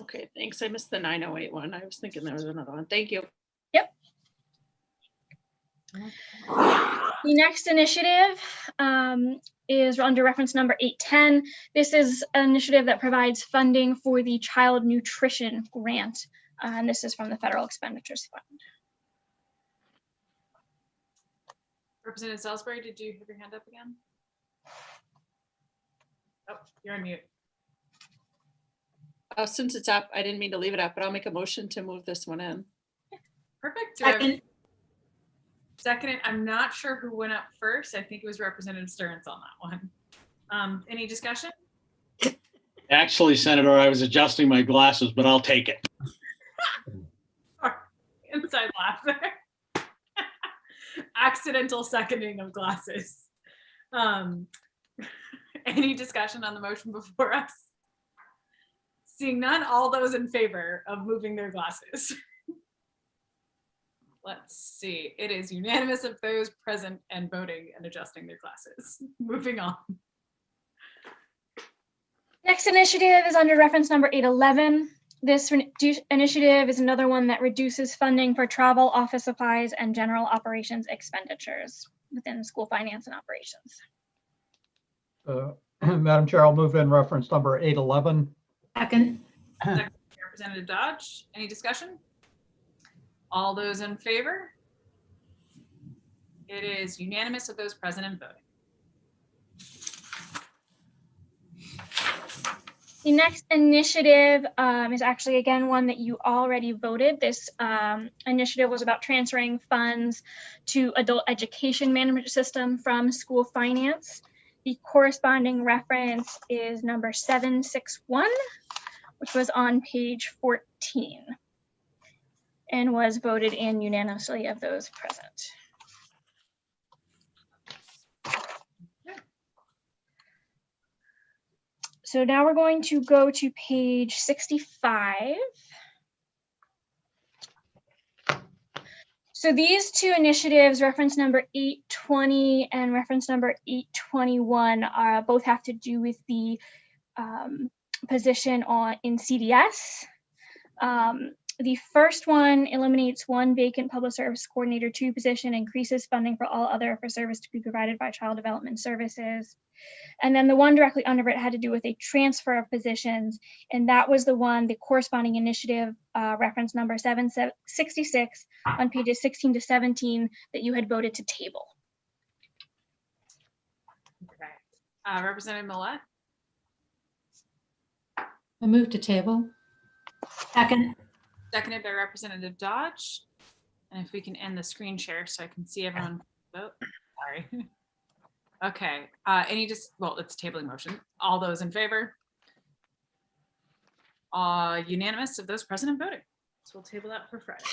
Okay, thanks. I missed the 908 one. I was thinking there was another one. Thank you. Yep. The next initiative is under reference number 810. This is an initiative that provides funding for the child nutrition grant. And this is from the federal expenditures fund. Representative Salisbury, did you have your hand up again? Oh, you're on mute. Since it's up, I didn't mean to leave it up, but I'll make a motion to move this one in. Perfect. Second. Second, I'm not sure who went up first. I think it was Representative Stearns on that one. Any discussion? Actually, Senator, I was adjusting my glasses, but I'll take it. Inside laugh there. accidental seconding of glasses. Any discussion on the motion before us? Seeing none, all those in favor of moving their glasses. Let's see, it is unanimous of those present and voting and adjusting their glasses. Moving on. Next initiative is under reference number 811. This initiative is another one that reduces funding for travel, office supplies, and general operations expenditures within school finance and operations. Madam Chair, I'll move in reference number 811. Second. Representative Dodge, any discussion? All those in favor? It is unanimous of those present and voting. The next initiative is actually, again, one that you already voted. This initiative was about transferring funds to adult education management system from school finance. The corresponding reference is number 761, which was on page 14 and was voted in unanimously of those present. So now we're going to go to page 65. So these two initiatives, reference number 820 and reference number 821, both have to do with the position in CDS. The first one eliminates one vacant public service coordinator 2 position, increases funding for all other for service to be provided by child development services. And then the one directly under it had to do with a transfer of positions. And that was the one, the corresponding initiative, reference number 766 on pages 16 to 17 that you had voted to table. Okay. Representative Millette? I move to table. Second. Seconded by Representative Dodge. And if we can end the screen share so I can see everyone vote. Sorry. Okay, well, it's a tabling motion. All those in favor? Unanimous of those present and voting. So we'll table that for Friday.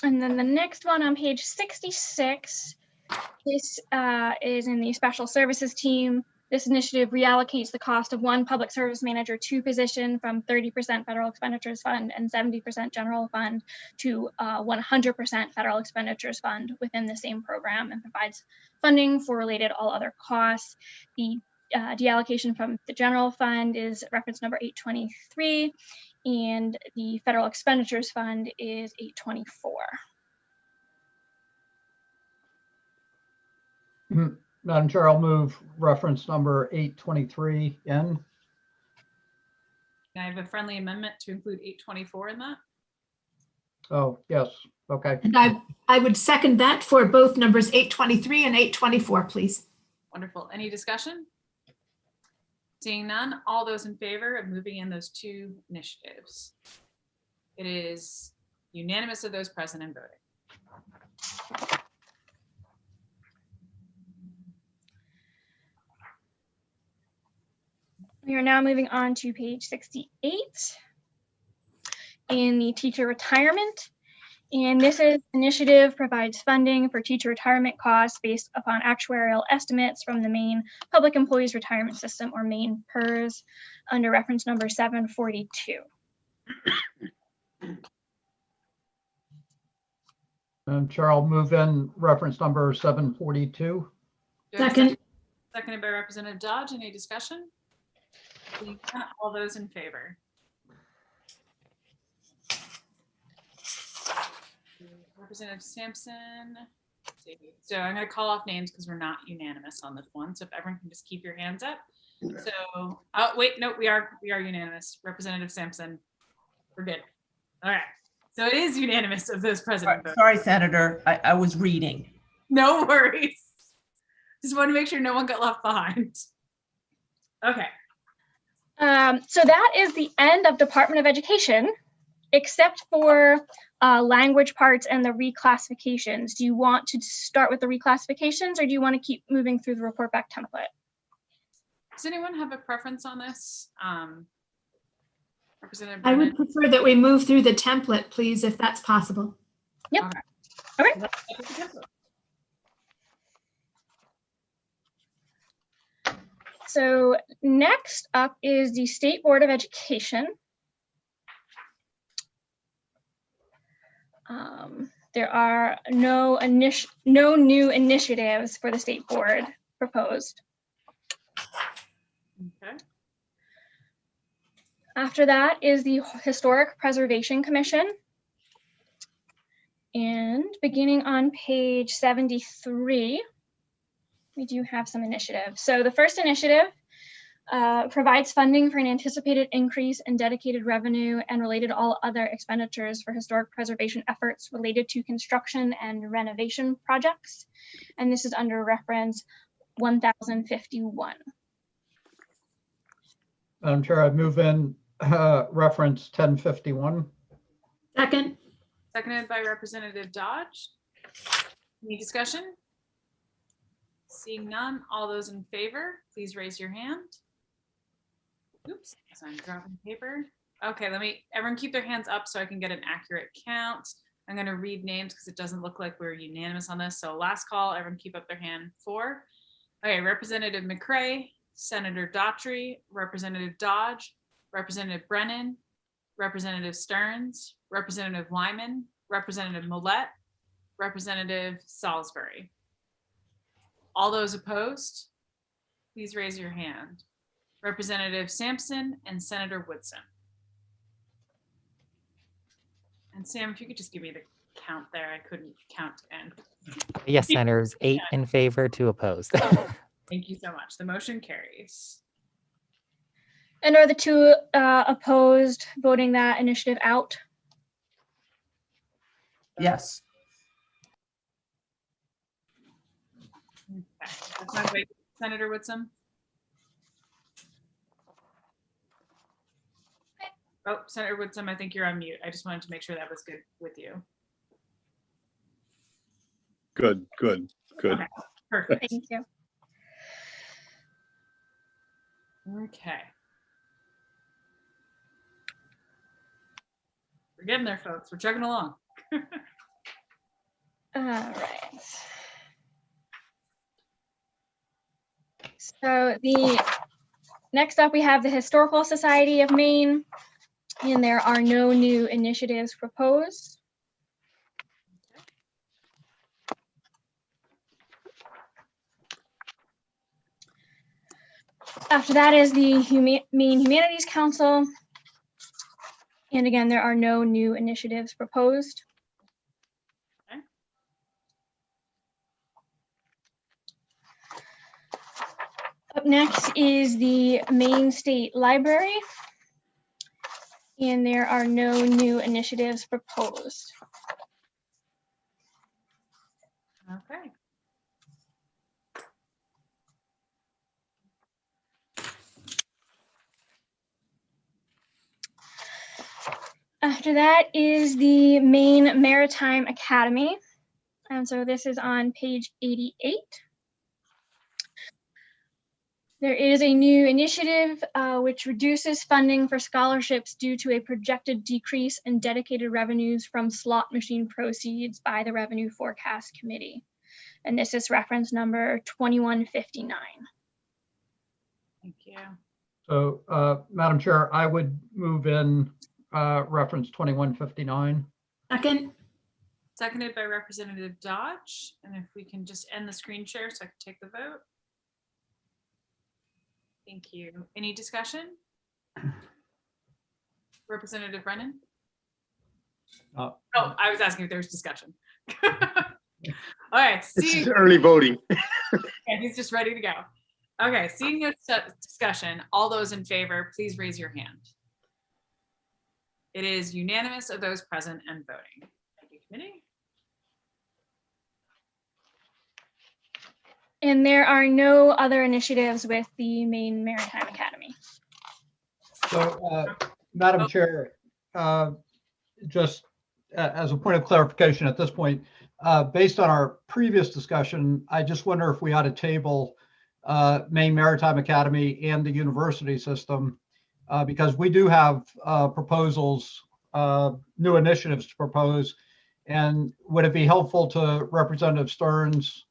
And then the next one on page 66, this is in the special services team. This initiative reallocates the cost of one public service manager 2 position from 30% federal expenditures fund and 70% general fund to 100% federal expenditures fund within the same program, and provides funding for related all other costs. The deallocation from the general fund is reference number 823, and the federal expenditures fund is 824. Madam Chair, I'll move reference number 823 in. Can I have a friendly amendment to include 824 in that? Oh, yes. Okay. And I would second that for both numbers 823 and 824, please. Wonderful. Any discussion? Seeing none, all those in favor of moving in those 2 initiatives? It is unanimous of those present and voting. We are now moving on to page 68 in the teacher retirement. And this initiative provides funding for teacher retirement costs based upon actuarial estimates from the Maine Public Employees Retirement System, or Maine PERS, under reference number 742. Madam Chair, I'll move in reference number 742. Second. Seconded by Representative Dodge. Any discussion? All those in favor? Representative Sampson. Let's see. So I'm going to call off names because we're not unanimous on this one. So if everyone can just keep your hands up. So, oh wait, no, we are unanimous. Representative Sampson, we're good. All right. So it is unanimous of those present. Sorry, Senator, I was reading. No worries. Just want to make sure no one got left behind. Okay. So that is the end of Department of Education, except for language parts and the reclassifications. Do you want to start with the reclassifications, or do you want to keep moving through the report back template? Does anyone have a preference on this? Representative I Brennan. would prefer that we move through the template, please, if that's possible. Yep. Okay. Okay. Let's look at the template. So next up is the State Board of Education. There are no new initiatives for the state board proposed. Okay. After that is the Historic Preservation Commission. And beginning on page 73, we do have some initiatives. So the first initiative provides funding for an anticipated increase in dedicated revenue and related all other expenditures for historic preservation efforts related to construction and renovation projects. And this is under reference 1051. Madam Chair, I move in reference 1051. Second. Seconded by Representative Dodge. Any discussion? Seeing none, all those in favor, please raise your hand. Oops, so I'm dropping paper. Okay, everyone keep their hands up so I can get an accurate count. I'm gonna read names because it doesn't look like we're unanimous on this. So last call, everyone keep up their hand. 4. Okay, Representative McCray, Senator Daughtry, Representative Dodge, Representative Brennan, Representative Stearns, Representative Lyman, Representative Millette, Representative Salisbury. All those opposed, please raise your hand. Representative Sampson and Senator Woodson. And Sam, if you could just give me the count there, I couldn't count and. Yes, Senators, 8 in favor, 2 opposed. Thank you so much. The motion carries. And are the 2 opposed voting that initiative out? Yes. Okay. That's my way. Senator Woodson. Oh, Senator Woodson, I think you're on mute. I just wanted to make sure that was good with you. Good. Okay, perfect. Thank you. Okay. We're getting there, folks. We're chugging along. All right. So next up, we have the Historical Society of Maine, and there are no new initiatives proposed. After that is the Maine Humanities Council. And again, there are no new initiatives proposed. Okay. Up next is the Maine State Library. And there are no new initiatives proposed. Okay. After that is the Maine Maritime Academy. And so this is on page 88. There is a new initiative which reduces funding for scholarships due to a projected decrease in dedicated revenues from slot machine proceeds by the Revenue Forecast Committee. And this is reference number 2159. Thank you. So, Madam Chair, I would move in reference 2159. Second. Seconded by Representative Dodge. And if we can just end the screen share so I can take the vote. Thank you. Any discussion? Representative Brennan? Oh, I was asking if there was discussion. All right. This is early voting. Okay, he's just ready to go. Okay, seeing no discussion, all those in favor, please raise your hand. It is unanimous of those present and voting. Thank you, committee. And there are no other initiatives with the Maine Maritime Academy. So, Madam Chair, just as a point of clarification at this point, based on our previous discussion, I just wonder if we ought to table Maine Maritime Academy and the university system because we do have proposals, new initiatives to propose. And would it be helpful to Representative Stearns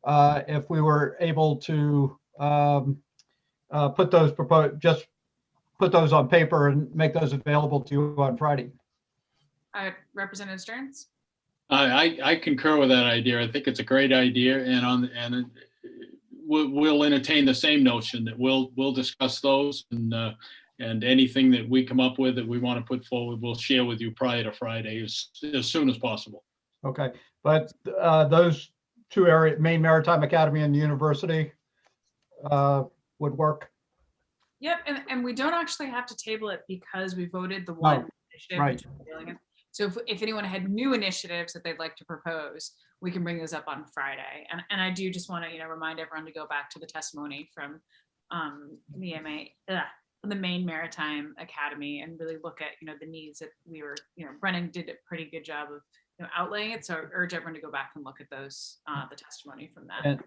if we were able to put those just put those on paper and make those available to you on Friday? Representative Stearns? I concur with that idea. I think it's a great idea, and we'll entertain the same notion that we'll discuss those, and anything that we come up with that we want to put forward, we'll share with you prior to Friday as soon as possible. Okay, but those two areas, Maine Maritime Academy and University, would work. Yep, and we don't actually have to table it because we voted the one initiative. Right. Which we're dealing with. So if anyone had new initiatives that they'd like to propose, we can bring those up on Friday. And I do just want to, remind everyone to go back to the testimony from the Maine Maritime Academy and really look at, the needs that we were, Brennan did a pretty good job of outlaying it. So I urge everyone to go back and look at those, the testimony from that.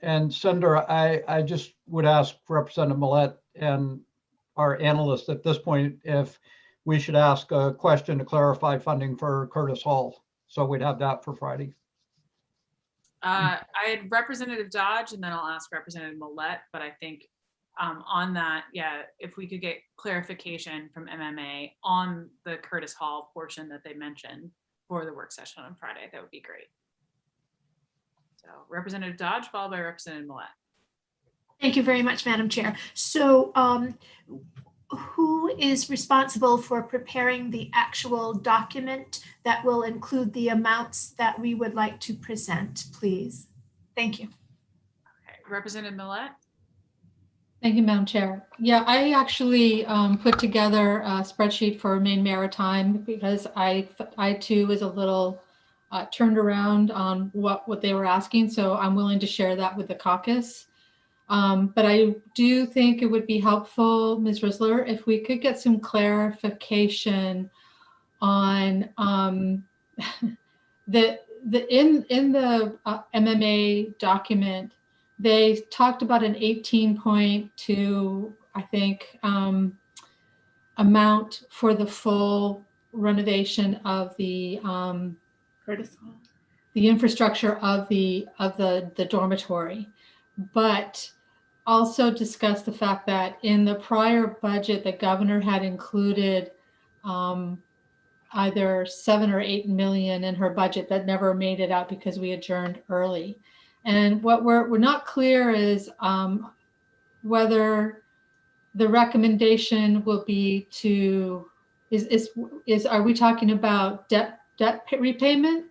And Senator, I just would ask Representative Millette and our analyst at this point if we should ask a question to clarify funding for Curtis Hall. So we'd have that for Friday. I had Representative Dodge, and then I'll ask Representative Millette, but I think on that, yeah, if we could get clarification from MMA on the Curtis Hall portion that they mentioned for the work session on Friday, that would be great. So Representative Dodge, followed by Representative Millette. Thank you very much, Madam Chair. So who is responsible for preparing the actual document that will include the amounts that we would like to present, please? Thank you. Okay, Representative Millette. Thank you, Madam Chair. Yeah, I actually put together a spreadsheet for Maine Maritime because I too was a little turned around on what they were asking. So I'm willing to share that with the caucus. But I do think it would be helpful, Ms. Risler, if we could get some clarification on in the MMA document. They talked about an 18.2, I think, amount for the full renovation of the infrastructure of the dormitory, but also discussed the fact that in the prior budget, the governor had included either 7 or 8 million in her budget that never made it out because we adjourned early. And what we're not clear is whether the recommendation will be to are we talking about debt repayment,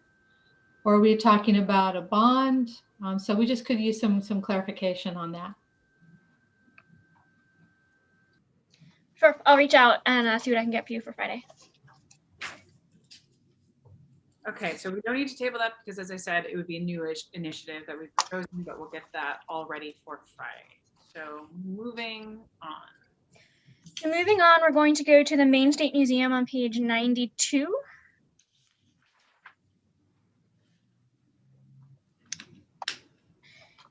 or are we talking about a bond? So we just could use some clarification on that. Sure, I'll reach out and see what I can get for you for Friday. Okay, so we don't need to table that because, as I said, it would be a new initiative that we've chosen, but we'll get that all ready for Friday. So moving on. So moving on, we're going to go to the Maine State Museum on page 92.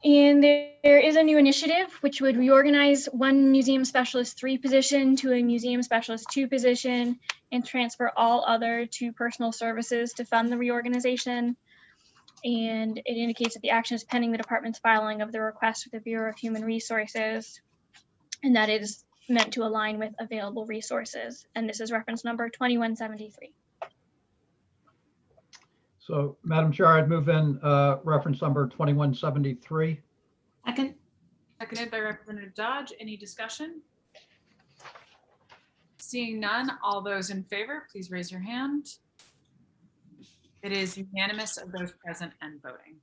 And there is a new initiative which would reorganize one museum specialist 3 position to a museum specialist 2 position and transfer all other to personal services to fund the reorganization. And it indicates that the action is pending the department's filing of the request with the Bureau of Human Resources, and that it is meant to align with available resources. And this is reference number 2173. So, Madam Chair, I'd move in reference number 2173. Second. Seconded by Representative Dodge. Any discussion? Seeing none, all those in favor, please raise your hand. It is unanimous of those present and voting.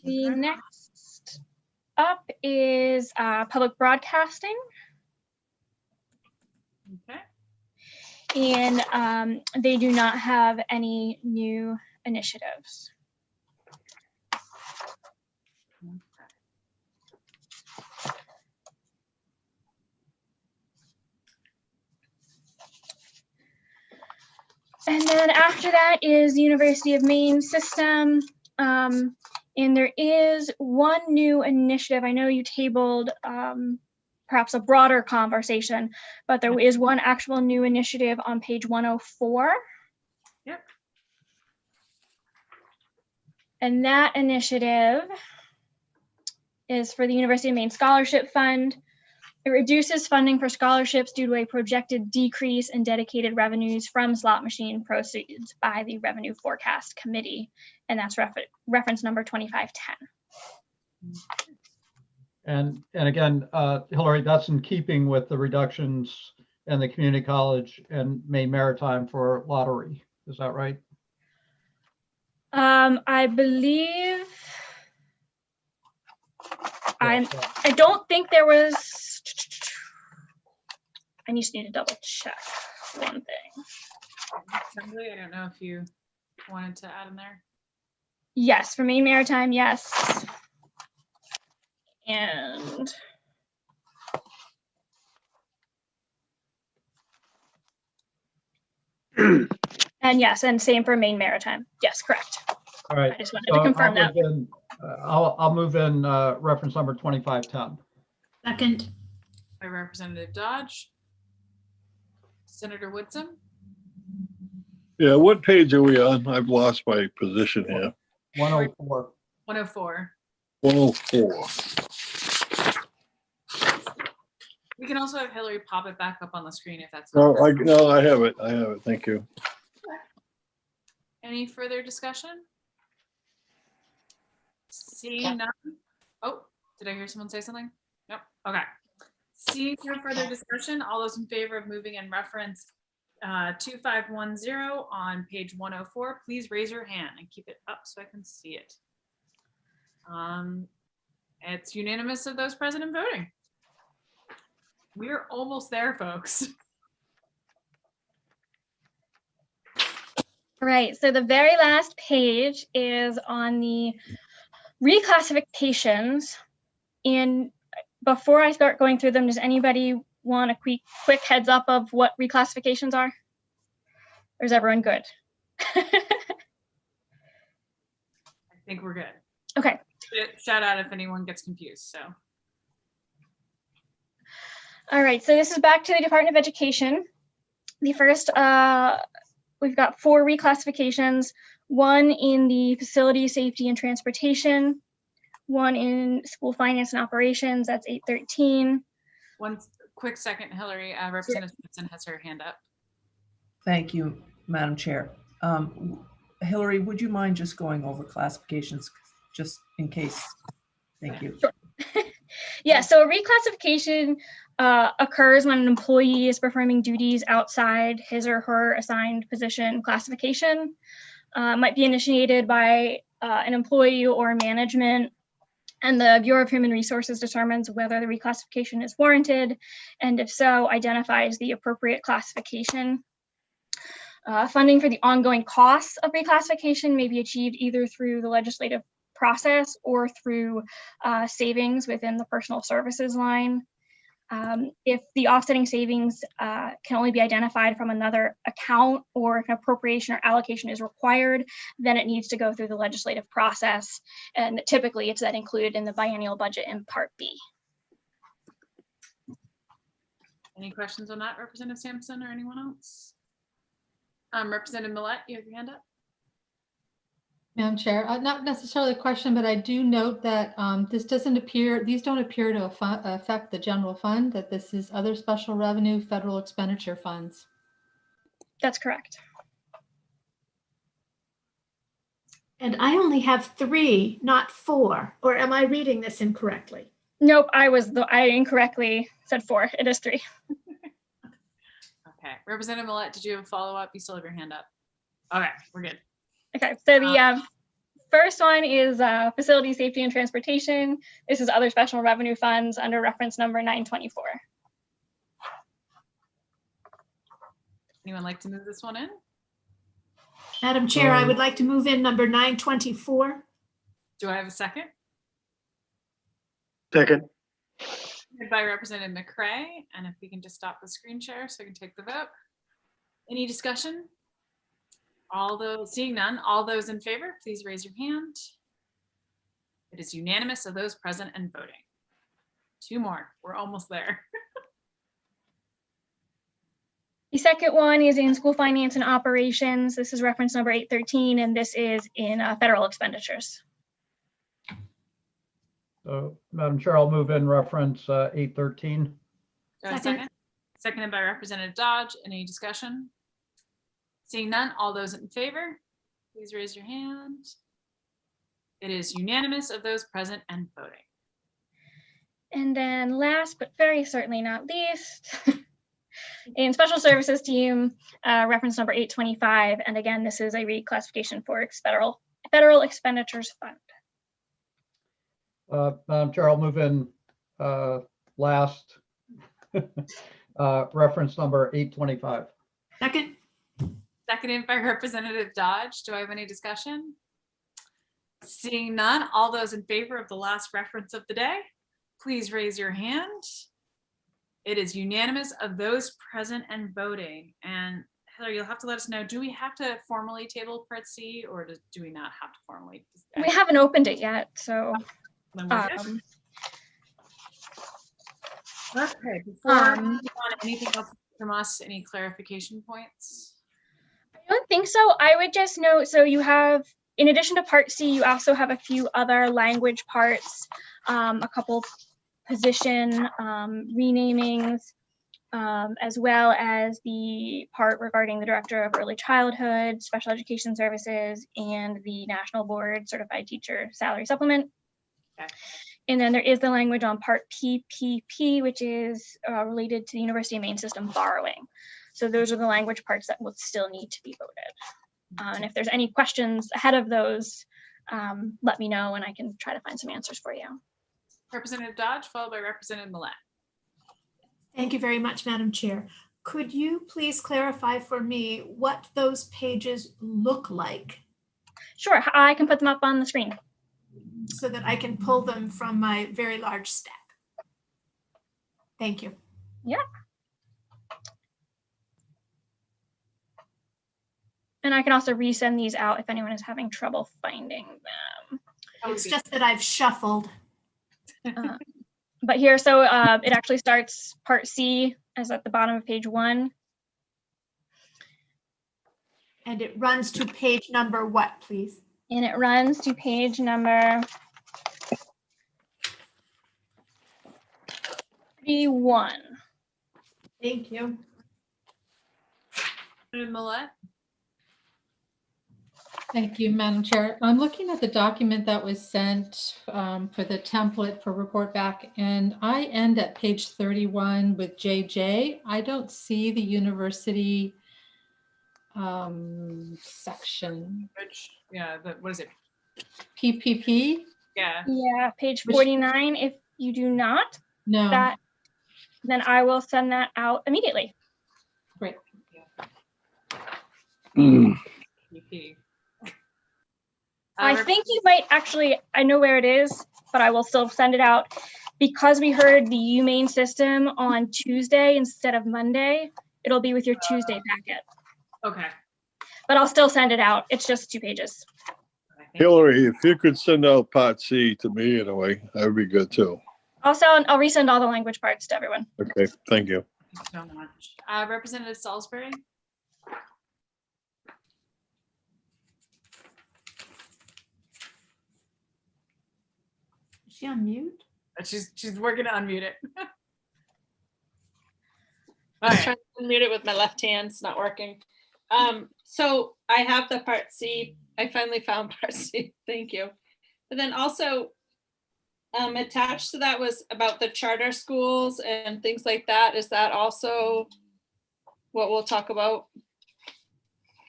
The next up is public broadcasting. Okay. And they do not have any new initiatives. And then then after that is the University of Maine system. And there is one new initiative. I know you tabled perhaps a broader conversation, but there is one actual new initiative on page 104. Yep. And that initiative is for the University of Maine Scholarship Fund. It reduces funding for scholarships due to a projected decrease in dedicated revenues from slot machine proceeds by the Revenue Forecast Committee. And that's reference number 2510. And again, Hillary, that's in keeping with the reductions in the community college and Maine Maritime for lottery. Is that right? I believe, I don't think there was, I just need to double check one thing. Assembly, I don't know if you wanted to add in there. Yes, for Maine Maritime, yes. And yes, and same for Maine Maritime. Yes, correct. All right. I just wanted to confirm that. I'll move in reference number 2510. Second. By Representative Dodge. Senator Woodson. Yeah, what page are we on? I've lost my position here. 104. 104. 104. We can also have Hillary pop it back up on the screen if that's. No, I have it. I have it. Thank you. Any further discussion? Seeing none. Oh, did I hear someone say something? Nope. Okay. Seeing no further discussion, all those in favor of moving in reference 2510 on page 104, please raise your hand and keep it up so I can see it. It's unanimous of those present and voting. We're almost there, folks. Right, so the very last page is on the reclassifications. And before I start going through them, does anybody want a quick heads up of what reclassifications are? Or is everyone good? I think we're good. Okay. Shout out if anyone gets confused, so. All right, so this is back to the Department of Education. The first, we've got 4 reclassifications, one in the facility, safety, and transportation, one in school finance and operations, that's 813. One quick second, Hillary, Representative Smithson has her hand up. Thank you, Madam Chair. Hillary, would you mind just going over classifications just in case? Thank you. Sure. Yeah, so a reclassification occurs when an employee is performing duties outside his or her assigned position classification. Might be initiated by an employee or management, and the Bureau of Human Resources determines whether the reclassification is warranted, and if so, identifies the appropriate classification. Funding for the ongoing costs of reclassification may be achieved either through the legislative process or through savings within the personal services line. If the offsetting savings can only be identified from another account, or if an appropriation or allocation is required, then it needs to go through the legislative process. And typically it's then included in the biennial budget in Part B. Any questions on that, Representative Sampson or anyone else? Representative Millette, you have your hand up. Madam Chair, not necessarily a question, but I do note that these don't appear to affect the general fund, that this is other special revenue, federal expenditure funds. That's correct. And I only have 3, not 4, or am I reading this incorrectly? Nope, I incorrectly said 4. It is 3. Okay, Representative Millette, did you have a follow-up? You still have your hand up. Okay, we're good. Okay, so the first one is facility, safety, and transportation. This is other special revenue funds under reference number 924. Anyone like to move this one in? Madam Chair, I would like to move in number 924. Do I have a second? Second. By Representative McCray, and if we can just stop the screen share so we can take the vote. Any discussion? Seeing none, all those in favor, please raise your hand. It is unanimous of those present and voting. 2 more, we're almost there. The second one is in school finance and operations. This is reference number 813, and this is in federal expenditures. So, Madam Chair, I'll move in reference 813. Do I have a second? Seconded by Representative Dodge. Any discussion? Seeing none, all those in favor, please raise your hand. It is unanimous of those present and voting. And then last, but very certainly not least, in special services team, reference number 825. And again, this is a reclassification for federal expenditures fund. Madam Chair, I'll move in last reference number 825. Second. Seconded by Representative Dodge. Do I have any discussion? Seeing none, all those in favor of the last reference of the day, please raise your hand. It is unanimous of those present and voting. And Heather, you'll have to let us know, do we have to formally table Part C, or do we not have to formally? We haven't opened it yet, so. Okay, before we move on, anything else from us, any clarification points? I don't think so. I would just note, so you have, in addition to Part C, you also have a few other language parts, a couple position renamings, as well as the part regarding the Director of Early Childhood, Special Education Services, and the National Board Certified Teacher Salary Supplement. Okay. And then there is the language on Part PPP, which is related to the University of Maine system borrowing. So those are the language parts that will still need to be voted. And if there's any questions ahead of those, let me know and I can try to find some answers for you. Representative Dodge, followed by Representative Millett. Thank you very much, Madam Chair. Could you please clarify for me what those pages look like? Sure, I can put them up on the screen. So that I can pull them from my very large stack. Thank you. Yeah. And I can also resend these out if anyone is having trouble finding them. It's just that I've shuffled. But here, so it actually starts Part C as at the bottom of page 1. And it runs to page number what, please? And it runs to page number 31. Thank you. Millett. Thank you, Madam Chair. I'm looking at the document that was sent for the template for report back, and I end at page 31 with JJ. I don't see the university section. Which, yeah, what is it? PPP? Yeah. Yeah, page 49. If you do not, no, then I will send that out immediately. Great. I think you might actually, I know where it is, but I will still send it out because we heard the UMaine system on Tuesday instead of Monday. It'll be with your Tuesday packet. Okay. But I'll still send it out. It's just 2 pages. Hillary, if you could send out Part C to me in a way, that would be good too. I'll resend all the language parts to everyone. Okay, thank you. Thank you so much. Representative Salisbury. Is she on mute? She's working to unmute it. I was trying to unmute it with my left hand. It's not working. So I have the Part C. I finally found Part C. Thank you. And then also attached to that was about the charter schools and things like that. Is that also what we'll talk about?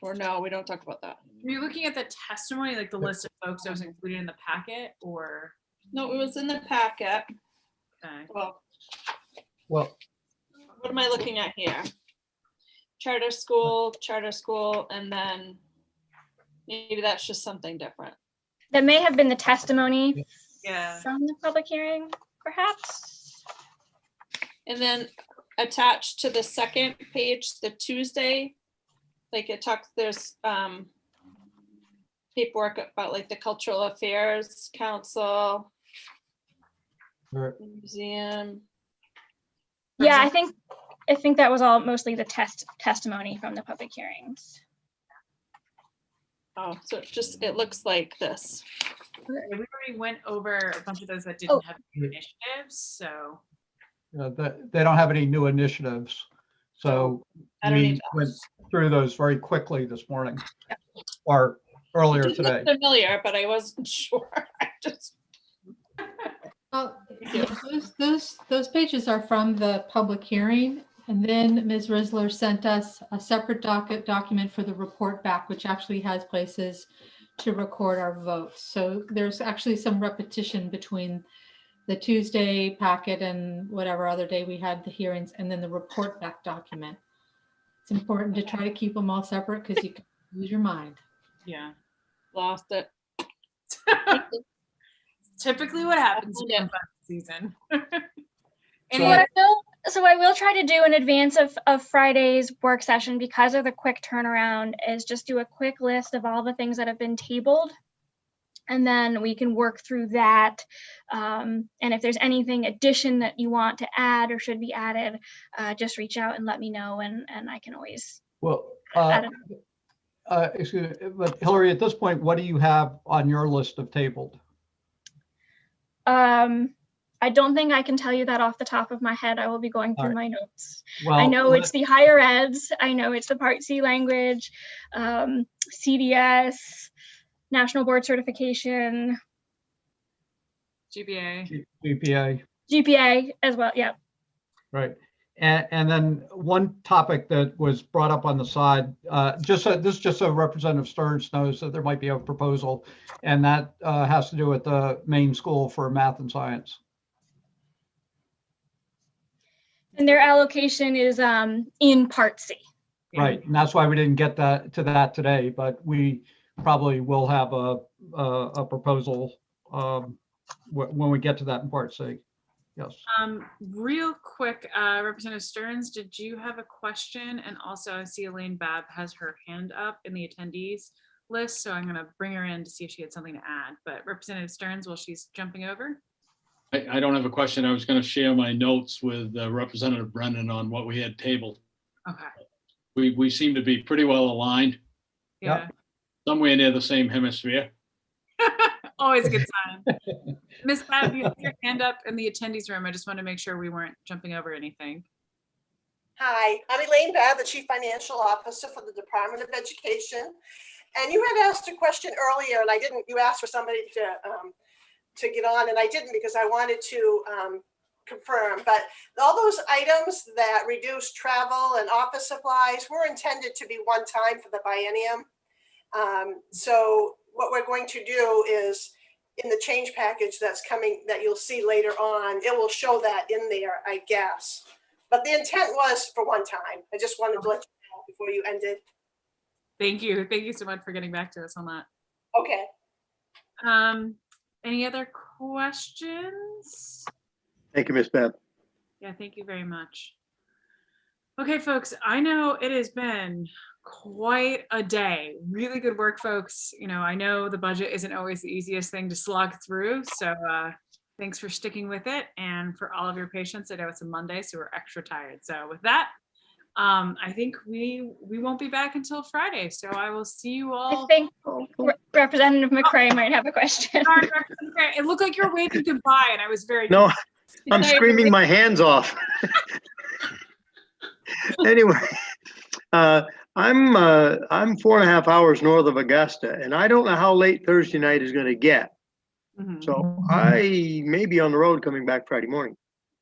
Or no, we don't talk about that. Are you looking at the testimony, like the list of folks that was included in the packet, or? No, it was in the packet. Okay. Well, What am I looking at here? Charter school, and then maybe that's just something different. That may have been the testimony from the public hearing, perhaps. And then attached to the second page, the Tuesday Like it talks, there's paperwork about like the Cultural Affairs Council, museum. Yeah, I think that was all mostly the testimony from the public hearings. Oh, so it's just, it looks like this. We already went over a bunch of those that didn't have new initiatives, so. They don't have any new initiatives. So I don't we need went through those very quickly this morning or earlier It did look today. familiar, but I wasn't sure. I just. Oh, yeah, those pages are from the public hearing. And then Ms. Risler sent us a separate document for the report back, which actually has places to record our votes. So there's actually some repetition between the Tuesday packet and whatever other day we had the hearings, and then the report back document. It's important to try to keep them all separate because you can lose your mind. Yeah. Lost it. Typically what happens in budget season. So I will try to do in advance of Friday's work session, because of the quick turnaround, is just do a quick list of all the things that have been tabled. And then we can work through that. And if there's anything addition that you want to add or should be added, just reach out and let me know, and I can always. Well, add it. excuse me, but Hillary, at this point, what do you have on your list of tabled? I don't think I can tell you that off the top of my head. I will be going through my notes. Well, I know it's the higher eds. I know it's the Part C language, CDS, National Board Certification. GPA as well, yeah. Right. And then one topic that was brought up on the side, this is just so Representative Stearns knows that there might be a proposal, and that has to do with the main school for math and science. And their allocation is in Part C. Right, and that's why we didn't get to that today, but we probably will have a proposal when we get to that in Part C. Yes. Real quick, Representative Stearns, did you have a question? And also I see Elaine Babb has her hand up in the attendees list, so I'm going to bring her in to see if she had something to add. But Representative Stearns, while she's jumping over. I don't have a question. I was going to share my notes with Representative Brennan on what we had tabled. Okay. We seem to be pretty well aligned. Yeah. Somewhere near the same hemisphere. Always a good sign. Ms. Babb, you have your hand up in the attendees room. I just want to make sure we weren't jumping over anything. Hi, I'm Elaine Babb, the Chief Financial Officer for the Department of Education. And you had asked a question earlier, and I didn't. You asked for somebody to get on, and I didn't because I wanted to confirm. But all those items that reduce travel and office supplies were intended to be one time for the biennium. So what we're going to do is, in the change package that's coming, that you'll see later on, it will show that in there, I guess. But the intent was for one time. I just wanted to let you know before you ended. Thank you. Thank you so much for getting back to us on that. Okay. Any other questions? Thank you, Ms. Babb. Yeah, thank you very much. Okay, folks, I know it has been quite a day. Really good work, folks. You know, I know the budget isn't always the easiest thing to slog through, so thanks for sticking with it, and for all of your patience. I know it's a Monday, so we're extra tired. So with that, I think we won't be back until Friday, so I will see you all. I think Representative McCray might have a question. Sorry, it looked like you were waving goodbye, and I was very No, I'm screaming my hands off. Anyway, I'm 4.5 hours north of Augusta, and I don't know how late Thursday night is going to get. So I may be on the road coming back Friday morning.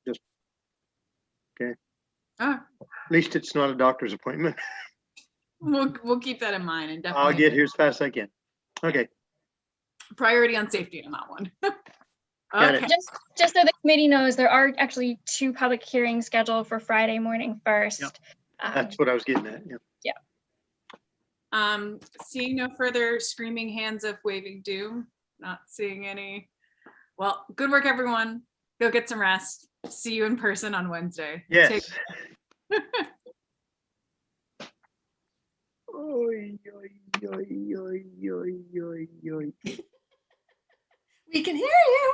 Just okay. At least it's not a doctor's appointment. We'll keep that in mind, and definitely I'll get here as fast as I can. Okay. Priority on safety on that one. Okay. Just so the committee knows, there are actually 2 public hearings scheduled for Friday morning first. Yep. That's what I was getting at. Yeah. Seeing no further screaming hands of waving doom, not seeing any. Well, good work, everyone. Go get some rest. See you in person on Wednesday. Yes. We can hear you.